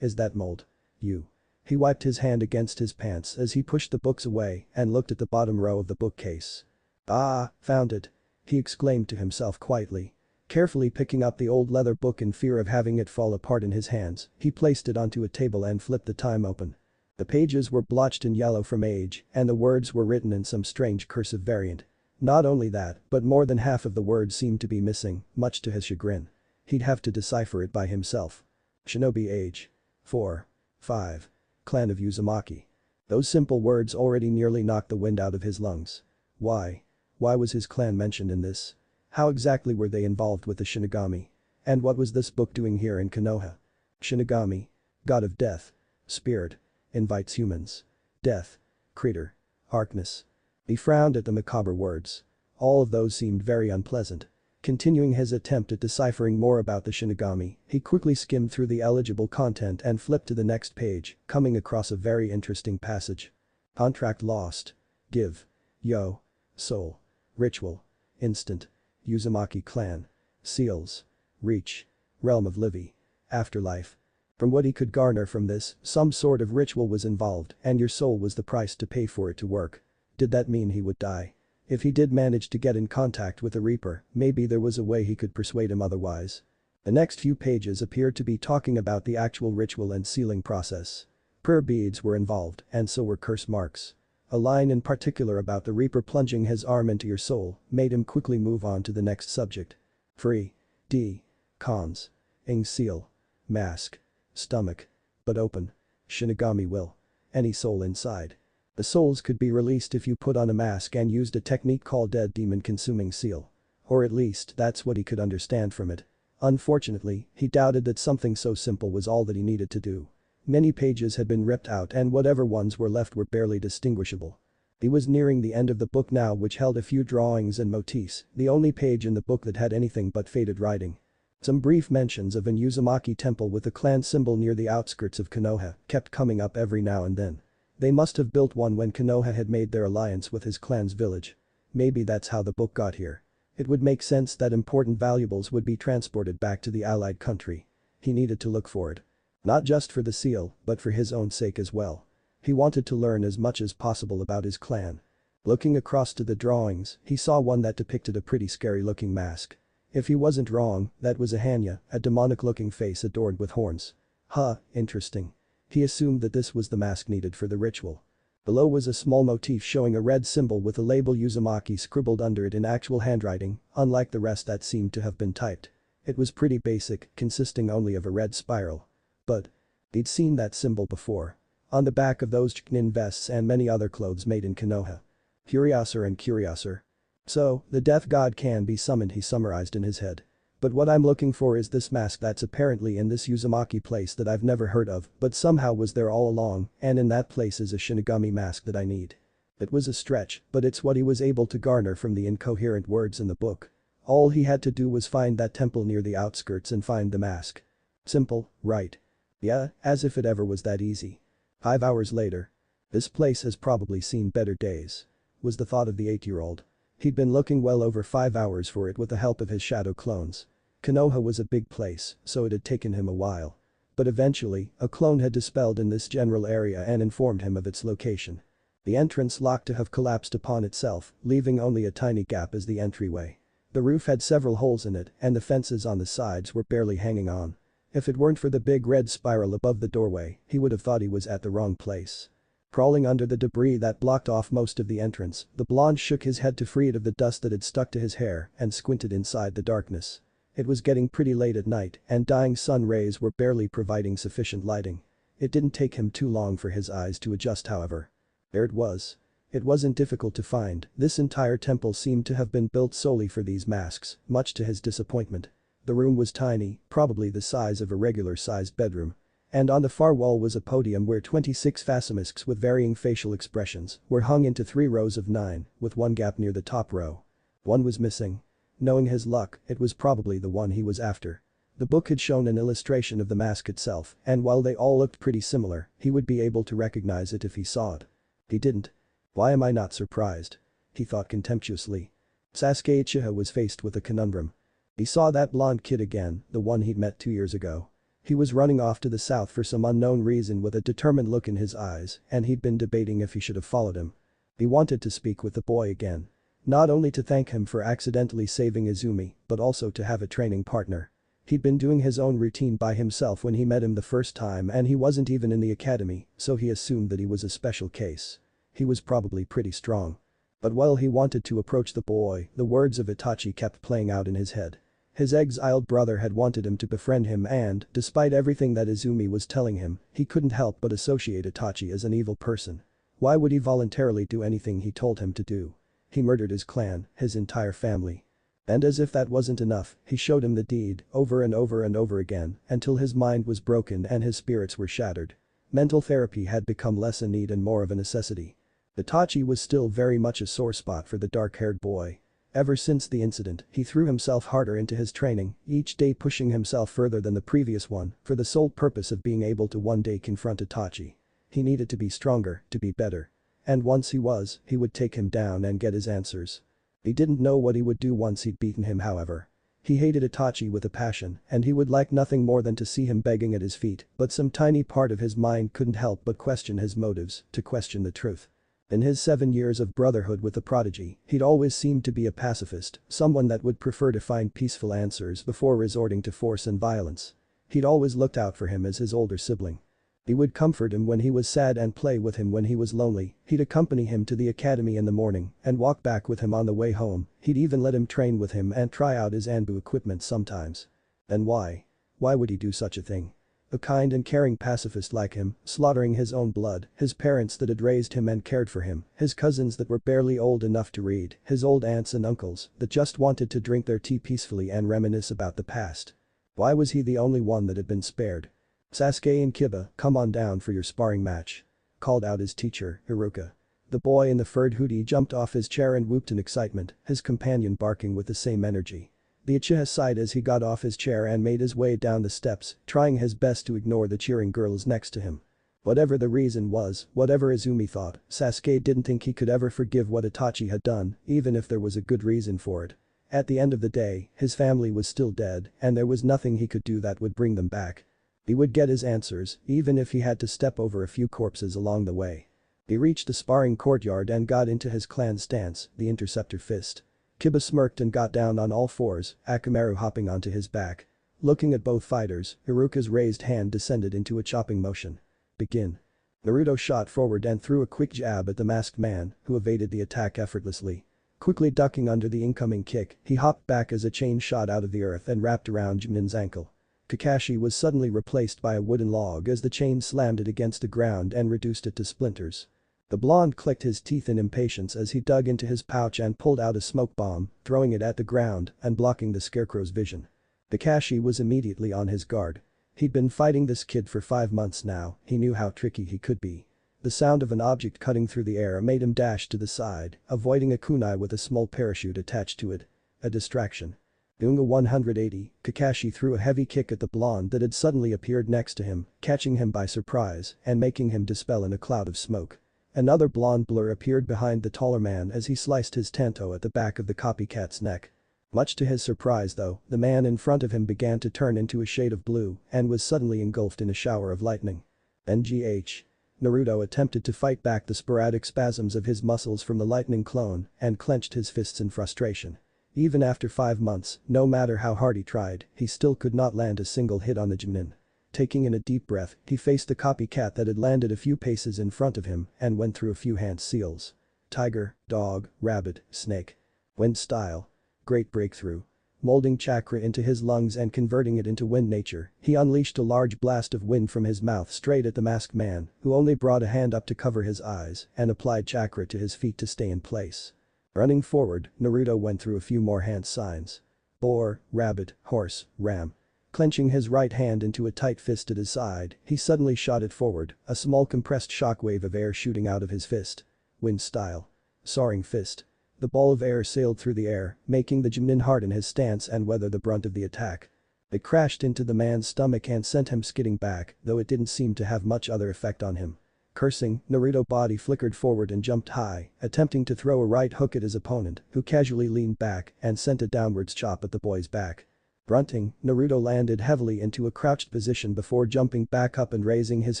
Is that mold? You. He wiped his hand against his pants as he pushed the books away and looked at the bottom row of the bookcase. Found it. He exclaimed to himself quietly. Carefully picking up the old leather book in fear of having it fall apart in his hands, he placed it onto a table and flipped the time open. The pages were blotched in yellow from age and the words were written in some strange cursive variant. Not only that, but more than half of the words seemed to be missing, much to his chagrin. He'd have to decipher it by himself. Shinobi age. 4. 5. Clan of Uzumaki. Those simple words already nearly knocked the wind out of his lungs. Why? Why was his clan mentioned in this? How exactly were they involved with the Shinigami? And what was this book doing here in Konoha? Shinigami. God of death. Spirit. Invites humans. Death. Creator. Darkness. He frowned at the macabre words. All of those seemed very unpleasant. Continuing his attempt at deciphering more about the Shinigami, he quickly skimmed through the eligible content and flipped to the next page, coming across a very interesting passage. Contract lost. Give. Yo. Soul. Ritual. Instant. Uzumaki clan. Seals. Reach. Realm of Livy. Afterlife. From what he could garner from this, some sort of ritual was involved and your soul was the price to pay for it to work. Did that mean he would die? If he did manage to get in contact with the Reaper, maybe there was a way he could persuade him otherwise. The next few pages appeared to be talking about the actual ritual and sealing process. Prayer beads were involved, and so were curse marks. A line in particular about the Reaper plunging his arm into your soul made him quickly move on to the next subject. Free. D. Cons. Ing seal. Mask. Stomach. But open. Shinigami will. Any soul inside. The souls could be released if you put on a mask and used a technique called Dead Demon Consuming Seal. Or at least that's what he could understand from it. Unfortunately, he doubted that something so simple was all that he needed to do. Many pages had been ripped out and whatever ones were left were barely distinguishable. He was nearing the end of the book now, which held a few drawings and motifs, the only page in the book that had anything but faded writing. Some brief mentions of an Uzumaki temple with a clan symbol near the outskirts of Konoha kept coming up every now and then. They must have built one when Konoha had made their alliance with his clan's village. Maybe that's how the book got here. It would make sense that important valuables would be transported back to the allied country. He needed to look for it. Not just for the seal, but for his own sake as well. He wanted to learn as much as possible about his clan. Looking across to the drawings, he saw one that depicted a pretty scary looking mask. If he wasn't wrong, that was a Hanya, a demonic looking face adorned with horns. Huh, interesting. He assumed that this was the mask needed for the ritual. Below was a small motif showing a red symbol with the label Uzumaki scribbled under it in actual handwriting, unlike the rest that seemed to have been typed. It was pretty basic, consisting only of a red spiral. But he'd seen that symbol before. On the back of those chiknin vests and many other clothes made in Konoha. Curiouser and curiouser. So, the death god can be summoned, he summarized in his head. But what I'm looking for is this mask that's apparently in this Uzumaki place that I've never heard of but somehow was there all along, and in that place is a Shinigami mask that I need. It was a stretch, but it's what he was able to garner from the incoherent words in the book. All he had to do was find that temple near the outskirts and find the mask. Simple, right? Yeah, as if it ever was that easy. 5 hours later. This place has probably seen better days. Was the thought of the 8-year-old. He'd been looking well over 5 hours for it with the help of his shadow clones. Konoha was a big place, so it had taken him a while. But eventually, a clone had dispelled in this general area and informed him of its location. The entrance locked to have collapsed upon itself, leaving only a tiny gap as the entryway. The roof had several holes in it and the fences on the sides were barely hanging on. If it weren't for the big red spiral above the doorway, he would have thought he was at the wrong place. Crawling under the debris that blocked off most of the entrance, the blonde shook his head to free it of the dust that had stuck to his hair and squinted inside the darkness. It was getting pretty late at night and dying sun rays were barely providing sufficient lighting. It didn't take him too long for his eyes to adjust, however. There it was. It wasn't difficult to find, this entire temple seemed to have been built solely for these masks, much to his disappointment. The room was tiny, probably the size of a regular-sized bedroom. And on the far wall was a podium where 26 facemasks with varying facial expressions were hung into 3 rows of 9, with one gap near the top row. One was missing. Knowing his luck, it was probably the one he was after. The book had shown an illustration of the mask itself, and while they all looked pretty similar, he would be able to recognize it if he saw it. He didn't. Why am I not surprised? He thought contemptuously. Sasuke Uchiha was faced with a conundrum. He saw that blonde kid again, the one he'd met 2 years ago. He was running off to the south for some unknown reason with a determined look in his eyes, and he'd been debating if he should have followed him. He wanted to speak with the boy again. Not only to thank him for accidentally saving Izumi, but also to have a training partner. He'd been doing his own routine by himself when he met him the first time and he wasn't even in the academy, so he assumed that he was a special case. He was probably pretty strong. But while he wanted to approach the boy, the words of Itachi kept playing out in his head. His exiled brother had wanted him to befriend him and, despite everything that Izumi was telling him, he couldn't help but associate Itachi as an evil person. Why would he voluntarily do anything he told him to do? He murdered his clan, his entire family. And as if that wasn't enough, he showed him the deed, over and over and over again, until his mind was broken and his spirits were shattered. Mental therapy had become less a need and more of a necessity. Itachi was still very much a sore spot for the dark-haired boy. Ever since the incident, he threw himself harder into his training, each day pushing himself further than the previous one, for the sole purpose of being able to one day confront Itachi. He needed to be stronger, to be better. And once he was, he would take him down and get his answers. He didn't know what he would do once he'd beaten him, however. He hated Itachi with a passion, and he would like nothing more than to see him begging at his feet, but some tiny part of his mind couldn't help but question his motives, to question the truth. In his 7 years of brotherhood with the prodigy, he'd always seemed to be a pacifist, someone that would prefer to find peaceful answers before resorting to force and violence. He'd always looked out for him as his older sibling. He would comfort him when he was sad and play with him when he was lonely, he'd accompany him to the academy in the morning and walk back with him on the way home, he'd even let him train with him and try out his Anbu equipment sometimes. And why? Why would he do such a thing? A kind and caring pacifist like him, slaughtering his own blood, his parents that had raised him and cared for him, his cousins that were barely old enough to read, his old aunts and uncles that just wanted to drink their tea peacefully and reminisce about the past. Why was he the only one that had been spared? "Sasuke and Kiba, come on down for your sparring match," called out his teacher, Iruka. The boy in the furred hoodie jumped off his chair and whooped in excitement, his companion barking with the same energy. The Uchiha sighed as he got off his chair and made his way down the steps, trying his best to ignore the cheering girls next to him. Whatever the reason was, whatever Izumi thought, Sasuke didn't think he could ever forgive what Itachi had done, even if there was a good reason for it. At the end of the day, his family was still dead, and there was nothing he could do that would bring them back. He would get his answers, even if he had to step over a few corpses along the way. He reached the sparring courtyard and got into his clan stance, the interceptor fist. Kiba smirked and got down on all fours, Akamaru hopping onto his back. Looking at both fighters, Iruka's raised hand descended into a chopping motion. Begin. Naruto shot forward and threw a quick jab at the masked man, who evaded the attack effortlessly. Quickly ducking under the incoming kick, he hopped back as a chain shot out of the earth and wrapped around Jinin's ankle. Kakashi was suddenly replaced by a wooden log as the chain slammed it against the ground and reduced it to splinters. The blonde clicked his teeth in impatience as he dug into his pouch and pulled out a smoke bomb, throwing it at the ground and blocking the scarecrow's vision. Kakashi was immediately on his guard. He'd been fighting this kid for 5 months now, he knew how tricky he could be. The sound of an object cutting through the air made him dash to the side, avoiding a kunai with a small parachute attached to it. A distraction. Doing a 180, Kakashi threw a heavy kick at the blonde that had suddenly appeared next to him, catching him by surprise and making him dispel in a cloud of smoke. Another blonde blur appeared behind the taller man as he sliced his tanto at the back of the copycat's neck. Much to his surprise though, the man in front of him began to turn into a shade of blue and was suddenly engulfed in a shower of lightning. NGH. Naruto attempted to fight back the sporadic spasms of his muscles from the lightning clone and clenched his fists in frustration. Even after 5 months, no matter how hard he tried, he still could not land a single hit on the Chunin. Taking in a deep breath, he faced the copycat that had landed a few paces in front of him and went through a few hand seals. Tiger, dog, rabbit, snake. Wind style. Great breakthrough. Molding chakra into his lungs and converting it into wind nature, he unleashed a large blast of wind from his mouth straight at the masked man, who only brought a hand up to cover his eyes and applied chakra to his feet to stay in place. Running forward, Naruto went through a few more hand signs. Boar, rabbit, horse, ram. Clenching his right hand into a tight fist at his side, he suddenly shot it forward, a small compressed shockwave of air shooting out of his fist. Wind style. Soaring fist. The ball of air sailed through the air, making the Chunin harden his stance and weather the brunt of the attack. It crashed into the man's stomach and sent him skidding back, though it didn't seem to have much other effect on him. Cursing, Naruto's body flickered forward and jumped high, attempting to throw a right hook at his opponent, who casually leaned back and sent a downwards chop at the boy's back. Grunting, Naruto landed heavily into a crouched position before jumping back up and raising his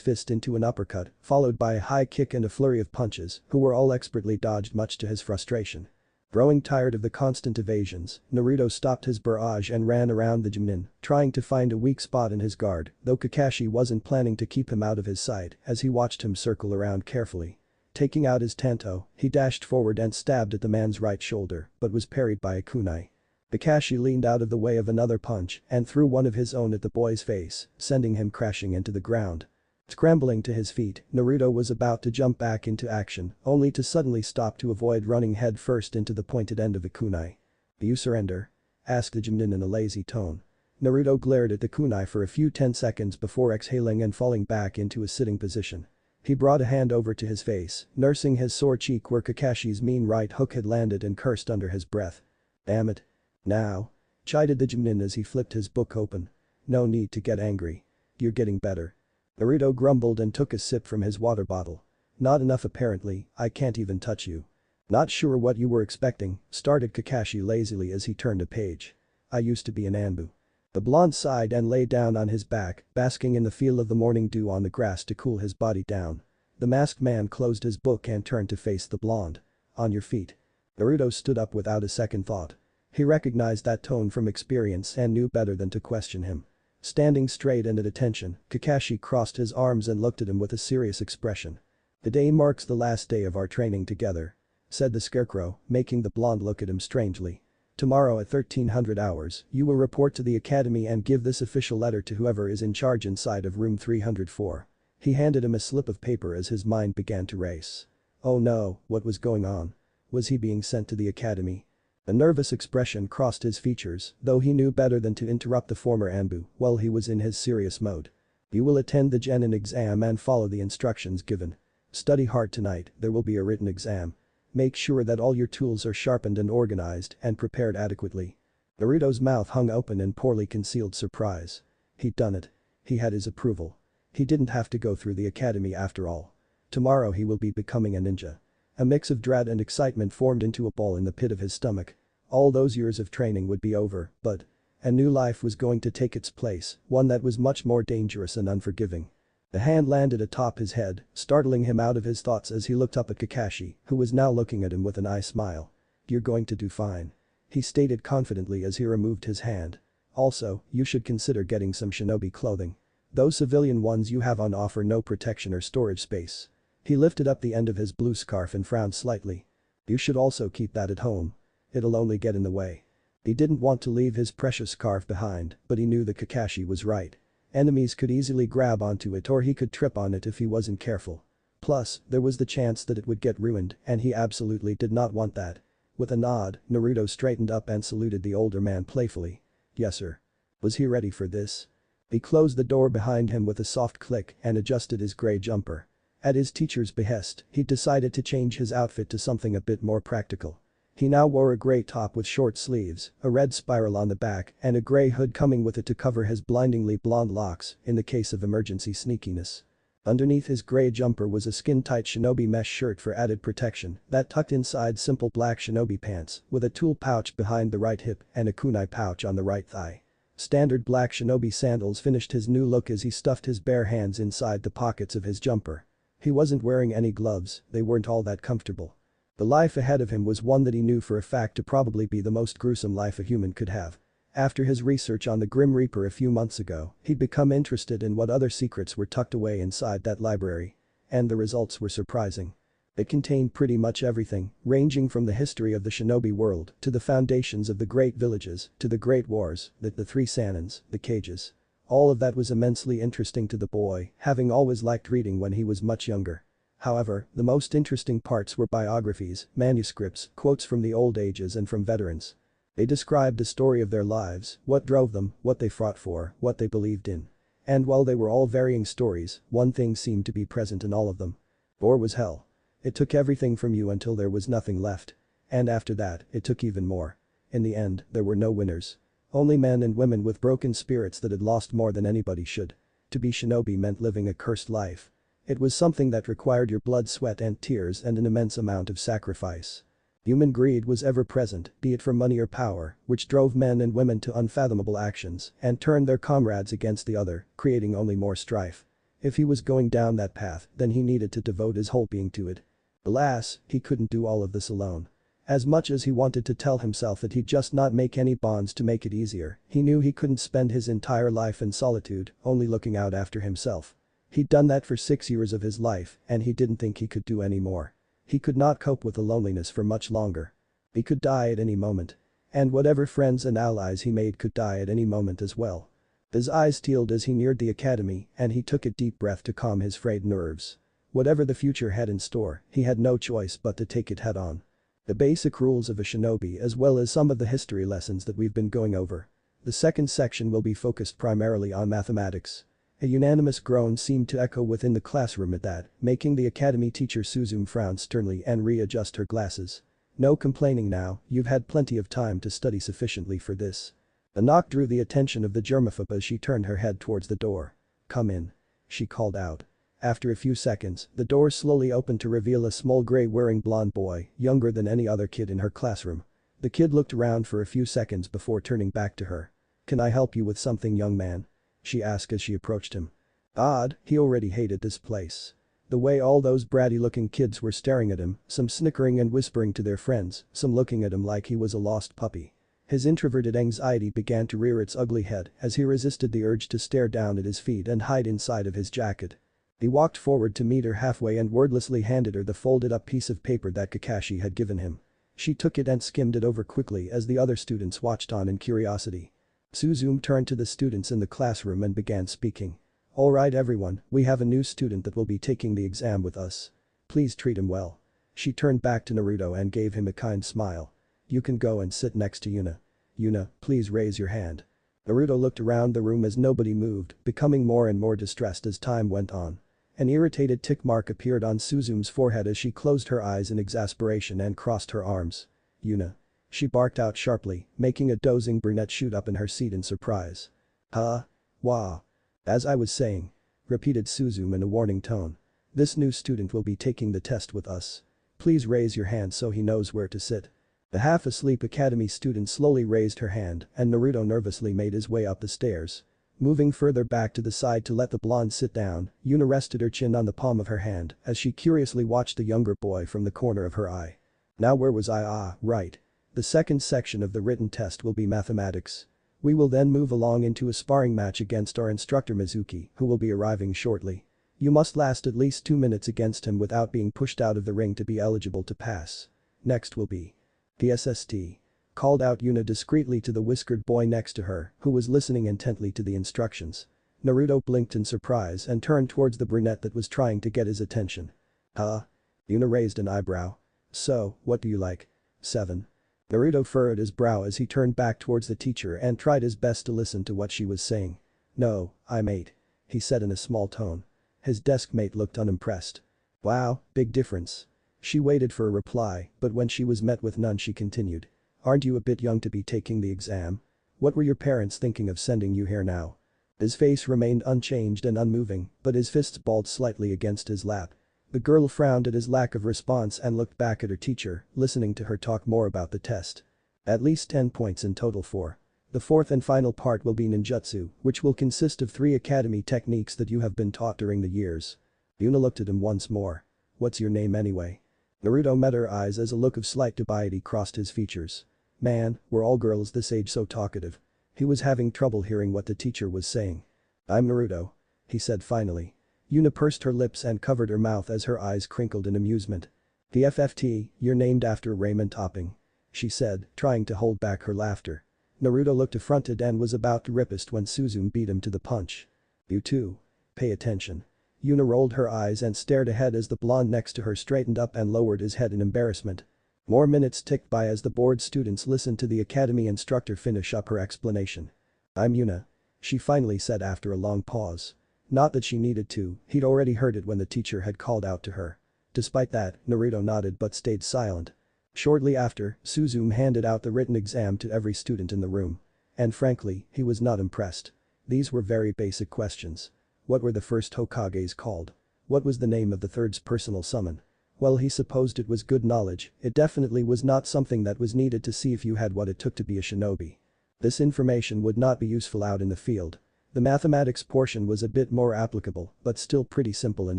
fist into an uppercut, followed by a high kick and a flurry of punches, who were all expertly dodged much to his frustration. Growing tired of the constant evasions, Naruto stopped his barrage and ran around the Chunin, trying to find a weak spot in his guard, though Kakashi wasn't planning to keep him out of his sight as he watched him circle around carefully. Taking out his tanto, he dashed forward and stabbed at the man's right shoulder, but was parried by a kunai. Kakashi leaned out of the way of another punch and threw one of his own at the boy's face, sending him crashing into the ground. Scrambling to his feet, Naruto was about to jump back into action, only to suddenly stop to avoid running head first into the pointed end of a kunai. "Do you surrender?" asked the Chunin in a lazy tone. Naruto glared at the kunai for a few 10 seconds before exhaling and falling back into a sitting position. He brought a hand over to his face, nursing his sore cheek where Kakashi's mean right hook had landed and cursed under his breath. "Damn it. Now?" chided the Chunin as he flipped his book open. "No need to get angry. You're getting better." Naruto grumbled and took a sip from his water bottle. "Not enough apparently, I can't even touch you." "Not sure what you were expecting," started Kakashi lazily as he turned a page. I used to be an Anbu. The blonde sighed and lay down on his back, basking in the feel of the morning dew on the grass to cool his body down. The masked man closed his book and turned to face the blonde. On your feet. Naruto stood up without a second thought. He recognized that tone from experience and knew better than to question him. Standing straight and at attention, Kakashi crossed his arms and looked at him with a serious expression. The day marks the last day of our training together, said the scarecrow, making the blonde look at him strangely. Tomorrow at 1300 hours, you will report to the academy and give this official letter to whoever is in charge inside of room 304. He handed him a slip of paper as his mind began to race. Oh no, what was going on? Was he being sent to the academy? A nervous expression crossed his features, though he knew better than to interrupt the former Anbu while he was in his serious mode. You will attend the Genin exam and follow the instructions given. Study hard tonight, there will be a written exam. Make sure that all your tools are sharpened and organized and prepared adequately. Naruto's mouth hung open in poorly concealed surprise. He'd done it. He had his approval. He didn't have to go through the academy after all. Tomorrow he will be becoming a ninja. A mix of dread and excitement formed into a ball in the pit of his stomach. All those years of training would be over, but a new life was going to take its place, one that was much more dangerous and unforgiving. The hand landed atop his head, startling him out of his thoughts as he looked up at Kakashi, who was now looking at him with an eye smile. You're going to do fine. He stated confidently as he removed his hand. Also, you should consider getting some shinobi clothing. Those civilian ones you have on offer no protection or storage space. He lifted up the end of his blue scarf and frowned slightly. You should also keep that at home. It'll only get in the way. He didn't want to leave his precious scarf behind, but he knew that Kakashi was right. Enemies could easily grab onto it or he could trip on it if he wasn't careful. Plus, there was the chance that it would get ruined and he absolutely did not want that. With a nod, Naruto straightened up and saluted the older man playfully. Yes sir. Was he ready for this? He closed the door behind him with a soft click and adjusted his gray jumper. At his teacher's behest, he decided to change his outfit to something a bit more practical. He now wore a gray top with short sleeves, a red spiral on the back, and a gray hood coming with it to cover his blindingly blonde locks in the case of emergency sneakiness. Underneath his gray jumper was a skin-tight shinobi mesh shirt for added protection that tucked inside simple black shinobi pants with a tool pouch behind the right hip and a kunai pouch on the right thigh. Standard black shinobi sandals finished his new look as he stuffed his bare hands inside the pockets of his jumper. He wasn't wearing any gloves, they weren't all that comfortable. The life ahead of him was one that he knew for a fact to probably be the most gruesome life a human could have. After his research on the Grim Reaper a few months ago, he'd become interested in what other secrets were tucked away inside that library. And the results were surprising. It contained pretty much everything, ranging from the history of the shinobi world to the foundations of the great villages to the great wars, the three Sanins, the cages. All of that was immensely interesting to the boy, having always liked reading when he was much younger. However, the most interesting parts were biographies, manuscripts, quotes from the old ages and from veterans. They described the story of their lives, what drove them, what they fought for, what they believed in. And while they were all varying stories, one thing seemed to be present in all of them. War was hell. It took everything from you until there was nothing left. And after that, it took even more. In the end, there were no winners. Only men and women with broken spirits that had lost more than anybody should. To be shinobi meant living a cursed life. It was something that required your blood, sweat and tears and an immense amount of sacrifice. Human greed was ever present, be it for money or power, which drove men and women to unfathomable actions and turned their comrades against the other, creating only more strife. If he was going down that path, then he needed to devote his whole being to it. Alas, he couldn't do all of this alone. As much as he wanted to tell himself that he'd just not make any bonds to make it easier, he knew he couldn't spend his entire life in solitude, only looking out after himself. He'd done that for 6 years of his life, and he didn't think he could do any more. He could not cope with the loneliness for much longer. He could die at any moment. And whatever friends and allies he made could die at any moment as well. His eyes tealed as he neared the academy, and he took a deep breath to calm his frayed nerves. Whatever the future had in store, he had no choice but to take it head on. The basic rules of a shinobi as well as some of the history lessons that we've been going over. The second section will be focused primarily on mathematics. A unanimous groan seemed to echo within the classroom at that, making the academy teacher Suzume frown sternly and readjust her glasses. No complaining now, you've had plenty of time to study sufficiently for this. A knock drew the attention of the germaphobe as she turned her head towards the door. Come in. She called out. After a few seconds, the door slowly opened to reveal a small gray-wearing blonde boy, younger than any other kid in her classroom. The kid looked around for a few seconds before turning back to her. "Can I help you with something, young man?" she asked as she approached him. Odd, he already hated this place. The way all those bratty-looking kids were staring at him, some snickering and whispering to their friends, some looking at him like he was a lost puppy. His introverted anxiety began to rear its ugly head as he resisted the urge to stare down at his feet and hide inside of his jacket. He walked forward to meet her halfway and wordlessly handed her the folded-up piece of paper that Kakashi had given him. She took it and skimmed it over quickly as the other students watched on in curiosity. Suzume turned to the students in the classroom and began speaking. "Alright everyone, we have a new student that will be taking the exam with us. Please treat him well." She turned back to Naruto and gave him a kind smile. "You can go and sit next to Yuna. Yuna, please raise your hand." Naruto looked around the room as nobody moved, becoming more and more distressed as time went on. An irritated tick mark appeared on Suzume's forehead as she closed her eyes in exasperation and crossed her arms. "Yuna." She barked out sharply, making a dozing brunette shoot up in her seat in surprise. "Huh? Wah. As I was saying," repeated Suzume in a warning tone. "This new student will be taking the test with us. Please raise your hand so he knows where to sit." The half-asleep academy student slowly raised her hand and Naruto nervously made his way up the stairs. Moving further back to the side to let the blonde sit down, Yuna rested her chin on the palm of her hand as she curiously watched the younger boy from the corner of her eye. "Now where was I? Right. The second section of the written test will be mathematics. We will then move along into a sparring match against our instructor Mizuki, who will be arriving shortly. You must last at least 2 minutes against him without being pushed out of the ring to be eligible to pass. Next will be the SST," called out Yuna discreetly to the whiskered boy next to her, who was listening intently to the instructions. Naruto blinked in surprise and turned towards the brunette that was trying to get his attention. "Huh?" Yuna raised an eyebrow. "So, what do you like? 7. Naruto furrowed his brow as he turned back towards the teacher and tried his best to listen to what she was saying. "No, I'm 8. He said in a small tone. His desk mate looked unimpressed. "Wow, big difference." She waited for a reply, but when she was met with none she continued. "Aren't you a bit young to be taking the exam? What were your parents thinking of sending you here now?" His face remained unchanged and unmoving, but his fists balled slightly against his lap. The girl frowned at his lack of response and looked back at her teacher, listening to her talk more about the test. "At least 10 points in total for. The fourth and final part will be ninjutsu, which will consist of 3 academy techniques that you have been taught during the years." Yuna looked at him once more. "What's your name anyway?" Naruto met her eyes as a look of slight dubiety crossed his features. Man, were all girls this age so talkative? He was having trouble hearing what the teacher was saying. "I'm Naruto," he said finally. Yuna pursed her lips and covered her mouth as her eyes crinkled in amusement. "The FFT, you're named after Raymond Topping," she said, trying to hold back her laughter. Naruto looked affronted and was about to riposte when Suzume beat him to the punch. "You too. Pay attention." Yuna rolled her eyes and stared ahead as the blonde next to her straightened up and lowered his head in embarrassment. More minutes ticked by as the bored students listened to the academy instructor finish up her explanation. "I'm Yuna," she finally said after a long pause. Not that she needed to, he'd already heard it when the teacher had called out to her. Despite that, Naruto nodded but stayed silent. Shortly after, Suzume handed out the written exam to every student in the room. And frankly, he was not impressed. These were very basic questions. What were the first Hokages called? What was the name of the third's personal summon? Well, he supposed it was good knowledge, it definitely was not something that was needed to see if you had what it took to be a shinobi. This information would not be useful out in the field. The mathematics portion was a bit more applicable, but still pretty simple in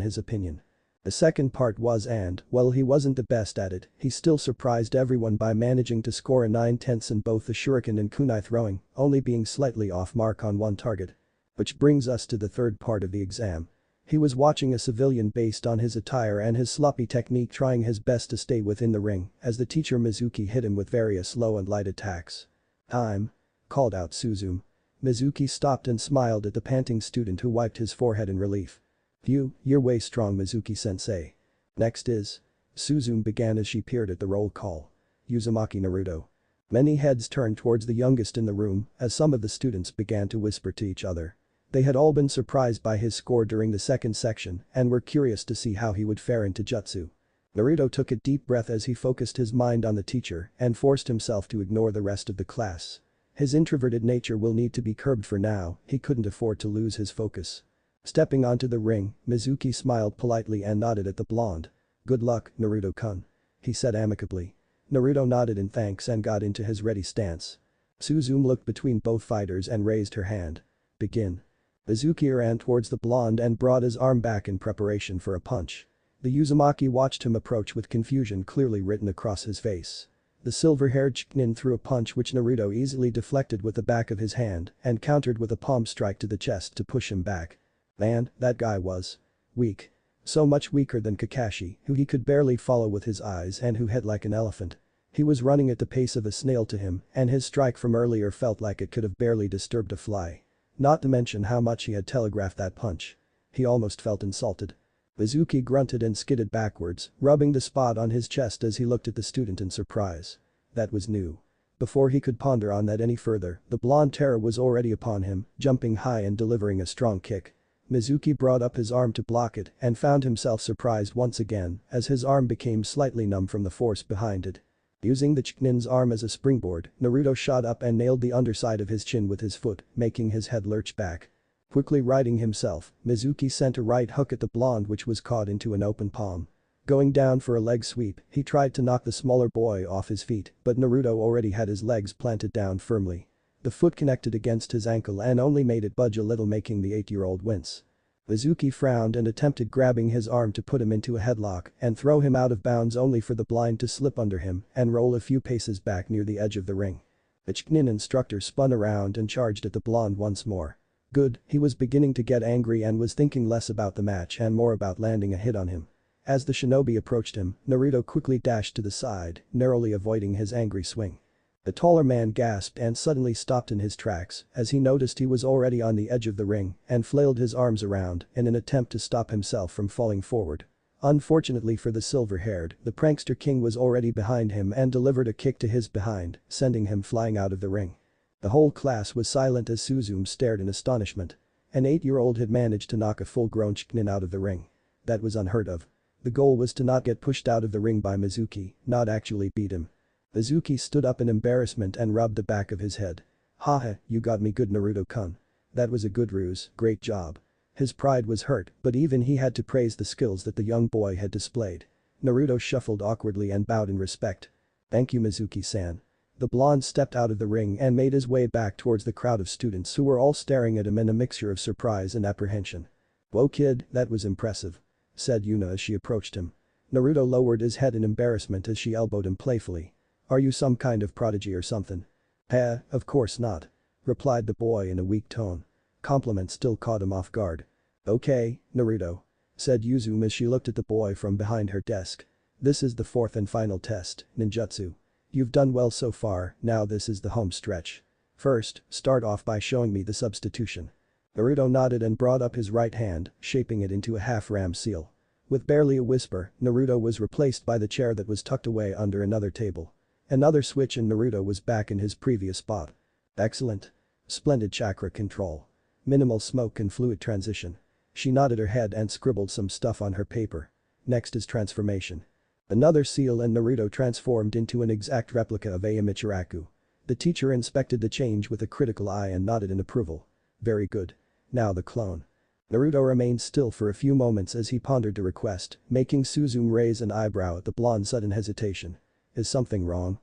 his opinion. The second part was and, while he wasn't the best at it, he still surprised everyone by managing to score a 9/10 in both the shuriken and kunai throwing, only being slightly off mark on one target. Which brings us to the third part of the exam. He was watching a civilian based on his attire and his sloppy technique trying his best to stay within the ring as the teacher Mizuki hit him with various low and light attacks. "Time," called out Suzume. Mizuki stopped and smiled at the panting student who wiped his forehead in relief. You're way strong, Mizuki-sensei." "Next is." Suzume began as she peered at the roll call. "Uzumaki Naruto." Many heads turned towards the youngest in the room as some of the students began to whisper to each other. They had all been surprised by his score during the second section and were curious to see how he would fare into jutsu. Naruto took a deep breath as he focused his mind on the teacher and forced himself to ignore the rest of the class. His introverted nature will need to be curbed for now, he couldn't afford to lose his focus. Stepping onto the ring, Mizuki smiled politely and nodded at the blonde. "Good luck, Naruto-kun," he said amicably. Naruto nodded in thanks and got into his ready stance. Suzume looked between both fighters and raised her hand. Begin. Izuki ran towards the blonde and brought his arm back in preparation for a punch. The Uzumaki watched him approach with confusion clearly written across his face. The silver-haired Chunin threw a punch which Naruto easily deflected with the back of his hand and countered with a palm strike to the chest to push him back. Man, that guy was weak. So much weaker than Kakashi, who he could barely follow with his eyes and who hit like an elephant. He was running at the pace of a snail to him, and his strike from earlier felt like it could have barely disturbed a fly. Not to mention how much he had telegraphed that punch. He almost felt insulted. Izuki grunted and skidded backwards, rubbing the spot on his chest as he looked at the student in surprise. That was new. Before he could ponder on that any further, the blonde terror was already upon him, jumping high and delivering a strong kick. Mizuki brought up his arm to block it and found himself surprised once again as his arm became slightly numb from the force behind it. Using the Chunin's arm as a springboard, Naruto shot up and nailed the underside of his chin with his foot, making his head lurch back. Quickly righting himself, Mizuki sent a right hook at the blonde which was caught into an open palm. Going down for a leg sweep, he tried to knock the smaller boy off his feet, but Naruto already had his legs planted down firmly. The foot connected against his ankle and only made it budge a little, making the 8-year-old wince. Izuki frowned and attempted grabbing his arm to put him into a headlock and throw him out of bounds only for the blind to slip under him and roll a few paces back near the edge of the ring. The Chunin instructor spun around and charged at the blonde once more. Good, he was beginning to get angry and was thinking less about the match and more about landing a hit on him. As the shinobi approached him, Naruto quickly dashed to the side, narrowly avoiding his angry swing. The taller man gasped and suddenly stopped in his tracks as he noticed he was already on the edge of the ring and flailed his arms around in an attempt to stop himself from falling forward. Unfortunately for the silver-haired, the prankster king was already behind him and delivered a kick to his behind, sending him flying out of the ring. The whole class was silent as Suzume stared in astonishment. An 8-year-old had managed to knock a full-grown Chunin out of the ring. That was unheard of. The goal was to not get pushed out of the ring by Mizuki, not actually beat him. Izuki stood up in embarrassment and rubbed the back of his head. Haha, you got me good, Naruto-kun. That was a good ruse, great job. His pride was hurt, but even he had to praise the skills that the young boy had displayed. Naruto shuffled awkwardly and bowed in respect. Thank you, Mizuki-san. The blonde stepped out of the ring and made his way back towards the crowd of students who were all staring at him in a mixture of surprise and apprehension. Whoa kid, that was impressive, said Yuna as she approached him. Naruto lowered his head in embarrassment as she elbowed him playfully. Are you some kind of prodigy or something? Of course not, replied the boy in a weak tone. Compliment still caught him off guard. Okay, Naruto, said Yuzume as she looked at the boy from behind her desk. This is the fourth and final test, ninjutsu. You've done well so far, now this is the home stretch. First, start off by showing me the substitution. Naruto nodded and brought up his right hand, shaping it into a half-ram seal. With barely a whisper, Naruto was replaced by the chair that was tucked away under another table. Another switch and Naruto was back in his previous spot. Excellent. Splendid chakra control. Minimal smoke and fluid transition. She nodded her head and scribbled some stuff on her paper. Next is transformation. Another seal and Naruto transformed into an exact replica of Michiraku. The teacher inspected the change with a critical eye and nodded in approval. Very good. Now the clone. Naruto remained still for a few moments as he pondered the request, making Suzume raise an eyebrow at the blonde's sudden hesitation. Is something wrong?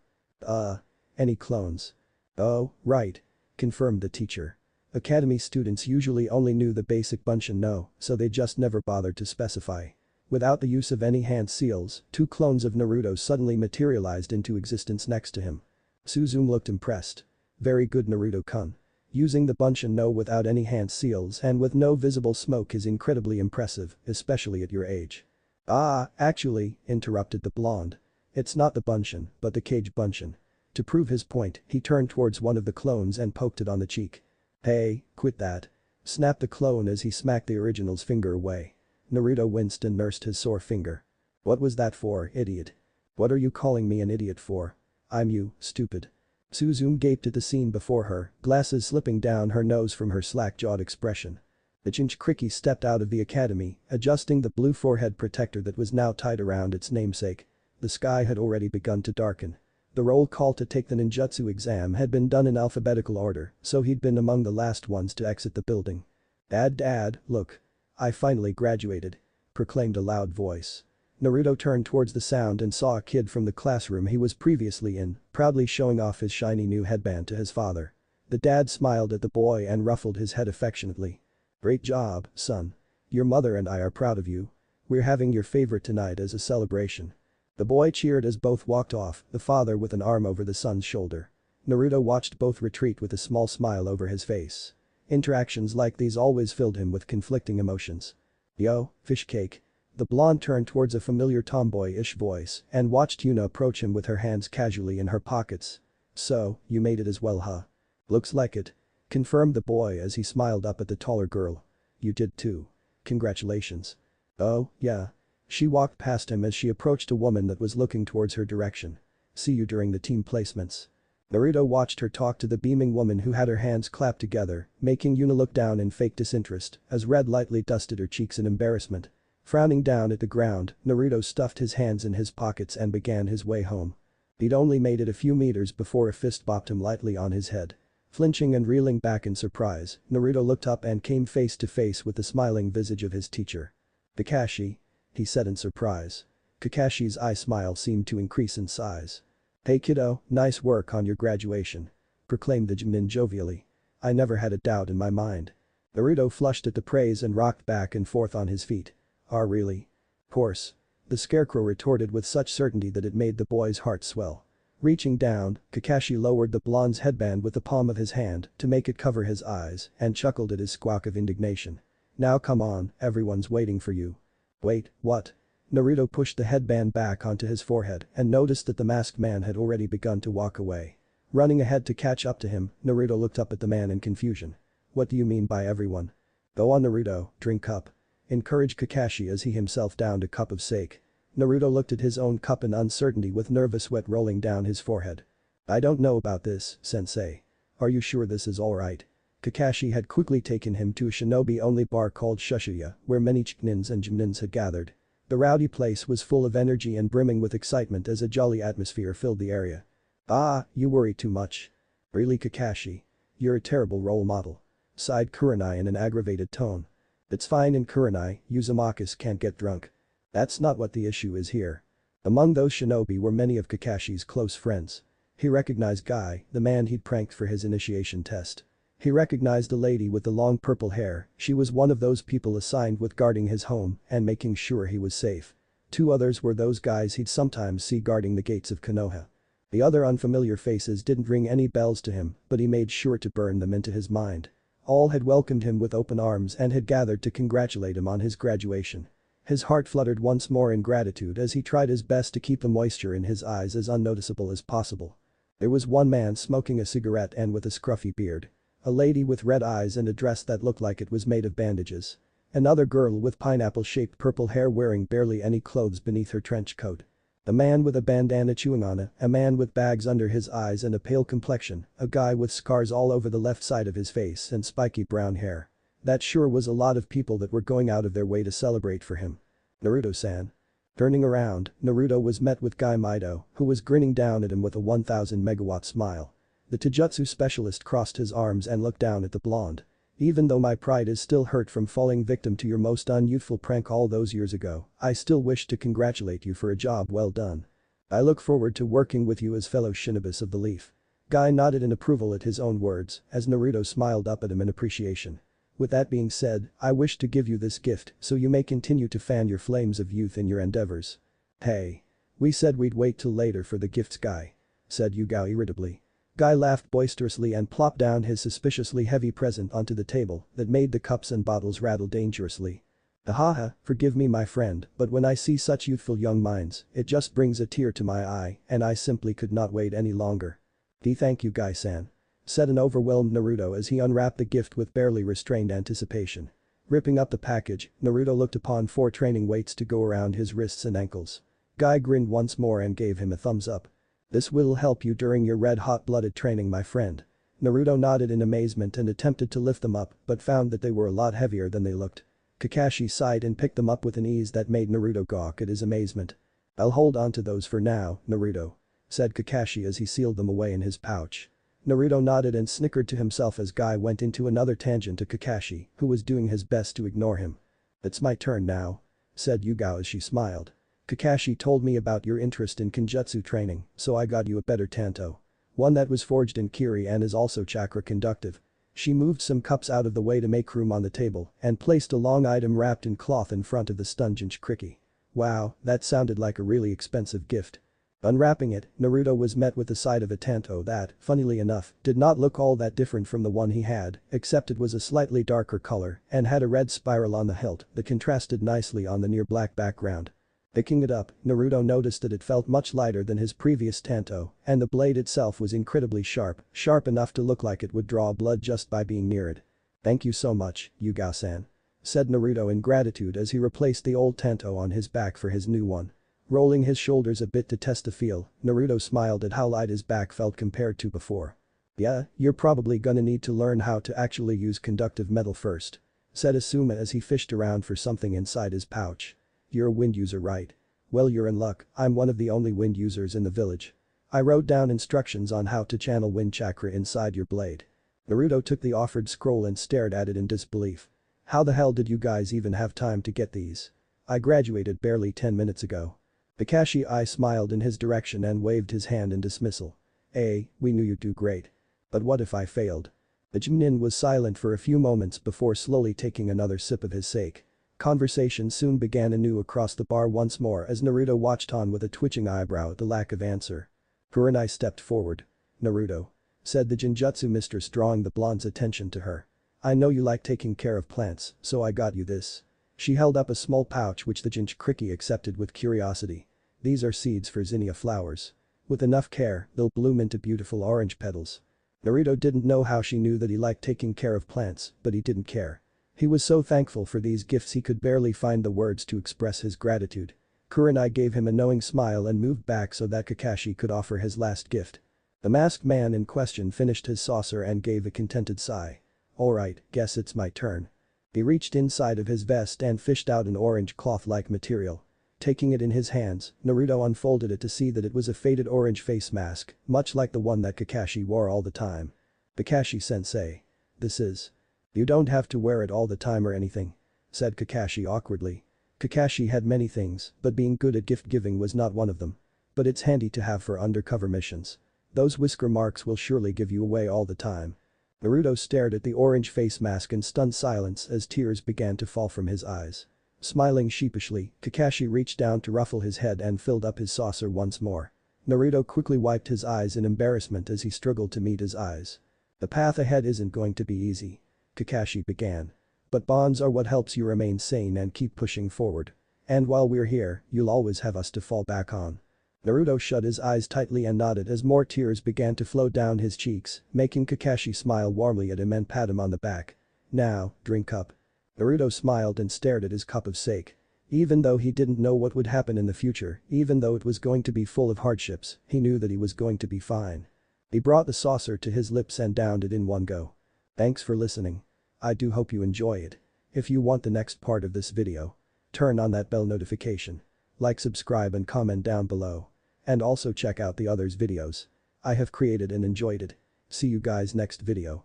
Any clones? Oh, right, confirmed the teacher. Academy students usually only knew the basic Bunshin no, so they just never bothered to specify. Without the use of any hand seals, 2 clones of Naruto suddenly materialized into existence next to him. Suzume looked impressed. Very good, Naruto-kun. Using the Bunshin no without any hand seals and with no visible smoke is incredibly impressive, especially at your age. Actually, interrupted the blonde. It's not the Bunshin, but the Cage Bunshin. To prove his point, he turned towards one of the clones and poked it on the cheek. Hey, quit that. Snapped the clone as he smacked the original's finger away. Naruto winced and nursed his sore finger. What was that for, idiot? What are you calling me an idiot for? I'm you, stupid. Suzume gaped at the scene before her, glasses slipping down her nose from her slack-jawed expression. The Jinchuriki stepped out of the academy, adjusting the blue forehead protector that was now tied around its namesake. The sky had already begun to darken. The roll call to take the ninjutsu exam had been done in alphabetical order, so he'd been among the last ones to exit the building. Dad, look. I finally graduated, proclaimed a loud voice. Naruto turned towards the sound and saw a kid from the classroom he was previously in, proudly showing off his shiny new headband to his father. The dad smiled at the boy and ruffled his head affectionately. "Great job, son. Your mother and I are proud of you. We're having your favorite tonight as a celebration." The boy cheered as both walked off, the father with an arm over the son's shoulder. Naruto watched both retreat with a small smile over his face. Interactions like these always filled him with conflicting emotions. "Yo, fish cake." The blonde turned towards a familiar tomboy-ish voice and watched Yuna approach him with her hands casually in her pockets. "So, you made it as well, huh?" "Looks like it," confirmed the boy as he smiled up at the taller girl. "You did too. Congratulations." "Oh, yeah." She walked past him as she approached a woman that was looking towards her direction. "See you during the team placements." Naruto watched her talk to the beaming woman who had her hands clapped together, making Yuna look down in fake disinterest as red lightly dusted her cheeks in embarrassment. Frowning down at the ground, Naruto stuffed his hands in his pockets and began his way home. He'd only made it a few meters before a fist bopped him lightly on his head. Flinching and reeling back in surprise, Naruto looked up and came face to face with the smiling visage of his teacher. "Kakashi?" he said in surprise. Kakashi's eye smile seemed to increase in size. "Hey kiddo, nice work on your graduation," proclaimed the Jonin jovially. "I never had a doubt in my mind." Naruto flushed at the praise and rocked back and forth on his feet. "Ah, really? Course," the scarecrow retorted with such certainty that it made the boy's heart swell. Reaching down, Kakashi lowered the blonde's headband with the palm of his hand to make it cover his eyes and chuckled at his squawk of indignation. "Now come on, everyone's waiting for you." "Wait, what?" Naruto pushed the headband back onto his forehead and noticed that the masked man had already begun to walk away. Running ahead to catch up to him, Naruto looked up at the man in confusion. "What do you mean by everyone?" "Go on Naruto, drink up," encouraged Kakashi as he himself downed a cup of sake. Naruto looked at his own cup in uncertainty with nervous sweat rolling down his forehead. "I don't know about this, sensei. Are you sure this is alright?" Kakashi had quickly taken him to a shinobi-only bar called Shushuya, where many Chuninins and Junins had gathered. The rowdy place was full of energy and brimming with excitement as a jolly atmosphere filled the area. "Ah, you worry too much." "Really Kakashi? You're a terrible role model," sighed Kurenai in an aggravated tone. "It's fine in Kurenai, Uzumaki's can't get drunk. That's not what the issue is here." Among those shinobi were many of Kakashi's close friends. He recognized Guy, the man he'd pranked for his initiation test. He recognized the lady with the long purple hair, she was one of those people assigned with guarding his home and making sure he was safe. Two others were those guys he'd sometimes see guarding the gates of Konoha. The other unfamiliar faces didn't ring any bells to him, but he made sure to burn them into his mind. All had welcomed him with open arms and had gathered to congratulate him on his graduation. His heart fluttered once more in gratitude as he tried his best to keep the moisture in his eyes as unnoticeable as possible. There was one man smoking a cigarette and with a scruffy beard. A lady with red eyes and a dress that looked like it was made of bandages. Another girl with pineapple-shaped purple hair wearing barely any clothes beneath her trench coat. A man with a bandana chewing on it, a man with bags under his eyes and a pale complexion, a guy with scars all over the left side of his face and spiky brown hair. That sure was a lot of people that were going out of their way to celebrate for him. "Naruto-san." Turning around, Naruto was met with Guy Mido, who was grinning down at him with a 1000 megawatt smile. The Taijutsu specialist crossed his arms and looked down at the blonde. "Even though my pride is still hurt from falling victim to your most unyouthful prank all those years ago, I still wish to congratulate you for a job well done. I look forward to working with you as fellow shinobis of the Leaf." Guy nodded in approval at his own words as Naruto smiled up at him in appreciation. "With that being said, I wish to give you this gift so you may continue to fan your flames of youth in your endeavors." "Hey. We said we'd wait till later for the gifts, Guy," said Yugao irritably. Guy laughed boisterously and plopped down his suspiciously heavy present onto the table that made the cups and bottles rattle dangerously. "Ahaha, forgive me my friend, but when I see such youthful young minds, it just brings a tear to my eye and I simply could not wait any longer." Thank you Guy-san," said an overwhelmed Naruto as he unwrapped the gift with barely restrained anticipation. Ripping up the package, Naruto looked upon 4 training weights to go around his wrists and ankles. Guy grinned once more and gave him a thumbs up. "This will help you during your red hot-blooded training my friend." Naruto nodded in amazement and attempted to lift them up but found that they were a lot heavier than they looked. Kakashi sighed and picked them up with an ease that made Naruto gawk at his amazement. "I'll hold on to those for now, Naruto," said Kakashi as he sealed them away in his pouch. Naruto nodded and snickered to himself as Guy went into another tangent to Kakashi, who was doing his best to ignore him. "It's my turn now," said Yugao as she smiled. Kakashi told me about your interest in Kenjutsu training, so I got you a better tanto. One that was forged in Kiri and is also chakra conductive. She moved some cups out of the way to make room on the table and placed a long item wrapped in cloth in front of the stunned Jinchuriki. Wow, that sounded like a really expensive gift. Unwrapping it, Naruto was met with the sight of a tanto that, funnily enough, did not look all that different from the one he had, except it was a slightly darker color and had a red spiral on the hilt that contrasted nicely on the near black background. Picking it up, Naruto noticed that it felt much lighter than his previous tanto, and the blade itself was incredibly sharp enough to look like it would draw blood just by being near it. "Thank you so much, Yuga-san," said Naruto in gratitude as he replaced the old tanto on his back for his new one. Rolling his shoulders a bit to test the feel, Naruto smiled at how light his back felt compared to before. "Yeah, you're probably gonna need to learn how to actually use conductive metal first," said Asuma as he fished around for something inside his pouch. "You're a wind user, right? Well, you're in luck, I'm one of the only wind users in the village. I wrote down instructions on how to channel wind chakra inside your blade." Naruto took the offered scroll and stared at it in disbelief. "How the hell did you guys even have time to get these? I graduated barely 10 minutes ago." Kakashi smiled in his direction and waved his hand in dismissal. We knew you'd do great. But what if I failed?" The Chunin was silent for a few moments before slowly taking another sip of his sake. Conversation soon began anew across the bar once more as Naruto watched on with a twitching eyebrow at the lack of answer. Kurenai stepped forward. "Naruto," said the Jinjutsu mistress, drawing the blonde's attention to her. "I know you like taking care of plants, so I got you this." She held up a small pouch which the Jinchuriki accepted with curiosity. "These are seeds for zinnia flowers. With enough care, they'll bloom into beautiful orange petals." Naruto didn't know how she knew that he liked taking care of plants, but he didn't care. He was so thankful for these gifts he could barely find the words to express his gratitude. Kurenai gave him a knowing smile and moved back so that Kakashi could offer his last gift. The masked man in question finished his saucer and gave a contented sigh. "Alright, guess it's my turn." He reached inside of his vest and fished out an orange cloth-like material. Taking it in his hands, Naruto unfolded it to see that it was a faded orange face mask, much like the one that Kakashi wore all the time. "Kakashi-sensei. This is. You don't have to wear it all the time or anything," said Kakashi awkwardly. Kakashi had many things, but being good at gift giving was not one of them. "But it's handy to have for undercover missions. Those whisker marks will surely give you away all the time." Naruto stared at the orange face mask in stunned silence as tears began to fall from his eyes. Smiling sheepishly, Kakashi reached down to ruffle his head and filled up his saucer once more. Naruto quickly wiped his eyes in embarrassment as he struggled to meet his eyes. "The path ahead isn't going to be easy," Kakashi began. "But bonds are what helps you remain sane and keep pushing forward. And while we're here, you'll always have us to fall back on." Naruto shut his eyes tightly and nodded as more tears began to flow down his cheeks, making Kakashi smile warmly at him and pat him on the back. "Now, drink up." Naruto smiled and stared at his cup of sake. Even though he didn't know what would happen in the future, even though it was going to be full of hardships, he knew that he was going to be fine. He brought the saucer to his lips and downed it in one go. Thanks for listening. I do hope you enjoy it. If you want the next part of this video, turn on that bell notification. Like, subscribe and comment down below. And also check out the others videos I have created and enjoyed it. See you guys next video.